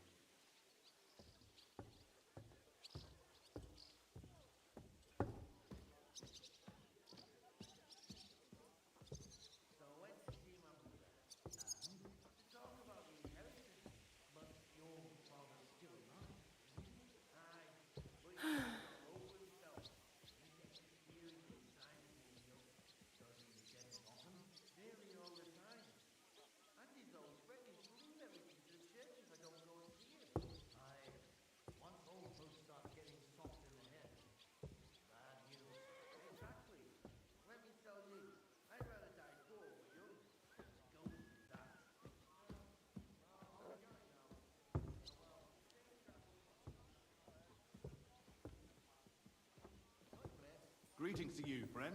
Speaker 17: Greetings to you, friend.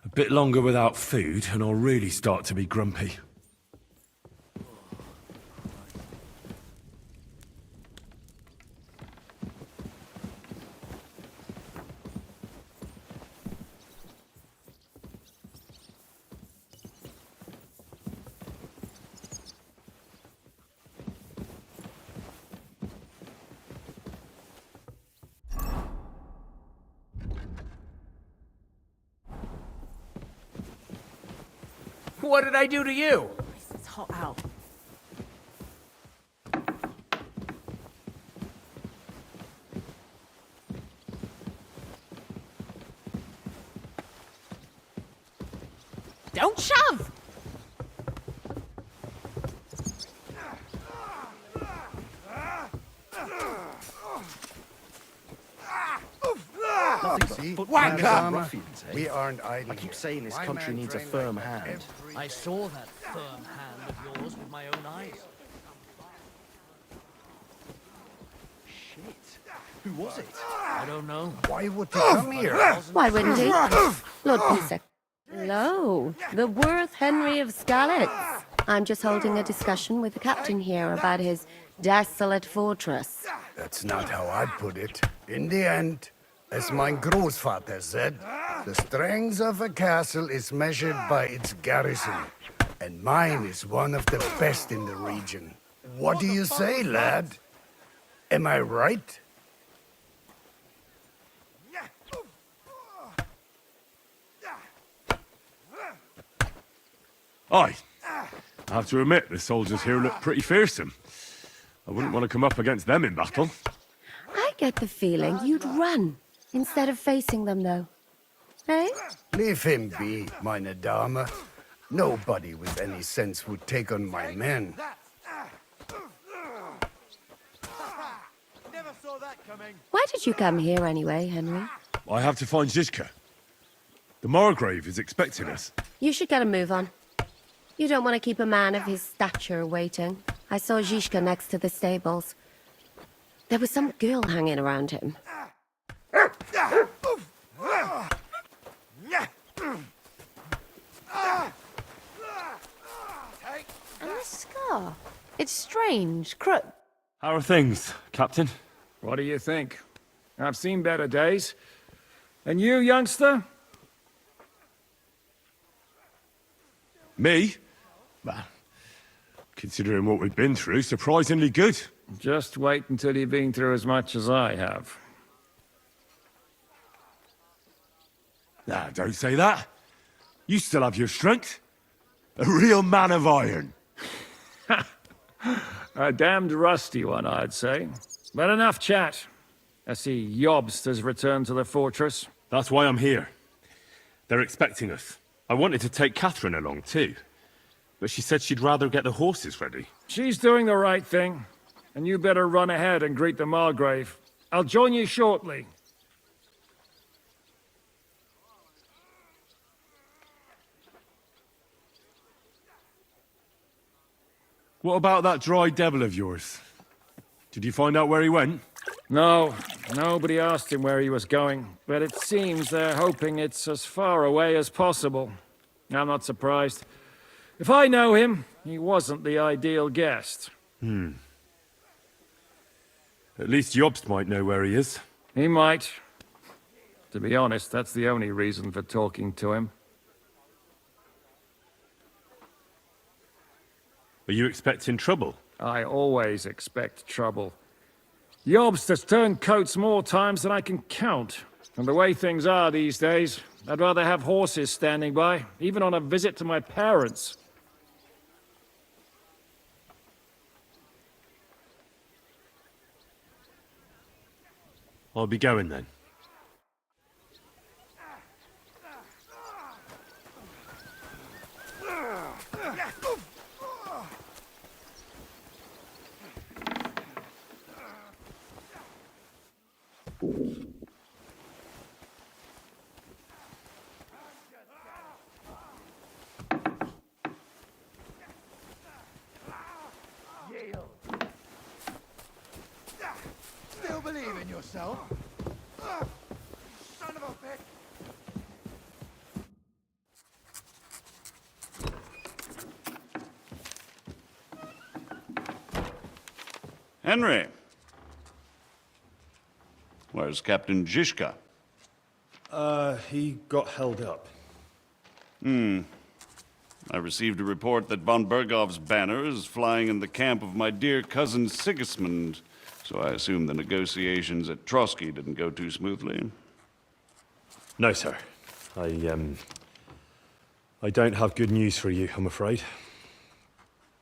Speaker 2: A bit longer without food, and I'll really start to be grumpy.
Speaker 15: What did I do to you?
Speaker 1: It's hot out. Don't shove!
Speaker 11: Whack up!
Speaker 14: Ruffians, eh?
Speaker 11: We aren't idle.
Speaker 14: I keep saying this
Speaker 11: My
Speaker 14: country
Speaker 11: men
Speaker 14: needs a
Speaker 11: train
Speaker 14: firm
Speaker 11: like
Speaker 14: hand.
Speaker 10: I saw that firm hand of yours with my own eyes.
Speaker 14: Shit. Who was it?
Speaker 10: I don't know.
Speaker 11: Why would they come here?
Speaker 20: Why wouldn't he? Lord Pesach. Hello, the worth Henry of Skalitz. I'm just holding a discussion with the captain here about his desolate fortress.
Speaker 11: That's not how I'd put it. In the end, as my Großvater said, the strength of a castle is measured by its garrison. And mine is one of the best in the region. What do you say, lad? Am I right?
Speaker 18: Aye. I have to admit, the soldiers here look pretty fearsome. I wouldn't want to come up against them in battle.
Speaker 20: I get the feeling you'd run instead of facing them, though. Eh?
Speaker 11: Leave him be, meine Dame. Nobody with any sense would take on my men.
Speaker 17: Never saw that coming.
Speaker 20: Why did you come here anyway, Henry?
Speaker 18: I have to find Zizka. The Margrave is expecting us.
Speaker 20: You should get a move on. You don't want to keep a man of his stature waiting. I saw Zizka next to the stables. There was some girl hanging around him.
Speaker 7: And the scar. It's strange.
Speaker 18: How are things, Captain?
Speaker 9: What do you think? I've seen better days. And you, youngster?
Speaker 18: Me? Well, considering what we've been through, surprisingly good.
Speaker 9: Just wait until you've been through as much as I have.
Speaker 18: Nah, don't say that. You still have your strength. A real man of iron.
Speaker 9: A damned rusty one, I'd say. But enough chat. I see Jobst has returned to the fortress.
Speaker 18: That's why I'm here. They're expecting us. I wanted to take Catherine along too, but she said she'd rather get the horses ready.
Speaker 9: She's doing the right thing, and you better run ahead and greet the Margrave. I'll join you shortly.
Speaker 18: What about that dry devil of yours? Did you find out where he went?
Speaker 9: No, nobody asked him where he was going, but it seems they're hoping it's as far away as possible. I'm not surprised. If I know him, he wasn't the ideal guest.
Speaker 18: At least Jobst might know where he is.
Speaker 9: He might. To be honest, that's the only reason for talking to him.
Speaker 18: Are you expecting trouble?
Speaker 9: I always expect trouble. Jobst has turned coats more times than I can count. And the way things are these days, I'd rather have horses standing by, even on a visit to my parents.
Speaker 18: I'll be going then.
Speaker 17: Still believe in yourself? Son of a bitch!
Speaker 16: Henry. Where's Captain Zizka?
Speaker 18: He got held up.
Speaker 16: I received a report that von Bergov's banner is flying in the camp of my dear cousin Sigismund, so I assume the negotiations at Trotsky didn't go too smoothly.
Speaker 18: No, sir. I don't have good news for you, I'm afraid.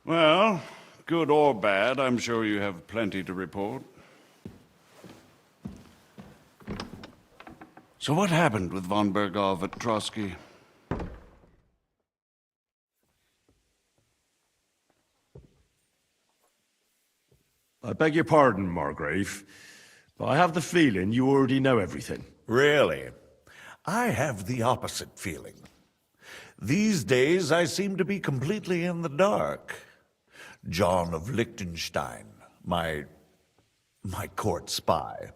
Speaker 16: Well, good or bad, I'm sure you have plenty to report. So what happened with von Bergov at Trotsky?
Speaker 18: I beg your pardon, Margrave, but I have the feeling you already know everything.
Speaker 12: Really? I have the opposite feeling. These days, I seem to be completely in the dark. John of Liechtenstein, my court spy,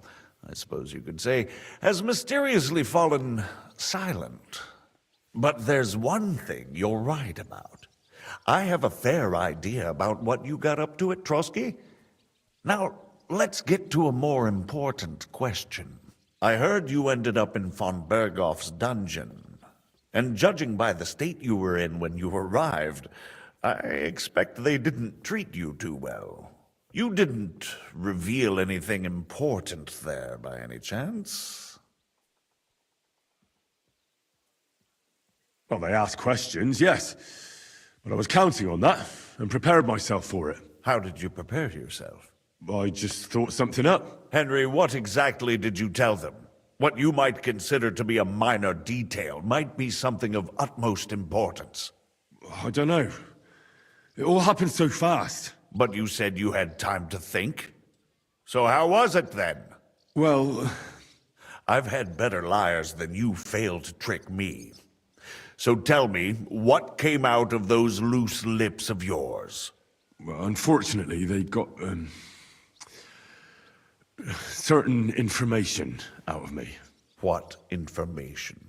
Speaker 12: I suppose you could say, has mysteriously fallen silent. But there's one thing you're right about. I have a fair idea about what you got up to at Trotsky. Now, let's get to a more important question. I heard you ended up in von Bergov's dungeon. And judging by the state you were in when you arrived, I expect they didn't treat you too well. You didn't reveal anything important there by any chance?
Speaker 18: Well, they asked questions, yes. But I was counting on that, and prepared myself for it.
Speaker 12: How did you prepare yourself?
Speaker 18: I just thought something up.
Speaker 12: Henry, what exactly did you tell them? What you might consider to be a minor detail might be something of utmost importance.
Speaker 18: I don't know. It all happened so fast.
Speaker 12: But you said you had time to think. So how was it then?
Speaker 18: Well,
Speaker 12: I've had better liars than you fail to trick me. So tell me, what came out of those loose lips of yours?
Speaker 18: Well, unfortunately, they got, certain information out of me.
Speaker 12: What information?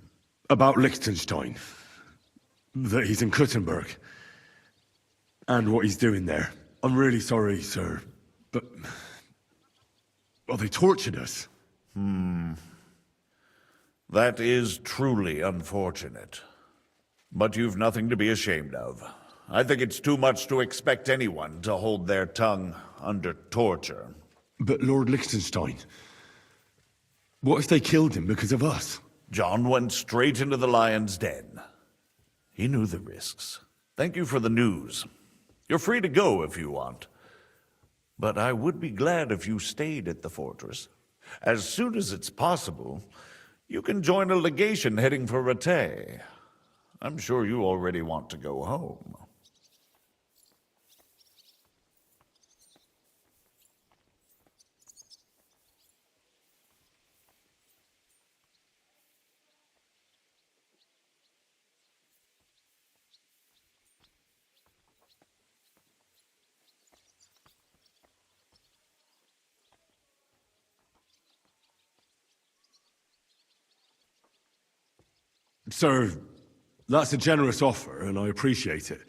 Speaker 18: About Liechtenstein. That he's in Kuttenberg. And what he's doing there. I'm really sorry, sir, but... well, they tortured us.
Speaker 12: That is truly unfortunate. But you've nothing to be ashamed of. I think it's too much to expect anyone to hold their tongue under torture.
Speaker 18: But Lord Liechtenstein... what if they killed him because of us?
Speaker 12: John went straight into the lion's den. He knew the risks. Thank you for the news. You're free to go if you want. But I would be glad if you stayed at the fortress. As soon as it's possible, you can join a legation heading for Rattay. I'm sure you already want to go home.
Speaker 18: Sir, that's a generous offer, and I appreciate it.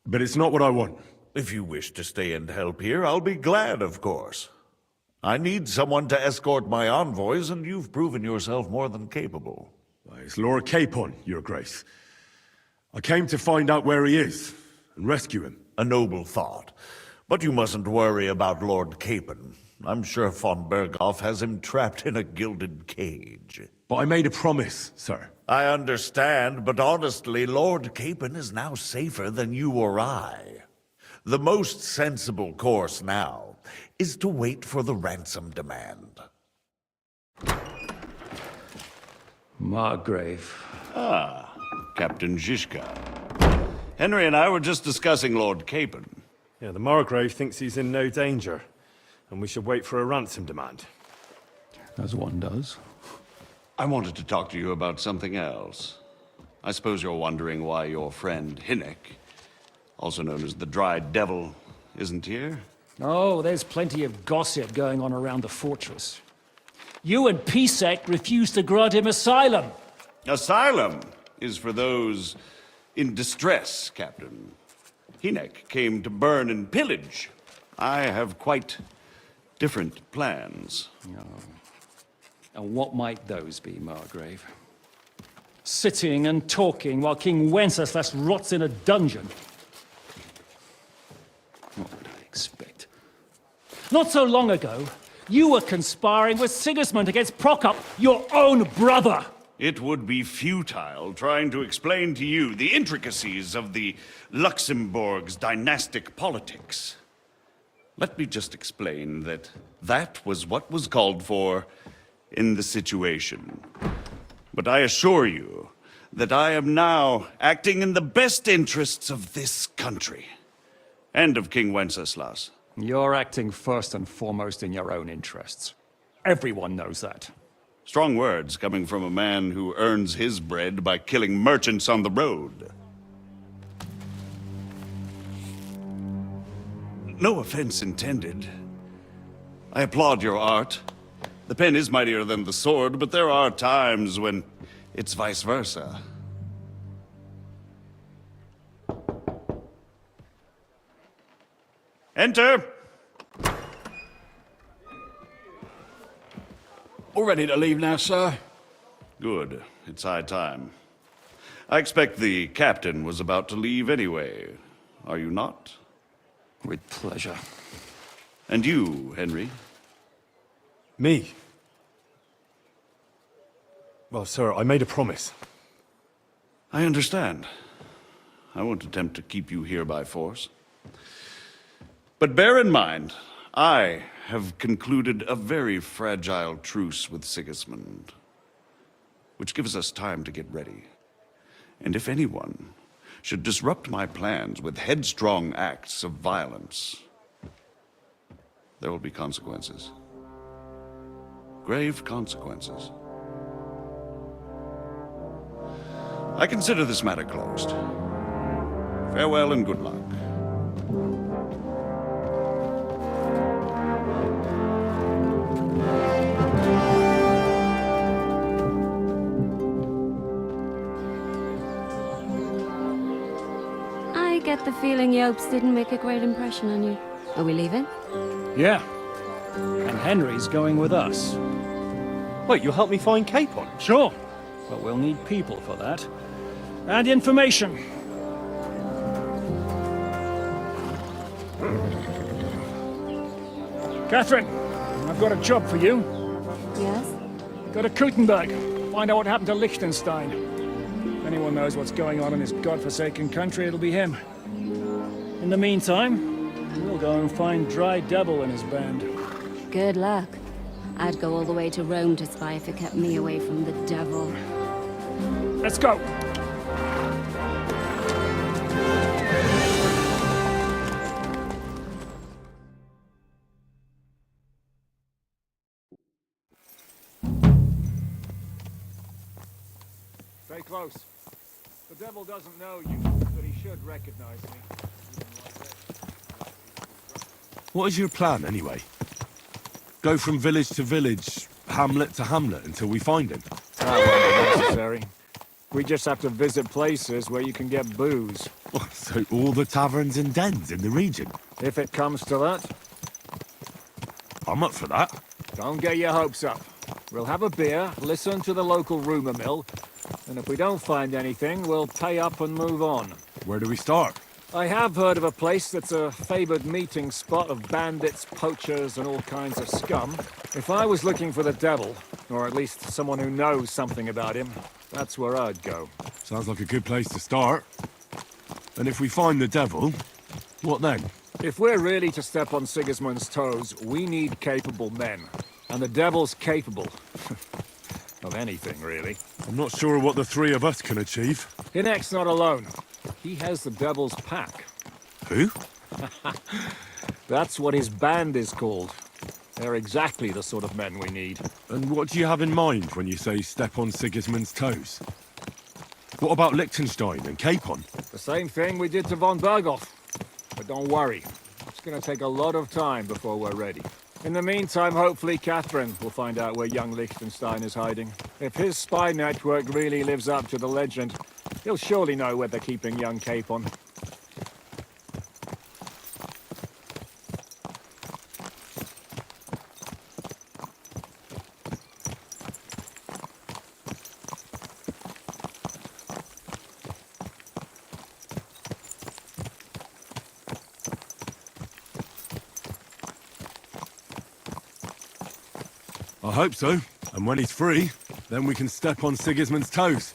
Speaker 18: But it's not what I want.
Speaker 12: If you wish to stay and help here, I'll be glad, of course. I need someone to escort my envoys, and you've proven yourself more than capable.
Speaker 18: It's Lord Capon, Your Grace. I came to find out where he is, and rescue him.
Speaker 12: A noble thought. But you mustn't worry about Lord Capon. I'm sure von Berghoff has him trapped in a gilded cage.
Speaker 18: But I made a promise, sir.
Speaker 12: I understand, but honestly, Lord Capon is now safer than you or I. The most sensible course now is to wait for the ransom demand.
Speaker 9: Margrave.
Speaker 16: Ah, Captain Zizka. Henry and I were just discussing Lord Capon.
Speaker 8: Yeah, the Margrave thinks he's in no danger, and we should wait for a ransom demand.
Speaker 9: As one does.
Speaker 16: I wanted to talk to you about something else. I suppose you're wondering why your friend Hinnek, also known as the Dried Devil, isn't here?
Speaker 10: Oh, there's plenty of gossip going on around the fortress. You and Pisek refused to grant him asylum.
Speaker 16: Asylum is for those in distress, Captain. Hinnek came to burn and pillage. I have quite different plans.
Speaker 9: Oh. And what might those be, Margrave? Sitting and talking while King Wenceslas rots in a dungeon. What would I expect? Not so long ago, you were conspiring with Sigismund against Prokop, your own brother!
Speaker 16: It would be futile trying to explain to you the intricacies of the Luxembourg's dynastic politics. Let me just explain that that was what was called for in the situation. But I assure you that I am now acting in the best interests of this country and of King Wenceslas.
Speaker 9: You're acting first and foremost in your own interests. Everyone knows that.
Speaker 16: Strong words coming from a man who earns his bread by killing merchants on the road. No offense intended. I applaud your art. The pen is mightier than the sword, but there are times when it's vice versa. Enter!
Speaker 4: All ready to leave now, sir?
Speaker 16: Good. It's high time. I expect the captain was about to leave anyway. Are you not?
Speaker 9: With pleasure.
Speaker 16: And you, Henry?
Speaker 2: Me? Well, sir, I made a promise.
Speaker 16: I understand. I won't attempt to keep you here by force. But bear in mind, I have concluded a very fragile truce with Sigismund, which gives us time to get ready. And if anyone should disrupt my plans with headstrong acts of violence, there will be consequences. Grave consequences. I consider this matter closed. Farewell and good luck.
Speaker 20: I get the feeling Yopes didn't make a great impression on you. Are we leaving?
Speaker 10: Yeah. And Henry's going with us.
Speaker 8: Wait, you'll help me find Capon?
Speaker 10: Sure. But we'll need people for that. And information. Catherine, I've got a job for you.
Speaker 20: Yes?
Speaker 10: Go to Kuttenberg. Find out what happened to Liechtenstein. If anyone knows what's going on in this godforsaken country, it'll be him. In the meantime, we'll go and find Dry Devil and his band.
Speaker 20: Good luck. I'd go all the way to Rome to spy if it kept me away from the devil.
Speaker 10: Let's go! Stay close. The devil doesn't know you, but he should recognize me.
Speaker 2: What is your plan, anyway? Go from village to village, hamlet to hamlet, until we find him?
Speaker 9: That won't be necessary. We just have to visit places where you can get booze.
Speaker 2: So all the taverns and dens in the region?
Speaker 9: If it comes to that.
Speaker 2: I'm up for that.
Speaker 9: Don't get your hopes up. We'll have a beer, listen to the local rumour mill, and if we don't find anything, we'll pay up and move on.
Speaker 2: Where do we start?
Speaker 9: I have heard of a place that's a favoured meeting spot of bandits, poachers, and all kinds of scum. If I was looking for the devil, or at least someone who knows something about him, that's where I'd go.
Speaker 2: Sounds like a good place to start. And if we find the devil, what then?
Speaker 9: If we're really to step on Sigismund's toes, we need capable men. And the devil's capable. Of anything, really.
Speaker 2: I'm not sure what the three of us can achieve.
Speaker 9: Hinek's not alone. He has the devil's pack.
Speaker 2: Who?
Speaker 9: That's what his band is called. They're exactly the sort of men we need.
Speaker 2: And what do you have in mind when you say step on Sigismund's toes? What about Liechtenstein and Capon?
Speaker 9: The same thing we did to von Berghoff. But don't worry. It's gonna take a lot of time before we're ready. In the meantime, hopefully Catherine will find out where young Liechtenstein is hiding. If his spy network really lives up to the legend, he'll surely know where they're keeping young Capon.
Speaker 2: I hope so. And when he's free, then we can step on Sigismund's toes.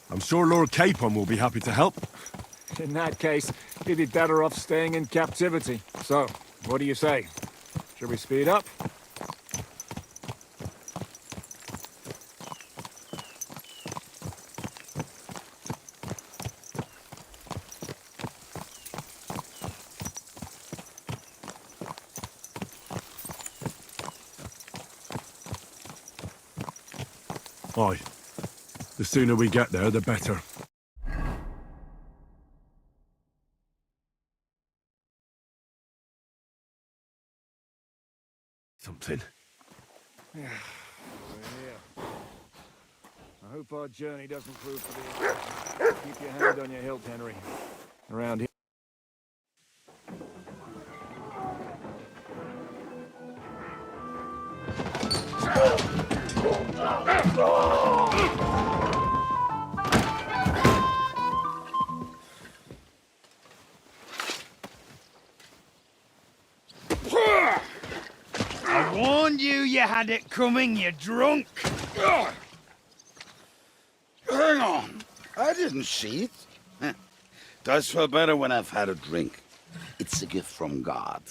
Speaker 2: I'm sure Lord Capon will be happy to help.
Speaker 9: In that case, he'd be better off staying in captivity. So, what do you say? Should we speed up?
Speaker 2: Aye. The sooner we get there, the better. Something.
Speaker 9: Yeah. We're here. I hope our journey doesn't prove to be... Keep your hand on your hilt, Henry. Around here.
Speaker 3: warned you you had it coming, you drunk.
Speaker 5: Ugh. Hang on. I didn't see it. Does feel better when I've had a drink. It's a gift from God.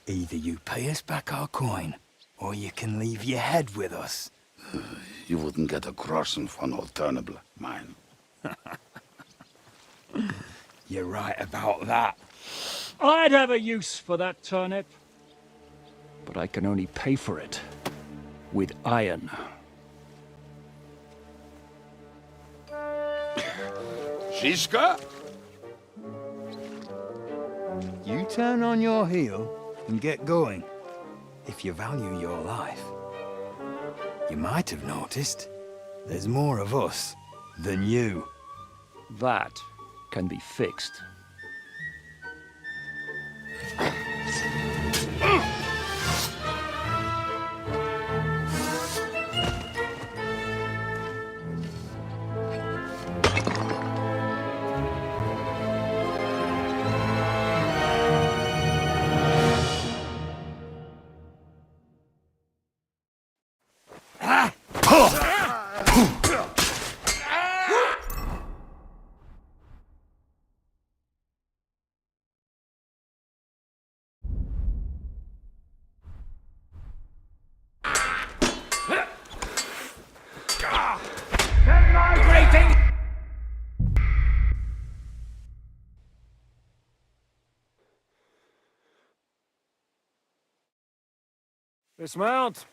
Speaker 3: Either you pay us back our coin, or you can leave your head with us.
Speaker 5: You wouldn't get a groschen for no turnable, mine.
Speaker 3: You're right about that.
Speaker 9: I'd have a use for that turnip. But I can only pay for it with iron.
Speaker 5: Zizka?
Speaker 3: You turn on your heel and get going, if you value your life. You might have noticed there's more of us than you.
Speaker 9: That can be fixed. Dismount!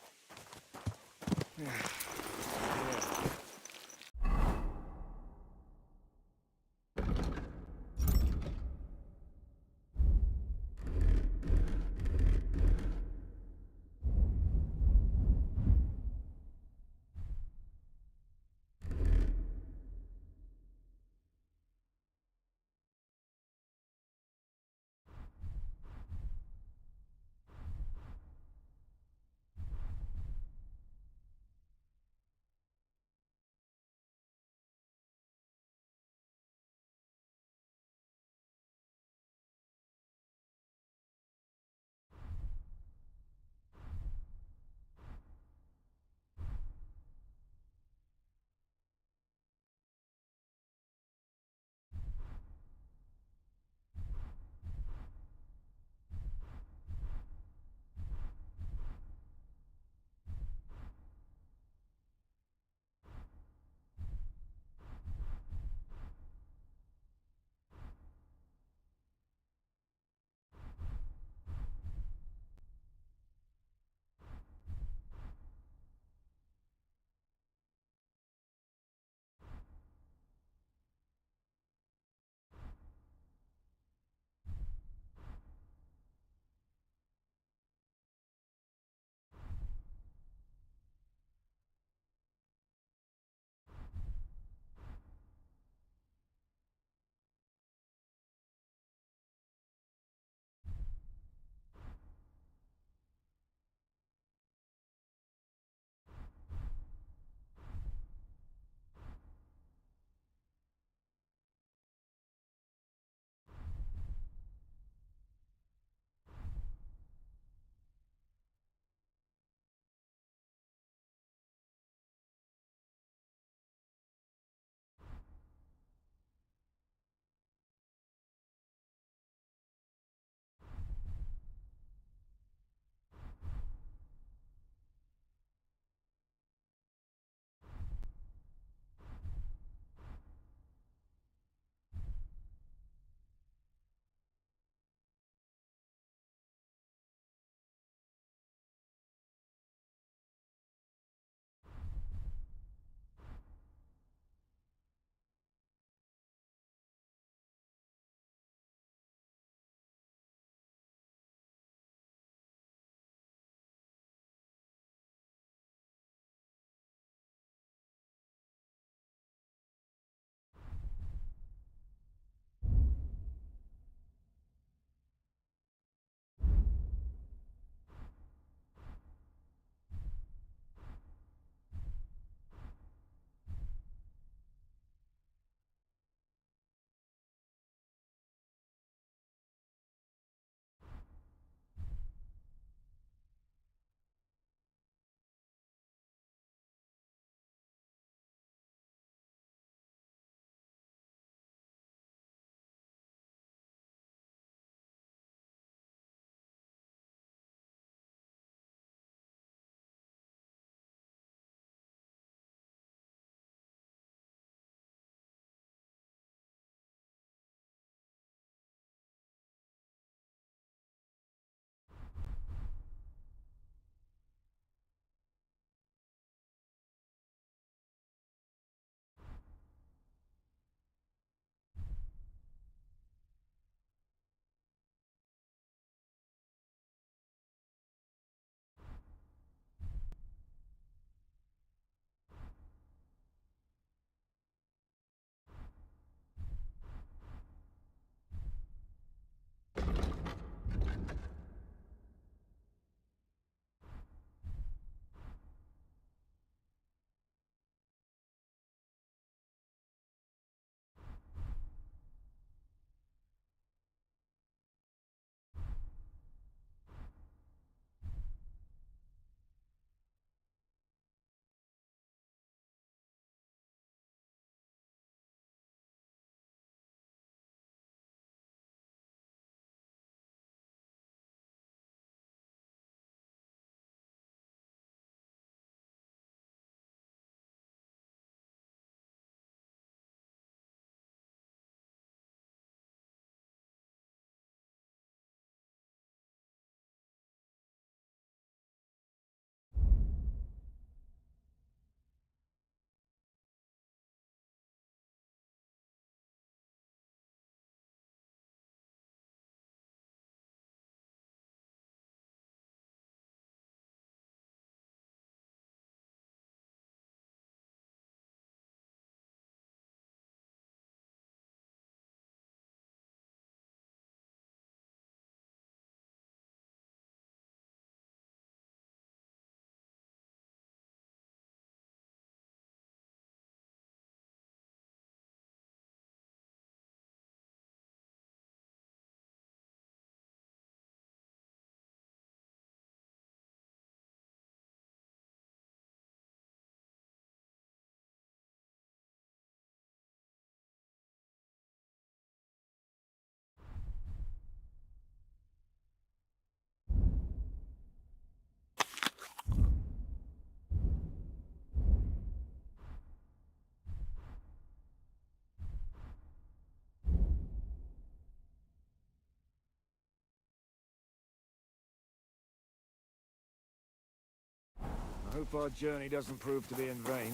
Speaker 9: I hope our journey doesn't prove to be in vain.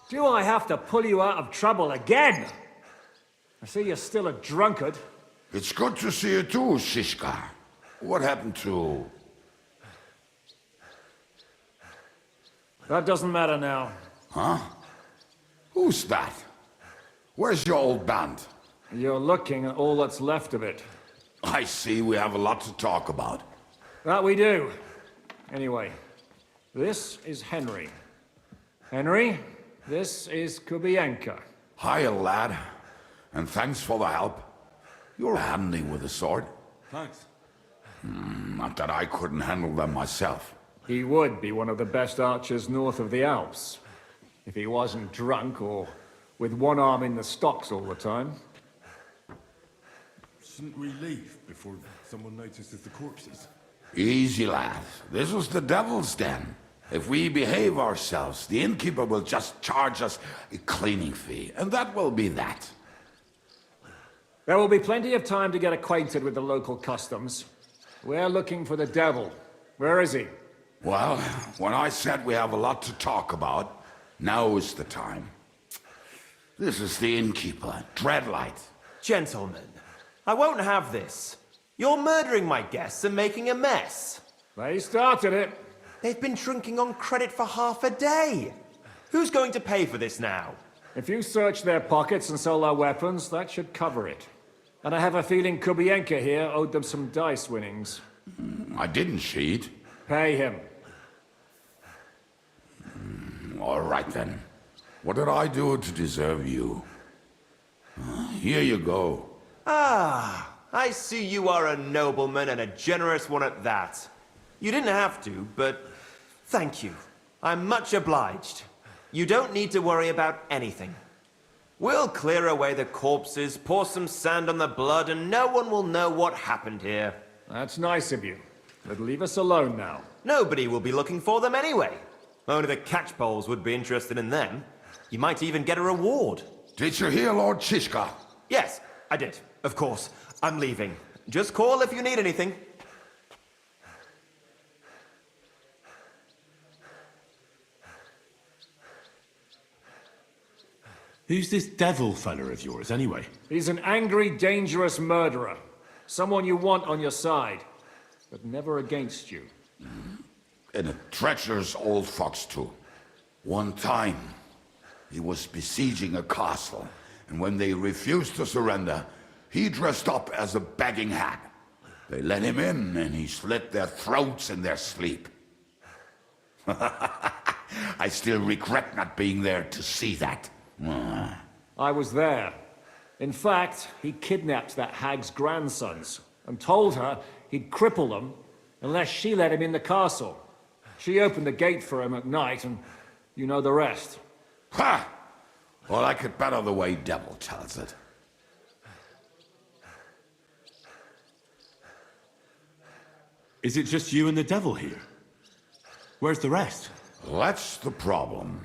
Speaker 9: Do I have to pull you out of trouble again? I see you're still a drunkard.
Speaker 5: It's good to see you too, Shishka. What happened to...
Speaker 9: That doesn't matter now.
Speaker 5: Huh? Who's that? Where's your old band?
Speaker 9: You're looking at all that's left of it.
Speaker 5: I see we have a lot to talk about.
Speaker 9: That we do. Anyway, this is Henry. Henry, this is Kubienka.
Speaker 5: Hiya, lad. And thanks for the help. You're handy with a sword.
Speaker 18: Thanks.
Speaker 5: Not that I couldn't handle them myself.
Speaker 9: He would be one of the best archers north of the Alps. If he wasn't drunk or with one arm in the stocks all the time.
Speaker 18: Shouldn't we leave before someone notices the corpses?
Speaker 5: Easy, lad. This was the devil's den. If we behave ourselves, the innkeeper will just charge us a cleaning fee, and that will be that.
Speaker 9: There will be plenty of time to get acquainted with the local customs. We're looking for the devil. Where is he?
Speaker 5: Well, when I said we have a lot to talk about, now is the time. This is the innkeeper, Dreadlight.
Speaker 15: Gentlemen, I won't have this. You're murdering my guests and making a mess.
Speaker 9: They started it.
Speaker 15: They've been drinking on credit for half a day. Who's going to pay for this now?
Speaker 9: If you search their pockets and sell their weapons, that should cover it. And I have a feeling Kubienka here owed them some dice winnings.
Speaker 5: I didn't cheat.
Speaker 9: Pay him.
Speaker 5: All right, then. What did I do to deserve you? Here you go.
Speaker 15: Ah, I see you are a nobleman and a generous one at that. You didn't have to, but thank you. I'm much obliged. You don't need to worry about anything. We'll clear away the corpses, pour some sand on the blood, and no one will know what happened here.
Speaker 9: That's nice of you. But leave us alone now.
Speaker 15: Nobody will be looking for them anyway. Only the catchpoles would be interested in them. You might even get a reward.
Speaker 5: Did you hear Lord Shishka?
Speaker 15: Yes, I did. Of course. I'm leaving. Just call if you need anything.
Speaker 2: Who's this devil fella of yours, anyway?
Speaker 9: He's an angry, dangerous murderer. Someone you want on your side, but never against you.
Speaker 5: And a treacherous old fox, too. One time, he was besieging a castle, and when they refused to surrender, he dressed up as a begging hag. They let him in, and he slit their throats in their sleep. I still regret not being there to see that.
Speaker 9: I was there. In fact, he kidnapped that hag's grandsons and told her he'd cripple them unless she let him in the castle. She opened the gate for him at night, and you know the rest.
Speaker 5: Ha! Well, I could better the way Devil tells it.
Speaker 2: Is it just you and the devil here? Where's the rest?
Speaker 5: That's the problem.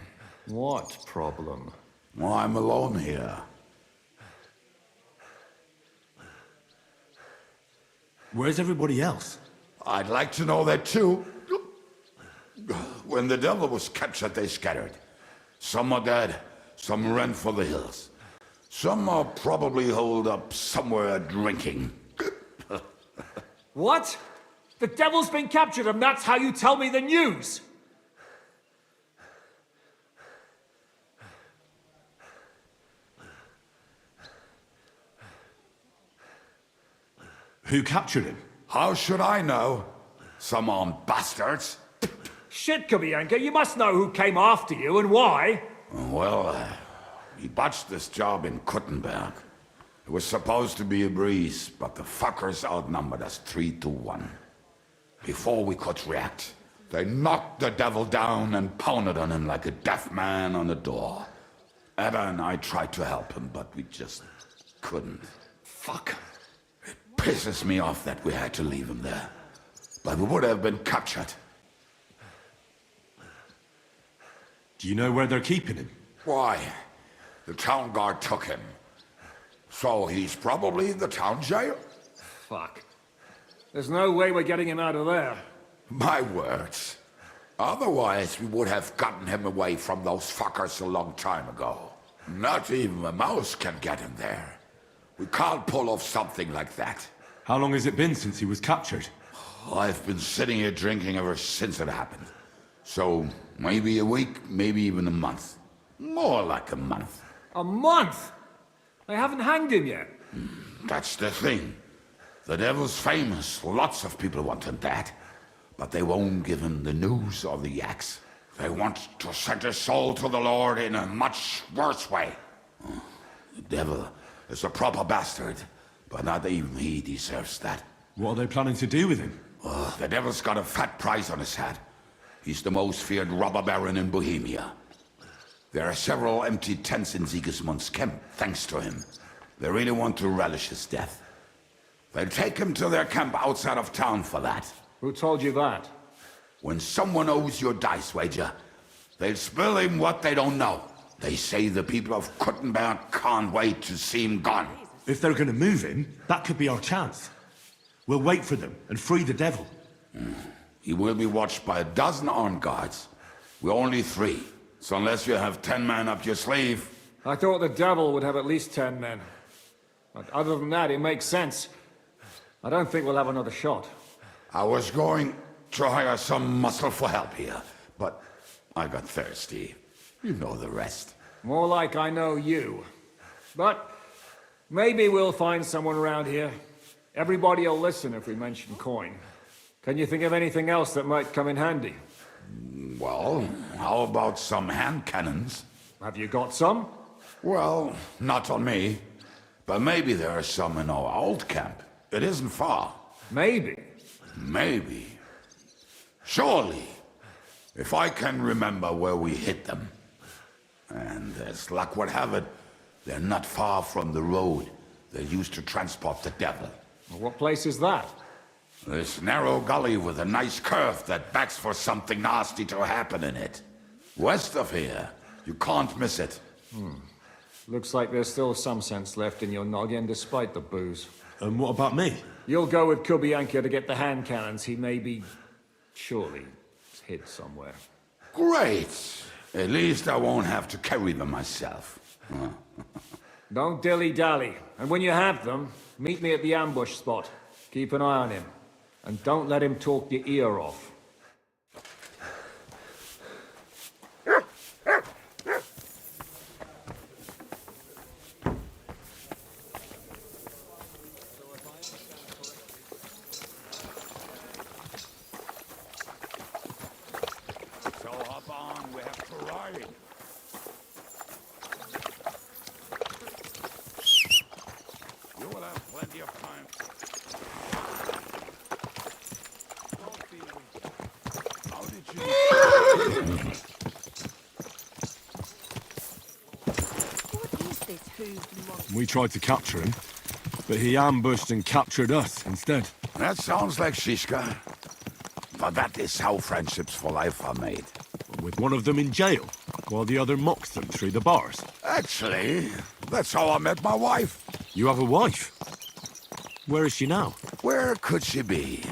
Speaker 9: What problem?
Speaker 5: Well, I'm alone here.
Speaker 2: Where's everybody else?
Speaker 5: I'd like to know that too. When the devil was captured, they scattered. Some are dead, some ran for the hills. Some are probably holed up somewhere drinking.
Speaker 9: What? The devil's been captured and that's how you tell me the news?
Speaker 2: Who captured him?
Speaker 5: How should I know? Some armed bastards.
Speaker 9: Shit, Kubienka, you must know who came after you and why.
Speaker 5: Well, he botched this job in Kuttenberg. It was supposed to be a breeze, but the fuckers outnumbered us 3-1. Before we could react, they knocked the devil down and pounded on him like a deaf man on a door. Ada and I tried to help him, but we just couldn't.
Speaker 9: Fuck.
Speaker 5: Pisses me off that we had to leave him there. but we would have been captured.
Speaker 18: Do you know where they're keeping him?
Speaker 5: Why? The town guard took him. So he's probably in the town jail?
Speaker 9: Fuck. There's no way we're getting him out of there.
Speaker 5: My words. Otherwise, we would have gotten him away from those fuckers a long time ago. Not even a mouse can get him there. We can't pull off something like that.
Speaker 18: How long has it been since he was captured?
Speaker 5: I've been sitting here drinking ever since it happened. So, maybe a week, maybe even a month. More like a month.
Speaker 9: A month? They haven't hanged him yet.
Speaker 5: That's the thing. The devil's famous. Lots of people want him dead. But they won't give him the news or the axe. They want to send his soul to the Lord in a much worse way. The devil is a proper bastard, but not even he deserves that.
Speaker 18: What are they planning to do with him?
Speaker 5: The devil's got a fat price on his head. He's the most feared robber baron in Bohemia. There are several empty tents in Sigismund's camp, thanks to him. They really want to relish his death. They'll take him to their camp outside of town for that.
Speaker 9: Who told you that?
Speaker 5: When someone owes you a dice wager, they'll spill him what they don't know. They say the people of Kuttenberg can't wait to see him gone.
Speaker 18: If they're gonna move him, that could be our chance. We'll wait for them and free the devil.
Speaker 5: He will be watched by a dozen armed guards. We're only 3. So unless you have 10 men up your sleeve...
Speaker 9: I thought the devil would have at least 10 men. But other than that, it makes sense. I don't think we'll have another shot.
Speaker 5: I was going to hire some muscle for help here, but I got thirsty. You know the rest.
Speaker 9: More like I know you. But maybe we'll find someone around here. Everybody will listen if we mention coin. Can you think of anything else that might come in handy?
Speaker 5: Well, how about some hand cannons?
Speaker 9: Have you got some?
Speaker 5: Well, not on me. But maybe there are some in our old camp. It isn't far.
Speaker 9: Maybe.
Speaker 5: Maybe. Surely. If I can remember where we hid them. And as luck would have it, they're not far from the road they used to transport the devil.
Speaker 9: What place is that?
Speaker 5: This narrow gully with a nice curve that backs for something nasty to happen in it. West of here. You can't miss it.
Speaker 9: Looks like there's still some sense left in your noggin despite the booze.
Speaker 18: And what about me?
Speaker 9: You'll go with Kubianka to get the hand cannons. He may be... surely hid somewhere.
Speaker 5: Great! At least I won't have to carry them myself.
Speaker 9: Don't dilly-dally. And when you have them, meet me at the ambush spot. Keep an eye on him. And don't let him talk your ear off.
Speaker 5: So hop on, we have to ride. You will have plenty of time. How did you...
Speaker 23: What is this hooved monster?
Speaker 18: We tried to capture him, but he ambushed and captured us instead.
Speaker 5: That sounds like Shishka. But that is how friendships for life are made.
Speaker 18: With one of them in jail, while the other mocks them through the bars.
Speaker 5: Actually, that's how I met my wife.
Speaker 18: You have a wife? Where is she now?
Speaker 5: Where could she be?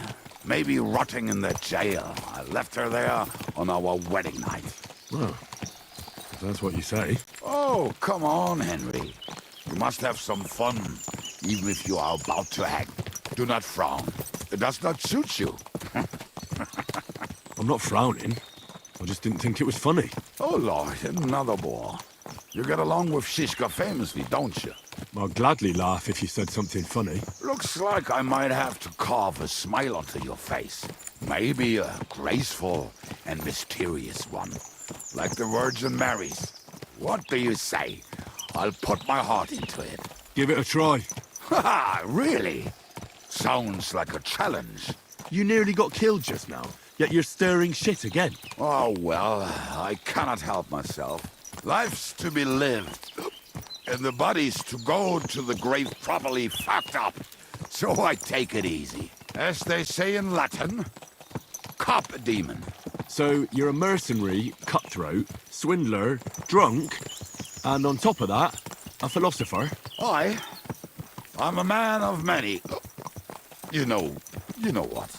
Speaker 5: Maybe rotting in the jail. I left her there on our wedding night.
Speaker 18: Well, if that's what you say.
Speaker 5: Oh, come on, Henry. You must have some fun, even if you are about to hang. Do not frown. It does not suit you.
Speaker 18: I'm not frowning. I just didn't think it was funny.
Speaker 5: Oh, Lord, another bore. You get along with Shishka famously, don't you?
Speaker 18: I'd gladly laugh if you said something funny.
Speaker 5: Looks like I might have to carve a smile onto your face. Maybe a graceful and mysterious one, like the Virgin Mary's. What do you say? I'll put my heart into it.
Speaker 18: Give it a try.
Speaker 5: Ha! Really? Sounds like a challenge.
Speaker 18: You nearly got killed just now, yet you're stirring shit again.
Speaker 5: Oh, well, I cannot help myself. Life's to be lived, and the body's to go to the grave properly fucked up. So I take it easy. As they say in Latin, cop demon.
Speaker 18: So you're a mercenary, cutthroat, swindler, drunk, and on top of that, a philosopher?
Speaker 5: I'm a man of many... You know what.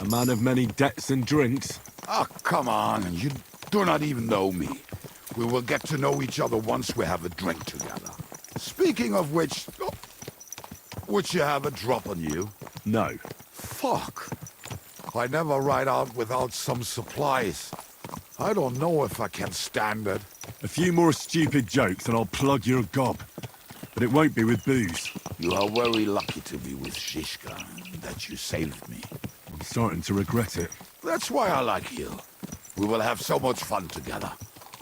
Speaker 18: A man of many debts and drinks?
Speaker 5: Oh, come on, you do not even know me. We will get to know each other once we have a drink together. Speaking of which... Would you have a drop on you?
Speaker 18: No.
Speaker 5: Fuck. I never ride out without some supplies. I don't know if I can stand it.
Speaker 18: A few more stupid jokes and I'll plug your gob. But it won't be with booze.
Speaker 5: You are very lucky to be with Shishka, that you saved me.
Speaker 18: I'm starting to regret it.
Speaker 5: That's why I like you. We will have so much fun together.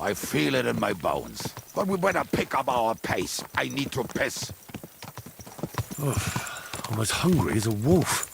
Speaker 5: I feel it in my bones. But we better pick up our pace. I need to piss.
Speaker 18: I'm as hungry as a wolf.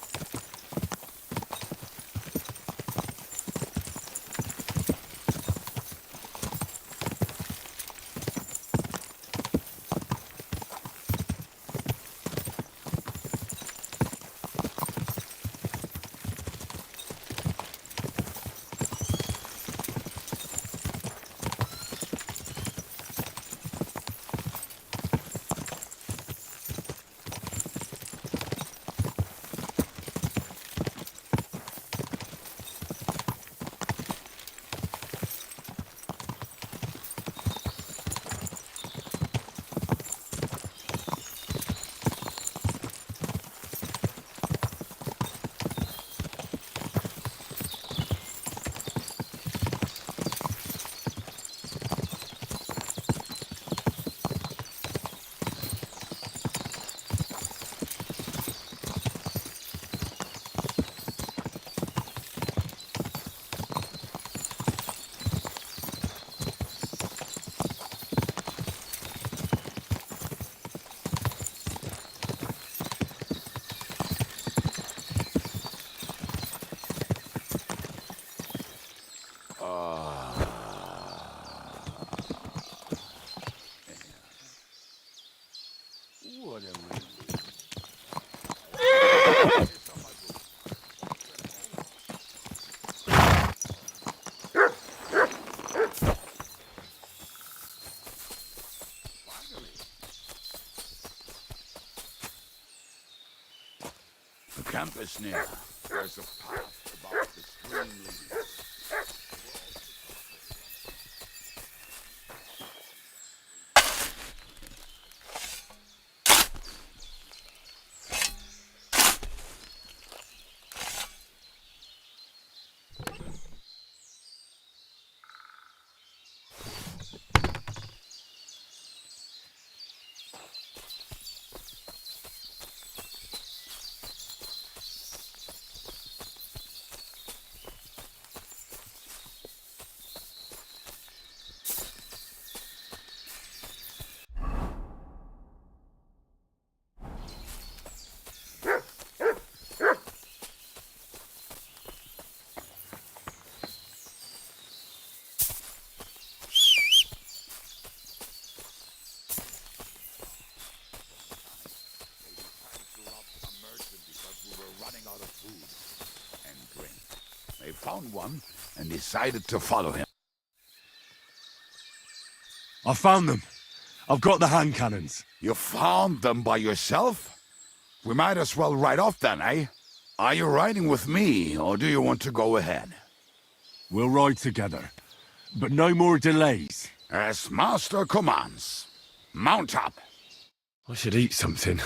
Speaker 5: The camp is near. There's a path about the stream leading. Out of food and drink. They found one and decided to follow him.
Speaker 18: I found them. I've got the hand cannons.
Speaker 5: You found them by yourself? We might as well ride off then, eh? Are you riding with me, or do you want to go ahead?
Speaker 18: We'll ride together, but no more delays.
Speaker 5: As Master commands. Mount up.
Speaker 18: I should eat something.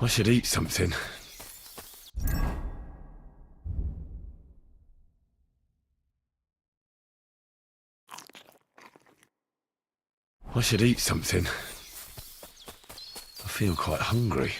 Speaker 18: I should eat something. I should eat something. I feel quite hungry.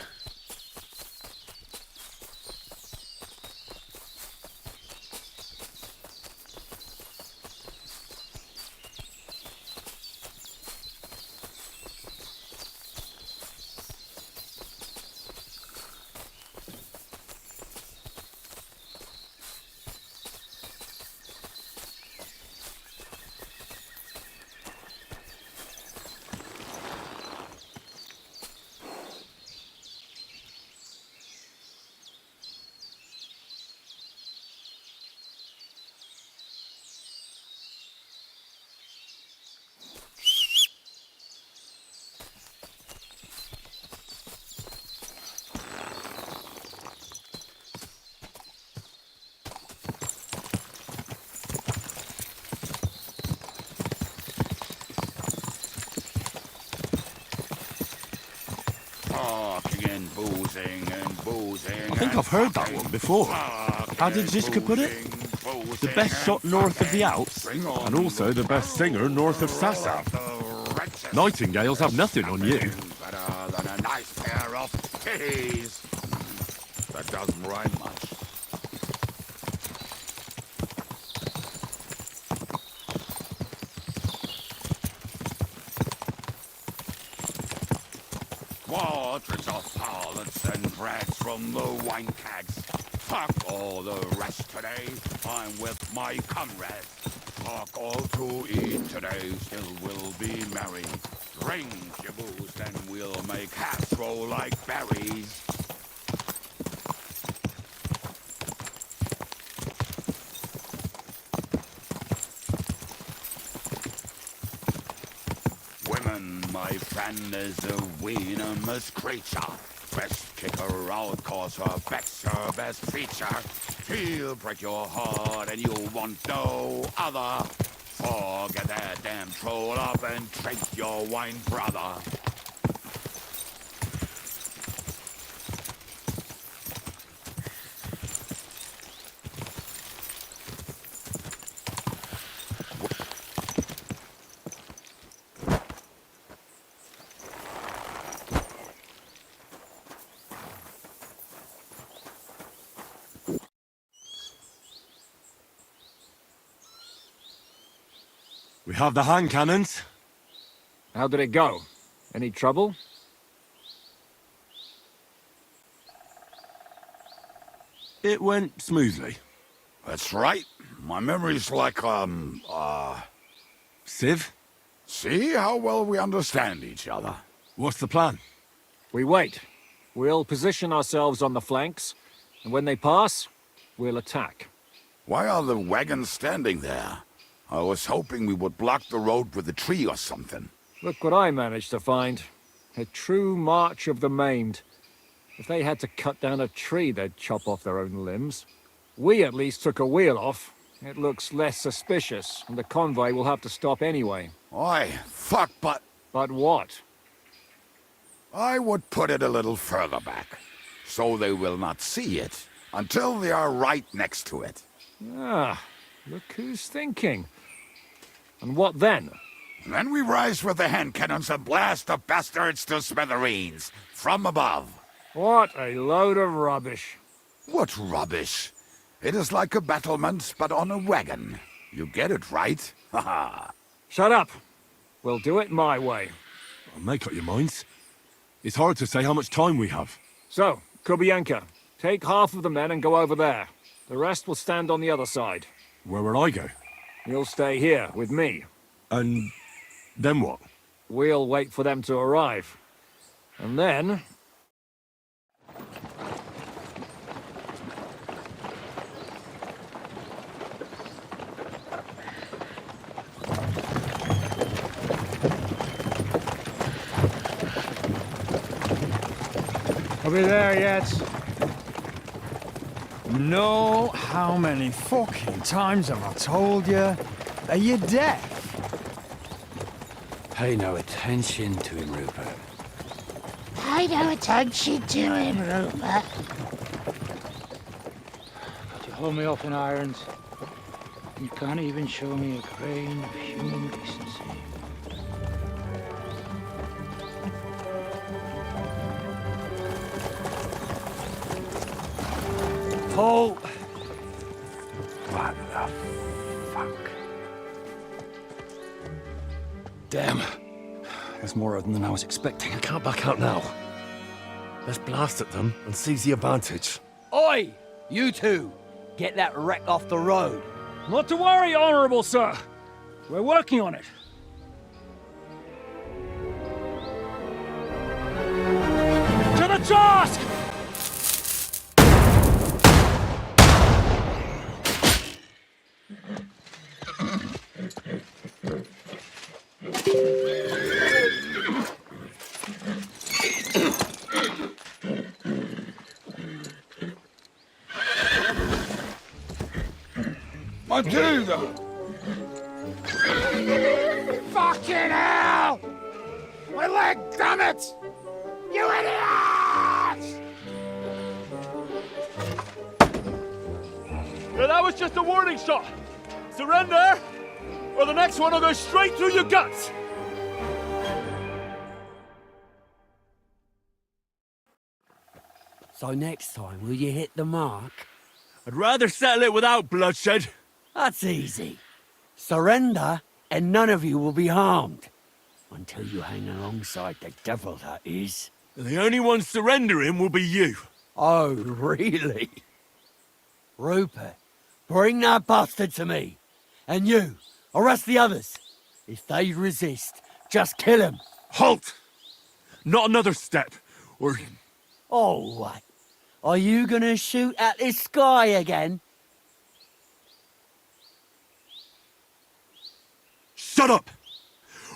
Speaker 5: Talking and boozing and boozing.
Speaker 8: I think I've heard that one before. How did Zizka put it? The best shot north of the Alps, and also the best singer north of Sasau. Nightingales have nothing on you.
Speaker 5: Better than a nice pair of titties. That doesn't rhyme much. Waters of harlots and brags from the wine kegs. Fuck all the rest today. I'm with my comrades. Fuck all to eat today. Still we'll be merry. Drink your booze, then we'll make hats roll like berries. Women, my friend, is a venomous creature. Best kick her out, cause her back's her best feature. She'll break your heart and you'll want no other. Forget that damn troll up and drink your wine, brother.
Speaker 18: We have the hand cannons.
Speaker 9: How did it go? Any trouble?
Speaker 18: It went smoothly.
Speaker 5: That's right. My memory's like,
Speaker 18: Civ?
Speaker 5: See how well we understand each other.
Speaker 18: What's the plan?
Speaker 9: We wait. We'll position ourselves on the flanks, and when they pass, we'll attack.
Speaker 5: Why are the wagons standing there? I was hoping we would block the road with a tree or something.
Speaker 9: Look what I managed to find. A true march of the maimed. If they had to cut down a tree, they'd chop off their own limbs. We at least took a wheel off. It looks less suspicious, and the convoy will have to stop anyway.
Speaker 5: Oi, fuck, but...
Speaker 9: But what?
Speaker 5: I would put it a little further back, so they will not see it until they are right next to it.
Speaker 9: Ah, look who's thinking. And what then?
Speaker 5: Then we rise with the hand cannons and blast the bastards to smithereens, from above.
Speaker 9: What a load of rubbish.
Speaker 5: What rubbish? It is like a battlement, but on a wagon. You get it, right? Haha.
Speaker 9: Shut up. We'll do it my way.
Speaker 18: Make up your minds. It's hard to say how much time we have.
Speaker 9: So, Kubienka, take half of the men and go over there. The rest will stand on the other side.
Speaker 18: Where will I go?
Speaker 9: You'll stay here with me.
Speaker 18: And then what?
Speaker 9: We'll wait for them to arrive. And then...
Speaker 6: Are we there yet? No, how many fucking times have I told you? Are you deaf?
Speaker 13: Pay no attention to him, Rupert.
Speaker 3: Pay no attention to him, Rupert.
Speaker 10: You hold me up in irons. You can't even show me a grain of human decency.
Speaker 8: Paul!
Speaker 18: What the fuck?
Speaker 8: Damn. There's more of them than I was expecting. I can't back out now. Let's blast at them and seize the advantage.
Speaker 13: Oi! You two! Get that wreck off the road.
Speaker 9: Not to worry, Honorable Sir. We're working on it. To the task!
Speaker 17: Matilda!
Speaker 3: Fucking hell! My leg, damn it! You idiots!
Speaker 8: Yeah, that was just a warning shot. Surrender, or the next one will go straight through your guts.
Speaker 13: So next time, will you hit the mark?
Speaker 8: I'd rather settle it without bloodshed.
Speaker 13: That's easy. Surrender, and none of you will be harmed. Until you hang alongside the devil, that is.
Speaker 8: The only one surrendering will be you.
Speaker 13: Oh, really? Rupert, bring that bastard to me. And you, arrest the others. If they resist, just kill them.
Speaker 8: Halt! Not another step, or...
Speaker 13: Oh, what? Are you gonna shoot at the sky again?
Speaker 8: Shut up!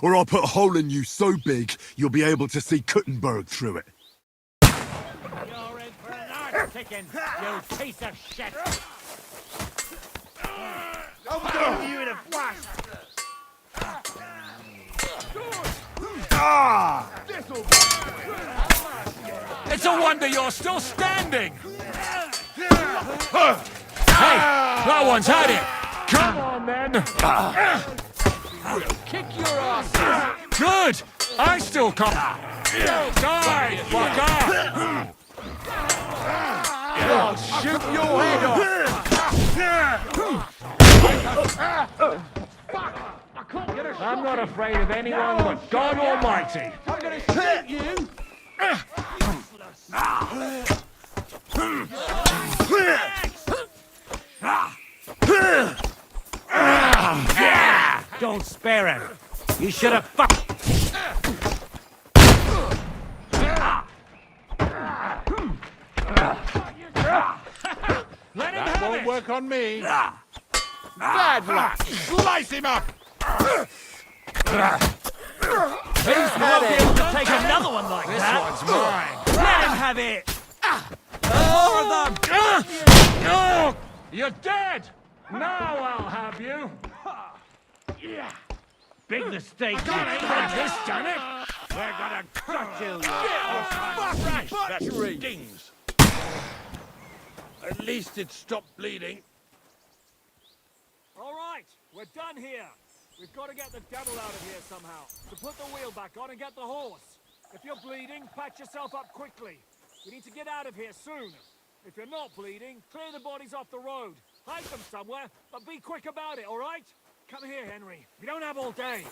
Speaker 8: Or I'll put a hole in you so big, you'll be able to see Kuttenberg through it.
Speaker 3: You're in for an arse kicking, you piece of shit! I'll kill you in a flash!
Speaker 9: It's a wonder you're still standing! Hey, that one's had it! Come on, then! Kick your ass! Good! I still come! Die, fucker!
Speaker 3: I'll shoot your head off!
Speaker 9: I'm not afraid of anyone but God Almighty!
Speaker 3: I'm gonna shoot you!
Speaker 13: Don't spare him. You should have
Speaker 3: That won't work on me. Bad luck. Slice him up.
Speaker 13: Who's not able to take another one like
Speaker 9: This
Speaker 13: that?
Speaker 9: one's mine!
Speaker 13: Let him have it. More of them.
Speaker 9: You're dead! Now I'll have you!
Speaker 3: Yeah. Big mistake.
Speaker 9: Got this, damn it!
Speaker 3: We're gonna cut you. That stings. At least it stopped bleeding.
Speaker 9: All right, we're done here. We've got to get the devil out of here somehow. So put the wheel back on and get the horse. If you're bleeding, patch yourself up quickly. We need to get out of here soon. If you're not bleeding, clear the bodies off the road. Hide them somewhere, but be quick about it, all right? Come here, Henry. We don't have all day.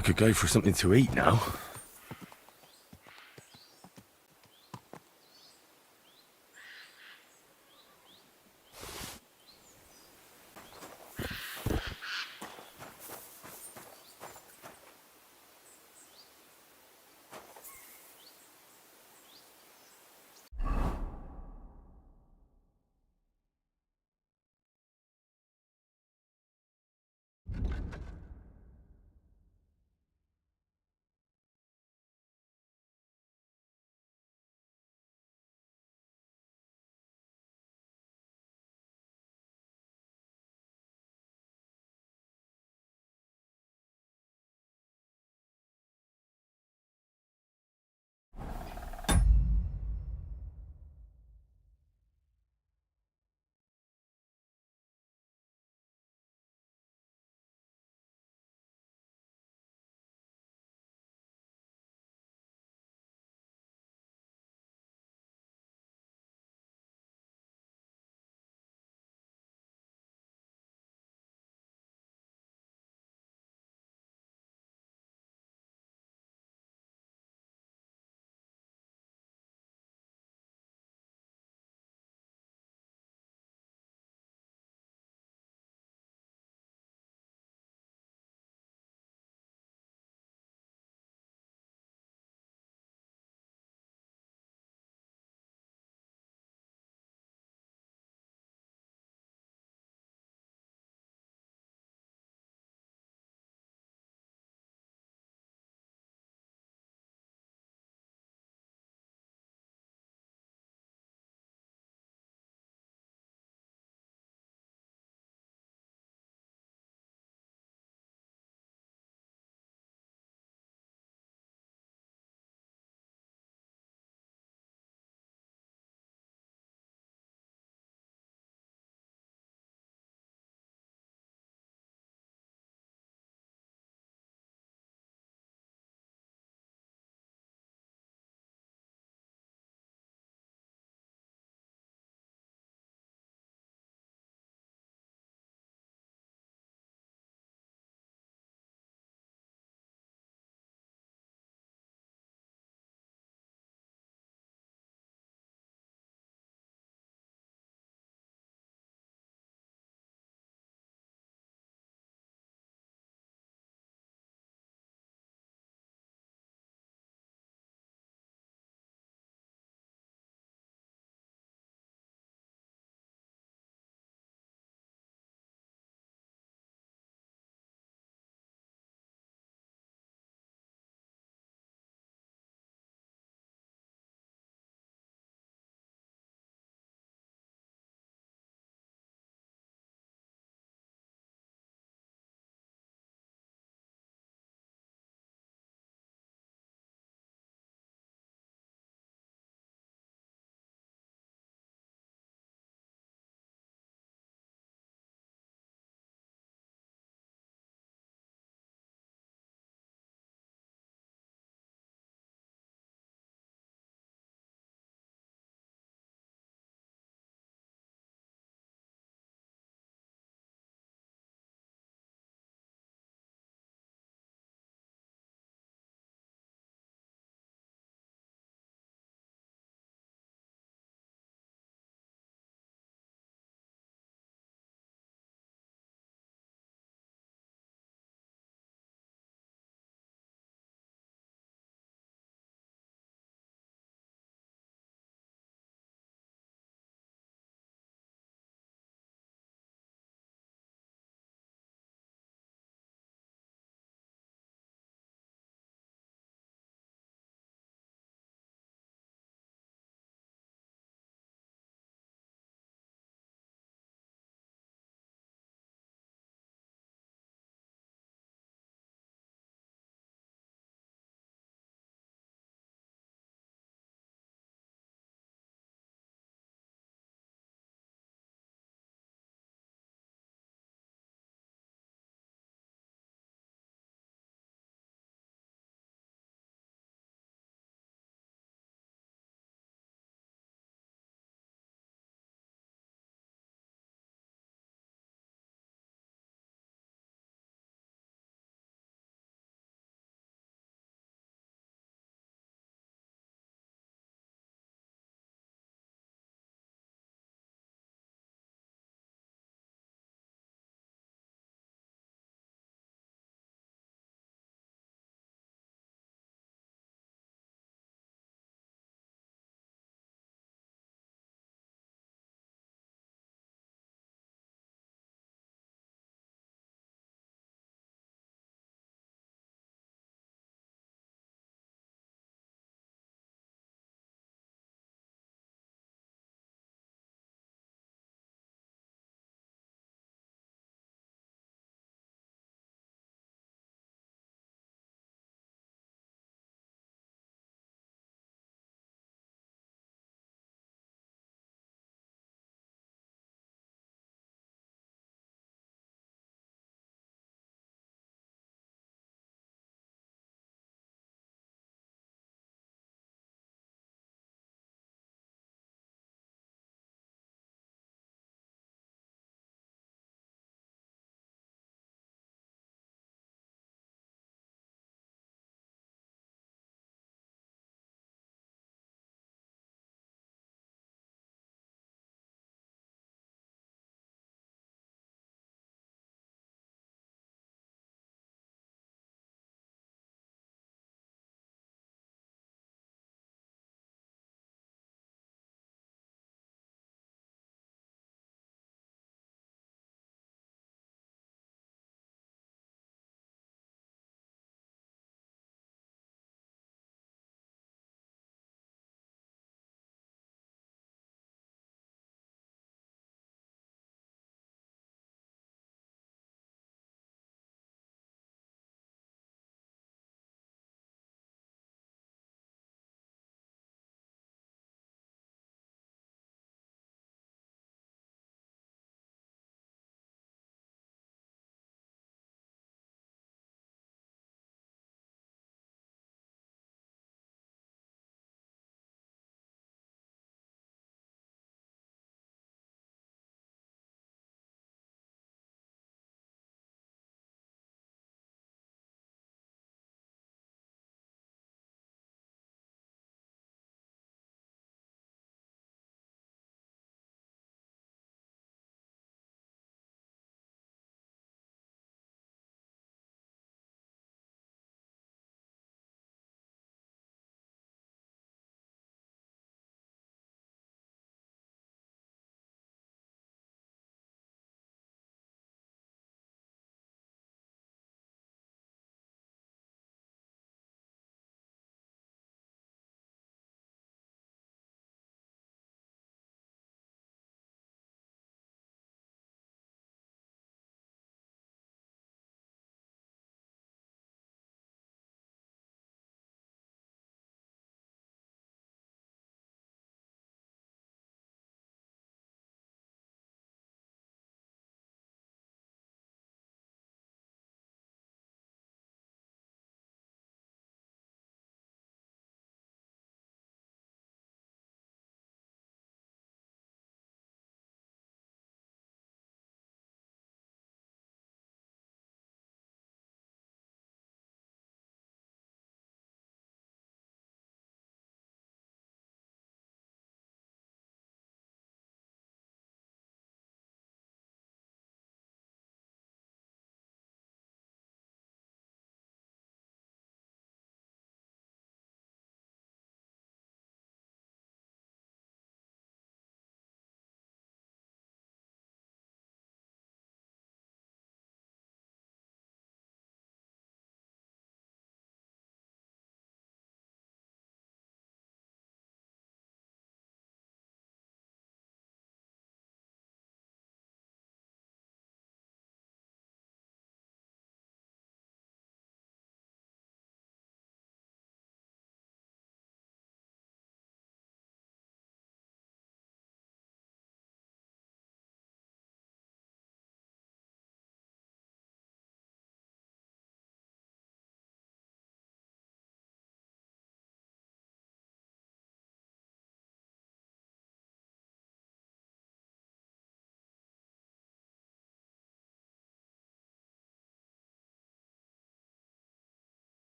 Speaker 18: I could go for something to eat now.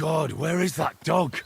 Speaker 2: God, where is that dog?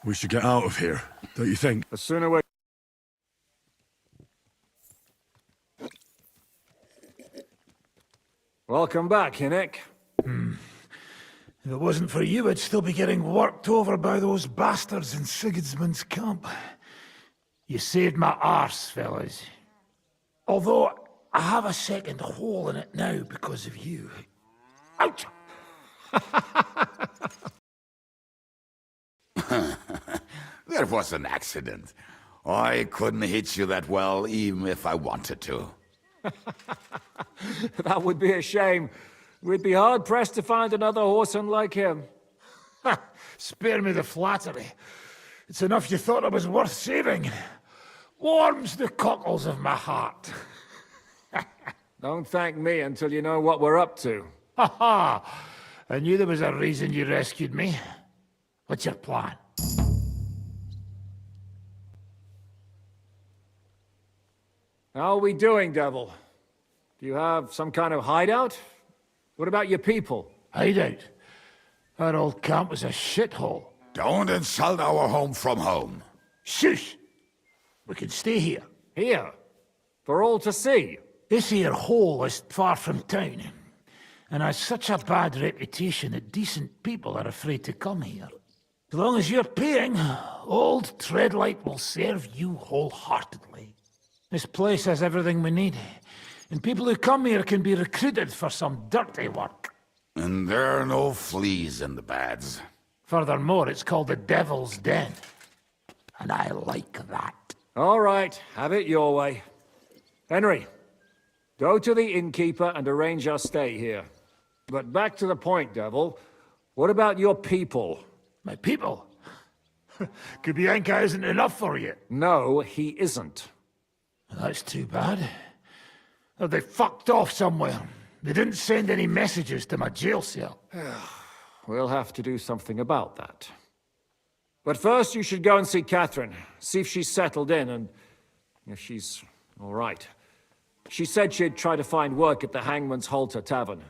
Speaker 18: We should get out of here, don't you think?
Speaker 9: The sooner we... Welcome back, Hinnick.
Speaker 3: If it wasn't for you, I'd still be getting worked over by those bastards in Sigismund's camp. You saved my arse, fellas. Although, I have a second hole in it now because of you. Ouch!
Speaker 5: That was an accident. I couldn't hit you that well, even if I wanted to.
Speaker 9: That would be a shame. We'd be hard-pressed to find another whoreson like him.
Speaker 3: Spare me the flattery. It's enough you thought I was worth saving. Warms the cockles of my heart.
Speaker 9: Don't thank me until you know what we're up to.
Speaker 3: Ha ha! I knew there was a reason you rescued me. What's your plan?
Speaker 9: How are we doing, Devil? Do you have some kind of hideout? What about your people?
Speaker 3: Hideout? Our old camp was a shithole.
Speaker 5: Don't insult our home from home.
Speaker 3: Shush! We can stay here.
Speaker 9: Here? For all to see?
Speaker 3: This here hole is far from town, and has such a bad reputation that decent people are afraid to come here. As long as you're paying, old Treadlight will serve you wholeheartedly. This place has everything we need, and people who come here can be recruited for some dirty work.
Speaker 5: And there are no fleas in the beds.
Speaker 3: Furthermore, it's called the Devil's Den, and I like that.
Speaker 9: All right, have it your way. Henry, go to the innkeeper and arrange our stay here. But back to the point, Devil. What about your people?
Speaker 3: My people? Kubienka isn't enough for you.
Speaker 9: No, he isn't.
Speaker 3: That's too bad. Oh, they fucked off somewhere. They didn't send any messages to my jail cell.
Speaker 9: We'll have to do something about that. But first you should go and see Catherine. See if she's settled in and if she's all right. She said she'd try to find work at the Hangman's Halter Tavern.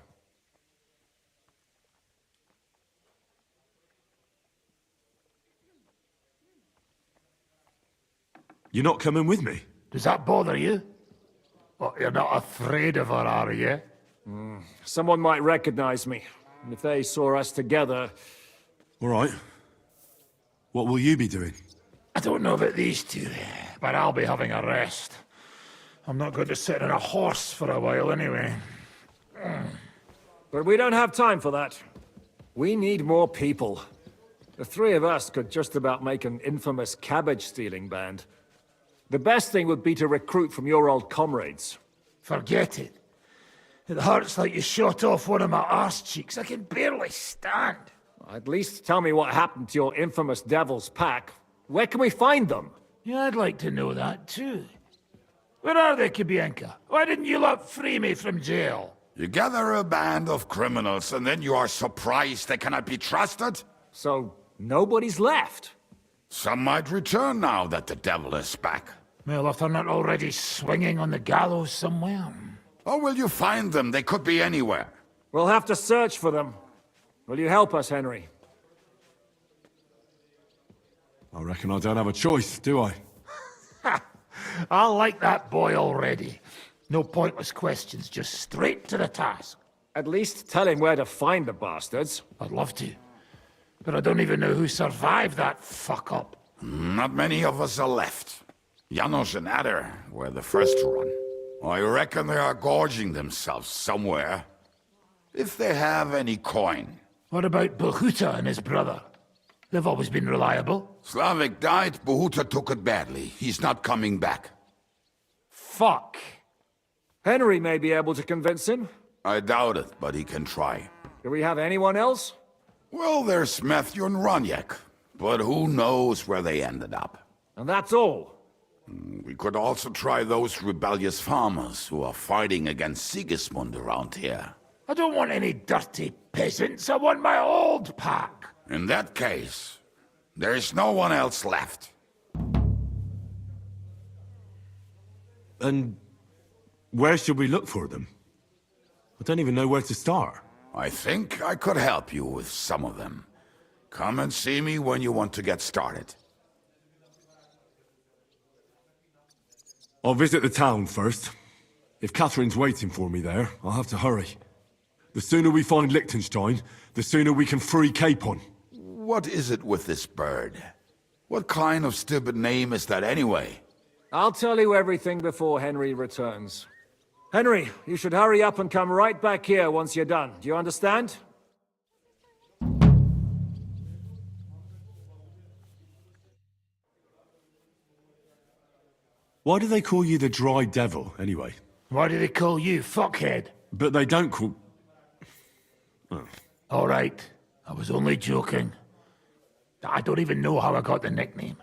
Speaker 18: You're not coming with me?
Speaker 3: Does that bother you? Well, you're not afraid of her, are you?
Speaker 9: Someone might recognize me. And if they saw us together...
Speaker 18: All right. What will you be doing?
Speaker 3: I don't know about these two, but I'll be having a rest. I'm not going to sit on a horse for a while anyway.
Speaker 9: But we don't have time for that. We need more people. The three of us could just about make an infamous cabbage-stealing band. The best thing would be to recruit from your old comrades.
Speaker 3: Forget it. It hurts like you shot off one of my arse cheeks. I can barely stand.
Speaker 9: At least tell me what happened to your infamous Devil's Pack. Where can we find them?
Speaker 3: Yeah, I'd like to know that too. Where are they, Kubienka? Why didn't you lot free me from jail?
Speaker 5: You gather a band of criminals and then you are surprised they cannot be trusted?
Speaker 9: So, nobody's left?
Speaker 5: Some might return now that the devil is back.
Speaker 3: Well, if they're not already swinging on the gallows somewhere.
Speaker 5: Or will you find them? They could be anywhere.
Speaker 9: We'll have to search for them. Will you help us, Henry?
Speaker 18: I reckon I don't have a choice, do I?
Speaker 3: I like that boy already. No pointless questions, just straight to the task.
Speaker 9: At least tell him where to find the bastards.
Speaker 3: I'd love to. But I don't even know who survived that fuck-up.
Speaker 5: Not many of us are left. Janos and Adder were the first to run. I reckon they are gorging themselves somewhere. If they have any coin.
Speaker 3: What about Bohuta and his brother? They've always been reliable.
Speaker 5: Slavik died, Bohuta took it badly. He's not coming back.
Speaker 3: Fuck.
Speaker 9: Henry may be able to convince him.
Speaker 5: I doubt it, but he can try.
Speaker 9: Do we have anyone else?
Speaker 5: Well, there's Matthew and Roniak, but who knows where they ended up.
Speaker 9: And that's all?
Speaker 5: We could also try those rebellious farmers who are fighting against Sigismund around here.
Speaker 3: I don't want any dirty peasants. I want my old pack.
Speaker 5: In that case, there is no one else left.
Speaker 18: And where should we look for them? I don't even know where to start.
Speaker 5: I think I could help you with some of them. Come and see me when you want to get started.
Speaker 18: I'll visit the town first. If Catherine's waiting for me there, I'll have to hurry. The sooner we find Liechtenstein, the sooner we can free Capon.
Speaker 5: What is it with this bird? What kind of stupid name is that anyway?
Speaker 9: I'll tell you everything before Henry returns. Henry, you should hurry up and come right back here once you're done. Do you understand?
Speaker 18: Why do they call you the Dry Devil, anyway?
Speaker 3: Why do they call you fuckhead?
Speaker 18: But they don't call... Oh.
Speaker 3: All right, I was only joking. I don't even know how I got the nickname.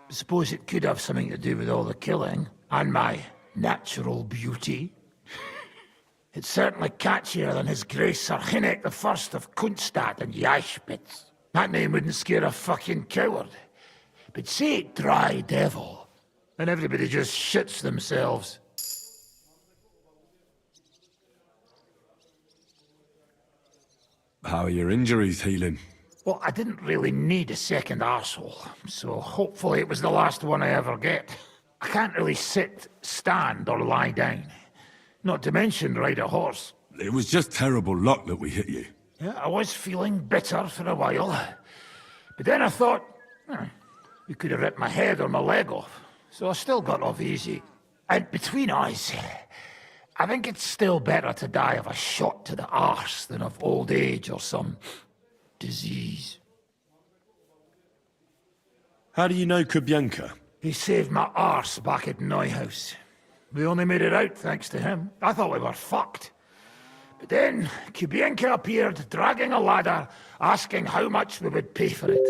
Speaker 3: I suppose it could have something to do with all the killing, and my natural beauty. It's certainly catchier than His Grace Sir Hynek the First of Kunstadt and Yashpitz. That name wouldn't scare a fucking coward. But say Dry Devil, and everybody just shits themselves.
Speaker 18: How are your injuries healing?
Speaker 3: Well, I didn't really need a second arsehole, so hopefully it was the last one I ever get. I can't really sit, stand, or lie down. Not to mention ride a horse.
Speaker 18: It was just terrible luck that we hit you.
Speaker 3: Yeah, I was feeling bitter for a while. But then I thought, you could have ripped my head or my leg off. So I still got off easy. And between us, I think it's still better to die of a shot to the arse than of old age or some disease.
Speaker 18: How do you know Kubienka?
Speaker 3: He saved my arse back at Neuhaus. We only made it out thanks to him. I thought we were fucked. But then Kubienka appeared, dragging a ladder, asking how much we would pay for it.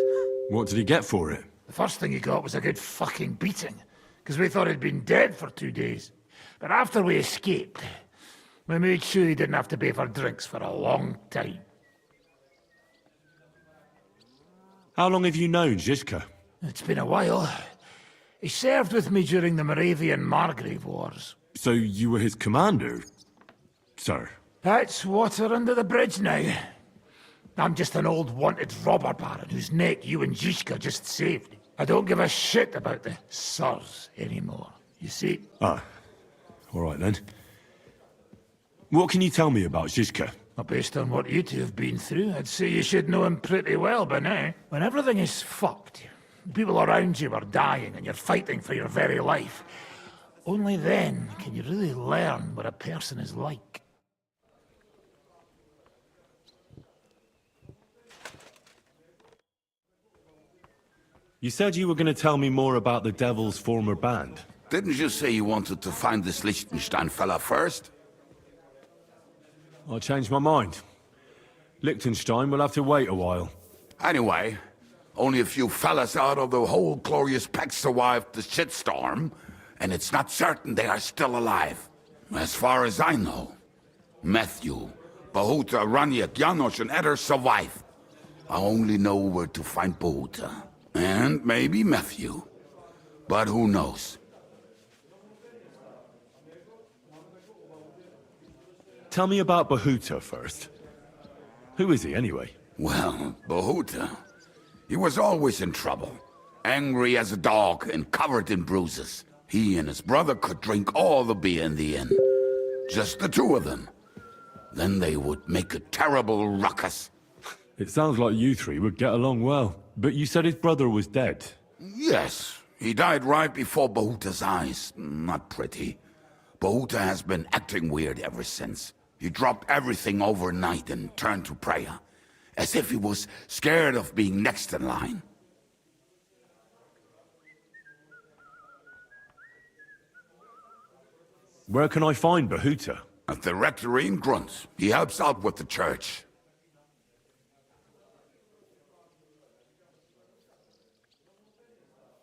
Speaker 18: What did he get for it?
Speaker 3: The first thing he got was a good fucking beating, because we thought he'd been dead for 2 days. But after we escaped, we made sure he didn't have to pay for drinks for a long time.
Speaker 18: How long have you known Zizka?
Speaker 3: It's been a while. He served with me during the Moravian-Margrave Wars.
Speaker 18: So you were his commander, sir?
Speaker 3: That's water under the bridge now. I'm just an old wanted robber baron whose neck you and Zizka just saved. I don't give a shit about the sirs anymore, you see?
Speaker 18: Ah, all right then. What can you tell me about Zizka?
Speaker 3: Well, based on what you two have been through, I'd say you should know him pretty well by now. When everything is fucked, people around you are dying and you're fighting for your very life, only then can you really learn what a person is like.
Speaker 18: You said you were going to tell me more about the Devil's former band.
Speaker 5: Didn't you say you wanted to find this Liechtenstein fella first?
Speaker 18: I changed my mind. Liechtenstein will have to wait a while.
Speaker 5: Anyway, only a few fellas out of the whole glorious pack survived the shitstorm, and it's not certain they are still alive. As far as I know, Matthew, Bahuta, Raniak, Janosch, and Eder survive. I only know where to find Bahuta. And maybe Matthew. But who knows?
Speaker 18: Tell me about Bahuta first. Who is he, anyway?
Speaker 5: Well, Bahuta, he was always in trouble. Angry as a dog and covered in bruises. He and his brother could drink all the beer in the inn. Just the two of them. Then they would make a terrible ruckus.
Speaker 18: It sounds like you three would get along well. But you said his brother was dead.
Speaker 5: Yes, he died right before Bahuta's eyes. Not pretty. Bahuta has been acting weird ever since. He dropped everything overnight and turned to prayer. As if he was scared of being next in line.
Speaker 18: Where can I find Bahuta?
Speaker 5: At the rectory in Grunt. He helps out with the church.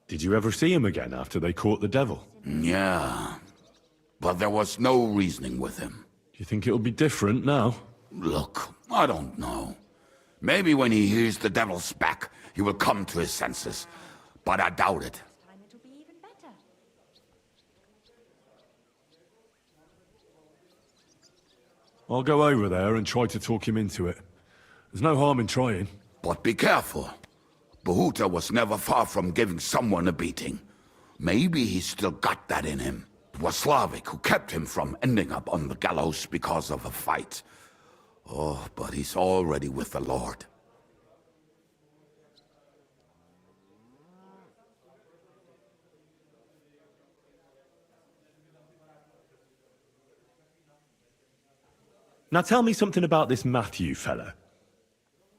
Speaker 18: Did you ever see him again after they caught the devil?
Speaker 5: Yeah, but there was no reasoning with him.
Speaker 18: Do you think it'll be different now?
Speaker 5: Look, I don't know. Maybe when he hears the devil's back, he will come to his senses. But I doubt it.
Speaker 18: I'll go over there and try to talk him into it. There's no harm in trying.
Speaker 5: But be careful. Bahuta was never far from giving someone a beating. Maybe he's still got that in him. It was Slavic who kept him from ending up on the gallows because of a fight. Oh, but he's already with the Lord.
Speaker 2: Now tell me something about this Matthew fella.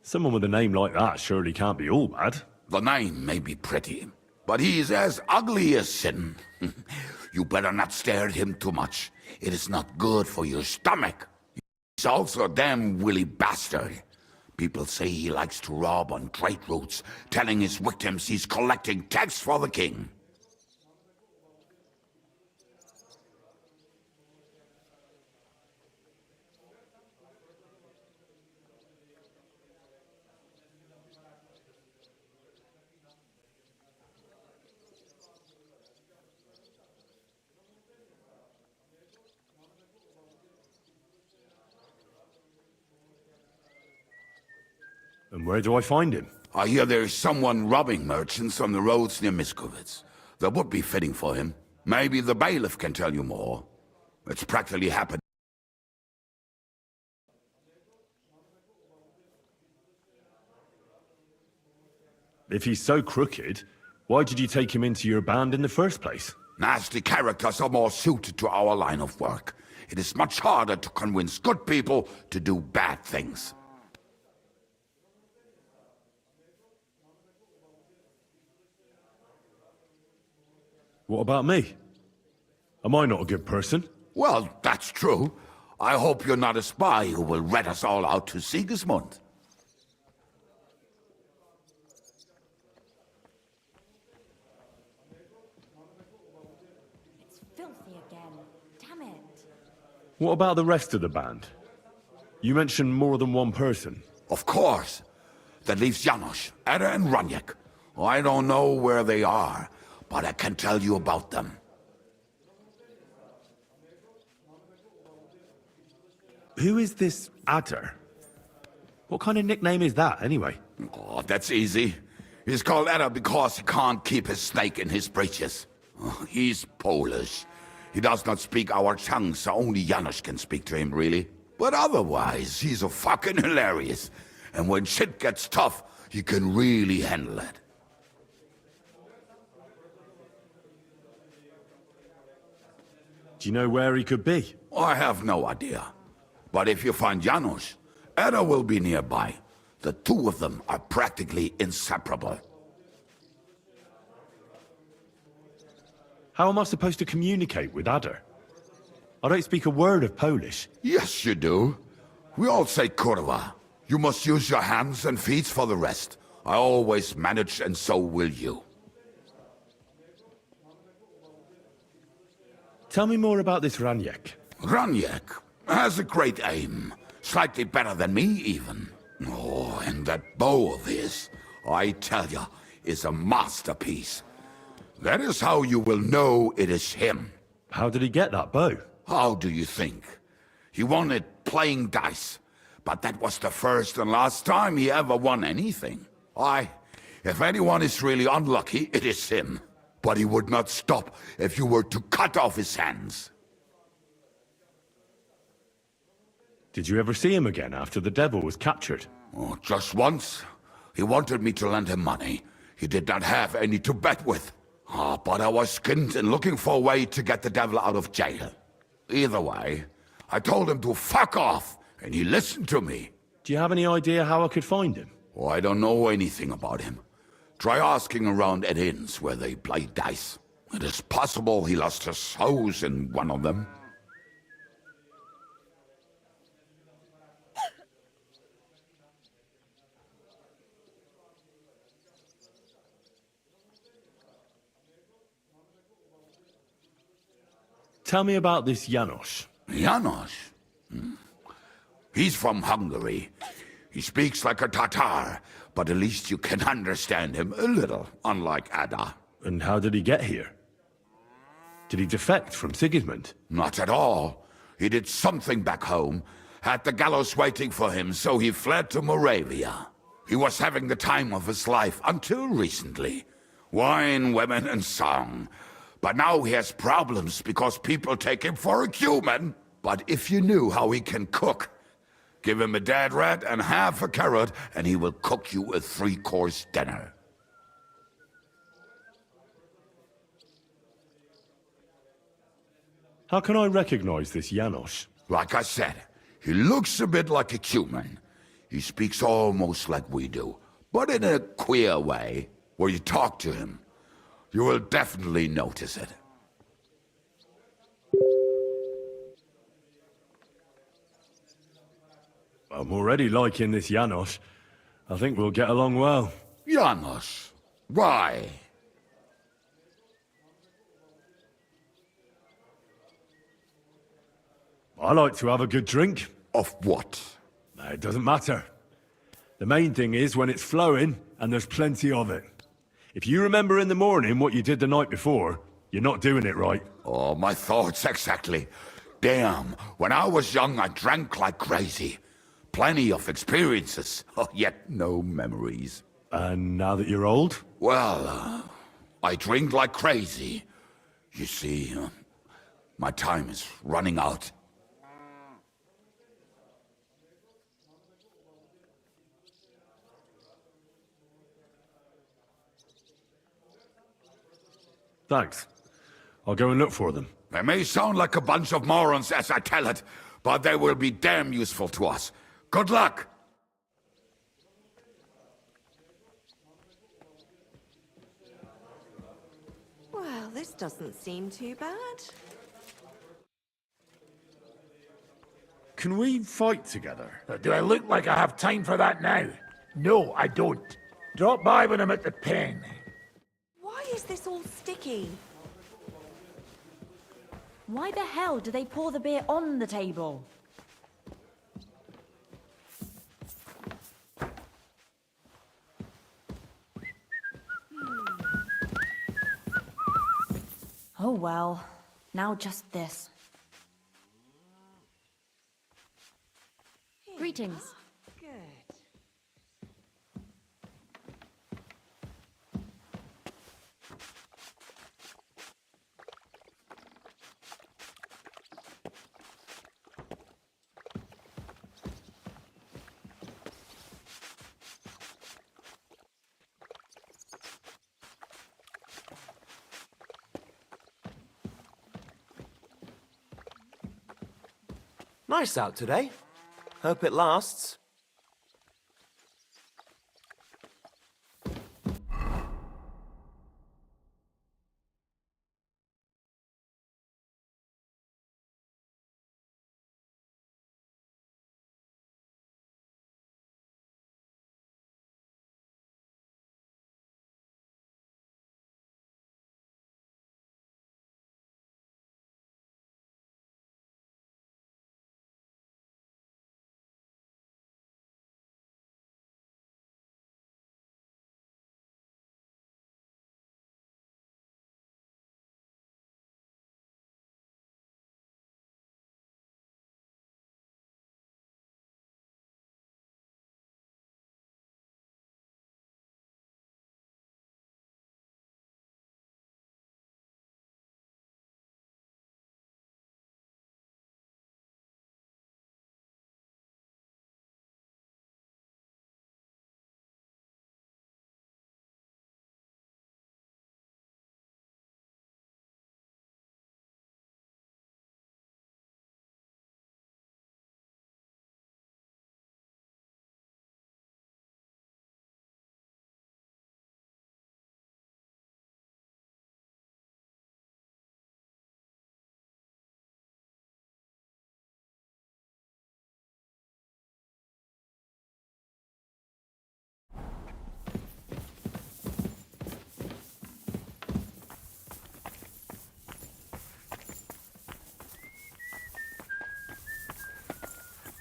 Speaker 2: Someone with a name like that surely can't be all bad.
Speaker 5: The name may be pretty, but he is as ugly as sin. You better not stare at him too much. It is not good for your stomach. He's also a damn willy bastard. People say he likes to rob on trade routes, telling his victims he's collecting tax for the king.
Speaker 2: And where do I find him?
Speaker 5: I hear there is someone robbing merchants on the roads near Miskovitz. That would be fitting for him. Maybe the bailiff can tell you more. It's practically happened.
Speaker 2: If he's so crooked, why did you take him into your band in the first place?
Speaker 5: Nasty characters are more suited to our line of work. It is much harder to convince good people to do bad things.
Speaker 2: What about me? Am I not a good person?
Speaker 5: Well, that's true. I hope you're not a spy who will rat us all out to Sigismund.
Speaker 20: It's filthy again. Damn it.
Speaker 2: What about the rest of the band? You mentioned more than one person.
Speaker 5: Of course. That leaves Janos, Ada and Raniek. I don't know where they are, but I can tell you about them.
Speaker 2: Who is this Adder? What kind of nickname is that, anyway?
Speaker 5: Oh, that's easy. He's called Ada because he can't keep his snake in his breeches. Oh, he's Polish. He does not speak our tongue, so only Janos can speak to him, really. But otherwise, he's a fucking hilarious. And when shit gets tough, he can really handle it.
Speaker 2: Do you know where he could be?
Speaker 5: I have no idea. But if you find Janos, Ada will be nearby. The two of them are practically inseparable.
Speaker 2: How am I supposed to communicate with Adder? I don't speak a word of Polish.
Speaker 5: Yes, you do. We all say kurwa. You must use your hands and feet for the rest. I always manage, and so will you.
Speaker 2: Tell me more about this Raniek.
Speaker 5: Raniek has a great aim. Slightly better than me, even. Oh, and that bow of his, I tell ya, is a masterpiece. That is how you will know it is him.
Speaker 2: How did he get that bow?
Speaker 5: How do you think? He won it playing dice. But that was the first and last time he ever won anything. If anyone is really unlucky, it is him. But he would not stop if you were to cut off his hands.
Speaker 2: Did you ever see him again after the devil was captured?
Speaker 5: Oh, just once. He wanted me to lend him money. He did not have any to bet with. But I was skinned and looking for a way to get the devil out of jail. Either way, I told him to fuck off, and he listened to me.
Speaker 2: Do you have any idea how I could find him?
Speaker 5: Oh, I don't know anything about him. Try asking around at inns where they play dice. It is possible he lost his hose in one of them.
Speaker 2: Tell me about this Janos.
Speaker 5: Janos? He's from Hungary. He speaks like a Tatar, but at least you can understand him a little, unlike Ada.
Speaker 2: And how did he get here? Did he defect from Sigismund?
Speaker 5: Not at all. He did something back home, had the gallows waiting for him, so he fled to Moravia. He was having the time of his life until recently. Wine, women, and song. But now he has problems because people take him for a human. But if you knew how he can cook, give him a dead rat and half a carrot, and he will cook you a 3-course dinner.
Speaker 18: How can I recognize this Janos?
Speaker 5: Like I said, he looks a bit like a human. He speaks almost like we do, but in a queer way. Where you talk to him, you will definitely notice it.
Speaker 18: I'm already liking this Janos. I think we'll get along well.
Speaker 5: Janos? Why?
Speaker 18: I like to have a good drink.
Speaker 5: Of what?
Speaker 18: It doesn't matter. The main thing is when it's flowing and there's plenty of it. If you remember in the morning what you did the night before, you're not doing it right.
Speaker 5: Oh, my thoughts exactly. Damn, when I was young I drank like crazy. Plenty of experiences, yet no memories.
Speaker 18: And now that you're old?
Speaker 5: Well, I drink like crazy. You see, my time is running out.
Speaker 18: Thanks. I'll go and look for them.
Speaker 5: They may sound like a bunch of morons as I tell it, but they will be damn useful to us. Good luck!
Speaker 1: Well, this doesn't seem too bad.
Speaker 2: Can we fight together?
Speaker 3: Do I look like I have time for that now? No, I don't. Drop by when I'm at the pen.
Speaker 1: Why is this all sticky?
Speaker 19: Why the hell do they pour the beer on the table? Oh well, now just this.
Speaker 20: Greetings.
Speaker 1: Good.
Speaker 15: Nice out today. Hope it lasts.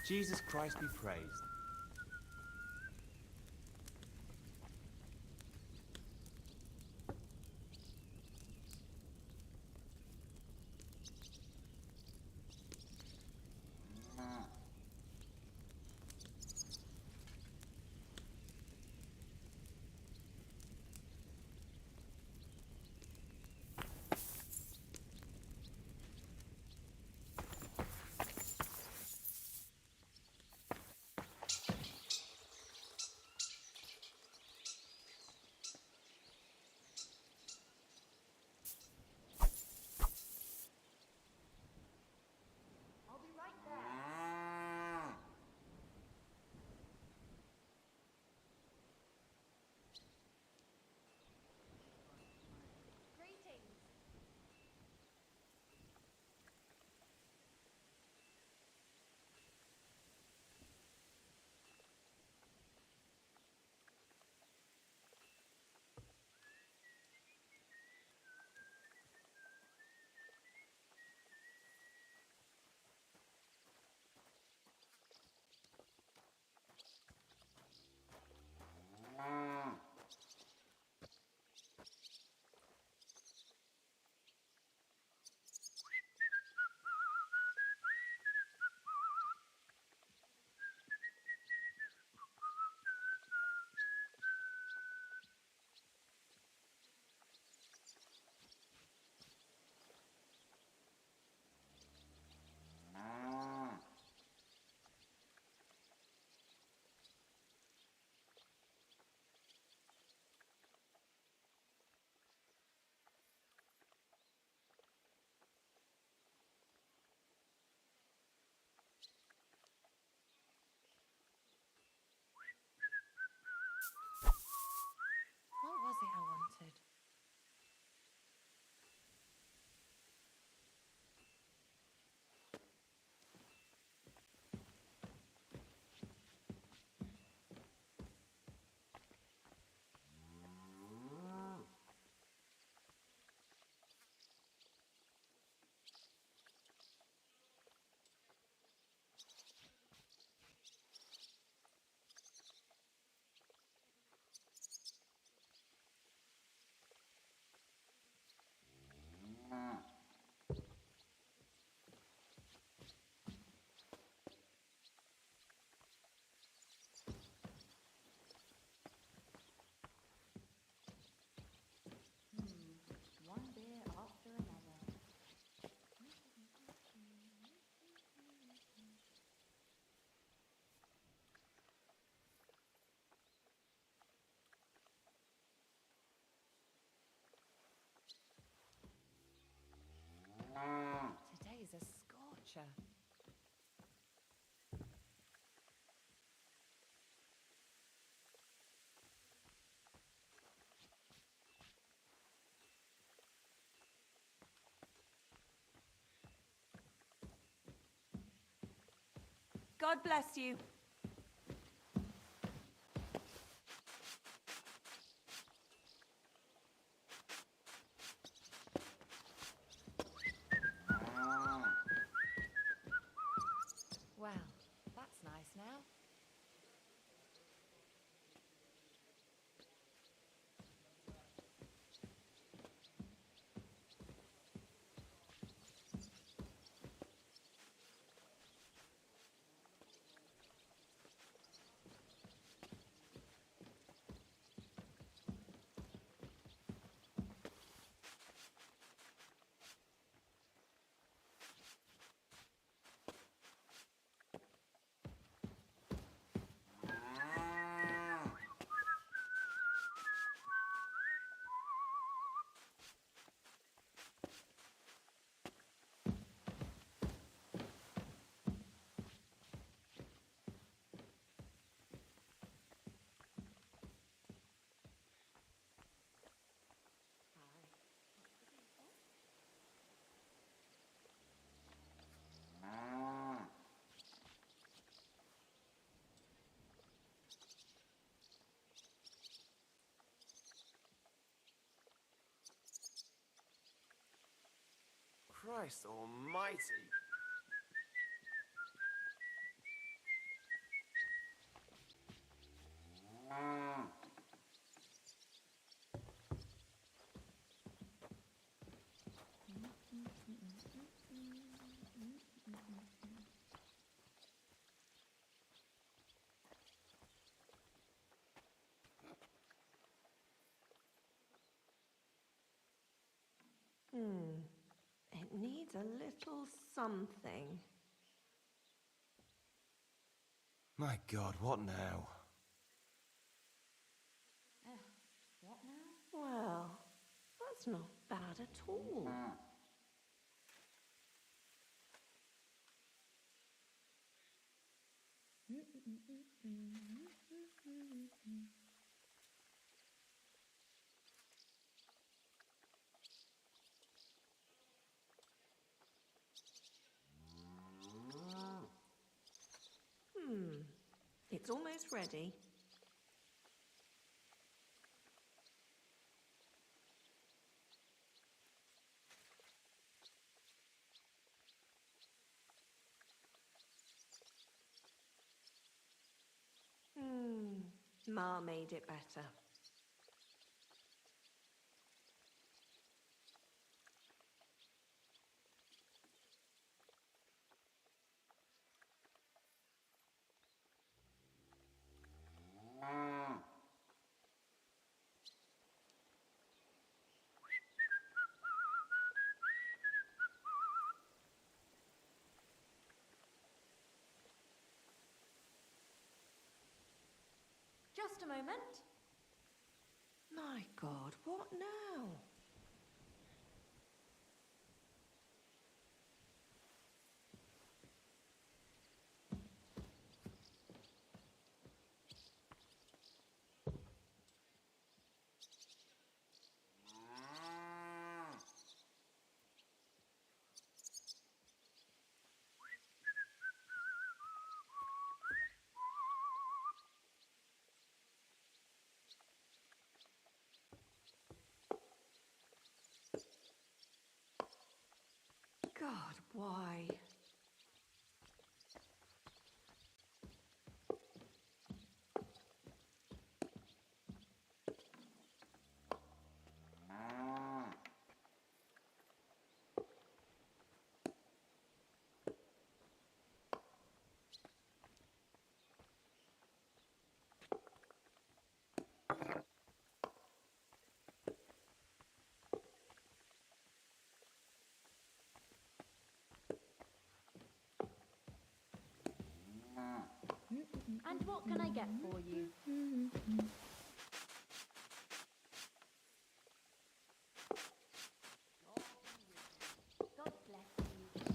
Speaker 15: Jesus Christ be praised.
Speaker 14: adventure. God bless you. Well, that's nice now.
Speaker 15: Christ almighty.
Speaker 1: It needs a little something.
Speaker 15: My God, what now?
Speaker 1: What now? Well, that's not bad at all. It's almost ready. Ma made it better.
Speaker 19: Just a moment.
Speaker 1: My God, what now? God, why?
Speaker 19: And what can I get for you? God bless you.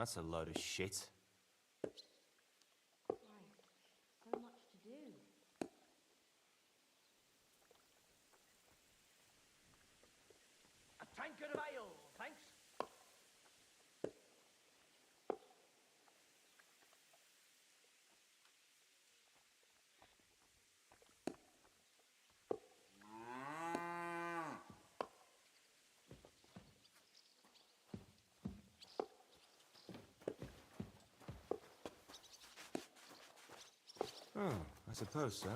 Speaker 15: That's a load of shit.
Speaker 19: Right. So much to do.
Speaker 3: A tankard of ale, thanks.
Speaker 15: Oh, I suppose so.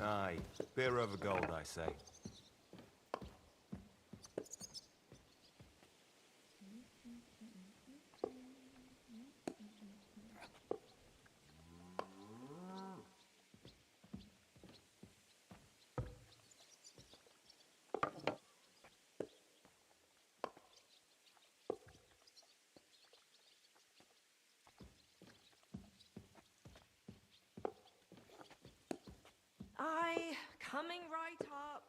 Speaker 15: Aye, beer over gold, I say.
Speaker 1: Aye, coming right up.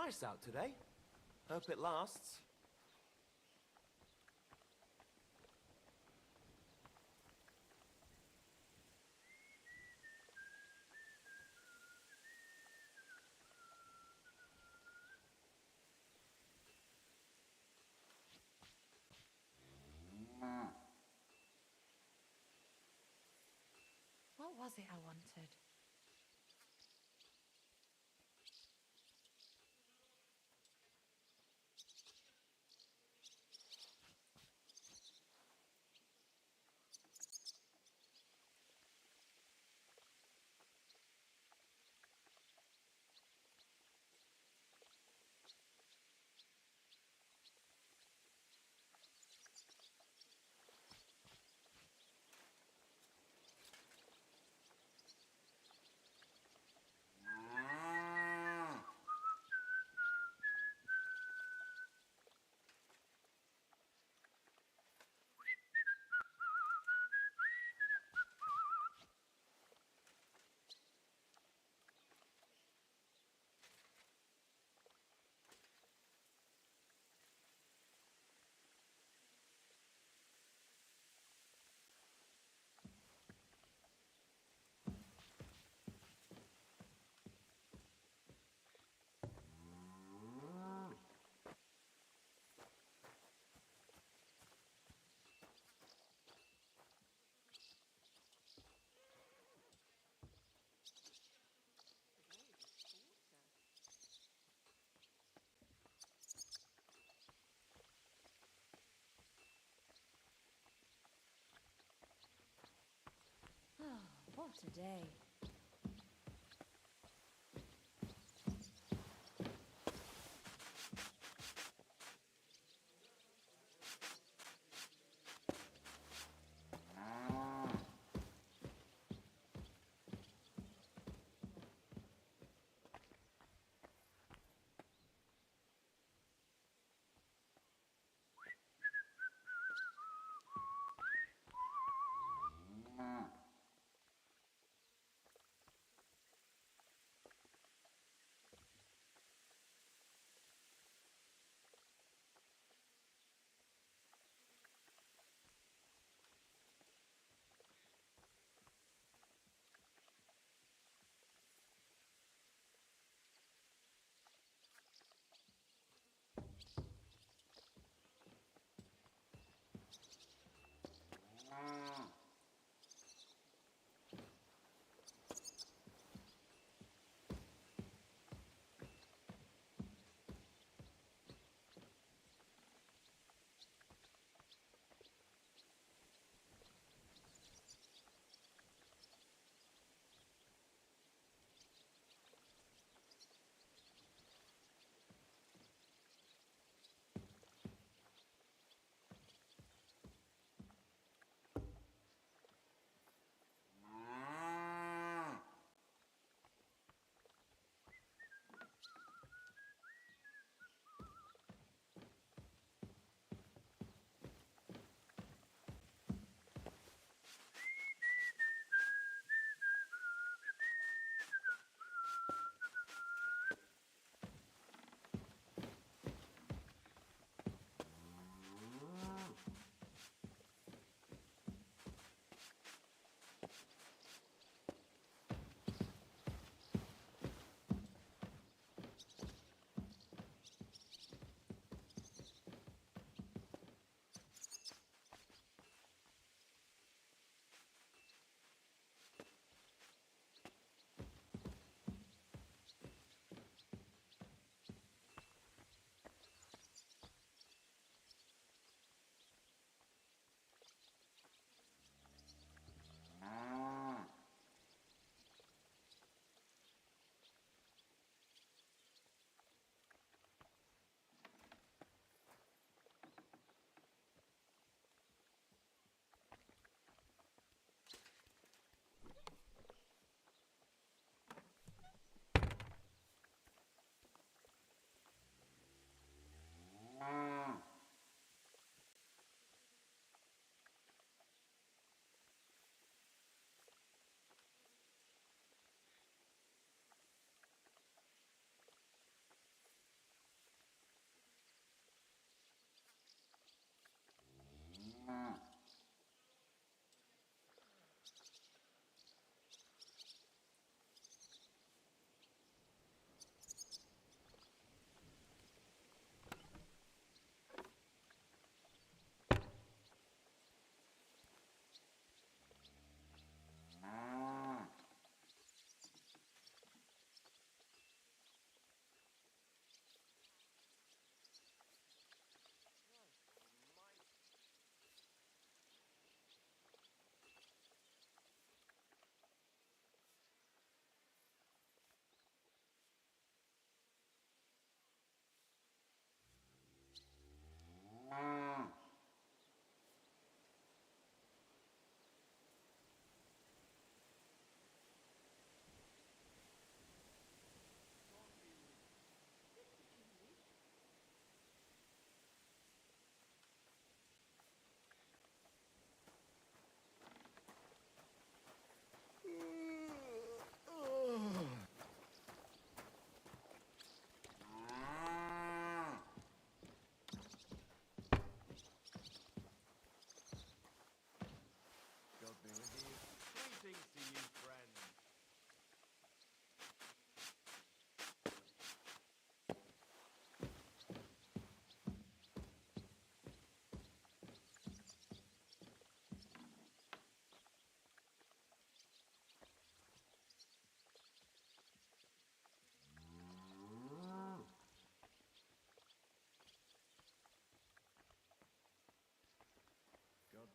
Speaker 15: Nice out today. Hope it lasts.
Speaker 14: What was it I wanted?
Speaker 19: Oh, what a day.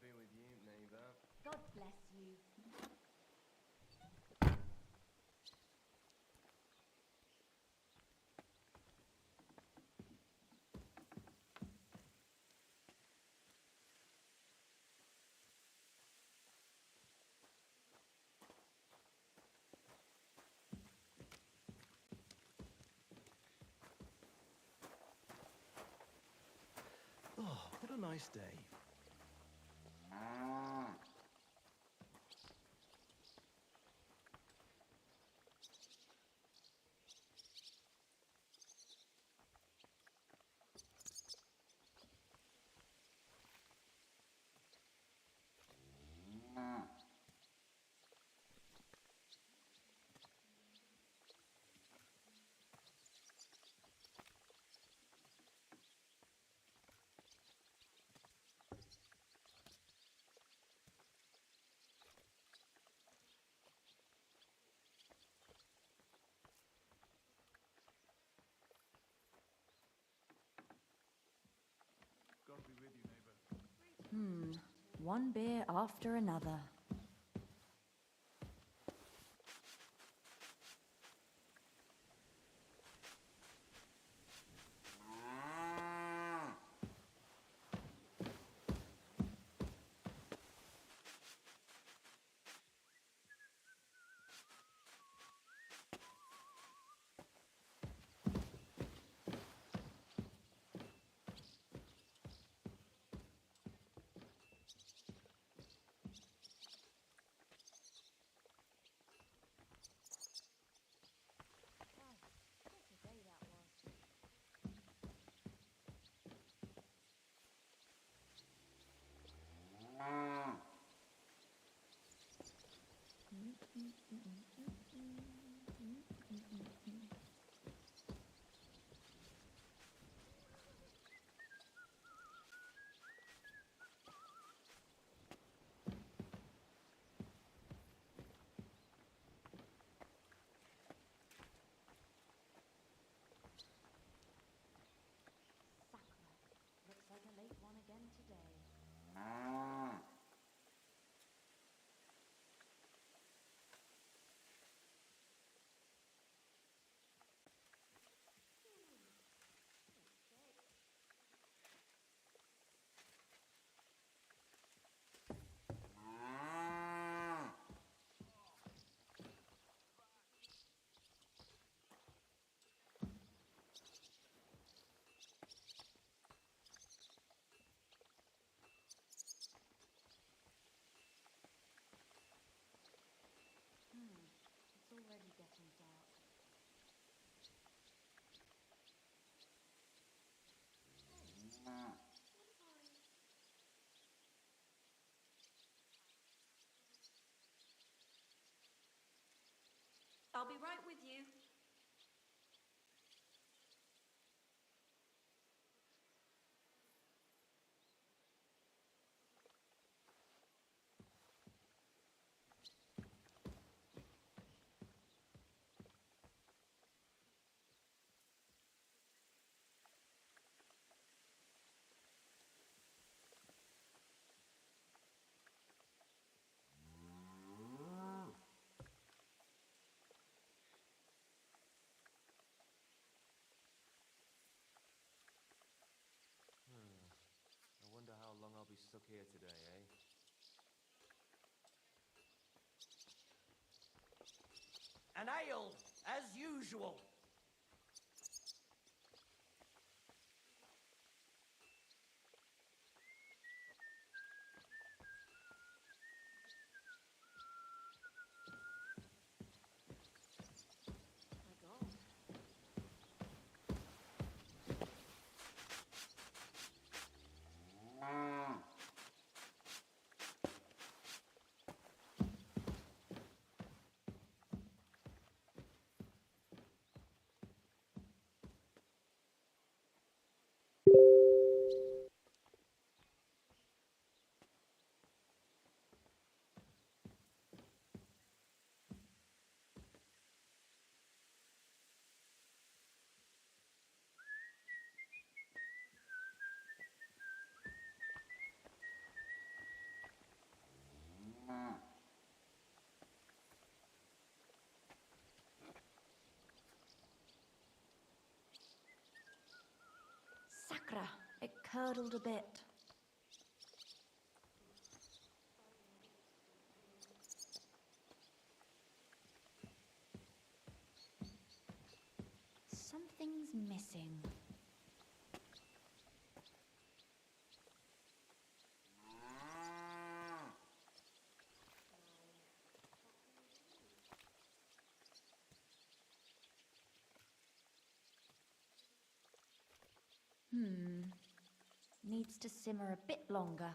Speaker 11: be with you, neighbor.
Speaker 19: God bless you.
Speaker 17: Oh, what a nice day. God be with you, neighbor.
Speaker 19: One beer after another.
Speaker 14: What a day that was.
Speaker 19: Sakura. Looks like a late one again today. It's already getting dark.
Speaker 1: I'll be right with you.
Speaker 11: I wonder how long I'll be stuck here today, eh?
Speaker 3: An ale, as usual.
Speaker 1: My God.
Speaker 19: curdled a bit. Something's missing. Needs to simmer a bit longer.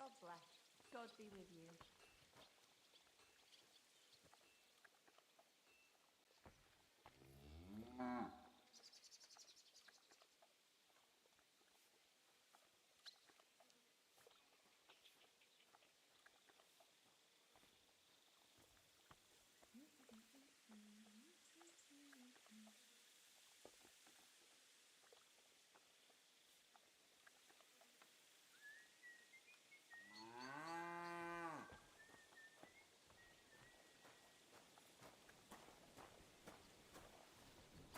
Speaker 1: God bless. God be with you.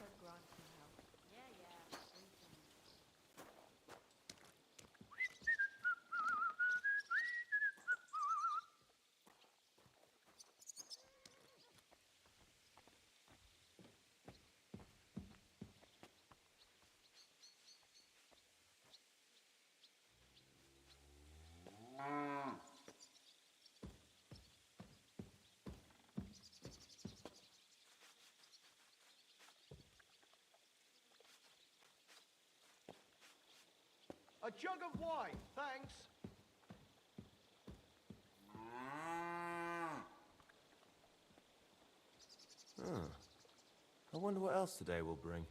Speaker 1: God grant you health. Yeah, breathing.
Speaker 17: A jug of wine, thanks.
Speaker 15: I wonder what else today will bring.